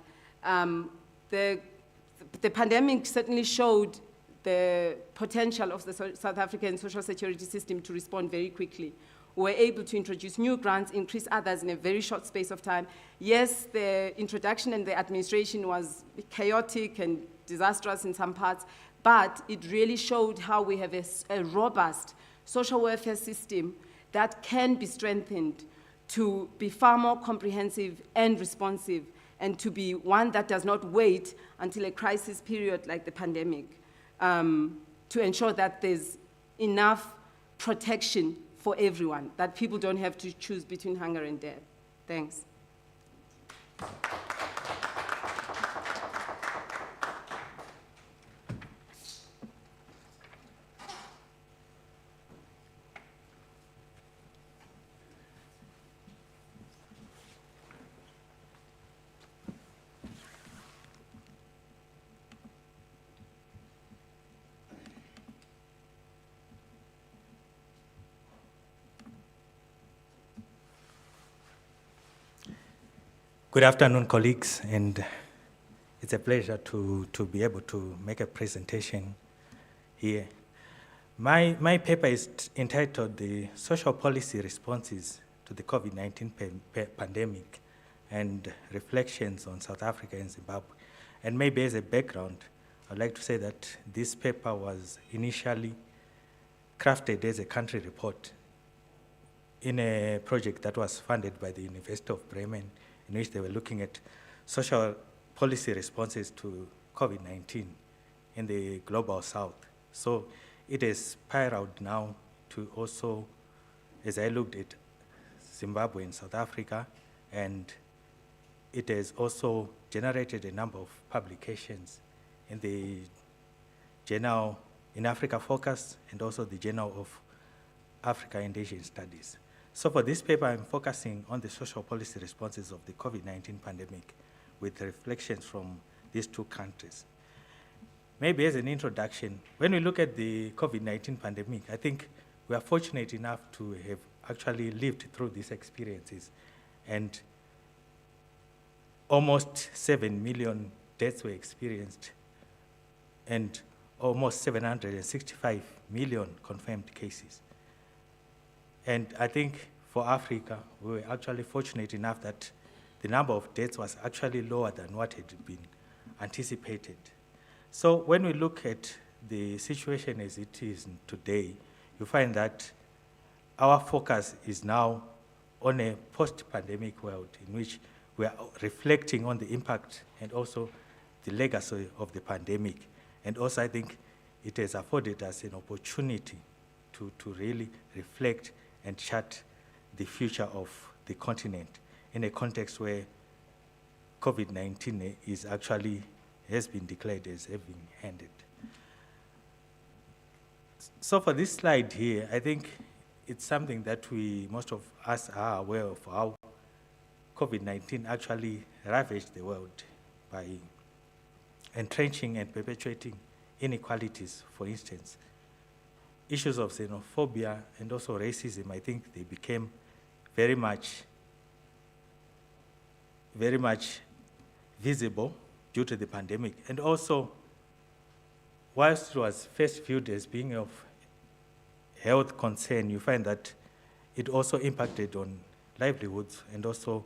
the pandemic certainly showed the potential of the South African social security system to respond very quickly. We were able to introduce new grants, increase others in a very short space of time. Yes, the introduction and the administration was chaotic and disastrous in some parts, but it really showed how we have a robust social welfare system that can be strengthened to be far more comprehensive and responsive, and to be one that does not wait until a crisis period like the pandemic to ensure that there's enough protection for everyone, that people don't have to choose between hunger and death. Thanks. Good afternoon, colleagues, and it's a pleasure to be able to make a presentation here. My paper is entitled The Social Policy Responses to the COVID-19 Pandemic and Reflections on South Africa and Zimbabwe. And maybe as a background, I'd like to say that this paper was initially crafted as a country report in a project that was funded by the University of Bremen, in which they were looking at social policy responses to COVID-19 in the global south. So it has spiraled now to also, as I looked at Zimbabwe and South Africa, and it has also generated a number of publications in the Journal in Africa Focus and also the Journal of Africa and Asian Studies. So for this paper, I'm focusing on the social policy responses of the COVID-19 pandemic with reflections from these two countries. Maybe as an introduction, when we look at the COVID-19 pandemic, I think we are fortunate enough to have actually lived through these experiences, and almost 7 million deaths were experienced and almost 765 million confirmed cases. And I think for Africa, we were actually fortunate enough that the number of deaths was actually lower than what had been anticipated. So when we look at the situation as it is today, you find that our focus is now on a post-pandemic world in which we are reflecting on the impact and also the legacy of the pandemic. And also I think it has afforded us an opportunity to really reflect and chart the future of the continent in a context where COVID-19 is actually has been declared as having ended. So for this slide here, I think it's something that most of us are aware of, how COVID-19 actually ravaged the world by entrenching and perpetuating inequalities. For instance, issues of xenophobia and also racism, I think they became very much visible due to the pandemic. And also, whilst it was first viewed as being of health concern, you find that it also impacted on livelihoods and also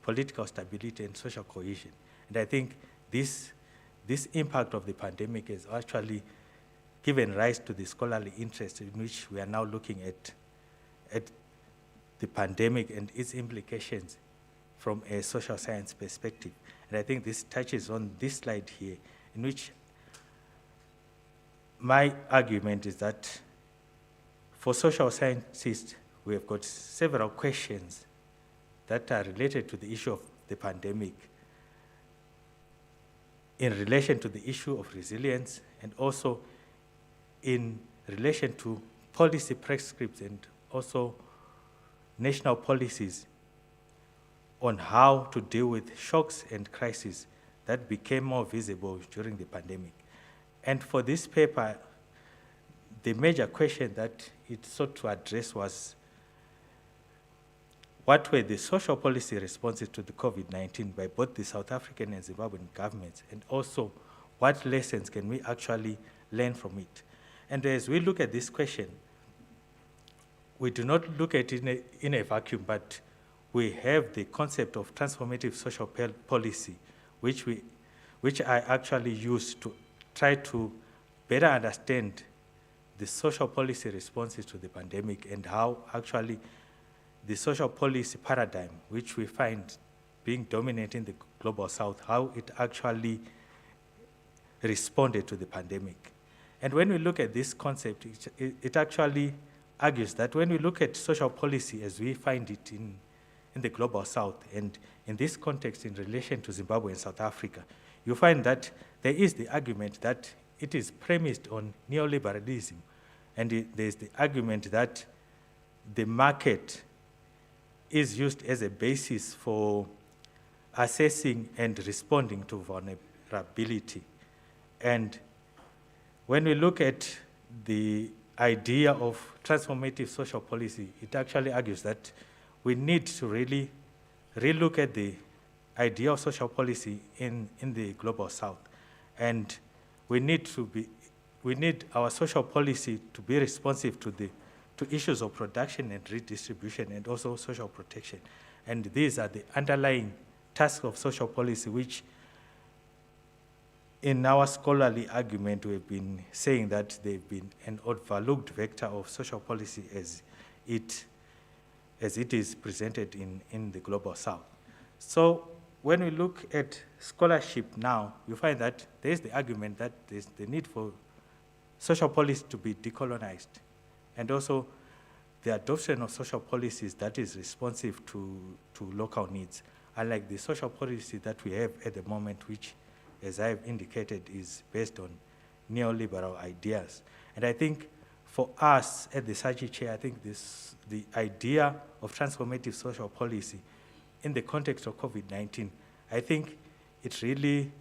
political stability and social cohesion. And I think this impact of the pandemic has actually given rise to the scholarly interest in which we are now looking at the pandemic and its implications from a social science perspective. And I think this touches on this slide here, in which my argument is that for social scientists, we have got several questions that are related to the issue of the pandemic in relation to the issue of resilience and also in relation to policy prescripts and also national policies on how to deal with shocks and crises that became more visible during the pandemic. And for this paper, the major question that it sought to address was what were the social policy responses to the COVID-19 by both the South African and Zimbabwean governments, and also what lessons can we actually learn from it? And as we look at this question, we do not look at it in a vacuum, but we have the concept of transformative social policy, which I actually use to try to better understand the social policy responses to the pandemic and how actually the social policy paradigm, which we find being dominant in the Global South, how it actually responded to the pandemic. And when we look at this concept, it actually argues that when we look at social policy as we find it in the Global South, and in this context in relation to Zimbabwe and South Africa, you find that there is the argument that it is premised on neoliberalism, and there's the argument that the market is used as a basis for assessing and responding to vulnerability. And when we look at the idea of transformative social policy, it actually argues that we need to really relook at the idea of social policy in the Global South. And we need our social policy to be responsive to issues of production and redistribution and also social protection. And these are the underlying tasks of social policy, which in our scholarly argument, we've been saying that they've been an overlooked vector of social policy as it is presented in the Global South. So when we look at scholarship now, you find that there's the argument that there's the need for social policy to be decolonized, and also the adoption of social policies that is responsive to local needs, unlike the social policy that we have at the moment, which, as I've indicated, is based on neoliberal ideas. And I think for us at the SAGI chair, I think the idea of transformative social policy in the context of COVID-19, I think it really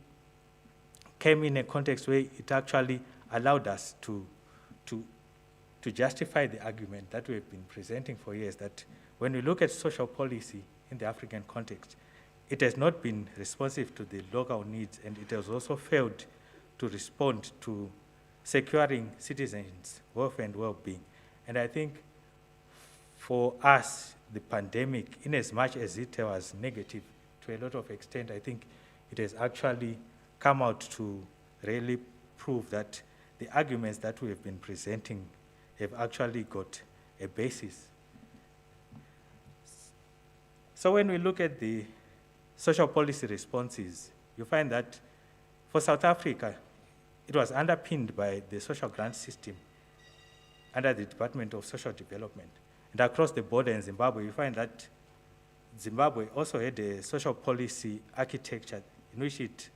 came in a context where it actually allowed us to justify the argument that we've been presenting for years, that when we look at social policy in the African context, it has not been responsive to the local needs, and it has also failed to respond to securing citizens' welfare and well-being. And I think for us, the pandemic, in as much as it was negative to a lot of extent, I think it has actually come out to really prove that the arguments that we have been presenting have actually got a basis. So when we look at the social policy responses, you find that for South Africa, it was underpinned by the social grant system under the Department of Social Development. And across the border in Zimbabwe, you find that Zimbabwe also had a social policy architecture in which it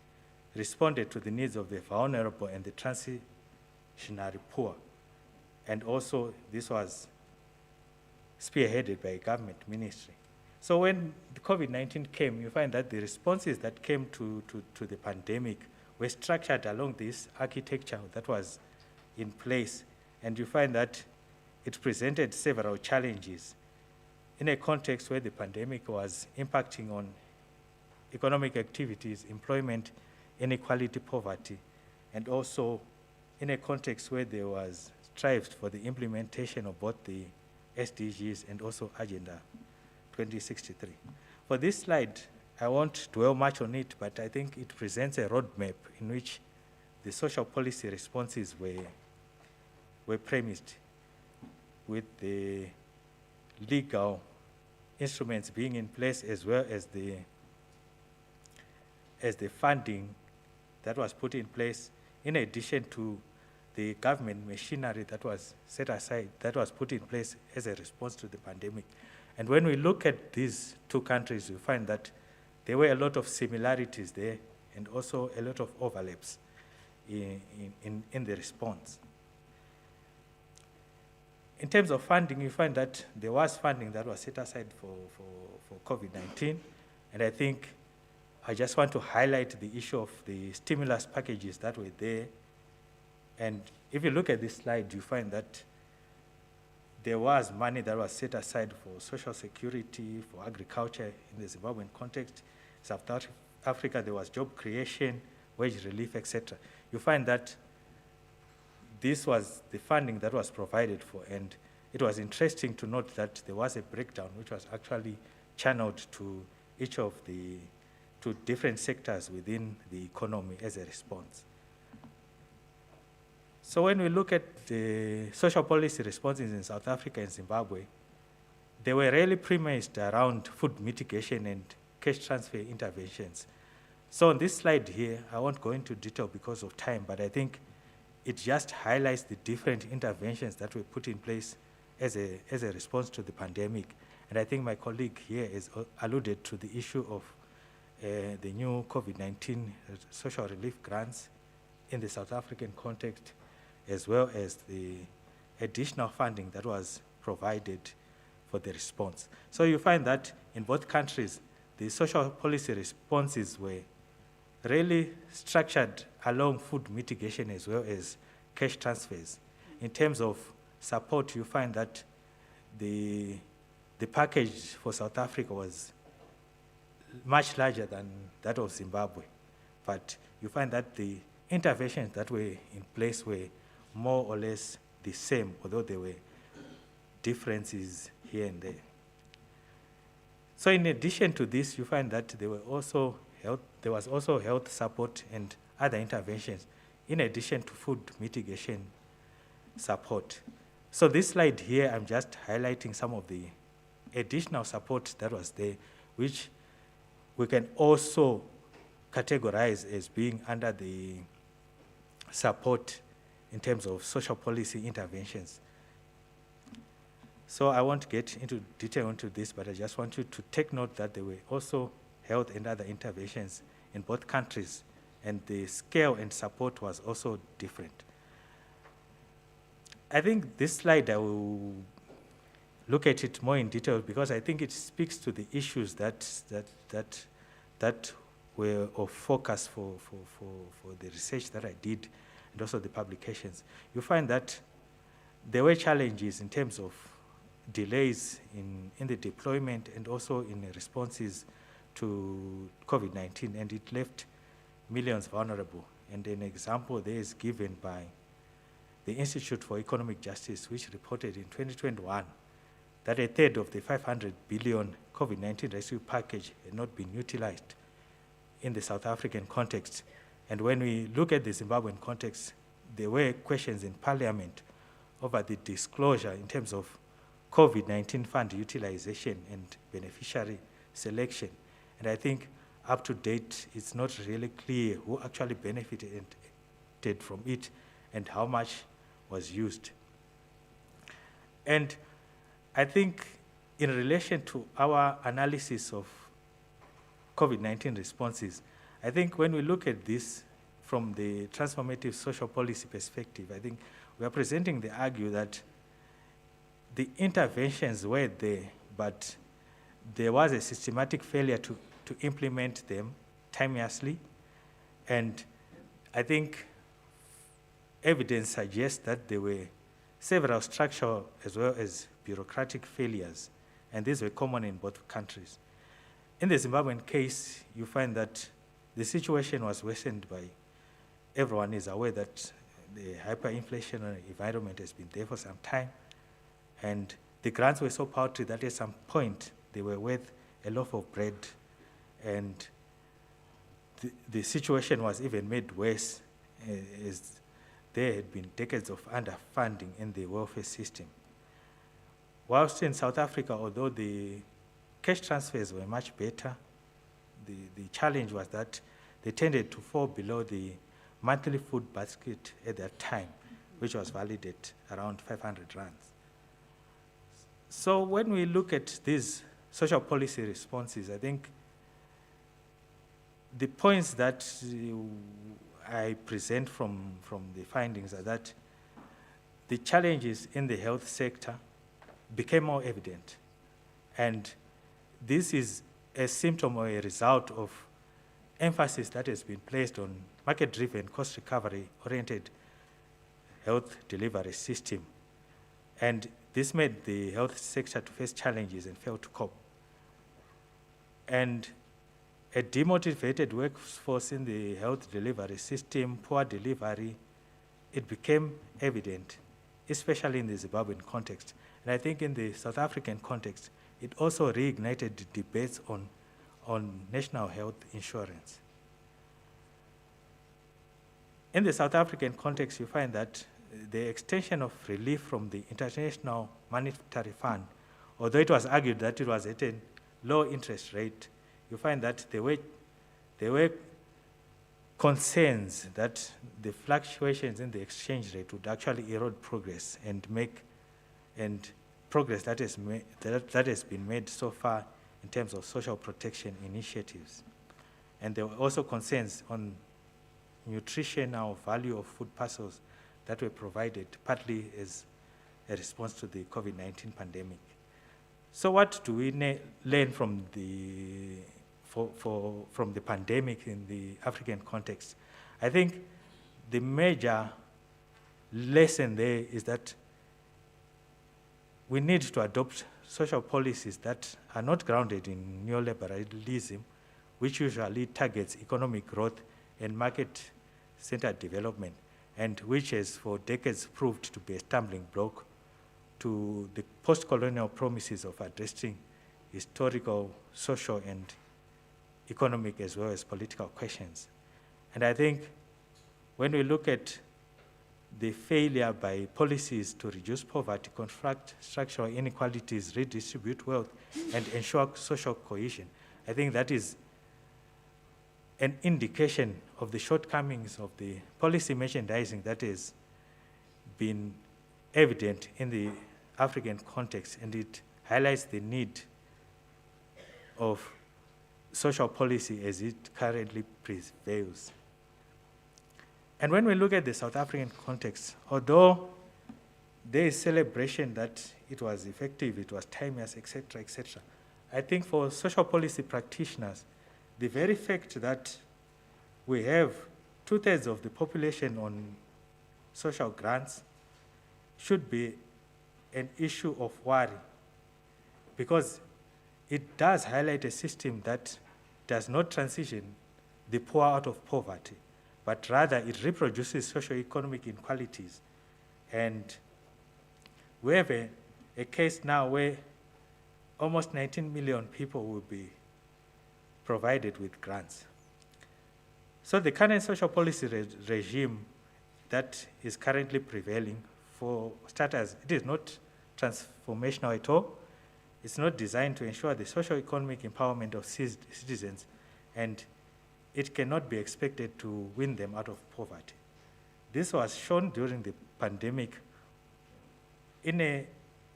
responded to the needs of the vulnerable and the transitionary poor. And also, this was spearheaded by a government ministry. So when the COVID-19 came, you find that the responses that came to the pandemic were structured along this architecture that was in place. And you find that it presented several challenges in a context where the pandemic was impacting on economic activities, employment, inequality, poverty, and also in a context where there was strive for the implementation of both the SDGs and also Agenda 2063. For this slide, I won't dwell much on it, but I think it presents a roadmap in which the social policy responses were premised, with the legal instruments being in place, as well as the funding that was put in place, in addition to the government machinery that was set aside, that was put in place as a response to the pandemic. And when we look at these two countries, we find that there were a lot of similarities there and also a lot of overlaps in the response. In terms of funding, you find that there was funding that was set aside for COVID-19, and I think I just want to highlight the issue of the stimulus packages that were there. And if you look at this slide, you find that there was money that was set aside for social security, for agriculture in the Zimbabwean context. South Africa, there was job creation, wage relief, etc. You find that this was the funding that was provided for, and it was interesting to note that there was a breakdown which was actually channeled to each of the to different sectors within the economy as a response. So when we look at the social policy responses in South Africa and Zimbabwe, they were really premised around food mitigation and cash transfer interventions. So on this slide here, I won't go into detail because of time, but I think it just highlights the different interventions that were put in place as a response to the pandemic. And I think my colleague here has alluded to the issue of the new COVID-19 social relief grants in the South African context, as well as the additional funding that was provided for the response. So you find that in both countries, the social policy responses were really structured along food mitigation as well as cash transfers. In terms of support, you find that the package for South Africa was much larger than that of Zimbabwe. But you find that the interventions that were in place were more or less the same, although there were differences here and there. So in addition to this, you find that there was also health support and other interventions, in addition to food mitigation support. So this slide here, I'm just highlighting some of the additional support that was there, which we can also categorize as being under the support in terms of social policy interventions. So I won't get into detail into this, but I just want you to take note that there were also health and other interventions in both countries, and the scale and support was also different. I think this slide, I will look at it more in detail because I think it speaks to the issues that were of focus for the research that I did and also the publications. You find that there were challenges in terms of delays in the deployment and also in the responses to COVID-19, and it left millions vulnerable. And an example there is given by the Institute for Economic Justice, which reported in 2021 that a third of the 500 billion COVID-19 rescue package had not been utilized in the South African context. And when we look at the Zimbabwean context, there were questions in Parliament over the disclosure in terms of COVID-19 fund utilization and beneficiary selection. And I think up to date, it's not really clear who actually benefited from it and how much was used. And I think in relation to our analysis of COVID-19 responses, I think when we look at this from the transformative social policy perspective, I think we are presenting the argument that the interventions were there, but there was a systematic failure to implement them timeously. And I think evidence suggests that there were several structural as well as bureaucratic failures, and these were common in both countries. In the Zimbabwean case, you find that the situation was worsened by, everyone is aware that the hyperinflationary environment has been there for some time, and the grants were so paltry that at some point they were worth a loaf of bread, and the situation was even made worse as there had been decades of underfunding in the welfare system. Whilst in South Africa, although the cash transfers were much better, the challenge was that they tended to fall below the monthly food basket at that time, which was valued at around 500 rands. So when we look at these social policy responses, I think the points that I present from the findings are that the challenges in the health sector became more evident. And this is a symptom or a result of emphasis that has been placed on market-driven, cost recovery-oriented health delivery system. And this made the health sector to face challenges and fail to cope. And a demotivated workforce in the health delivery system, poor delivery, it became evident, especially in the Zimbabwean context. And I think in the South African context, it also reignited the debates on national health insurance. In the South African context, you find that the extension of relief from the International Monetary Fund, although it was argued that it was at a low interest rate, you find that there were concerns that the fluctuations in the exchange rate would actually erode progress and progress that has been made so far in terms of social protection initiatives. And there were also concerns on nutritional value of food parcels that were provided partly as a response to the COVID-19 pandemic. So what do we learn from the pandemic in the African context? I think the major lesson there is that we need to adopt social policies that are not grounded in neoliberalism, which usually targets economic growth and market-centered development, and which has for decades proved to be a stumbling block to the post-colonial promises of addressing historical, social, and economic as well as political questions. And I think when we look at the failure by policies to reduce poverty, confront structural inequalities, redistribute wealth, and ensure social cohesion, I think that is an indication of the shortcomings of the policy merchandising that has been evident in the African context, and it highlights the need of social policy as it currently prevails. And when we look at the South African context, although there is celebration that it was effective, it was timeless, etc., I think for social policy practitioners, the very fact that we have 2/3 of the population on social grants should be an issue of worry, because it does highlight a system that does not transition the poor out of poverty, but rather it reproduces socioeconomic inequalities. And we have a case now where almost 19 million people will be provided with grants. So the current social policy regime that is currently prevailing, for starters, it is not transformational at all. It's not designed to ensure the socio-economic empowerment of citizens, and it cannot be expected to win them out of poverty. This was shown during the pandemic in a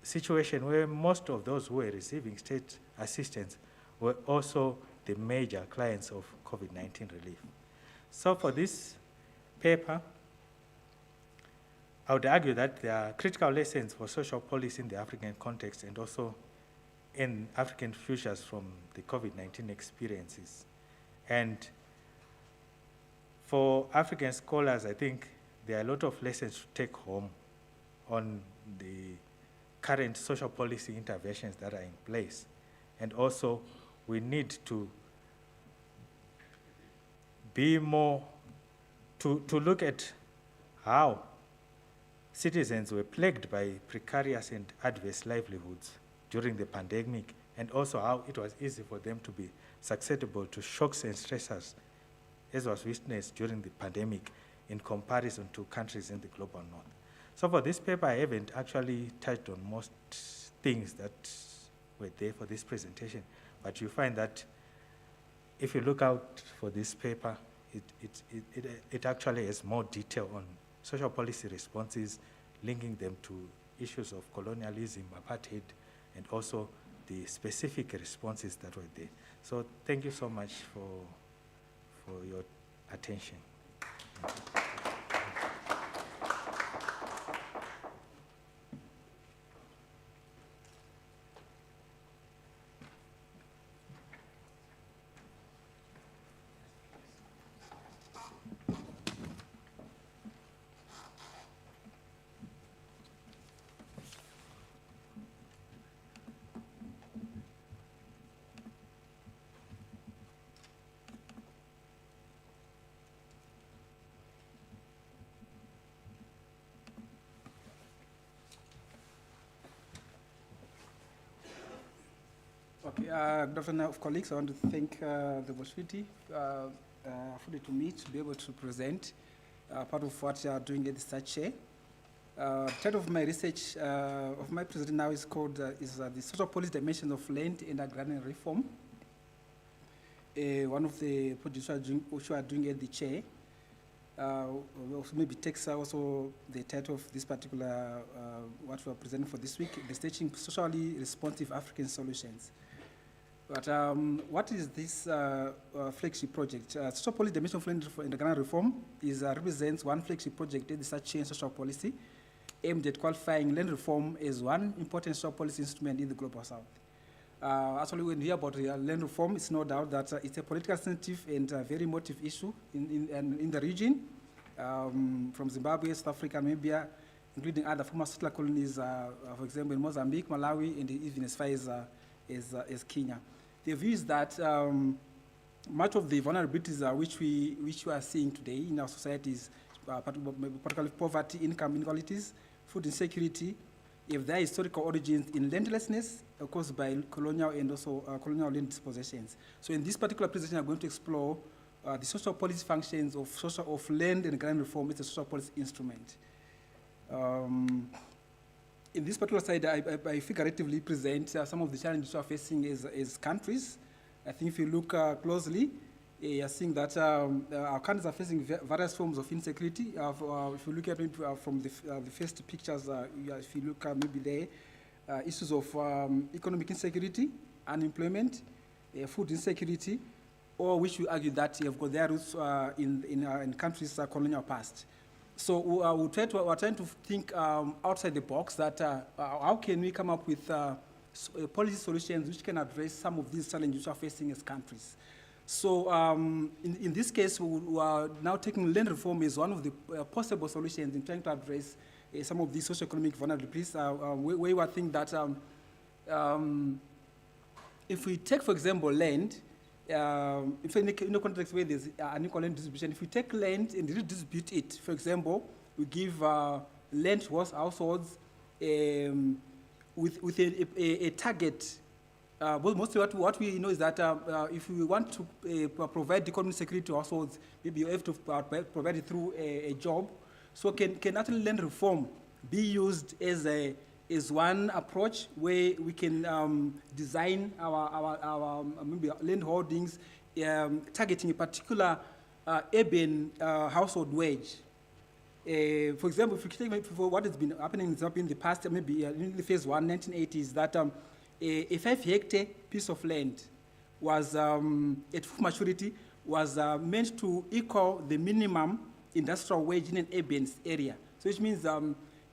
situation where most of those who were receiving state assistance were also the major clients of COVID-19 relief. So for this paper, I would argue that there are critical lessons for social policy in the African context and also in African futures from the COVID-19 experiences. And for African scholars, I think there are a lot of lessons to take home on the current social policy interventions that are in place. And also, we need to be more, to look at how citizens were plagued by precarious and adverse livelihoods during the pandemic, and also how it was easy for them to be susceptible to shocks and stressors, as was witnessed during the pandemic in comparison to countries in the global north. So for this paper, I haven't actually touched on most things that were there for this presentation, but you find that if you look out for this paper, it actually has more detail on social policy responses, linking them to issues of colonialism, apartheid, and also the specific responses that were there. So thank you so much for your attention. Okay, good afternoon, colleagues. I want to thank the opportunity afforded to me to be able to present part of what you are doing at the SACHE. The title of my research, of my presentation now is called the Social Policy Dimension of Land and Agrarian Reform. One of the projects which we are doing at the chair also maybe takes also the title of this particular, what we are presenting for this week, the Staging Socially Responsive African Solutions. But what is this flagship project? Social Policy Dimension of Land and Agrarian Reform represents one flagship project in the SACHE and social policy aimed at qualifying land reform as one important social policy instrument in the Global South. Actually, when we hear about land reform, it's no doubt that it's a political sensitive and very emotive issue in the region, from Zimbabwe, South Africa, Namibia, including other former settler colonies, for example, in Mozambique, Malawi, and even as far as Kenya. The view is that much of the vulnerabilities which we are seeing today in our societies, particularly poverty, income inequalities, food insecurity, if there are historical origins in landlessness caused by colonial and also colonial land dispossessions. So in this particular presentation, I'm going to explore the social policy functions of land and agrarian reform as a social policy instrument. In this particular slide, I figuratively present some of the challenges we are facing as countries. I think if you look closely, you're seeing that our countries are facing various forms of insecurity. If you look at it from the first pictures, if you look maybe there, issues of economic insecurity, unemployment, food insecurity, or which we argue that have got their roots in countries' colonial past. So we're trying to think outside the box that how can we come up with policy solutions which can address some of these challenges we are facing as countries. So in this case, we are now taking land reform as one of the possible solutions in trying to address some of these socioeconomic vulnerabilities, where we think that if we take, for example, land, if in a context where there's unequal land distribution, if we take land and redistribute it, for example, we give land to households with a target. But mostly what we know is that if we want to provide economic security to households, maybe you have to provide it through a job. So can actually land reform be used as one approach where we can design our maybe land holdings targeting a particular urban household wage? For example, if you take what has been happening in the past, maybe in the phase 1, 1980s, that a 5-hectare piece of land was, at full maturity, was meant to equal the minimum industrial wage in an urban area. So which means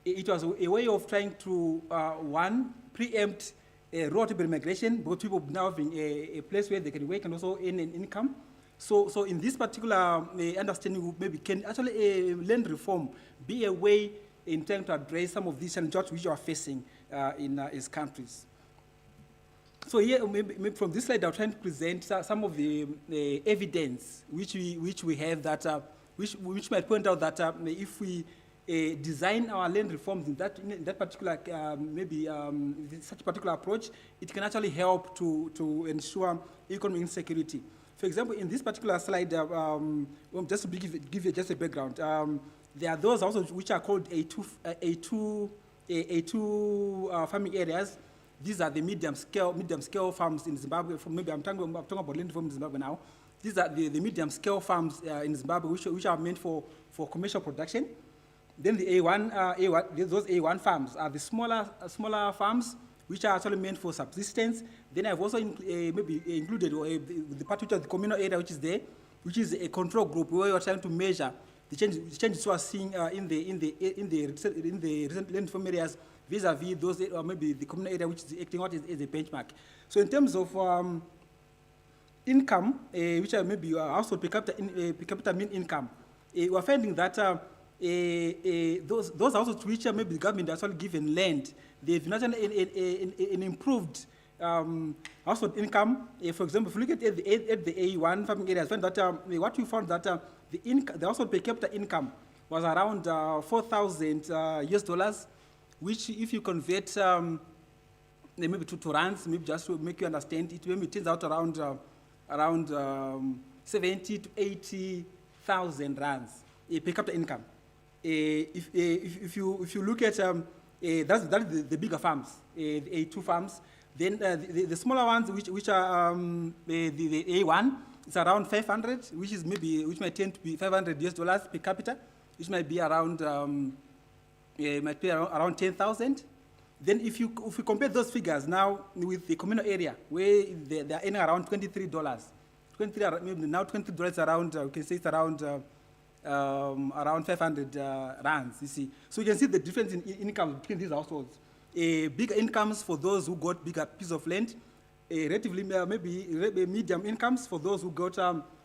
it was a way of trying to, one, preempt rural urban migration, because people now having a place where they can work and also earn an income. So in this particular understanding, maybe can actually land reform be a way in trying to address some of these challenges which you are facing in as countries? So here, maybe from this slide, I'm trying to present some of the evidence which we have that which might point out that if we design our land reforms in that particular such a particular approach, it can actually help to ensure economic insecurity. For example, in this particular slide, just to give you just a background, there are those also which are called A2 farming areas. These are the medium scale farms in Zimbabwe. I'm talking about land reform in Zimbabwe now. These are the medium scale farms in Zimbabwe which are meant for commercial production. Then the those A1 farms are the smaller farms which are actually meant for subsistence. Then I've also maybe included the part which is the communal area, which is there, which is a control group where you're trying to measure the changes we are seeing in the recent land reform areas vis-a-vis those, or maybe the communal area, which is acting out as a benchmark. So in terms of income, which are maybe household per capita mean income, we're finding that those households which are maybe the government actually given land, they've not an improved household income. For example, if you look at the A1 farming areas, find that what we found that the household per capita income was around 4,000 US dollars, which if you convert maybe to rands, maybe just to make you understand, it maybe turns out around 70 to 80,000 rands per capita income. If you look at that's the bigger farms, the A2 farms. Then the smaller ones, which are the A1, it's around 500, which might tend to be 500 US dollars per capita, which might be around 10,000. Then if you compare those figures now with the communal area, where they are earning around $23, maybe now $23 around, we can say it's around 500 rands, you see. So you can see the difference in income between these households. Bigger incomes for those who got bigger piece of land, relatively maybe medium incomes for those who got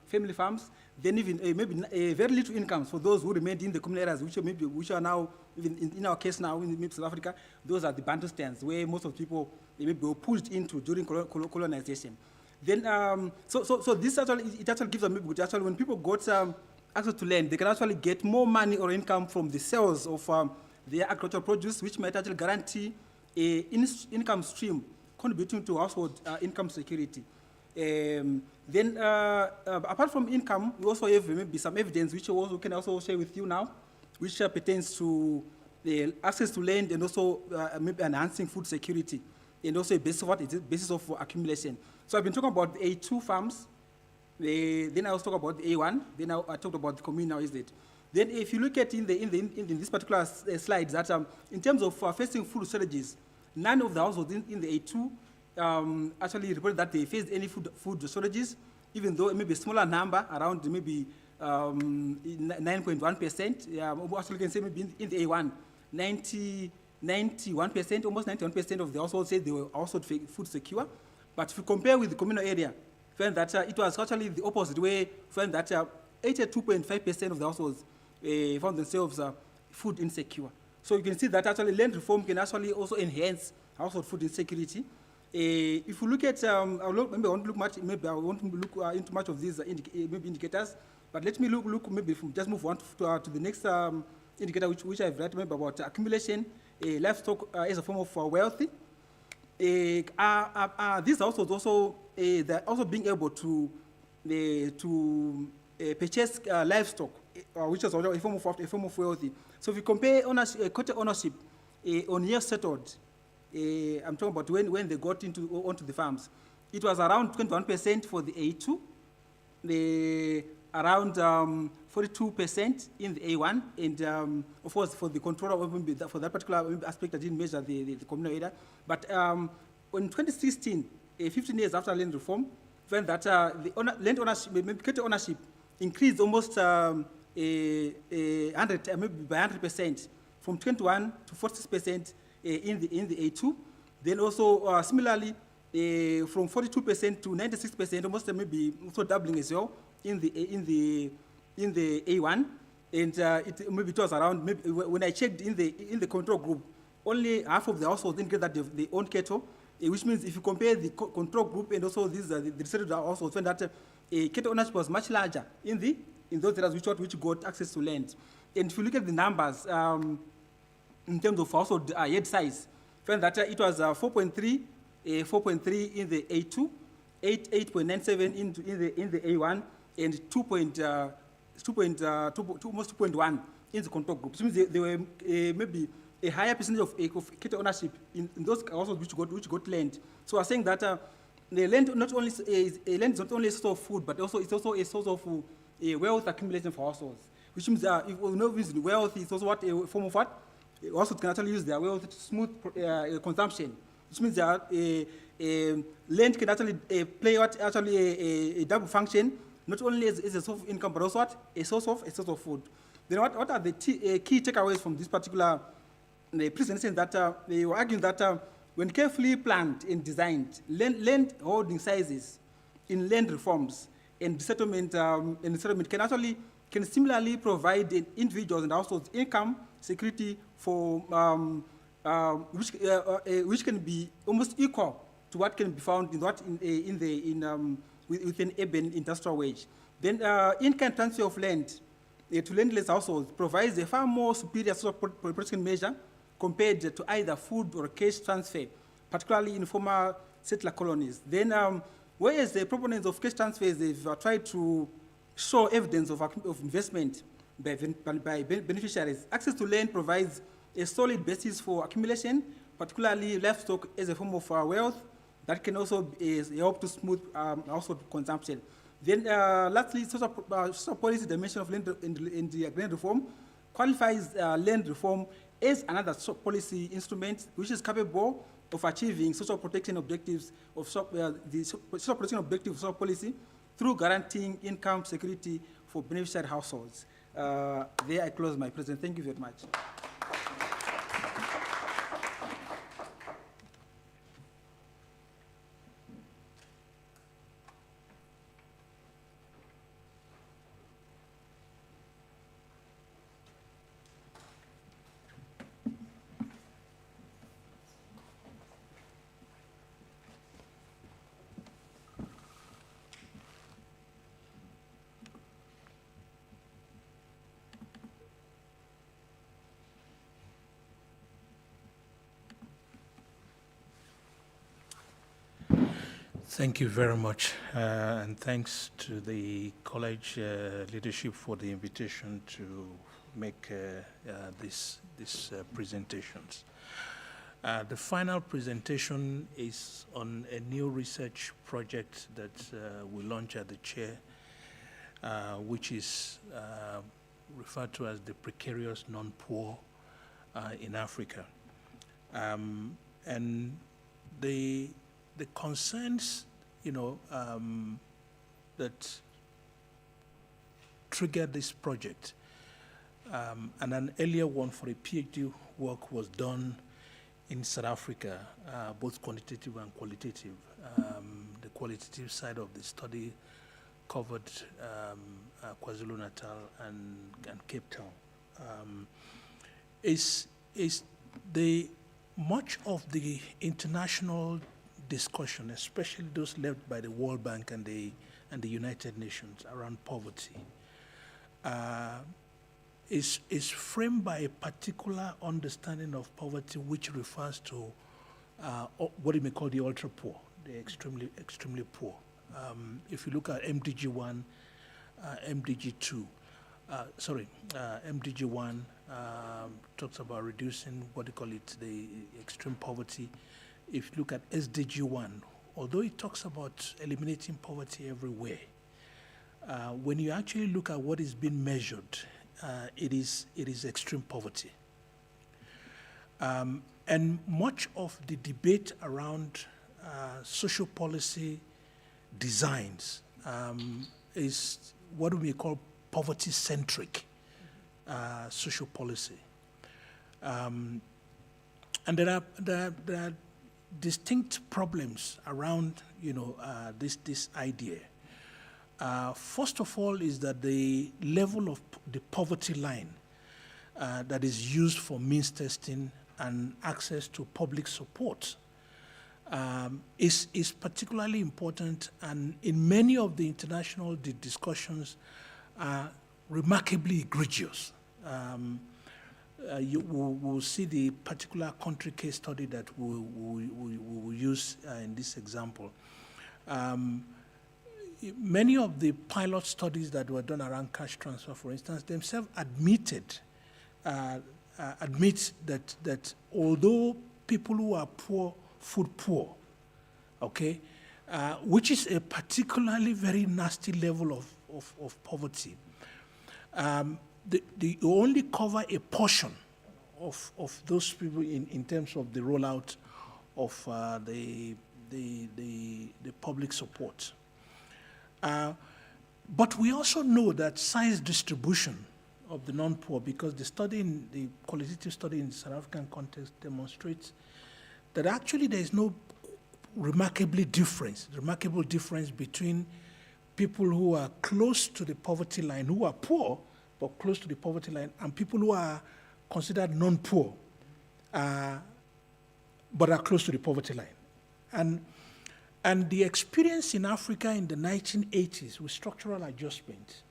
family farms, then even maybe very little incomes for those who remained in the communal areas, which are now, even in our case now in South Africa, those are the Bantustans, where most of the people maybe were pushed into during colonization. Then, so this actually gives them, actually when people got access to land, they can actually get more money or income from the sales of their agricultural produce, which might actually guarantee an income stream contributing to household income security. Then, apart from income, we also have maybe some evidence which we can also share with you now, which pertains to the access to land and also maybe enhancing food security, and also a basis of what is the basis of accumulation. So I've been talking about the A2 farms. Then I was talking about the A1. Then I talked about the communal, is it? Then if you look at in this particular slide, that in terms of facing food shortages, none of the households in the A2 actually reported that they faced any food shortages, even though maybe a smaller number, around maybe 9.1%. Actually, you can say maybe in the A1, 91%, almost 91% of the households said they were also food secure. But if you compare with the communal area, find that it was actually the opposite way. Find that 82.5% of the households found themselves food insecure. So you can see that actually land reform can actually also enhance household food insecurity. If you look at, maybe I won't look much. Maybe I won't look into much of these indicators. But let me look maybe just move on to the next indicator, which I've read maybe about accumulation, livestock as a form of wealth. These households also they're also being able to purchase livestock, which is also a form of wealth. So if you compare quota ownership on years settled, I'm talking about when they got onto the farms, it was around 21% for the A2, around 42% in the A1, and of course for the controller, for that particular aspect, I didn't measure the communal area. But in 2016, 15 years after land reform, when that land ownership, maybe quota ownership, increased almost maybe by 100%, from 21 to 46% in the A2. Then also similarly, from 42% to 96%, almost maybe also doubling as well in the A1, and maybe it was around, maybe when I checked in the control group, only half of the households indicate that they own cattle, which means if you compare the control group and also these the settled households, find that cattle ownership was much larger in those areas which got access to land. And if you look at the numbers in terms of household head size, find that it was 4.3 in the A2, 8.97 in the A1, and almost 2.1 in the control group. Which means there were maybe a higher percentage of cattle ownership in those households which got land. So I'm saying that the land not only is not only a source of food, but also it's also a source of wealth accumulation for households. Which means if we know wealth is also what a form of what households can actually use their wealth to smooth consumption which means that land can actually play what actually a double function, not only as a source of income, but also what a source of food. Then what are the key takeaways from this particular presentation? That they were arguing that when carefully planned and designed, land holding sizes in land reforms and settlement can similarly provide individuals and households income security for which can be almost equal to what can be found within urban industrial wage. Then in-kind transfer of land to landless households provides a far more superior social protection measure compared to either food or cash transfer, particularly in former settler colonies. Then, whereas the proponents of cash transfers, they've tried to show evidence of investment by beneficiaries. Access to land provides a solid basis for accumulation, particularly livestock as a form of wealth that can also help to smooth household consumption. Then, lastly, social policy dimension of land in the land reform qualifies land reform as another policy instrument which is capable of achieving social protection objectives of the social protection objective of social policy through guaranteeing income security for beneficiary households. There I close my presentation. Thank you very much. Thank you very much, and thanks to the college leadership for the invitation to make these presentations. The final presentation is on a new research project that we launched at the chair, which is referred to as the precarious non-poor in Africa. And the concerns, that triggered this project, and an earlier one for a PhD work was done in South Africa, both quantitative and qualitative. The qualitative side of the study covered KwaZulu-Natal and Cape Town. Much of the international discussion, especially those led by the World Bank and the United Nations around poverty, is framed by a particular understanding of poverty which refers to what you may call the ultra poor, the extremely poor. If you look at MDG 1, MDG 2, MDG 1 talks about reducing what they call it, the extreme poverty. If you look at SDG 1, although it talks about eliminating poverty everywhere, when you actually look at what is being measured, it is extreme poverty. And much of the debate around social policy designs is what we call poverty-centric social policy. And there are distinct problems around this idea. First of all is that the level of the poverty line that is used for means testing and access to public support is particularly important, and in many of the international discussions are remarkably egregious. You will see the particular country case study that we will use in this example. Many of the pilot studies that were done around cash transfer, for instance, themselves admit that although people who are poor, food poor, okay, which is a particularly very nasty level of poverty, they only cover a portion of those people in terms of the rollout the public support. But we also know that size distribution of the non-poor, because the qualitative study in the South African context demonstrates that actually there is no remarkable difference between people who are close to the poverty line, who are poor, but close to the poverty line, and people who are considered non-poor, but are close to the poverty line. And the experience in Africa in the 1980s with structural adjustment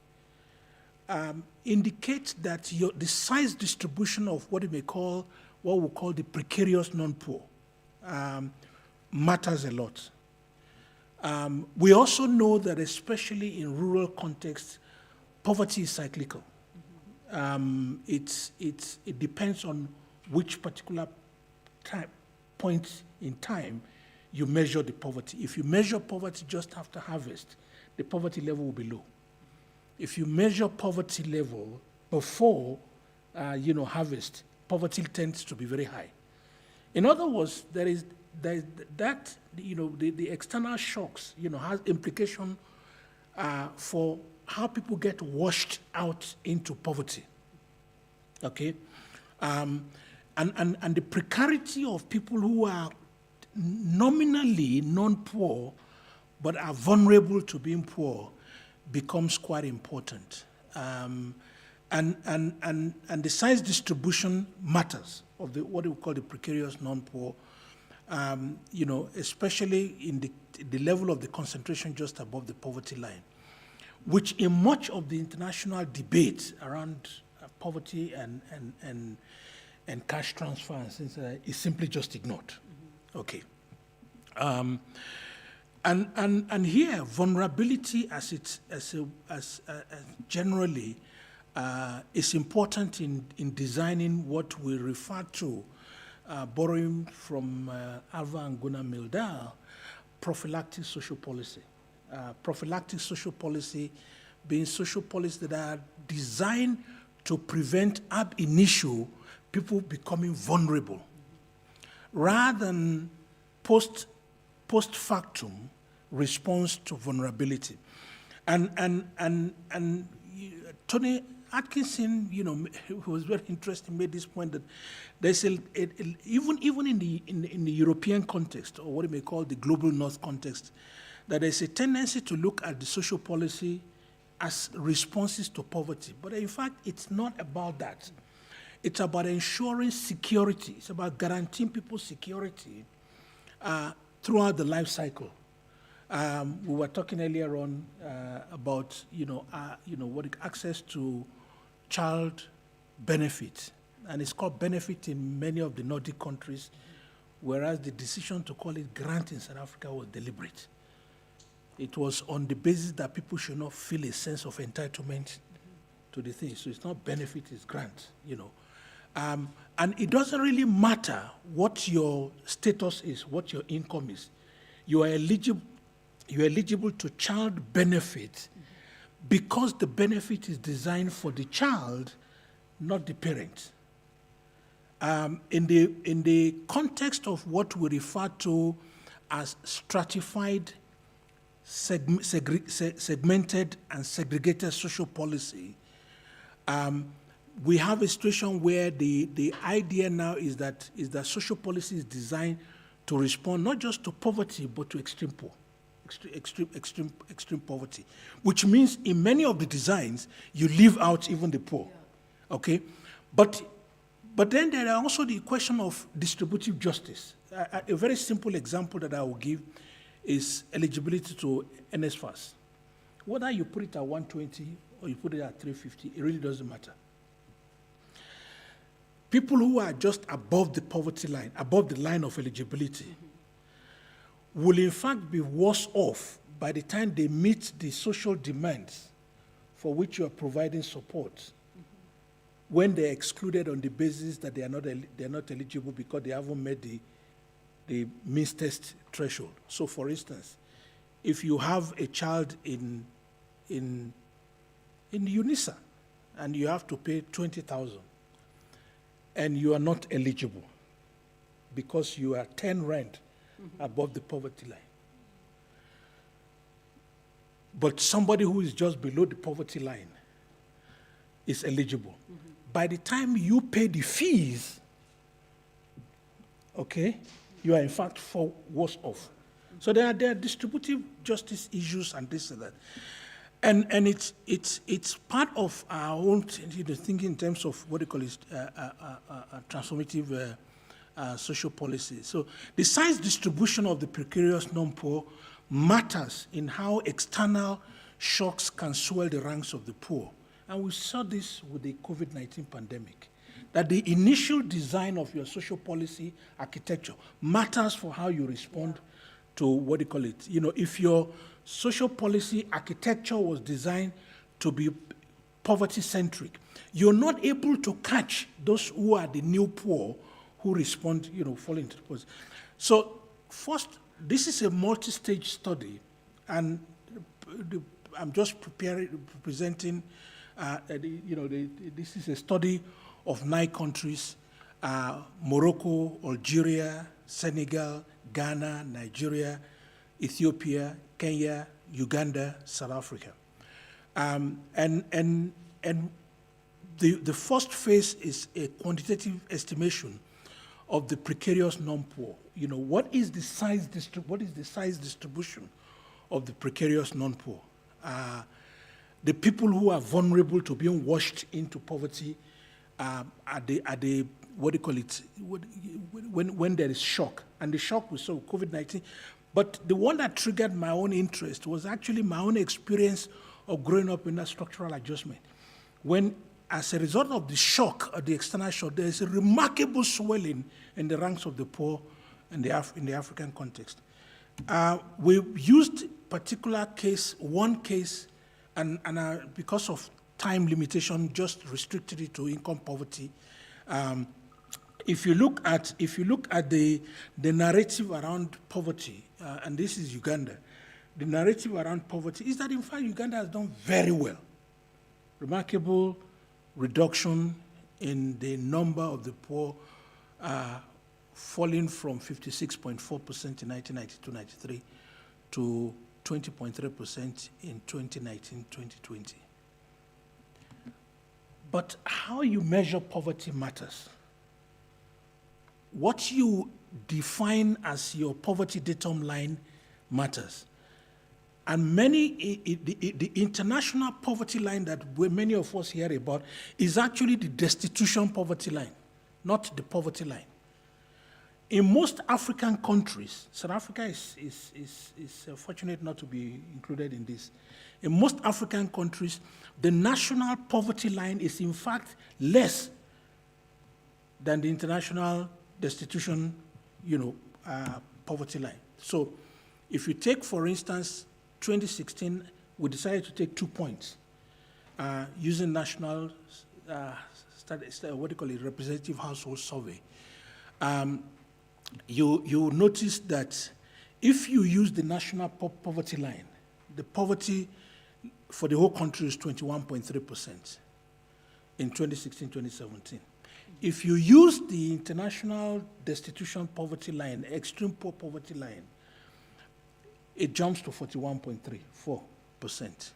indicates that the size distribution of what we call the precarious non-poor matters a lot. We also know that especially in rural contexts, poverty is cyclical. It depends on which particular point in time you measure the poverty. If you measure poverty just after harvest, the poverty level will be low. If you measure poverty level before harvest, poverty tends to be very high. In other words, there is that the external shocks has implication for how people get washed out into poverty. Okay, and the precarity of people who are nominally non-poor but are vulnerable to being poor becomes quite important. And the size distribution matters of what we call the precarious non-poor, especially in the level of the concentration just above the poverty line, which in much of the international debate around poverty and cash transfer is simply just ignored. Okay. And here, vulnerability as generally is important in designing what we refer to, borrowing from Alva and Gunnar Myrdal, prophylactic social policy. Prophylactic social policy being social policies that are designed to prevent ab initio people becoming vulnerable, rather than post factum response to vulnerability. And Tony Atkinson, who was very interesting, made this point that there's even in the European context, or what we may call the global north context, that there's a tendency to look at the social policy as responses to poverty. But in fact, it's not about that. It's about ensuring security. It's about guaranteeing people's security throughout the life cycle. We were talking earlier on about access to child benefit, and it's called benefit in many of the Nordic countries, whereas the decision to call it grant in South Africa was deliberate. It was on the basis that people should not feel a sense of entitlement to the thing. So it's not benefit, it's grant, and it doesn't really matter what your status is, what your income is. You are eligible to child benefit because the benefit is designed for the child, not the parent. In the context of what we refer to as stratified, segmented, and segregated social policy, we have a situation where the idea now is that social policy is designed to respond not just to poverty, but to extreme poor. Extreme poverty, which means in many of the designs, you leave out even the poor, okay? But then there are also the question of distributive justice. A very simple example that I will give is eligibility to NSFAS. Whether you put it at 120 or you put it at 350, it really doesn't matter. People who are just above the poverty line, above the line of eligibility, will in fact be worse off by the time they meet the social demands for which you are providing support, when they're excluded on the basis that they're not eligible because they haven't met the means test threshold. So for instance, if you have a child in UNISA and you have to pay 20,000 and you are not eligible, because you are 10 rand above the poverty line. But somebody who is just below the poverty line is eligible. By the time you pay the fees, okay, you are in fact worse off. So there are distributive justice issues and this and that. And it's part of our own thinking in terms of what they call it, transformative social policy. So the size distribution of the precarious non-poor matters in how external shocks can swell the ranks of the poor. And we saw this with the COVID-19 pandemic, that the initial design of your social policy architecture matters for how you respond to what they call it. You know, if your social policy architecture was designed to be poverty-centric, you're not able to catch those who are the new poor who respond, fall into the poverty. So first, this is a multi-stage study, and I'm just presenting, this is a study of 9 countries, Morocco, Algeria, Senegal, Ghana, Nigeria, Ethiopia, Kenya, Uganda, South Africa. And the first phase is a quantitative estimation of the precarious non-poor. What is the size distribution of the precarious non-poor? The people who are vulnerable to being washed into poverty are they what do you call it, when there is shock. And the shock we saw with COVID-19. But the one that triggered my own interest was actually my own experience of growing up in that structural adjustment. When, as a result of the shock, of the external shock, there is a remarkable swelling in the ranks of the poor in the African context. We used one case, and because of time limitation, just restricted it to income poverty. If you look at the narrative around poverty, and this is Uganda, the narrative around poverty is that in fact Uganda has done very well. Remarkable reduction in the number of the poor, falling from 56.4% in 1992-93 to 20.3% in 2019-2020. But how you measure poverty matters. What you define as your poverty datum line matters. And the international poverty line that many of us hear about is actually the destitution poverty line, not the poverty line. In most African countries, South Africa is fortunate not to be included in this. In most African countries, the national poverty line is in fact less than the international destitution, poverty line. So if you take, for instance, 2016, we decided to take 2 points using national, representative household survey. You notice that if you use the national poverty line, the poverty for the whole country is 21.3% in 2016-2017. If you use the international destitution poverty line, extreme poor poverty line, it jumps to 41.34%.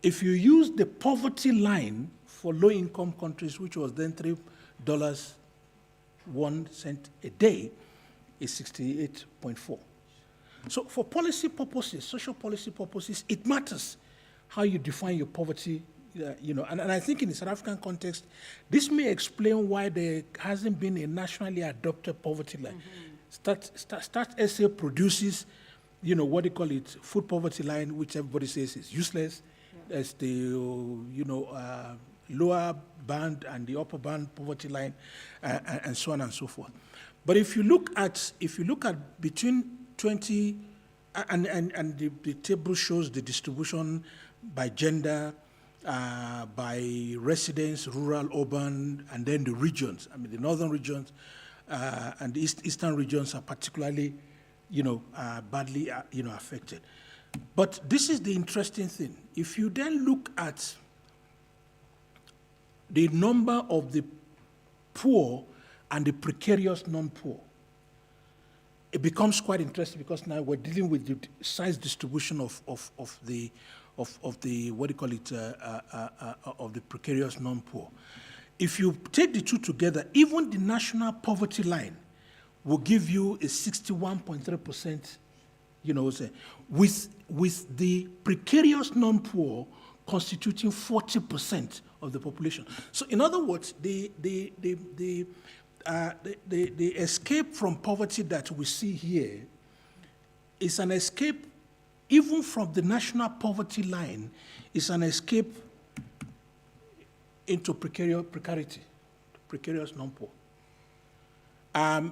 If you use the poverty line for low-income countries, which was then $3.01 a day, is 68.4. So for policy purposes, social policy purposes, it matters how you define your poverty. And I think in the South African context, this may explain why there hasn't been a nationally adopted poverty line. Start SA produces, what they call it, food poverty line, which everybody says is useless. There's the, lower band and the upper band poverty line, and so on and so forth. But if you look at between 20, and the table shows the distribution by gender, by residence, rural, urban, and then the regions. I mean, the northern regions and the eastern regions are particularly, badly, affected. But this is the interesting thing. If you then look at the number of the poor and the precarious non-poor, it becomes quite interesting because now we're dealing with the size distribution of the what do you call it, of the precarious non-poor. If you take the two together, even the national poverty line will give you a 61.3%, you know, with the precarious non-poor constituting 40% of the population. So in other words, the escape from poverty that we see here is an escape, even from the national poverty line, is an escape into precarity, precarious non-poor.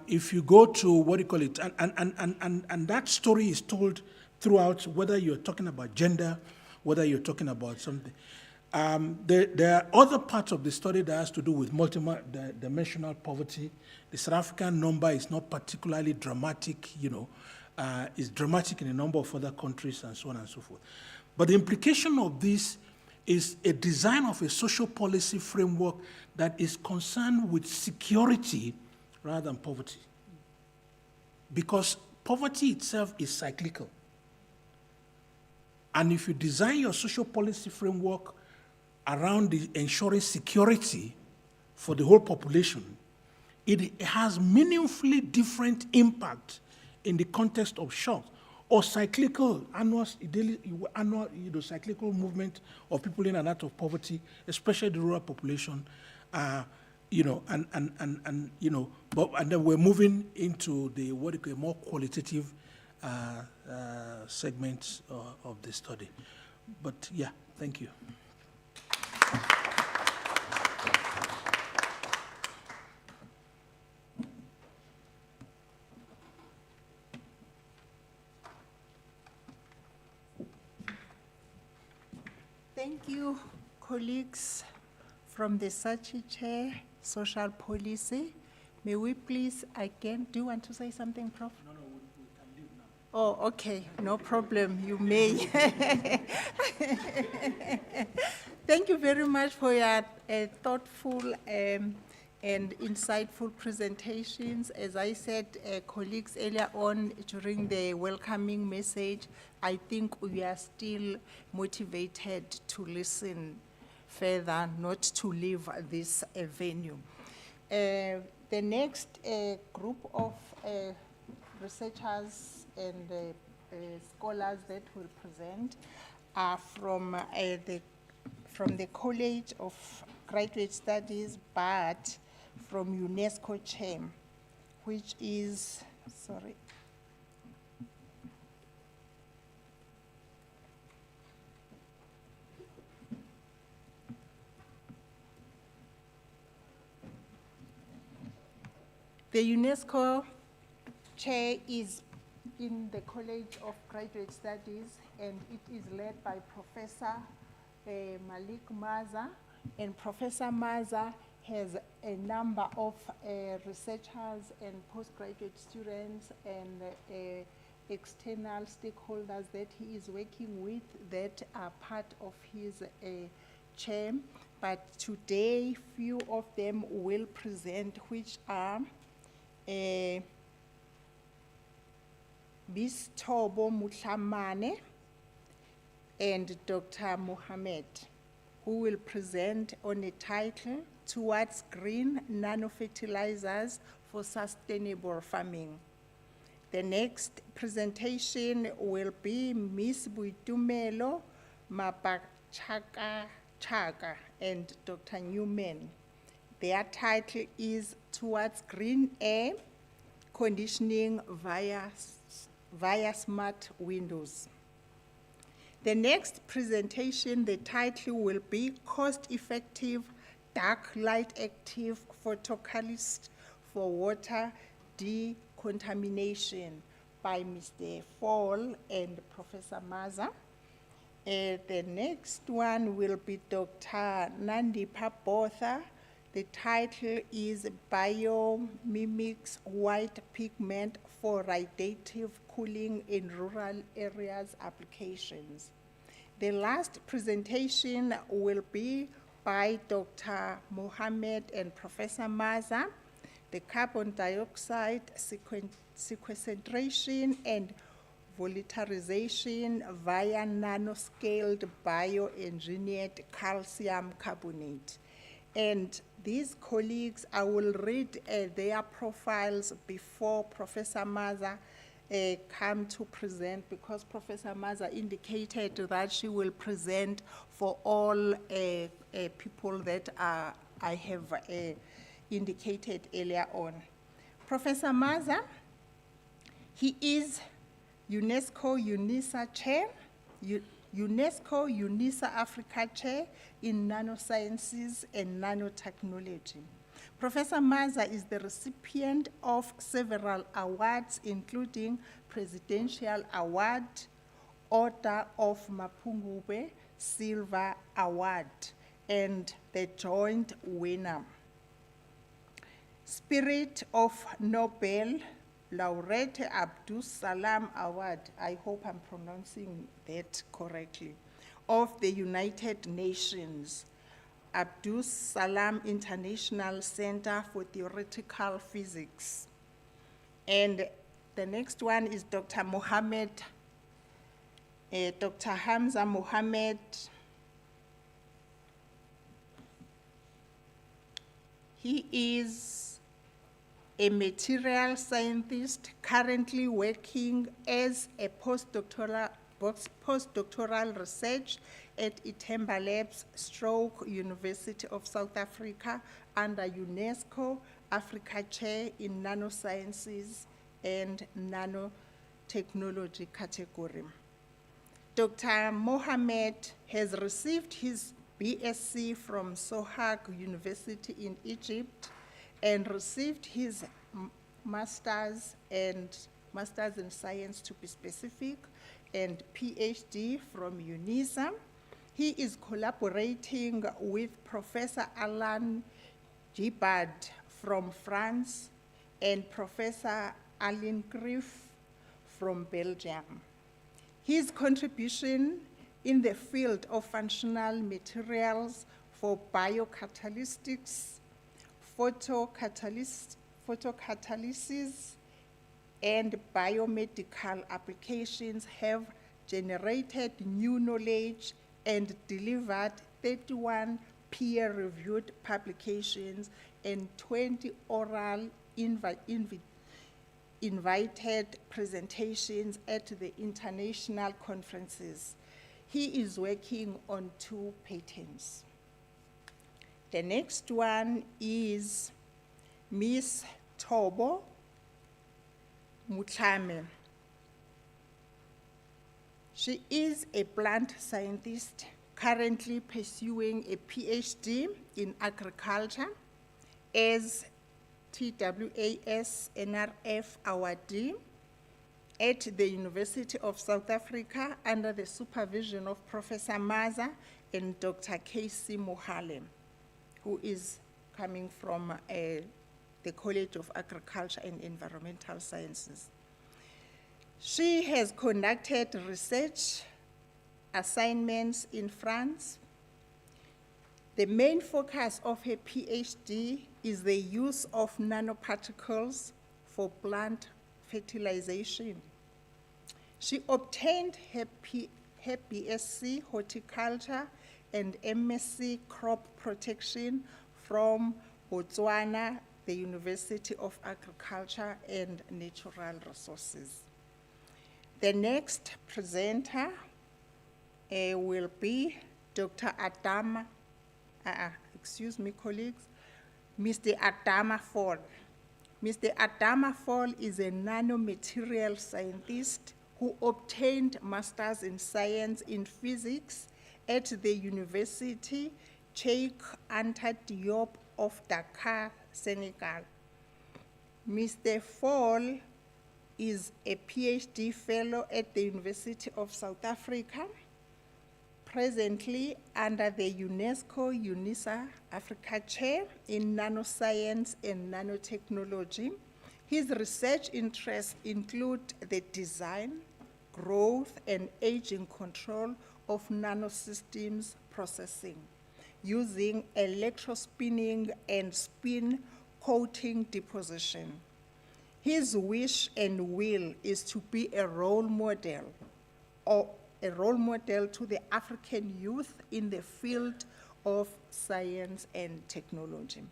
If you go to, what do you call it, and that story is told throughout, whether you're talking about gender, whether you're talking about something. There are other parts of the study that has to do with multi-dimensional poverty. The South African number is not particularly dramatic, you know, it's dramatic in a number of other countries and so on and so forth. But the implication of this is a design of a social policy framework that is concerned with security rather than poverty. Because poverty itself is cyclical. And if you design your social policy framework around ensuring security for the whole population, it has meaningfully different impact in the context of shocks or cyclical, annual cyclical movement of people in and out of poverty, especially the rural population, you know, and then we're moving into the what you call more qualitative segments of the study. But yeah, thank you. Thank you, colleagues from the SACHI Chair, Social Policy. May we please again, do you want to say something, Prof? No, we can leave now. Oh, okay, no problem, you may. Thank you very much for your thoughtful and insightful presentations. As I said, colleagues, earlier on during the welcoming message, I think we are still motivated to listen further, not to leave this venue. The next group of researchers and scholars that will present are from the College of Graduate Studies, but from UNESCO CHEM, which is, sorry. The UNESCO chair is in the College of Graduate Studies, and it is led by Professor Malik Maza, and Professor Maza has a number of researchers and postgraduate students and external stakeholders that he is working with that are part of his chair. But today, few of them will present, which are Ms. Tobo Mutlamane and Dr. Mohammed, who will present on a title, Towards Green Nanofertilizers for Sustainable Farming. The next presentation will be Ms. Buitumelo Mapachaka and Dr. Newman. Their title is Towards Green Air Conditioning via Smart Windows. The next presentation, the title will be Cost-Effective Dark Light Active Photocatalyst for Water Decontamination by Mr. Fall and Professor Maza. The next one will be Dr. Nandipha Botha. The title is Biomimics White Pigment for Radiative Cooling in Rural Areas Applications. The last presentation will be by Dr. Mohammed and Professor Maza. the carbon dioxide sequestration and volatilization via nanoscaled bioengineered calcium carbonate. And these colleagues, I will read their profiles before Professor Maza come to present, because Professor Maza indicated that she will present for all people that I have indicated earlier on. Professor Maza, he is UNESCO UNISA Chair, UNESCO UNISA Africa Chair in Nanosciences and Nanotechnology. Professor Maza is the recipient of several awards, including Presidential Award, Order of Mapungubwe Silver Award, and the joint winner. Spirit of Nobel Laureate Abdus Salam Award, I hope I'm pronouncing that correctly, of the United Nations, Abdus Salam International Center for Theoretical Physics. And the next one is Dr. Mohammed, Dr. Hamza Mohammed. He is a material scientist currently working as a postdoctoral research at Itemba Labs, University of South Africa, under UNESCO Africa Chair in Nanosciences and Nanotechnology category. Dr. Mohammed has received his BSc from Sohag University in Egypt and received his master's in science, to be specific, and PhD from UNISA. He is collaborating with Professor Alain Gibard from France and Professor Alain Griff from Belgium. His contribution in the field of functional materials for biocatalysts, photocatalysis, and biomedical applications have generated new knowledge and delivered 31 peer-reviewed publications and 20 oral invited presentations at the international conferences. He is working on 2 patents. The next one is Ms. Tobo Mutlame. She is a plant scientist currently pursuing a PhD in agriculture as TWAS NRF awardee at the University of South Africa under the supervision of Professor Maza and Dr. Casey Mohale, who is coming from the College of Agriculture and Environmental Sciences. She has conducted research assignments in France. The main focus of her PhD is the use of nanoparticles for plant fertilization. She obtained her BSc Horticulture and MSc Crop Protection from Botswana, the University of Agriculture and Natural Resources. The next presenter will be Dr. Adama, excuse me, colleagues, Mr. Adama Fall. Mr. Adama Fall is a nanomaterial scientist who obtained Masters in Science in Physics at the University Cheikh Anta Diop of Dakar, Senegal. Mr. Fall is a PhD fellow at the University of South Africa, presently under the UNESCO UNISA Africa Chair in Nanoscience and Nanotechnology. His research interests include the design, growth, and aging control of nanosystems processing using electrospinning and spin coating deposition. His wish and will is to be a role model to the African youth in the field of science and technology.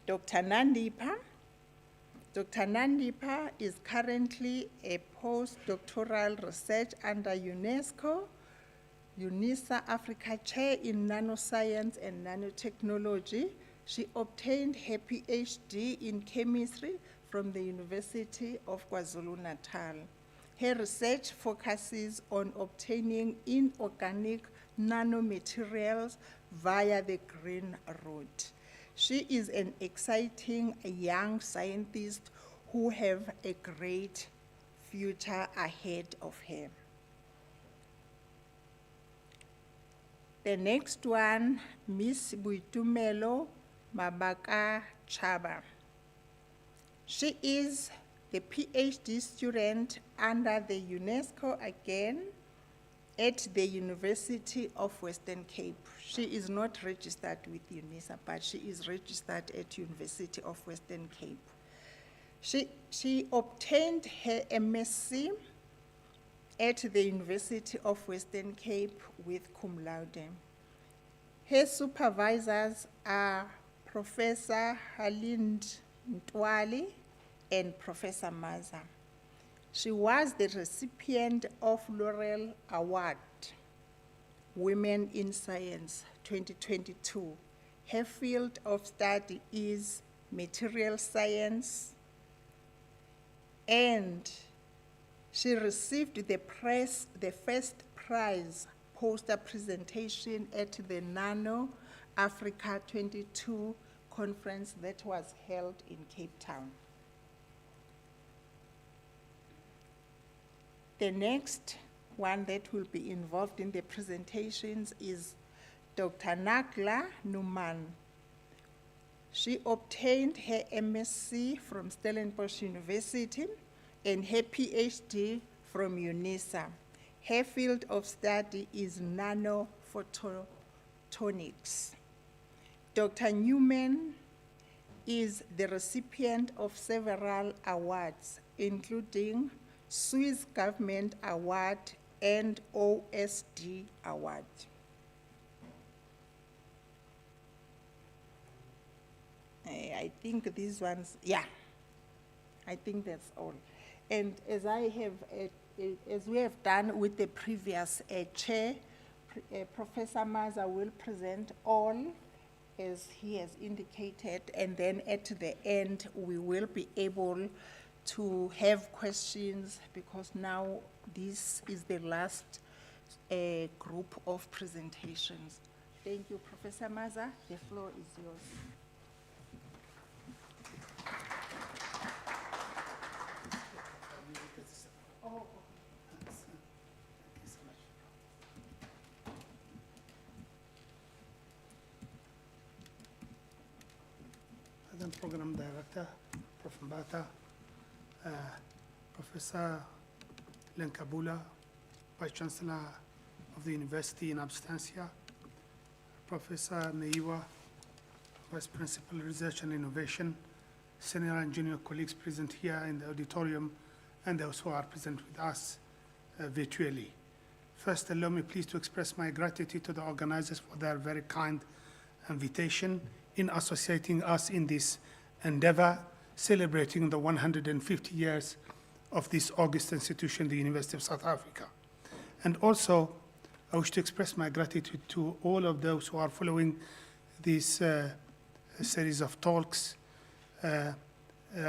Dr. Nandipa is currently a postdoctoral research under UNESCO, UNISA Africa Chair in Nanoscience and Nanotechnology. She obtained her PhD in chemistry from the University of KwaZulu-Natal. Her research focuses on obtaining inorganic nanomaterials via the green route. She is an exciting young scientist who have a great future ahead of her. The next one, Miss Buitumelo Mabaka Chaba. She is the PhD student under the UNESCO again at the University of Western Cape. She is not registered with UNISA, but she is registered at University of Western Cape. She obtained her MSc at the University of Western Cape with cum laude. Her supervisors are Professor Halind Ntwali and Professor Maza. She was the recipient of Laurel Award, Women in Science 2022. Her field of study is material science, and she received the first prize poster presentation at the Nano Africa 22 conference that was held in Cape Town. The next one that will be involved in the presentations is Dr. Nagla Numan. She obtained her MSc from Stellenbosch University and her PhD from UNISA. Her field of study is nanophotonics. Dr. Newman is the recipient of several awards, including Swiss Government Award and OSD Award. I think these ones, yeah, I think that's all. And as we have done with the previous chair, Professor Maza will present all as he has indicated, and then at the end we will be able to have questions, because now this is the last group of presentations. Thank you, Professor Maza. The floor is yours. Madam Program Director, Prof. Mbata, Professor Lenkabula, Vice Chancellor of the University in absentia, Professor Neiwa, Vice Principal Research and Innovation, senior and junior colleagues present here in the auditorium, and those who are present with us virtually. First, allow me please to express my gratitude to the organizers for their very kind invitation in associating us in this endeavor, celebrating the 150 years of this august institution, the University of South Africa. And also, I wish to express my gratitude to all of those who are following this series of talks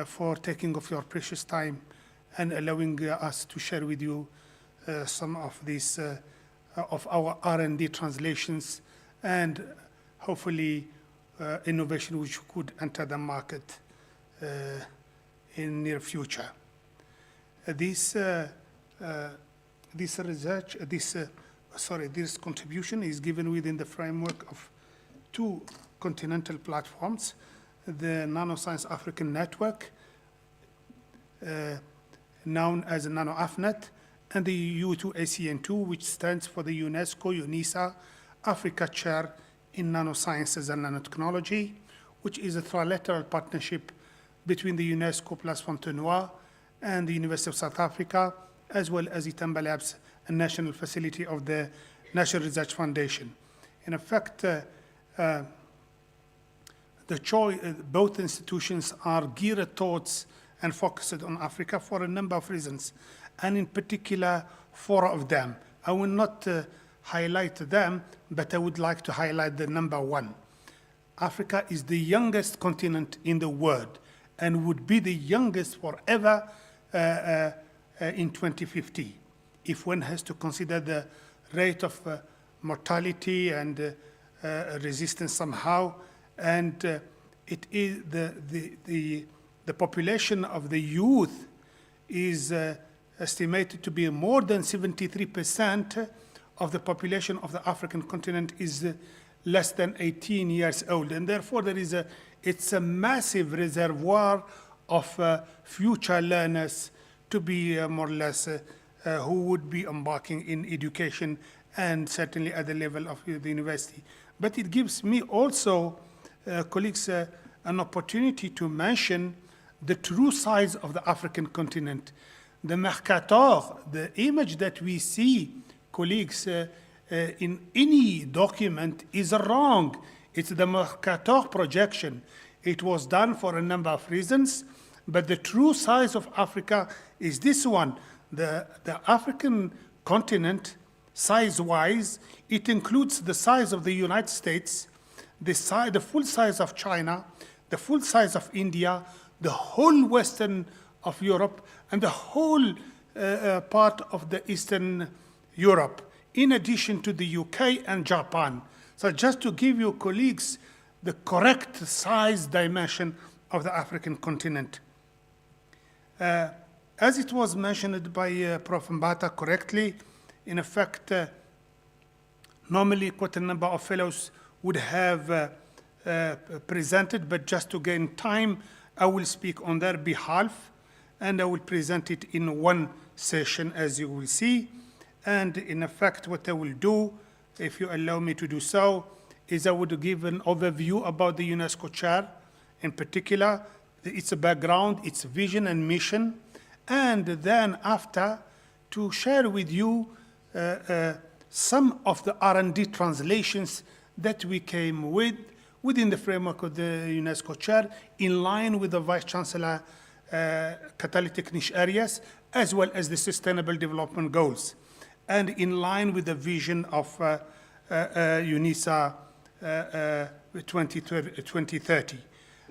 for taking of your precious time and allowing us to share with you some of these of our R&D translations and hopefully innovation which could enter the market in near future. This contribution is given within the framework of two continental platforms, the Nanoscience African Network, known as NanoAfnet, and the U2ACN2, which stands for the UNESCO UNISA Africa Chair in Nanosciences and Nanotechnology, which is a trilateral partnership between the UNESCO plus Fontenoy and the University of South Africa, as well as Itamba Labs, a national facility of the National Research Foundation. In effect, both institutions are geared towards and focused on Africa for a number of reasons, and in particular, 4 of them. I will not highlight them, but I would like to highlight the number 1. Africa is the youngest continent in the world and would be the youngest forever in 2050, if one has to consider the rate of mortality and resistance somehow. And it is the population of the youth is estimated to be more than 73% of the population of the African continent is less than 18 years old. And therefore, it's a massive reservoir of future learners to be more or less who would be embarking in education and certainly at the level of the university. But it gives me also, colleagues, an opportunity to mention the true size of the African continent. The Mercator, the image that we see, colleagues, in any document is wrong. It's the Mercator projection. It was done for a number of reasons, but the true size of Africa is this one. The African continent, size-wise, it includes the size of the United States, the full size of China, the full size of India, the whole western of Europe, and the whole part of the Eastern Europe, in addition to the UK and Japan. So just to give you, colleagues, the correct size dimension of the African continent. As it was mentioned by Prof. Mbata correctly, in effect, normally quite a number of fellows would have presented, but just to gain time, I will speak on their behalf, and I will present it in one session, as you will see. And in effect, what I will do, if you allow me to do so, is I would give an overview about the UNESCO chair, in particular, its background, its vision and mission, and then after, to share with you some of the R&D translations that we came with within the framework of the UNESCO chair, in line with the Vice Chancellor catalytic niche areas, as well as the Sustainable Development Goals, and in line with the vision of UNISA 2030.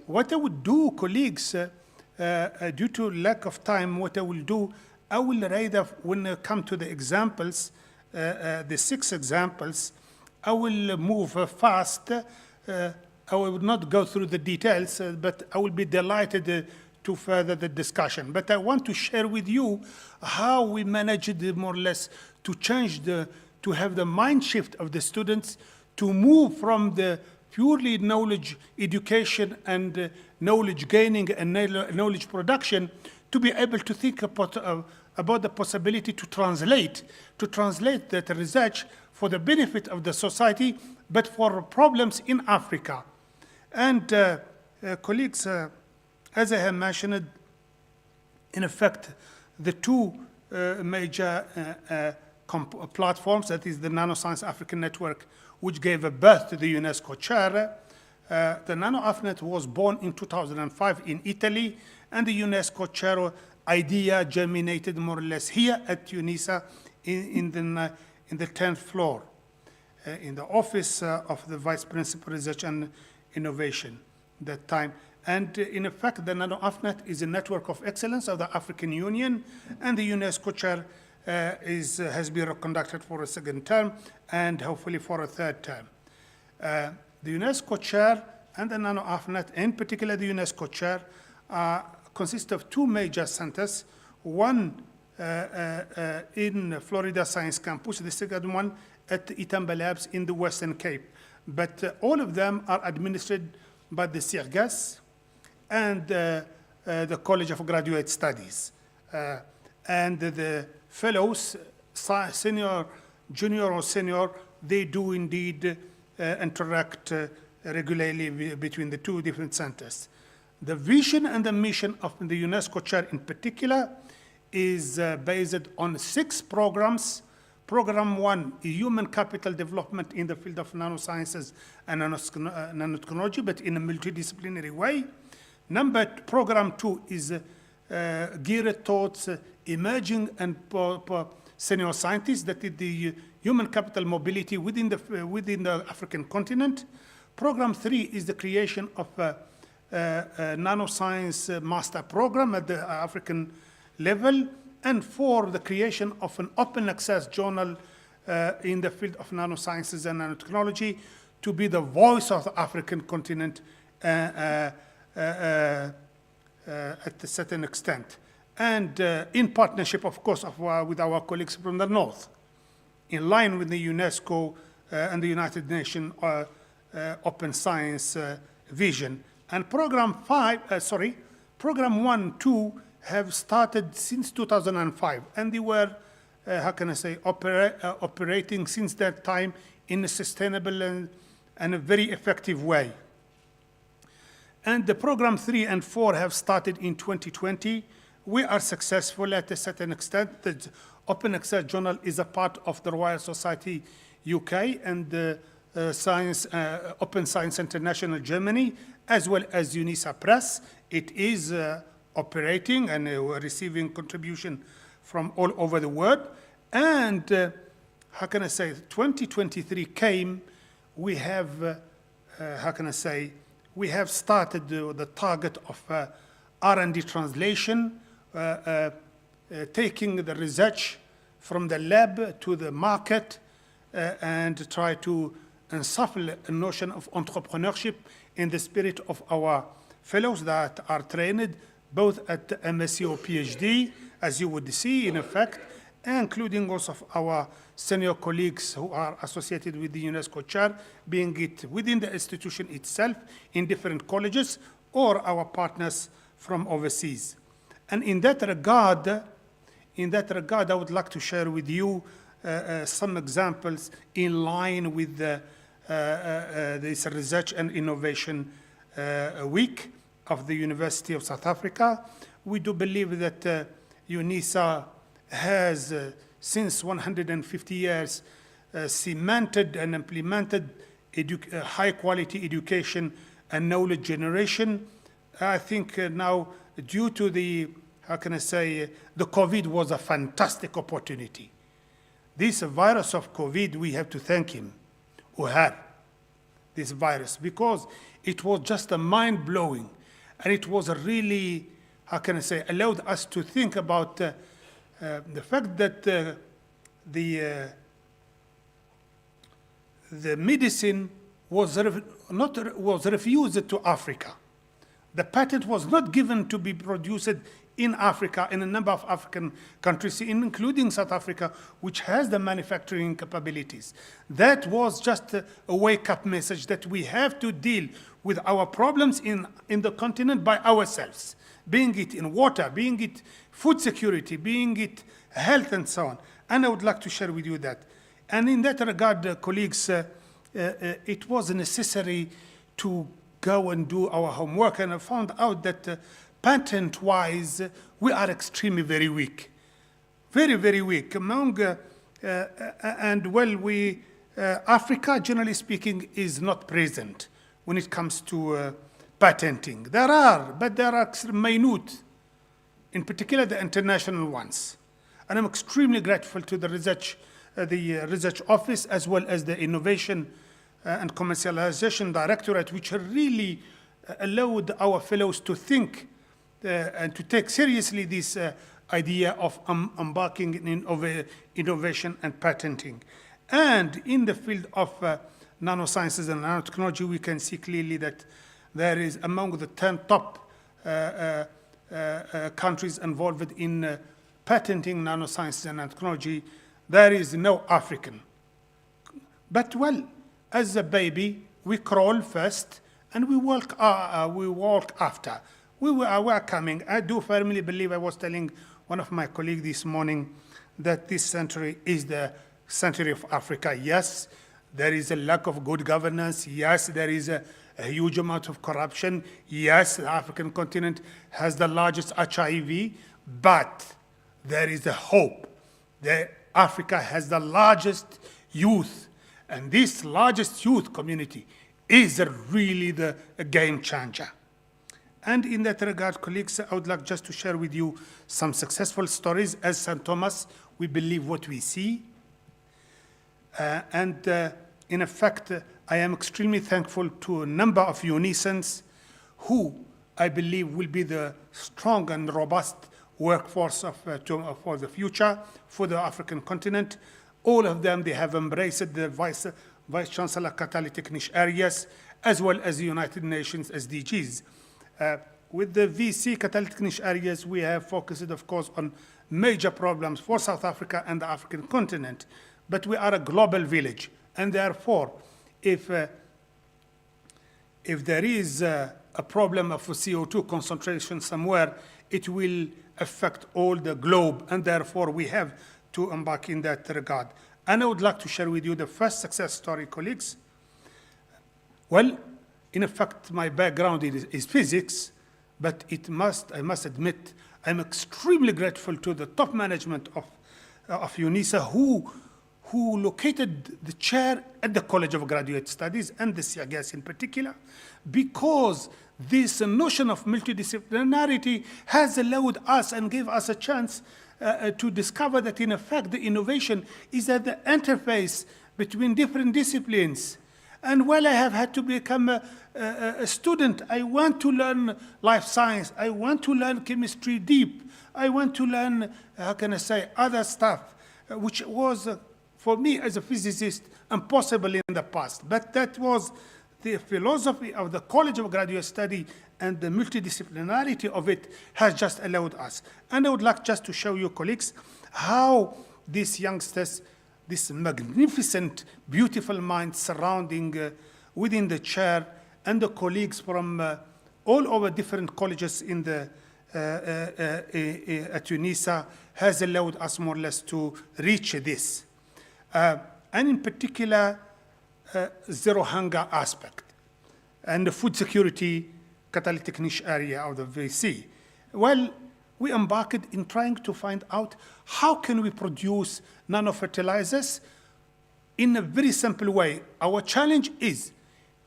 What I would do, colleagues, due to lack of time, what I will do, I will rather, when I come to the examples, the 6 examples, I will move fast. I will not go through the details, but I will be delighted to further the discussion. But I want to share with you how we managed more or less to change to have the mind shift of the students to move from the purely knowledge education and knowledge gaining and knowledge production to be able to think about the possibility to translate that research for the benefit of the society, but for problems in Africa. And colleagues, as I have mentioned, in effect, the 2 major platforms, that is the Nanoscience African Network, which gave a birth to the UNESCO chair. The NanoAfriNet was born in 2005 in Italy, and the UNESCO chair idea germinated more or less here at UNISA in the 10th floor, in the office of the Vice Principal Research and Innovation that time. And in effect, the NanoAfriNet is a network of excellence of the African Union, and the UNESCO chair has been conducted for a 2nd term and hopefully for a 3rd term. The UNESCO chair and the NanoAfriNet, in particular the UNESCO chair, consist of 2 major centers, one in Florida Science Campus, the 2nd one at Itamba Labs in the Western Cape. But all of them are administered by the CIRGAS and the College of Graduate Studies. And the fellows, senior, junior or senior, they do indeed interact regularly between the two different centers. The vision and the mission of the UNESCO chair in particular is based on 6 programs. Program 1, human capital development in the field of nanosciences and nanotechnology, but in a multidisciplinary way. Program 2 is geared towards emerging and senior scientists, that is the human capital mobility within the African continent. Program 3 is the creation of a nanoscience master program at the African level, and 4, the creation of an open access journal in the field of nanosciences and nanotechnology to be the voice of the African continent at a certain extent. And in partnership, of course, with our colleagues from the North, in line with the UNESCO and the United Nations Open Science Vision. And Program 1, 2 have started since 2005, and they were, operating since that time in a sustainable and a very effective way. And the Program 3 and 4 have started in 2020. We are successful at a certain extent. The Open Access Journal is a part of the Royal Society UK and the Open Science International Germany, as well as UNISA Press. It is operating and receiving contribution from all over the world. And 2023 came, we have, we have started the target of R&D translation, taking the research from the lab to the market and try to ensuffle a notion of entrepreneurship in the spirit of our fellows that are trained both at the MSc or PhD, as you would see in effect, including also of our senior colleagues who are associated with the UNESCO chair, being it within the institution itself, in different colleges, or our partners from overseas. And in that regard, I would like to share with you some examples in line with this Research and Innovation Week of the University of South Africa. We do believe that UNISA has, since 150 years, cemented and implemented high-quality education and knowledge generation. I think now, due to the, the COVID was a fantastic opportunity. This virus of COVID, we have to thank him who had this virus, because it was just a mind-blowing, and it was a really, allowed us to think about the fact that the medicine was refused to Africa. The patent was not given to be produced in Africa, in a number of African countries, including South Africa, which has the manufacturing capabilities. That was just a wake-up message that we have to deal with our problems in the continent by ourselves, being it in water, being it food security, being it health, and so on. And I would like to share with you that. And in that regard, colleagues, it was necessary to go and do our homework, and I found out that patent-wise, we are extremely very weak. Very, very weak. Africa, generally speaking, is not present when it comes to patenting. There are, but there are minute, in particular the international ones. And I'm extremely grateful to the research office, as well as the Innovation and Commercialization Directorate, which really allowed our fellows to think and to take seriously this idea of embarking in innovation and patenting. And in the field of nanosciences and nanotechnology, we can see clearly that there is among the 10 top countries involved in patenting nanosciences and nanotechnology, there is no African. But well, as a baby, we crawl first and we walk after. We were coming. I do firmly believe, I was telling one of my colleagues this morning, that this century is the century of Africa. Yes, there is a lack of good governance. Yes, there is a huge amount of corruption. Yes, the African continent has the largest HIV, but there is a hope. Africa has the largest youth, and this largest youth community is really the game changer. And in that regard, colleagues, I would like just to share with you some successful stories. As St. Thomas, we believe what we see. In effect, I am extremely thankful to a number of UNISANs who I believe will be the strong and robust workforce for the future for the African continent. All of them, they have embraced the Vice Chancellor catalytic niche areas as well as the United Nations SDGs. With the VC catalytic niche areas, we have focused, of course, on major problems for South Africa and the African continent. But we are a global village, and therefore, if there is a problem of CO2 concentration somewhere, it will affect all the globe, and therefore we have to embark in that regard. And I would like to share with you the first success story, colleagues. Well, in fact, my background is physics, but I must admit, I'm extremely grateful to the top management of UNISA who located the chair at the College of Graduate Studies and the CIAGAS in particular, because this notion of multidisciplinarity has allowed us and gave us a chance to discover that, in effect, the innovation is at the interface between different disciplines. And while I have had to become a student, I want to learn life science, I want to learn chemistry deep, I want to learn, how can I say, other stuff, which was, for me as a physicist, impossible in the past. But that was the philosophy of the College of Graduate Study, and the multidisciplinarity of it has just allowed us. And I would like just to show you, colleagues, how these youngsters, this magnificent, beautiful mind surrounding within the chair, and the colleagues from all over different colleges in the at UNISA has allowed us more or less to reach this. And in particular, zero hunger aspect and the food security catalytic niche area of the VC. Well, we embarked in trying to find out how can we produce nanofertilizers in a very simple way. Our challenge is,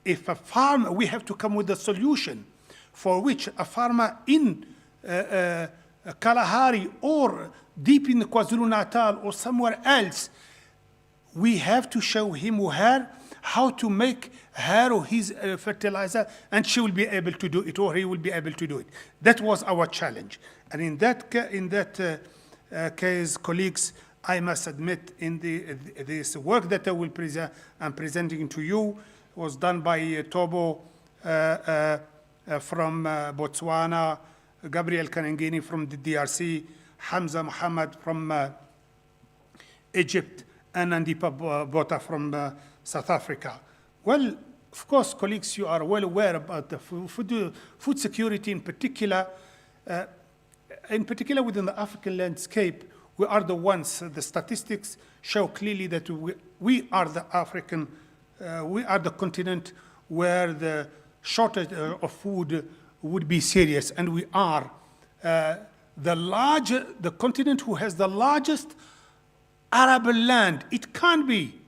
if a farmer, we have to come with a solution for which a farmer in Kalahari or deep in KwaZulu-Natal or somewhere else, we have to show him or her how to make her or his fertilizer, and she will be able to do it, or he will be able to do it. That was our challenge. And in that case, colleagues, I must admit, in this work that I'm presenting to you was done by Tobo from Botswana, Gabriel Kanengini from the DRC, Hamza Muhammad from Egypt, and Andipa Bota from South Africa. Well, of course, colleagues, you are well aware about the food security in particular within the African landscape. We are the ones, the statistics show clearly that we are the African, we are the continent where the shortage of food would be serious, and we are the continent who has the largest arable land. It can't be.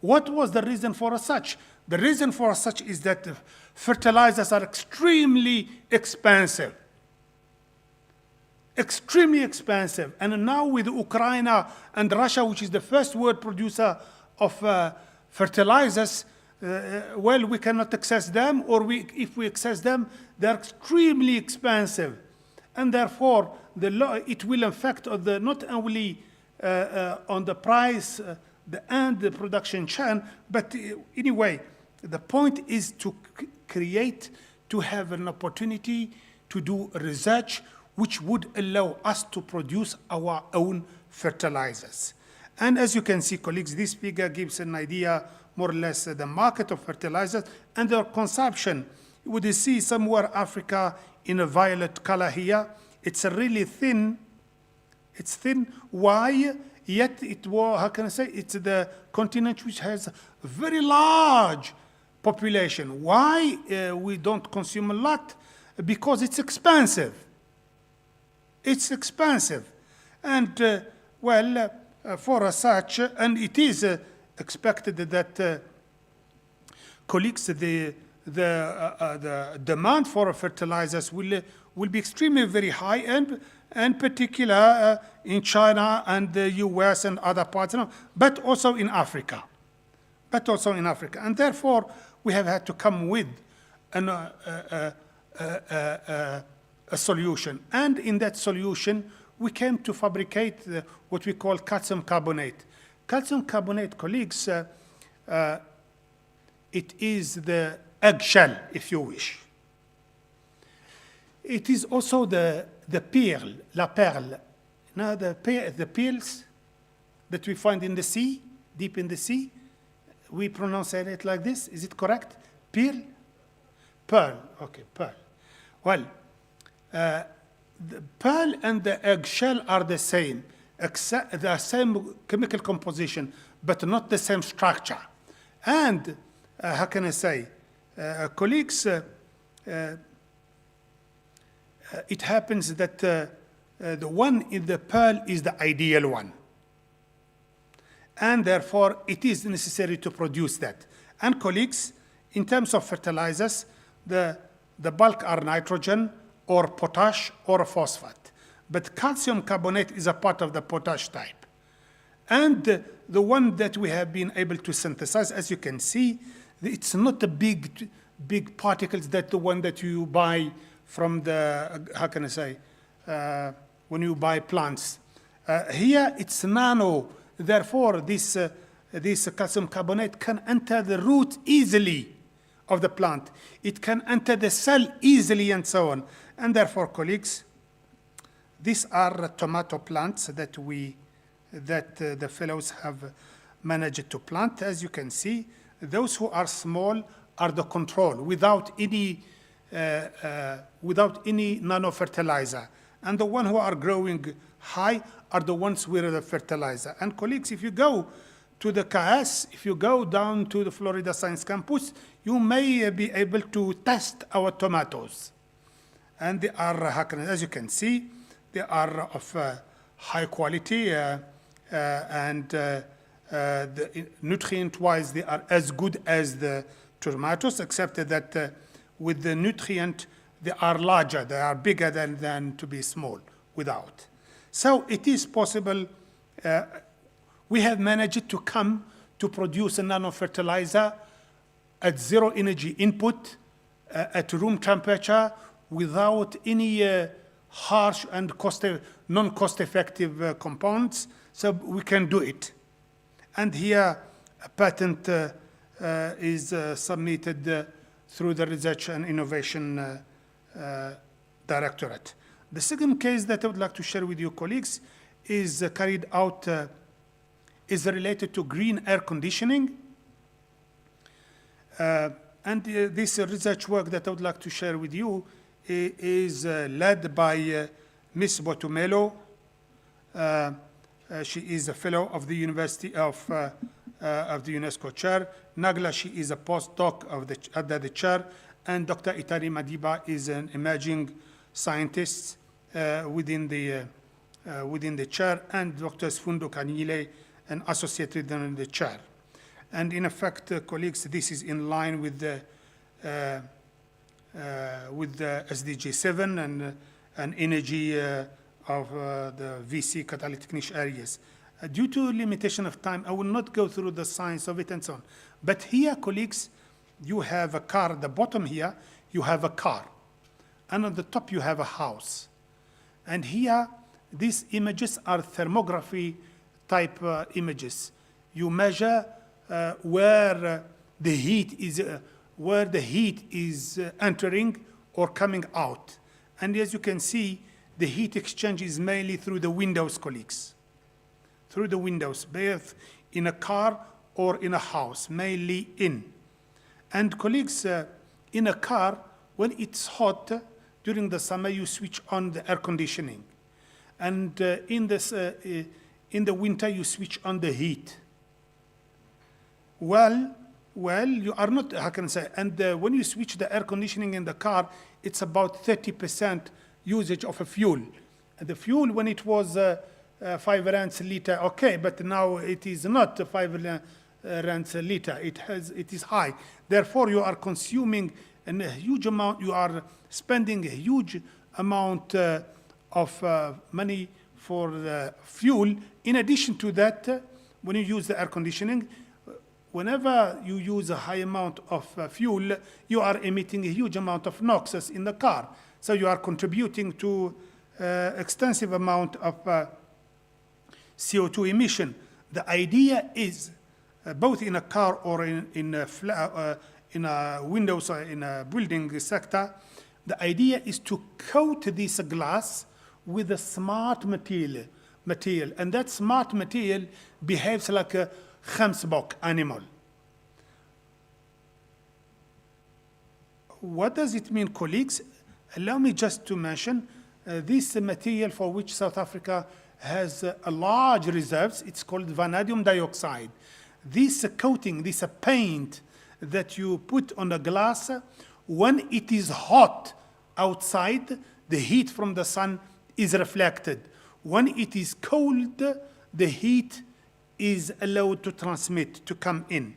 What was the reason for such? The reason for such is that fertilizers are extremely expensive. Extremely expensive. And now with Ukraine and Russia, which is the first world producer of fertilizers, well, we cannot access them, or if we access them, they're extremely expensive. And therefore, it will affect not only on the price and the production chain, but anyway, the point is to have an opportunity to do research which would allow us to produce our own fertilizers. And as you can see, colleagues, this figure gives an idea, more or less, the market of fertilizers and their consumption. You would see somewhere Africa in a violet color here. It's really thin. It's thin. Why? yet it was, how can I say, it's the continent which has a very large population. Why we don't consume a lot? Because it's expensive. It's expensive. And for research, and it is expected that colleagues, the demand for fertilizers will be extremely very high, and particular in China and the US and other parts, but also in Africa. And therefore, we have had to come with a solution. And in that solution, we came to fabricate what we call calcium carbonate. Calcium carbonate, colleagues, it is the eggshell, if you wish. It is also the pearl, la perle. Now the pearls that we find in the sea, deep in the sea, we pronounce it like this. Is it correct? Pearl? Pearl, okay, pearl. Well, the pearl and the eggshell are the same, except the same chemical composition, but not the same structure. And how can I say, colleagues, it happens that the one in the pearl is the ideal one. And therefore, it is necessary to produce that. And colleagues, in terms of fertilizers, the bulk are nitrogen or potash or phosphate. But calcium carbonate is a part of the potash type. And the one that we have been able to synthesize, as you can see, it's not the big particles that the one that you buy from the, how can I say, when you buy plants. Here it's nano, therefore this calcium carbonate can enter the root easily of the plant. It can enter the cell easily and so on. And therefore, colleagues, these are tomato plants that the fellows have managed to plant. As you can see, those who are small are the control without any nano fertilizer. And the ones who are growing high are the ones with the fertilizer. And colleagues, if you go to the CAS, if you go down to the Florida Science Campus, you may be able to test our tomatoes. And they are, as you can see, they are of high quality and nutrient-wise, they are as good as the tomatoes, except that with the nutrient, they are larger, they are bigger than to be small without. So it is possible. We have managed to come to produce a nano-fertilizer at zero energy input, at room temperature, without any harsh and non-cost-effective compounds. So we can do it. And here, a patent is submitted through the Research and Innovation Directorate. The second case that I would like to share with you, colleagues, is carried out, is related to green air conditioning. And this research work that I would like to share with you is led by Ms. Botumelo. She is a fellow of the University of the UNESCO chair. Nagla, she is a postdoc under the chair. And Dr. Itari Madiba is an emerging scientist within the chair. And Dr. Sfundo Kanile, an associate in the chair. And in effect, colleagues, this is in line with the SDG 7 and energy of the VC catalytic niche areas. Due to limitation of time, I will not go through the science of it and so on. But here, colleagues, you have a car. At the bottom here, you have a car. And on the top, you have a house. And here, these images are thermography type images. You measure where the heat is entering or coming out. And as you can see, the heat exchange is mainly through the windows, colleagues. Through the windows, both in a car or in a house, mainly in. And colleagues, in a car, when it's hot, during the summer, you switch on the air conditioning. And in in the winter you switch on the heat. Well, you are not, how can I say, and when you switch the air conditioning in the car, it's about 30% usage of a fuel. And the fuel, when it was 5 rands a liter, okay, but now it is not 5 rands a liter. It is high. Therefore, you are consuming a huge amount. You are spending a huge amount of money for the fuel. In addition to that, when you use the air conditioning, whenever you use a high amount of fuel, you are emitting a huge amount of NOxes in the car. So you are contributing to extensive amount of CO2 emission. The idea is, both in a car or in a windows or in a building sector, the idea is to coat this glass with a smart material. And that smart material behaves like a Khamsbok animal. What does it mean, colleagues? Allow me just to mention this material for which South Africa has a large reserves. It's called vanadium dioxide. This coating, this paint that you put on the glass, when it is hot outside, the heat from the sun is reflected. When it is cold, the heat is allowed to transmit, to come in.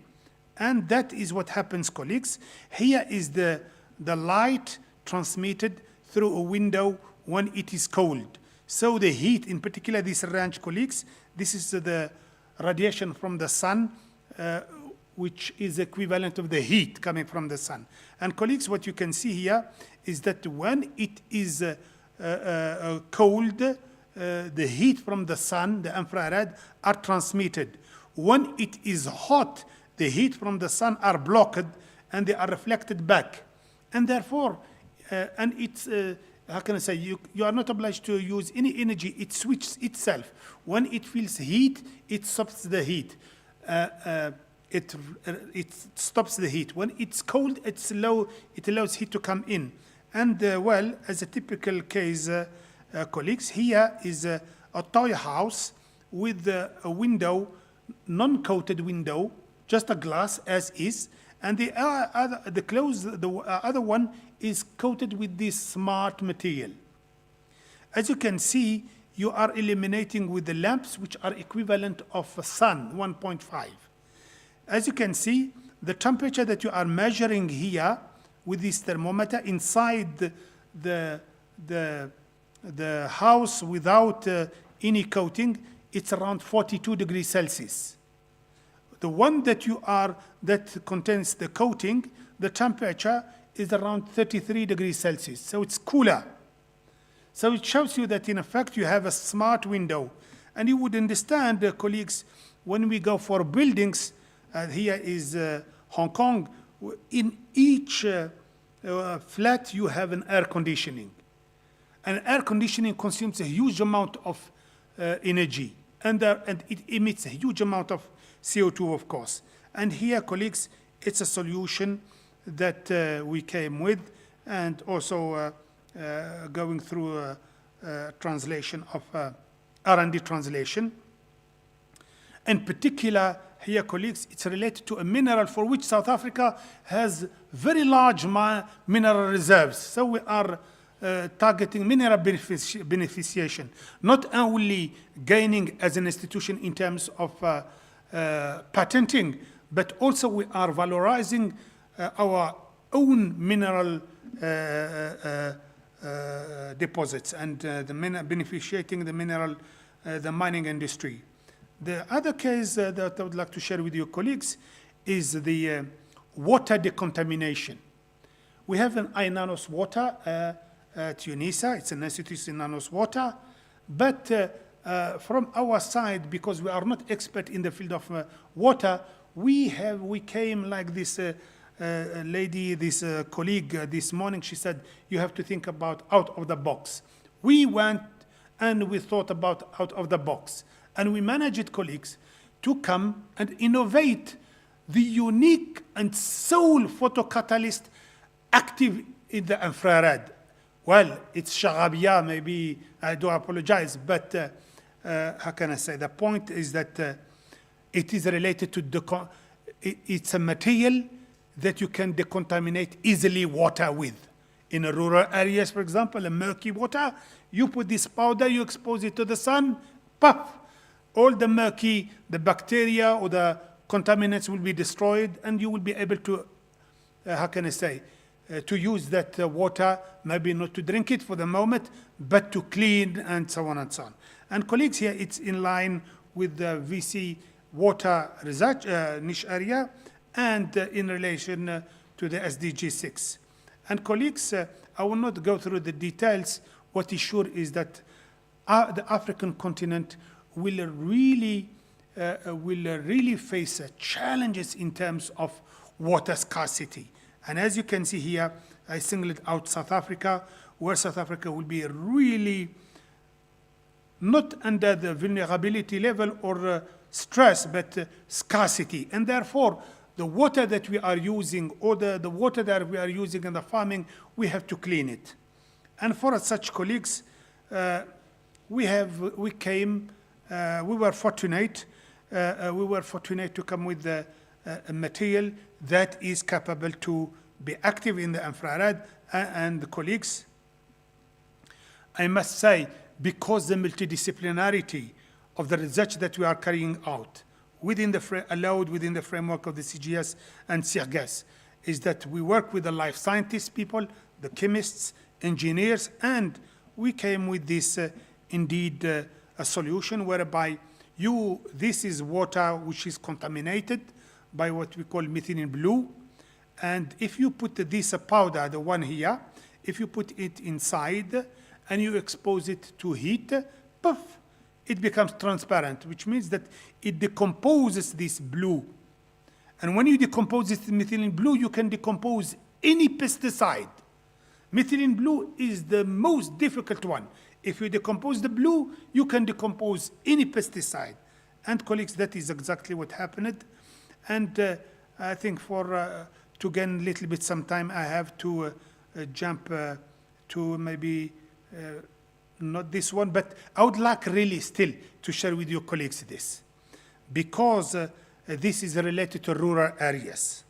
And that is what happens, colleagues. Here is the light transmitted through a window when it is cold. So the heat, in particular this range, colleagues, this is the radiation from the sun, which is equivalent of the heat coming from the sun. And colleagues, what you can see here is that when it is cold, the heat from the sun, the infrared, are transmitted. When it is hot, the heat from the sun are blocked and they are reflected back. And therefore, and it's, how can I say, you are not obliged to use any energy. It switches itself. When it feels heat, it stops the heat. It stops the heat. When it's cold, it allows heat to come in. And well, as a typical case, colleagues, here is a toy house with a window, non-coated window, just a glass as is, and the other one is coated with this smart material. As you can see, you are illuminating with the lamps, which are equivalent of a sun, 1.5. As you can see, the temperature that you are measuring here with this thermometer inside the house without any coating, it's around 42 degrees Celsius. The one that that contains the coating, the temperature is around 33 degrees Celsius, so it's cooler. So it shows you that in effect you have a smart window. And you would understand, colleagues, when we go for buildings, here is Hong Kong, in each flat you have an air conditioning. And air conditioning consumes a huge amount of energy, and it emits a huge amount of CO2, of course. And here, colleagues, it's a solution that we came with, and also going through translation of R&D translation. In particular, here, colleagues, it's related to a mineral for which South Africa has very large mineral reserves. So we are targeting mineral beneficiation, not only gaining as an institution in terms of patenting, but also we are valorizing our own mineral deposits and beneficiating the mineral, the mining industry. The other case that I would like to share with your colleagues is the water decontamination. We have an INANOS water at UNISA. It's an institute in INANOS water. But from our side, because we are not expert in the field of water, we came like this lady, this colleague this morning. She said, you have to think about out of the box. We went and we thought about out of the box. And we managed, colleagues, to come and innovate the unique and sole photocatalyst active in the infrared. Well, it's Charabia, maybe I do apologize, but how can I say, the point is that it is related to, it's a material that you can decontaminate easily water with. In rural areas, for example, a murky water, you put this powder, you expose it to the sun, puff, all the murky, the bacteria or the contaminants will be destroyed, and you will be able to, how can I say, to use that water, maybe not to drink it for the moment, but to clean and so on and so on. And colleagues, here it's in line with the VC water research niche area and in relation to the SDG 6. And colleagues, I will not go through the details. What is sure is that the African continent will really face challenges in terms of water scarcity. And as you can see here, I singled out South Africa, where South Africa will be really not under the vulnerability level or stress, but scarcity. And therefore, the water that we are using, or the water that we are using in the farming, we have to clean it. And for such colleagues, we were fortunate to come with a material that is capable to be active in the infrared. And the colleagues, I must say, because the multidisciplinarity of the research that we are carrying out allowed within the framework of the CGS and CIRGAS, is that we work with the life scientists people, the chemists, engineers, and we came with this indeed a solution whereby this is water which is contaminated by what we call methylene blue. And if you put this powder, the one here, if you put it inside and you expose it to heat, puff, it becomes transparent, which means that it decomposes this blue. And when you decompose this methylene blue, you can decompose any pesticide. Methylene blue is the most difficult one. If you decompose the blue, you can decompose any pesticide. And colleagues, that is exactly what happened. And I think to gain a little bit some time, I have to jump to maybe not this one, but I would like really still to share with you colleagues this, because this is related to rural areas.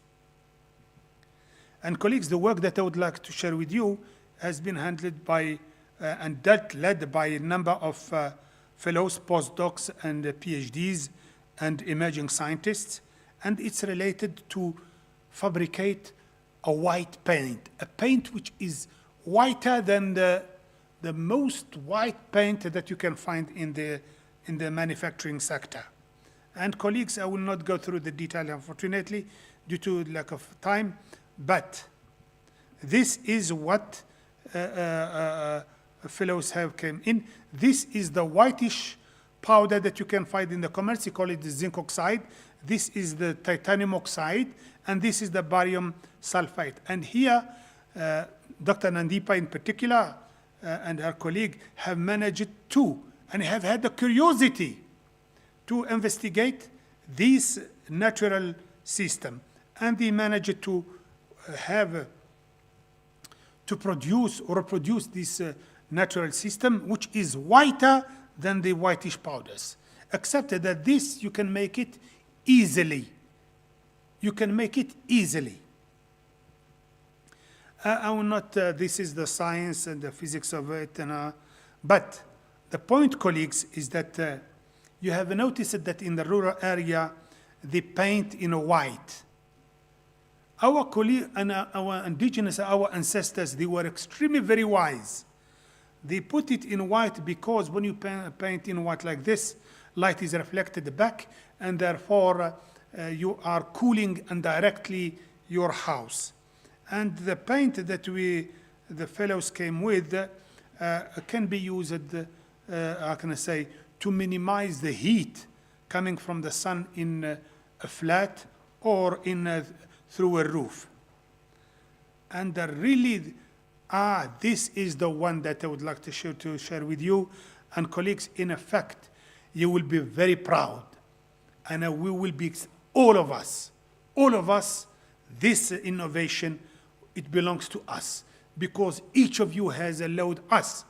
And colleagues, the work that I would like to share with you has been handled by and led by a number of fellows, postdocs, and PhDs, and emerging scientists. And it's related to fabricate a white paint, a paint which is whiter than the most white paint that you can find in the manufacturing sector. And colleagues, I will not go through the detail, unfortunately, due to lack of time, but this is what fellows have came in. This is the whitish powder that you can find in the commerce. You call it the zinc oxide. This is the titanium oxide, and this is the barium sulfide. And here, Dr. Nandipa in particular, and her colleague have managed to, and have had the curiosity to investigate this natural system. And they managed to to produce or reproduce this natural system, which is whiter than the whitish powders, except that this, you can make it easily. You can make it easily. I will not, this is the science and the physics of it, but the point, colleagues, is that you have noticed that in the rural area, they paint in white. Our colleagues and our indigenous, our ancestors, they were extremely very wise. They put it in white because when you paint in white like this, light is reflected back, and therefore you are cooling indirectly your house. And the paint that the fellows came with can be used, how can I say, to minimize the heat coming from the sun in a flat or through a roof. And really, this is the one that I would like to share with you. And colleagues, in effect, you will be very proud. And we will be, all of us, this innovation, it belongs to us, because each of you has allowed us,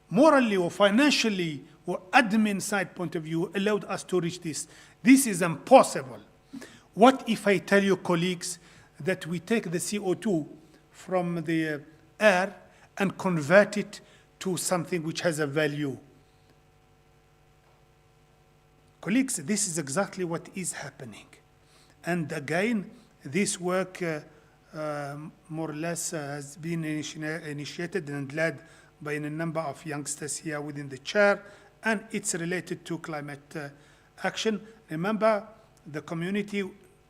morally or financially or admin side point of view allowed us to reach this. This is impossible. What if I tell you, colleagues, that we take the CO2 from the air and convert it to something which has a value? Colleagues, this is exactly what is happening. And again, this work more or less has been initiated and led by a number of youngsters here within the chair, and it's related to climate action. Remember, the community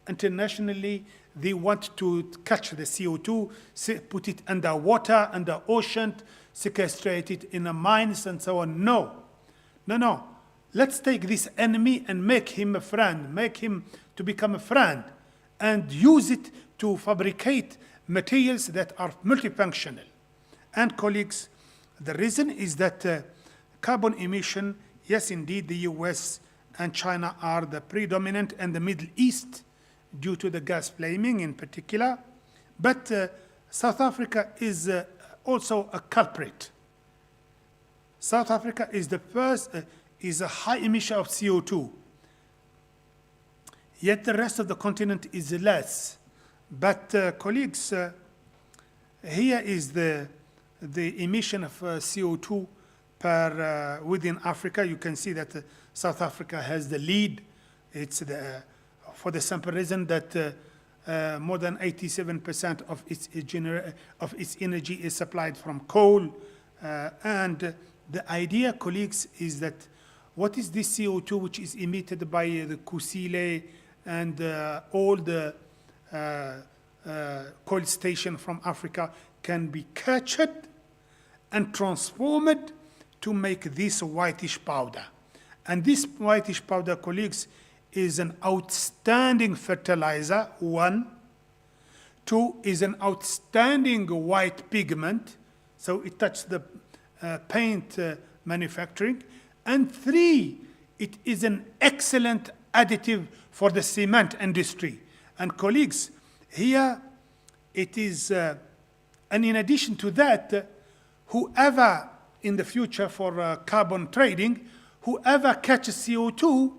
internationally, they want to catch the CO2, put it under water, under ocean, sequestrate it in the mines and so on. No. Let's take this enemy and make him a friend, make him to become a friend, and use it to fabricate materials that are multifunctional. And colleagues, the reason is that carbon emission, yes, indeed, the US and China are the predominant, and the Middle East, due to the gas flaming in particular. But South Africa is also a culprit. South Africa is the first, is a high emission of CO2. Yet the rest of the continent is less. But colleagues, here is the emission of CO2 per within Africa. You can see that South Africa has the lead. It's for the simple reason that more than 87% of its energy is supplied from coal. And the idea, colleagues, is that what is this CO2 which is emitted by the Kusile and all the coal station from Africa can be captured and transformed to make this whitish powder. And this whitish powder, colleagues, is an outstanding fertilizer, one. Two, is an outstanding white pigment, so it touches the paint manufacturing. And three, it is an excellent additive for the cement industry. And colleagues, here it is, and in addition to that, whoever in the future for carbon trading, whoever catches CO2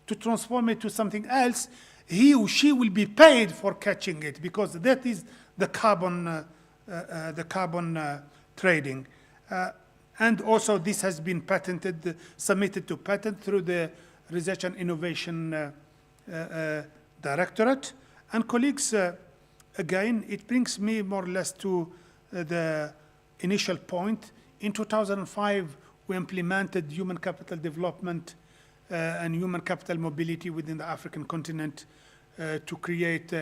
to transform it to something else, he or she will be paid for catching it, because that is the carbon trading. And also this has been patented, submitted to patent through the Research and Innovation Directorate. And colleagues, again, it brings me more or less to the initial point. In 2005, we implemented human capital development and human capital mobility within the African continent to create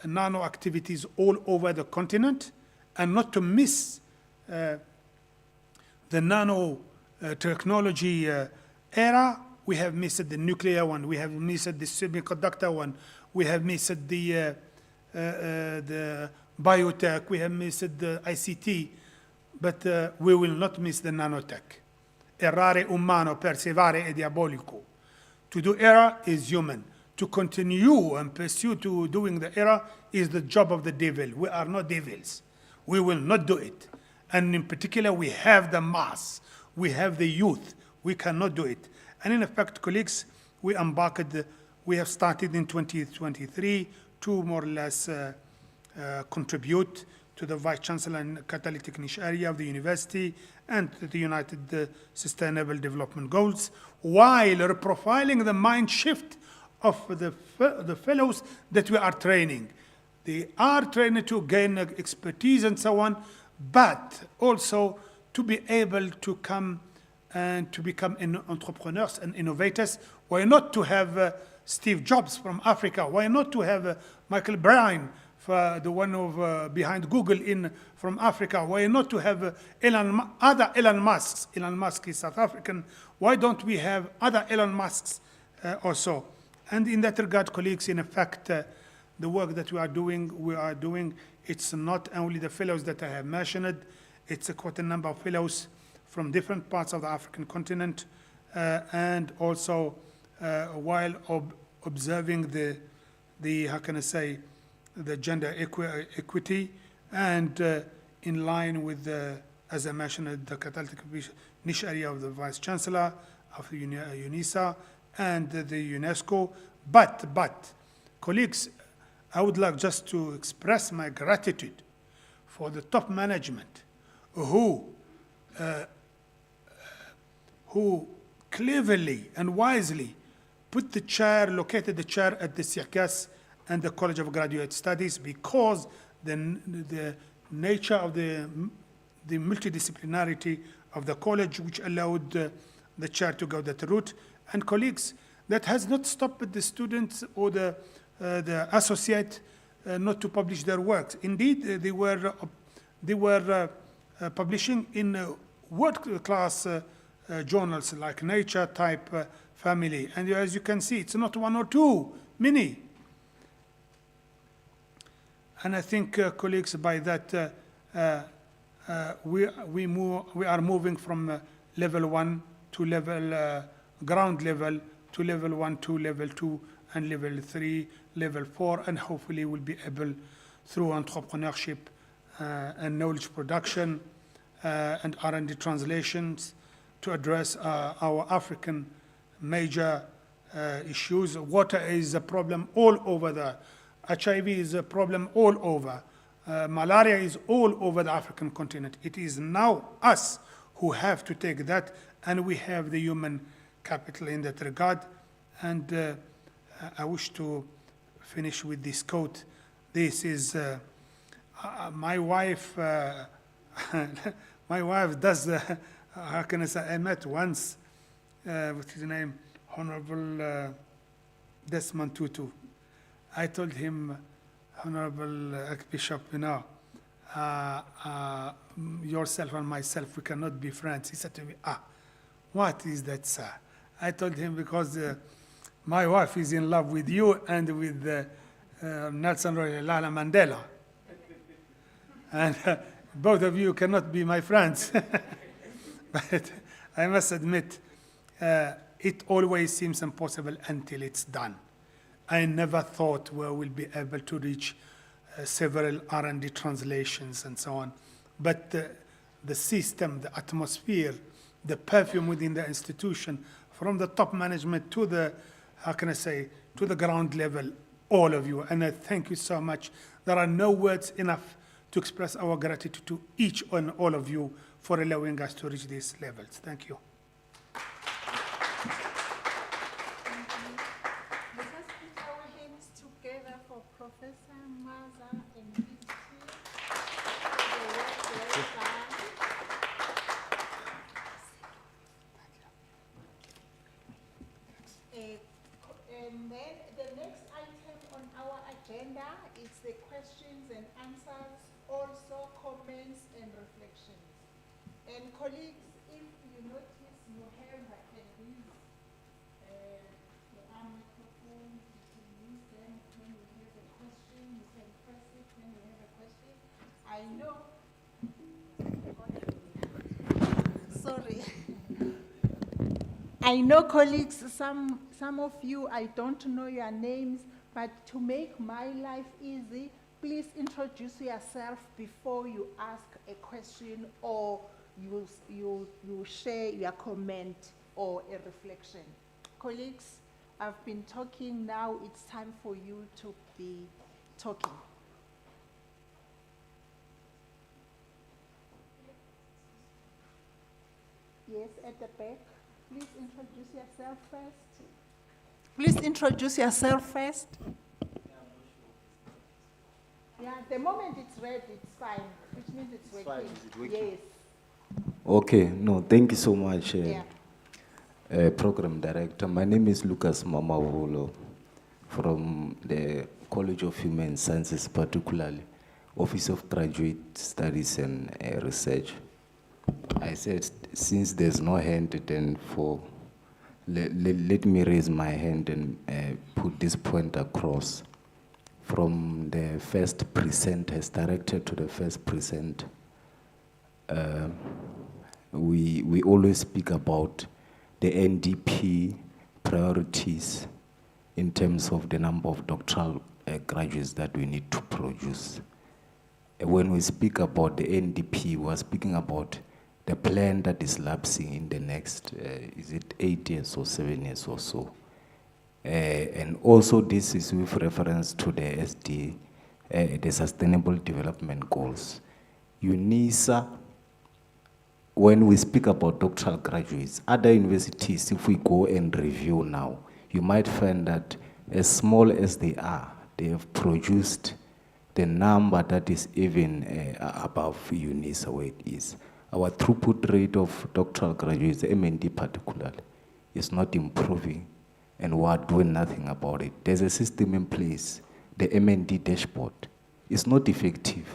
nano activities all over the continent, and not to miss the nano technology era. We have missed the nuclear one, we have missed the semiconductor one, we have missed the biotech, we have missed the ICT, but we will not miss the nanotech. Errare umano, persevere è diabolico. To do error is human. To continue and pursue to doing the error is the job of the devil. We are not devils. We will not do it. And in particular, we have the mass. We have the youth. We cannot do it. And in effect, colleagues, we have started in 2023 to more or less contribute to the Vice Chancellor and Catalytic Niche Area of the university and to the United Sustainable Development Goals, while reprofiling the mind shift of the fellows that we are training. They are trained to gain expertise and so on, but also to be able to come and to become entrepreneurs and innovators. Why not to have Steve Jobs from Africa? Why not to have Michael Bryan, the one of behind Google from Africa? Why not to have other Elon Musks? Elon Musk is South African. Why don't we have other Elon Musks also? And in that regard, colleagues, in effect, the work that we are doing, it's not only the fellows that I have mentioned, it's quite a number of fellows from different parts of the African continent, and also while observing the how can I say, the gender equity, and in line with the as I mentioned, the catalytic niche area of the Vice Chancellor, of UNISA, and the UNESCO. But, colleagues, I would like just to express my gratitude for the top management who cleverly and wisely located the chair at the CIRCAS and the College of Graduate Studies, because the nature of the multidisciplinarity of the college, which allowed the chair to go that route. And colleagues, that has not stopped the students or the associate not to publish their works. Indeed, they were publishing in world-class journals like Nature type family. And as you can see, it's not one or two, many. And I think, colleagues, by that, we are moving from level 1 to level ground level to level 1 to level 2 and level 3, level 4, and hopefully we'll be able, through entrepreneurship and knowledge production and R&D translations, to address our African major issues. Water is a problem all over there. HIV is a problem all over. Malaria is all over the African continent. It is now us who have to take that, and we have the human capital in that regard. And I wish to finish with this quote. This is my wife. My wife does. How can I say? I met once. What's his name? Honorable Desmond Tutu. I told him, Honorable Archbishop, you know, yourself and myself, we cannot be friends. He said to me, what is that, sir? I told him, because my wife is in love with you and with Nelson Rolihlahla Mandela. And both of you cannot be my friends. But I must admit, it always seems impossible until it's done. I never thought we will be able to reach several R&D translations and so on. But the system, the atmosphere, the perfume within the institution, from the top management to the, how can I say, to the ground level, all of you. And I thank you so much. There are no words enough to express our gratitude to each and all of you for allowing us to reach these levels. Thank you. Professor Maza and his team for the work well done. And then the next item on our agenda is the questions and answers, also comments and reflections. And colleagues, if you notice your hand, I can use the arm microphone. You can use them when you have a question. You can press it when you have a question. I know. Sorry. I know, colleagues, some of you, I don't know your names, but to make my life easy, please introduce yourself before you ask a question or you share your comment or a reflection. Colleagues, I've been talking, now it's time for you to be talking. Yes, at the back. Please introduce yourself first. Please introduce yourself first. Yeah, the moment it's red, it's fine, which means it's working. Fine. Is it working? Yes. Okay, no, thank you so much, Program Director. My name is Lucas Mamawolo from the College of Human Sciences, particularly Office of Graduate Studies and Research. I said, since there's no hand, then let me raise my hand and put this point across. From the first presenters, directed to the first presenter, we always speak about the NDP priorities in terms of the number of doctoral graduates that we need to produce. when we speak about the NDP, we are speaking about the plan that is lapsing in the next, is it 8 years or 7 years or so? And also this is with reference to the SD, the Sustainable Development Goals. UNISA, when we speak about doctoral graduates, other universities, if we go and review now, you might find that as small as they are, they have produced the number that is even above UNISA where it is. Our throughput rate of doctoral graduates, the MND particularly, is not improving, and we are doing nothing about it. There's a system in place, the MND dashboard. It's not effective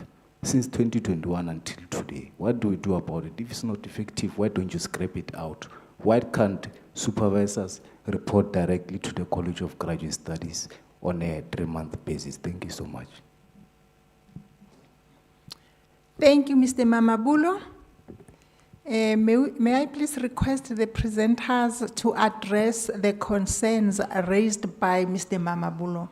since 2021 until today. What do we do about it? If it's not effective, why don't you scrape it out? Why can't supervisors report directly to the College of Graduate Studies on a 3-month basis? Thank you so much. Thank you, Mr. Mamabulo. May I please request the presenters to address the concerns raised by Mr. Mamabulo?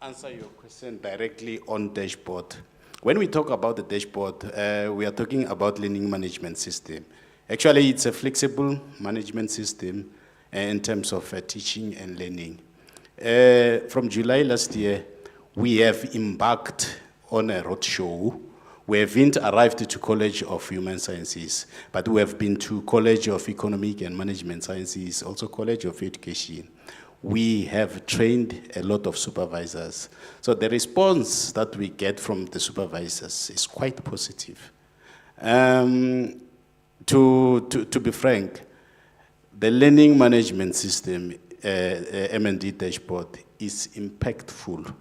Answer your question directly on dashboard. When we talk about the dashboard, we are talking about learning management system. Actually, it's a flexible management system in terms of teaching and learning. From July last year, we have embarked on a roadshow. We haven't arrived to College of Human Sciences, but we have been to College of Economic and Management Sciences, also College of Education. We have trained a lot of supervisors. So the response that we get from the supervisors is quite positive. To be frank, the learning management system, MND dashboard, is impactful.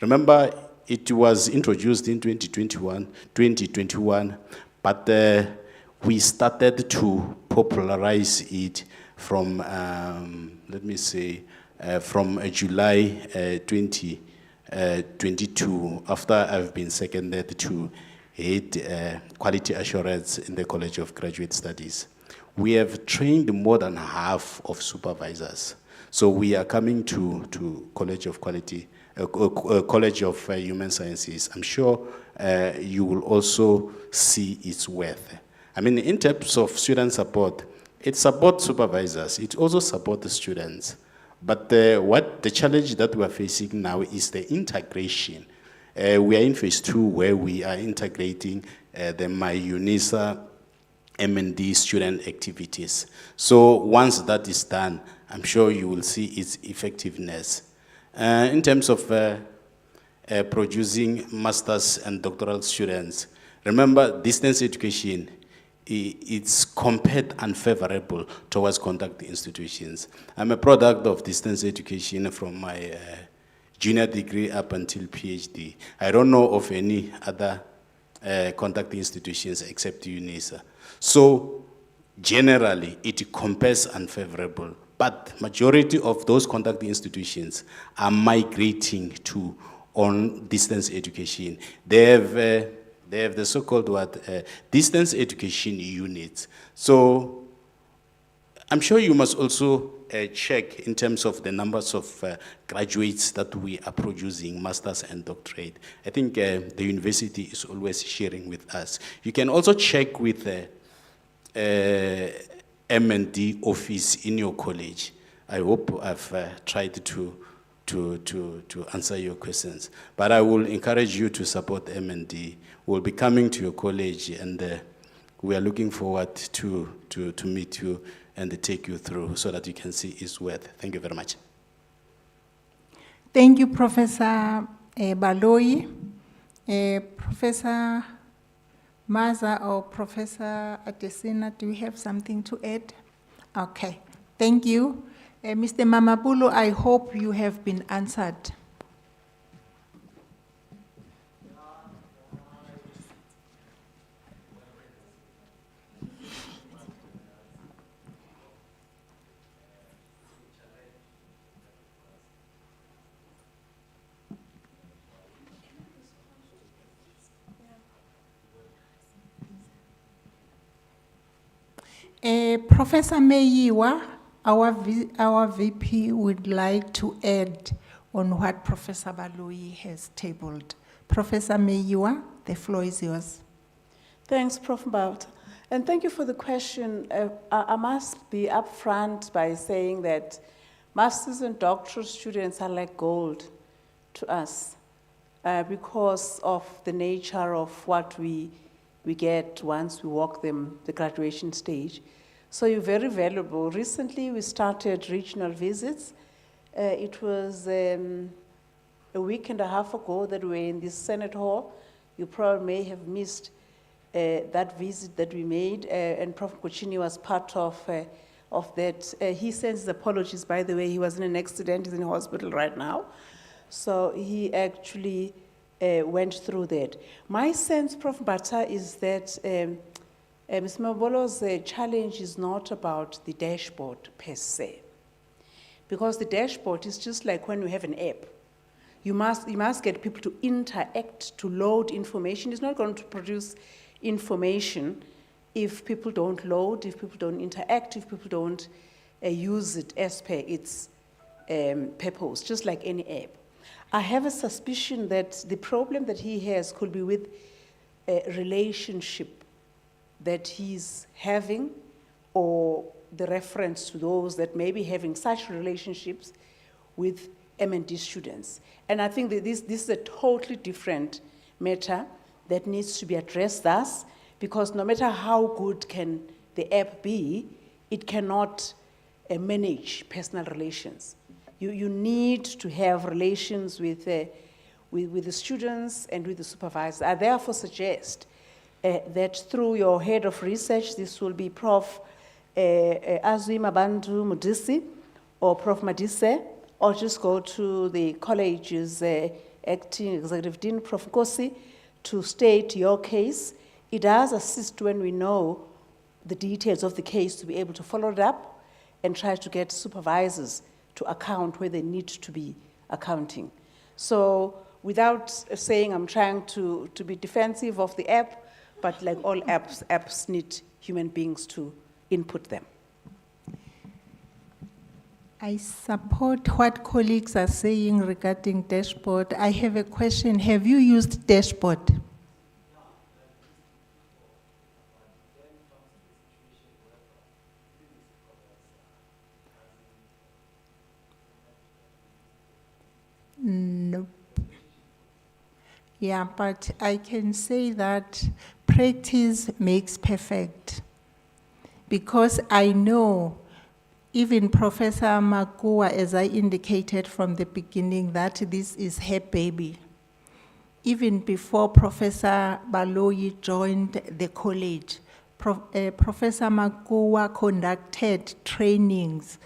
Remember, it was introduced in 2021, but we started to popularize it from, let me say, from July 2022, after I've been seconded to head quality assurance in the College of Graduate Studies. We have trained more than half of supervisors. So we are coming to College of Quality, College of Human Sciences. I'm sure you will also see its worth. I mean, in terms of student support, it supports supervisors, it also supports the students. But what the challenge that we are facing now is the integration. We are in phase 2 where we are integrating the MyUNISA MND student activities. So once that is done, I'm sure you will see its effectiveness. In terms of producing masters and doctoral students, remember distance education, it's compared unfavorable towards contact institutions. I'm a product of distance education from my junior degree up until PhD. I don't know of any other contact institutions except UNISA. So generally, it compares unfavorable, but majority of those contact institutions are migrating to on distance education. They have the so-called distance education units. So I'm sure you must also check in terms of the numbers of graduates that we are producing, masters and doctorate. I think the university is always sharing with us. You can also check with the MND office in your college. I hope I've tried to answer your questions. But I will encourage you to support MND. We'll be coming to your college, and we are looking forward to meet you and take you through so that you can see its worth. Thank you very much. Thank you, Professor Baloyi. Professor Maza or Professor Adesina, do you have something to add? Okay. Thank you. Mr. Mamapulo, I hope you have been answered. Professor Meyiwa, our VP would like to add on what Professor Baloyi has tabled. Professor Meyiwa, the floor is yours. Thanks, Prof. Mbauta. And thank you for the question. I must be upfront by saying that master's and doctoral students are like gold to us because of the nature of what we get once we walk them the graduation stage. So you're very valuable. Recently, we started regional visits. It was a week and a half ago that we were in this Senate Hall. You probably may have missed that visit that we made, and Prof. Kuchini was part of that. He sends his apologies, by the way. He was in an accident. He's in the hospital right now. So he actually went through that. My sense, Prof. Bata, is that Ms. Mabolo's challenge is not about the dashboard per se, because the dashboard is just like when you have an app. You must get people to interact, to load information. It's not going to produce information if people don't load, if people don't interact, if people don't use it as per its purpose, just like any app. I have a suspicion that the problem that he has could be with a relationship that he's having, or the reference to those that may be having such relationships with M&D students. And I think that this is a totally different matter that needs to be addressed thus, because no matter how good can the app be, it cannot manage personal relations. You need to have relations with the students and with the supervisors. I therefore suggest that through your head of research, this will be Prof. Azwi Mabandu Mudisi or Prof. Madise, or just go to the college's acting executive dean, Prof. Kosi, to state your case. It does assist when we know the details of the case to be able to follow it up and try to get supervisors to account where they need to be accounting. So without saying I'm trying to be defensive of the app, but like all apps need human beings to input them. I support what colleagues are saying regarding dashboard. I have a question. Have you used dashboard? Nope. Yeah, but I can say that practice makes perfect, because I know even Professor Makua, as I indicated from the beginning, that this is her baby. Even before Professor Baloyi joined the college, Professor Makua conducted trainings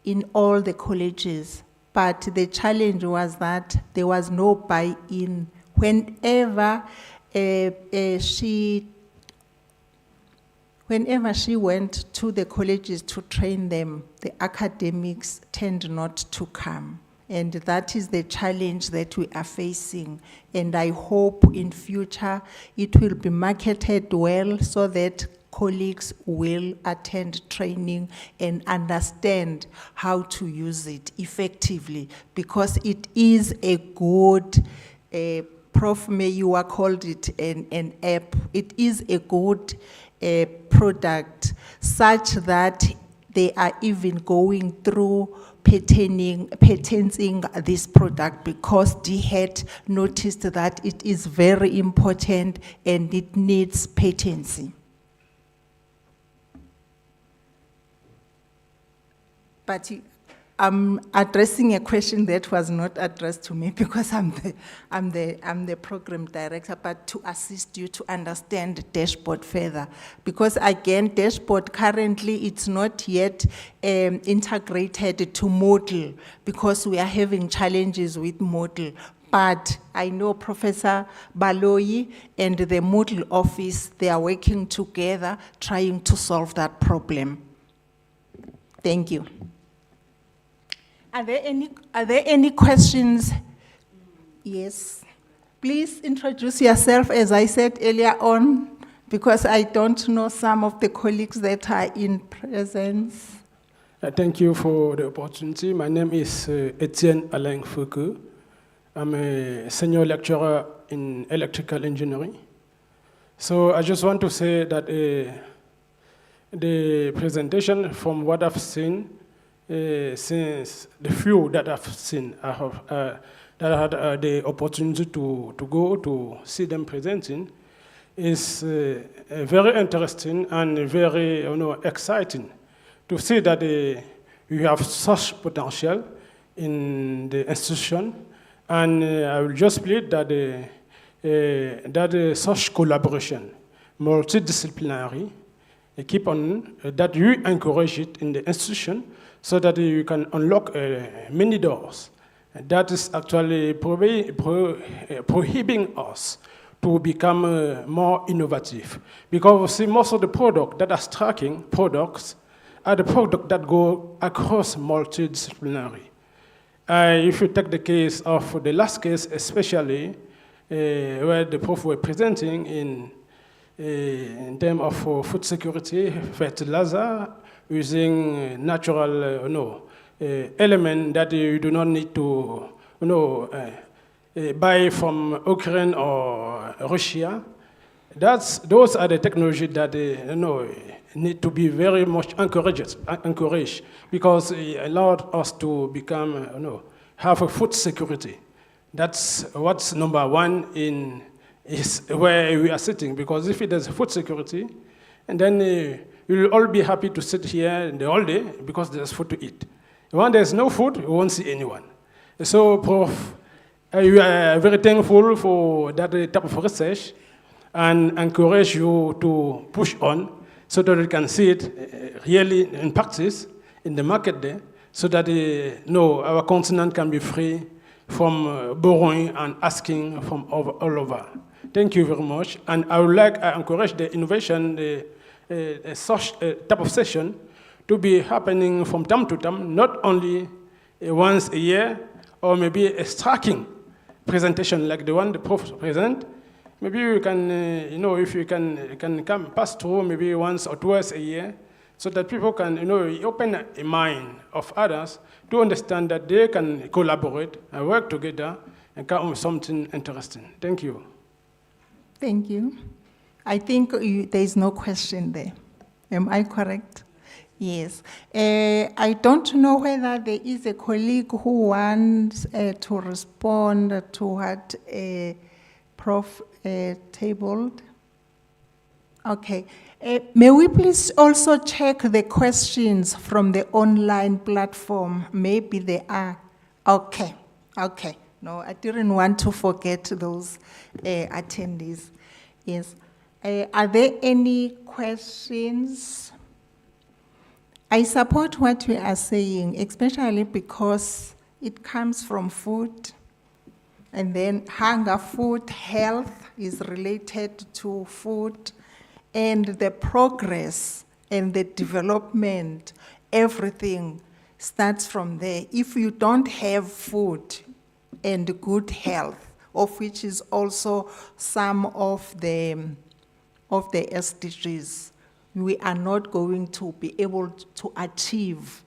in all the colleges, but the challenge was that there was no buy-in. Whenever she went to the colleges to train them, the academics tend not to come. And that is the challenge that we are facing. And I hope in future it will be marketed well so that colleagues will attend training and understand how to use it effectively, because it is a good, Prof. Meyiwa called it an app. It is a good product, such that they are even going through patenting this product, because DHET noticed that it is very important and it needs patency. But I'm addressing a question that was not addressed to me because I'm the program director, but to assist you to understand the dashboard further. Because again, dashboard currently it's not yet integrated to Moodle because we are having challenges with Moodle. But I know Professor Baloyi and the Moodle office, they are working together trying to solve that problem. Thank you. Are there any questions? Yes. Please introduce yourself, as I said earlier on, because I don't know some of the colleagues that are in presence. Thank you for the opportunity. My name is Etienne Alain Foucault. I'm a senior lecturer in electrical engineering. So I just want to say that the presentation, from what I've seen, since the few that I've seen, I have that I had the opportunity to go to see them presenting, is very interesting and very exciting to see that you have such potential in the institution, and I will just plead that that such collaboration, multidisciplinary, keep on that you encourage it in the institution, so that you can unlock many doors. That is actually prohibiting us to become more innovative. Because we see most of the products that are striking products are the products that go across multidisciplinary. If you take the case of the last case, especially where the prof were presenting in terms of food security, fertilizer, using natural element that you do not need to buy from Ukraine or Russia. Those are the technologies that need to be very much encouraged because it allowed us to become have a food security. That's what's number one is where we are sitting, because if there's food security, and then you'll all be happy to sit here the whole day because there's food to eat. When there's no food, you won't see anyone. So, Prof, we are very thankful for that type of research and encourage you to push on so that you can see it really in practice in the market there, so that our continent can be free from borrowing and asking from all over. Thank you very much. And I encourage the innovation, such type of session to be happening from time to time, not only once a year, or maybe a striking presentation like the one the Prof present. Maybe you can, if you can come pass through maybe once or twice a year, so that people can, open a mind of others to understand that they can collaborate and work together and come up with something interesting. Thank you. Thank you. I think there is no question there. Am I correct? Yes. I don't know whether there is a colleague who wants to respond to what Prof tabled. Okay. May we please also check the questions from the online platform? Maybe they are. Okay. Okay. No, I didn't want to forget those attendees. Yes. Are there any questions? I support what we are saying, especially because it comes from food, and then hunger, food, health is related to food, and the progress and the development, everything starts from there. If you don't have food and good health, of which is also some of the SDGs, we are not going to be able to achieve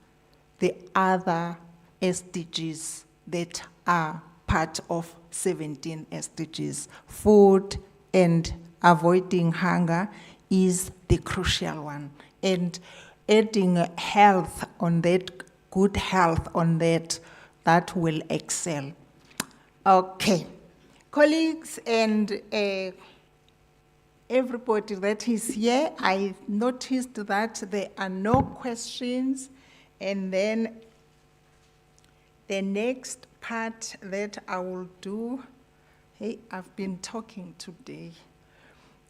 the other SDGs that are part of 17 SDGs. Food and avoiding hunger is the crucial one. And adding health on that, good health on that, that will excel. Okay. Colleagues and everybody that is here, I noticed that there are no questions, and then The next part that I will do, hey, I've been talking today,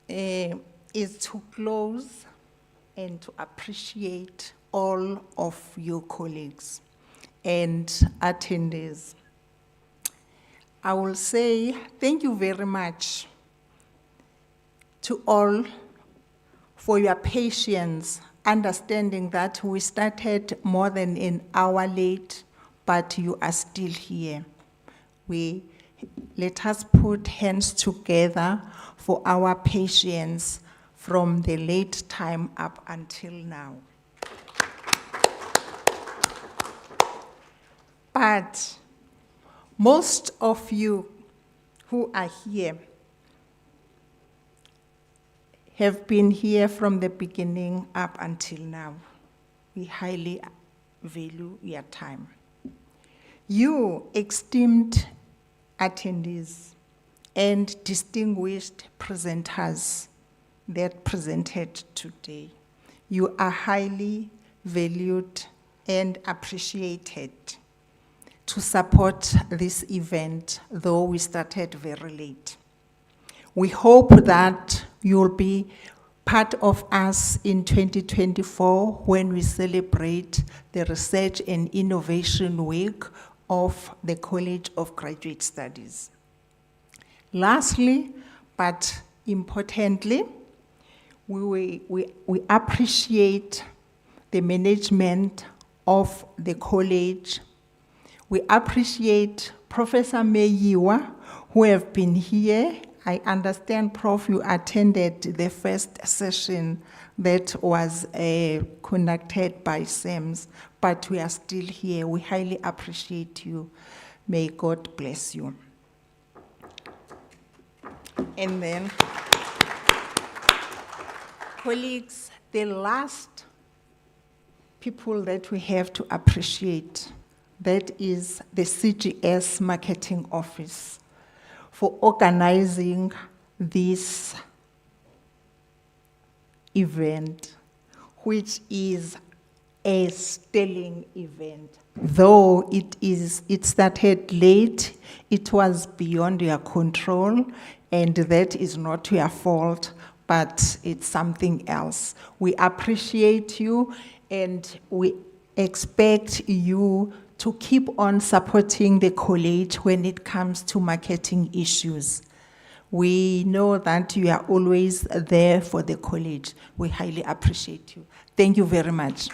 is to close and to appreciate all of your colleagues and attendees. I will say thank you very much to all for your patience, understanding that we started more than an hour late, but you are still here. Let us put hands together for our patience from the late time up until now. But most of you who are here have been here from the beginning up until now. We highly value your time. You esteemed attendees and distinguished presenters that presented today, you are highly valued and appreciated to support this event, though we started very late. We hope that you'll be part of us in 2024 when we celebrate the Research and Innovation Week of the College of Graduate Studies. Lastly, but importantly, we appreciate the management of the college. We appreciate Professor Meyiwa, who have been here. I understand, Prof, you attended the first session that was conducted by SAMS, but we are still here. We highly appreciate you. May God bless you. And then, colleagues, the last people that we have to appreciate, that is the CGS Marketing Office for organizing this event, which is a sterling event. Though it started late, it was beyond your control, and that is not your fault, but it's something else. We appreciate you, and we expect you to keep on supporting the college when it comes to marketing issues. We know that you are always there for the college. We highly appreciate you. Thank you very much.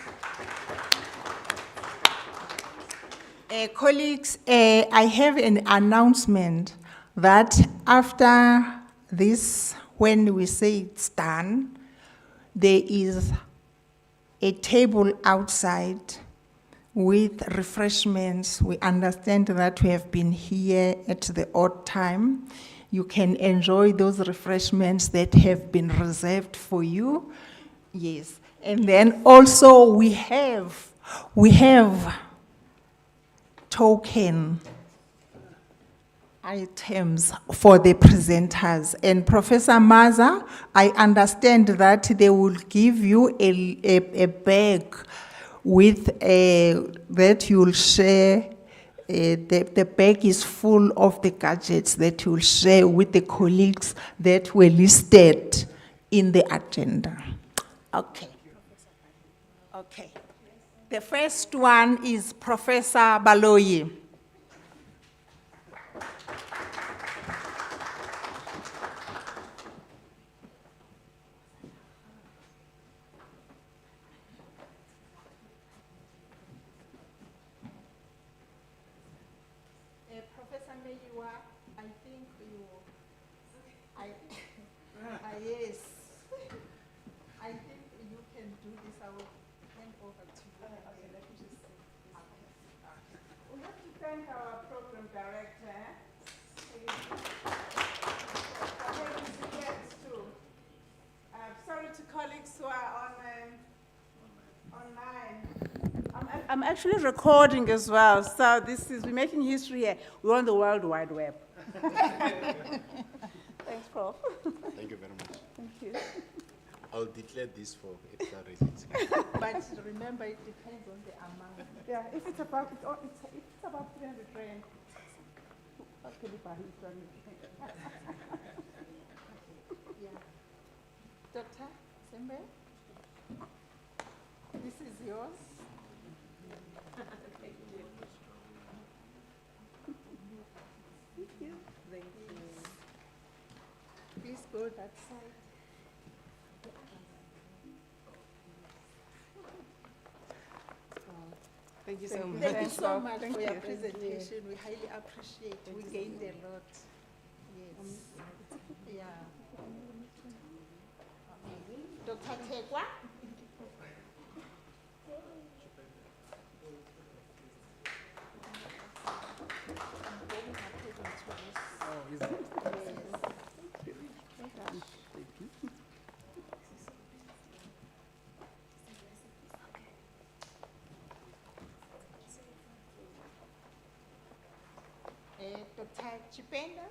Colleagues, I have an announcement that after this, when we say it's done, there is a table outside with refreshments. We understand that we have been here at the odd time. You can enjoy those refreshments that have been reserved for you. Yes. And then also we have token items for the presenters. And Professor Maza, I understand that they will give you a bag with that you'll share. The bag is full of the gadgets that you'll share with the colleagues that were listed in the agenda. Okay. Okay. The first one is Professor Baloyi. Professor Meyiwa, I think yes. I think you can do this. I will hand over to you. Okay, let me just see. Okay. We have to thank our program director. Sorry to colleagues who are online. I'm actually recording as well, so we're making history here. We're on the World Wide Web. Thanks, Prof. Thank you very much. Thank you. I'll declare this for extra reasons. But remember, it depends on the amount. Yeah, if it's about, it's It's about 300 rand. What can you buy with 300 rand? Yeah. Dr. Sembe, this is yours. Thank you. Thank you. Please go that side. Thank you so much. Thank you so much Thank for your you. presentation. We highly appreciate. We gained a lot. Yes. Yeah. Dr. Tegwa? Oh, is it? Dr. Chipenda?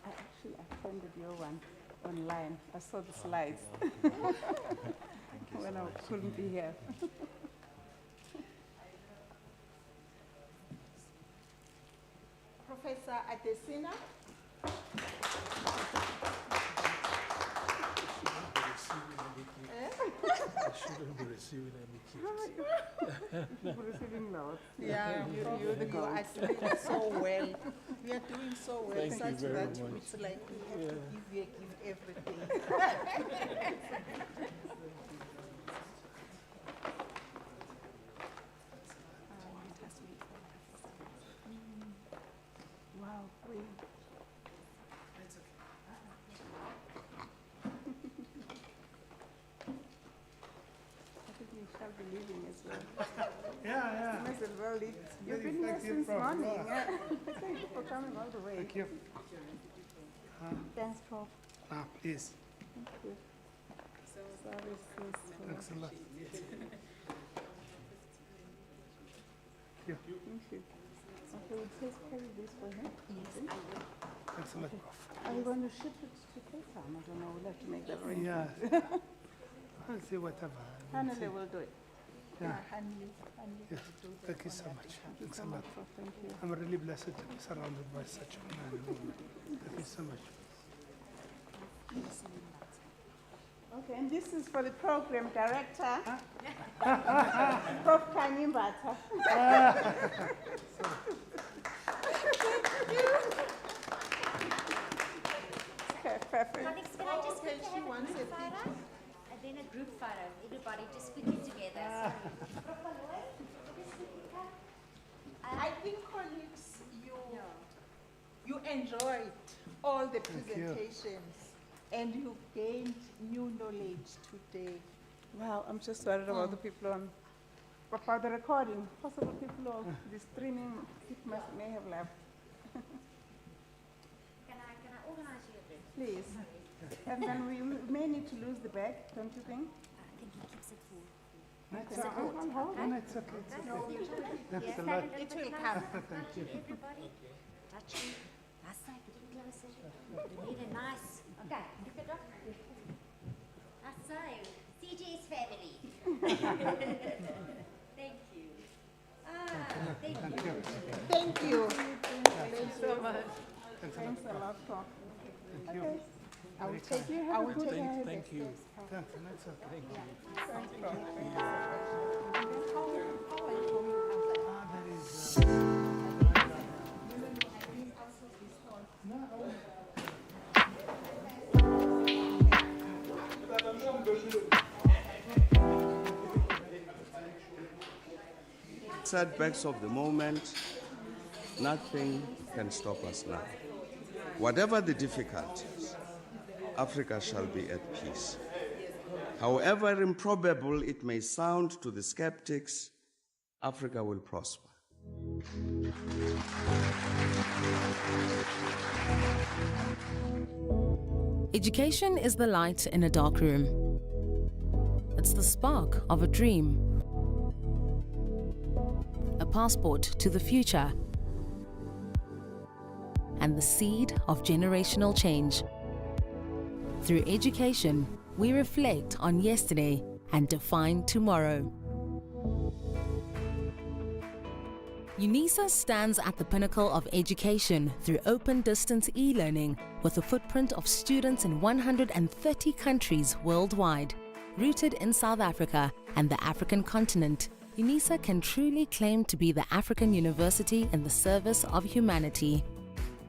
I actually attended your one online. I saw the slides when I couldn't be here. Professor Adesina? Shouldn't be receiving any You're receiving notes. Yeah, you are doing so well. We are doing so well, Thank you such very that much. it's like we have to give you everything. Wow, really. I think we shall be leaving as well. Yeah. Miss it well, Lee. You've Very been here effective, since Prof. morning. Yeah. Thank you for coming all the way. Thank you. Thanks, Prof. Please. Thank you. Sorry, sis. Thanks a lot. Thank you. Thank you. Okay, we'll please carry this for him. Yes, I will. Thanks a lot, Prof. Are you going to ship it to Cape Town? I don't know. We'll have to make that arrangement. Yeah. I'll see whatever. Hannele will do it. Yeah. Hanley Yes. will do that Thank you on so your much. behalf. Thanks a so lot. much, Prof. Thank you. I'm really blessed to be surrounded by such a man and woman. Thank you so much. Okay, and this is for the program director, Prof. Kanyimbata. Okay, perfect. Colleagues, can I just quickly have a group photo? And then a group photo, everybody just quickly together. Sorry. I think, colleagues, you enjoyed all the Thank you. presentations and you gained new knowledge today. Wow, I'm just worried about the people on, about the recording. Possible people of the streaming, people may have left. Can I organize you a bit? Please. And then we may need to lose the bag, don't you think? I think he keeps it for. No, it's okay. No, it's okay. It's okay. Thanks a lot. It will come. Thank you. Everybody, touching. That's like getting closer. We need a nice. Okay, look it up. That's so. CJ's family. Thank you. Thank you. Thank you. Thank you so much. Thanks a lot, Prof. Thank you. Okay. I will take you. I will take care. Thank you. Thanks, and that's okay. Thanks, Prof. Setbacks of the moment, nothing can stop us now. Whatever the difficulties, Africa shall be at peace. However improbable it may sound to the skeptics, Africa will prosper. Education is the light in a dark room. It's the spark of a dream. A passport to the future. and the seed of generational change. Through education, we reflect on yesterday and define tomorrow. UNISA stands at the pinnacle of education through open distance e-learning with a footprint of students in 130 countries worldwide. Rooted in South Africa and the African continent, UNISA can truly claim to be the African university in the service of humanity.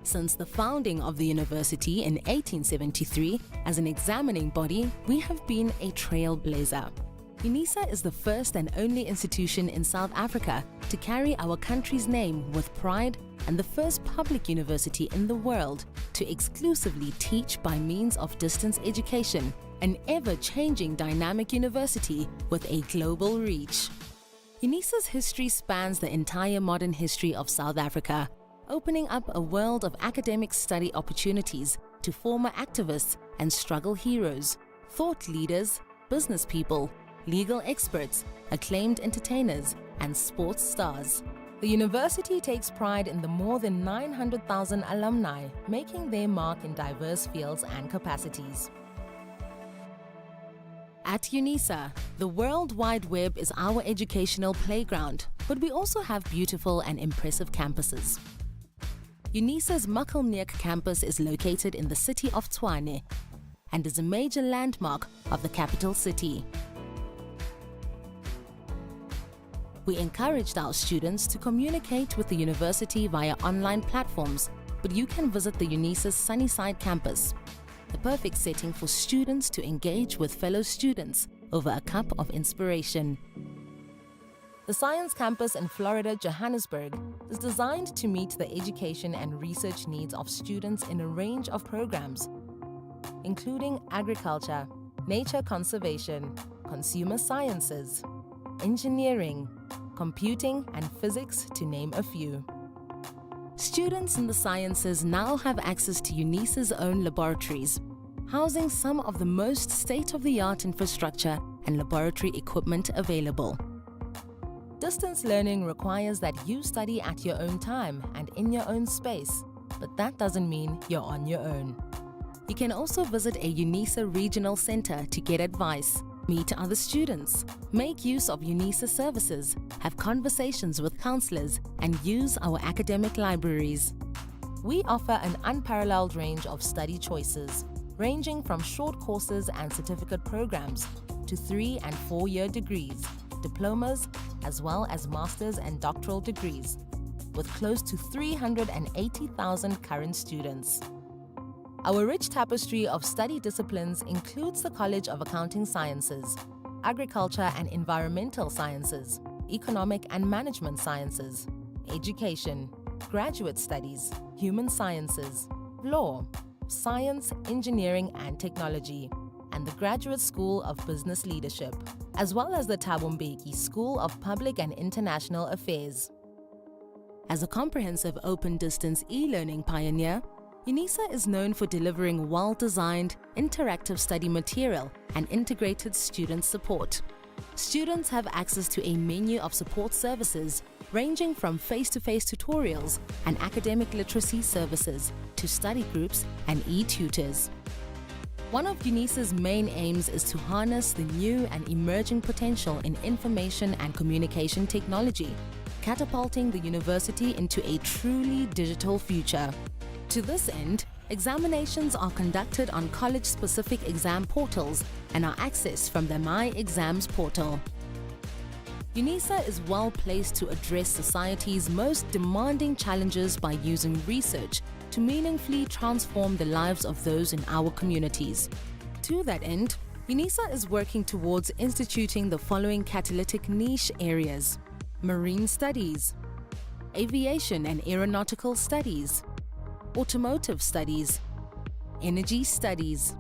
Since the founding of the university in 1873 as an examining body, we have been a trailblazer. UNISA is the first and only institution in South Africa to carry our country's name with pride and the first public university in the world to exclusively teach by means of distance education, an ever-changing dynamic university with a global reach. UNISA's history spans the entire modern history of South Africa, opening up a world of academic study opportunities to former activists and struggle heroes, thought leaders, business people, legal experts, acclaimed entertainers, and sports stars. The university takes pride in the more than 900,000 alumni, making their mark in diverse fields and capacities. At UNISA, the World Wide Web is our educational playground, but we also have beautiful and impressive campuses. UNISA's Makelneek campus is located in the city of Tshwane and is a major landmark of the capital city. We encouraged our students to communicate with the university via online platforms, but you can visit the UNISA's Sunnyside campus, the perfect setting for students to engage with fellow students over a cup of inspiration. The Science Campus in Florida, Johannesburg, is designed to meet the education and research needs of students in a range of programs, including agriculture, nature conservation, consumer sciences, engineering, computing, and physics, to name a few. Students in the sciences now have access to UNISA's own laboratories, housing some of the most state-of-the-art infrastructure and laboratory equipment available. Distance learning requires that you study at your own time and in your own space, but that doesn't mean you're on your own. You can also visit a UNISA regional center to get advice, meet other students, make use of UNISA services, have conversations with counselors, and use our academic libraries. We offer an unparalleled range of study choices, ranging from short courses and certificate programs to 3- and 4-year degrees, diplomas, as well as master's and doctoral degrees, with close to 380,000 current students. Our rich tapestry of study disciplines includes the College of Accounting Sciences, Agriculture and Environmental Sciences, Economic and Management Sciences, Education, Graduate Studies, Human Sciences, Law, Science, Engineering and Technology, and the Graduate School of Business Leadership, as well as the Thabo Mbeki School of Public and International Affairs. As a comprehensive open-distance e-learning pioneer, UNISA is known for delivering well-designed, interactive study material and integrated student support. Students have access to a menu of support services ranging from face-to-face tutorials and academic literacy services to study groups and e-tutors. One of UNISA's main aims is to harness the new and emerging potential in information and communication technology, catapulting the university into a truly digital future. To this end, examinations are conducted on college-specific exam portals and are accessed from the My Exams portal. UNISA is well placed to address society's most demanding challenges by using research to meaningfully transform the lives of those in our communities. To that end, UNISA is working towards instituting the following catalytic niche areas: marine studies, aviation and aeronautical studies, automotive studies, energy studies,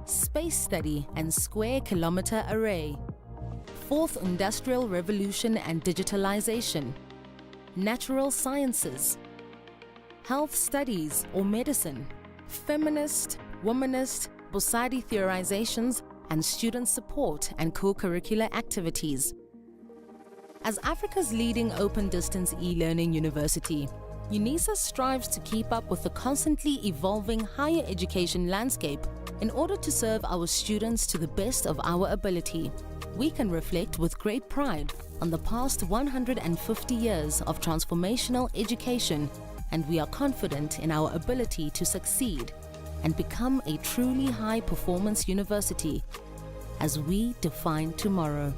space study and square kilometer array, fourth industrial revolution and digitalization, natural sciences, health studies or medicine, feminist, womanist, Bosadi theorizations, and student support and co-curricular activities. As Africa's leading open-distance e-learning university, UNISA strives to keep up with the constantly evolving higher education landscape in order to serve our students to the best of our ability. We can reflect with great pride on the past 150 years of transformational education, and we are confident in our ability to succeed and become a truly high-performance university as we define tomorrow.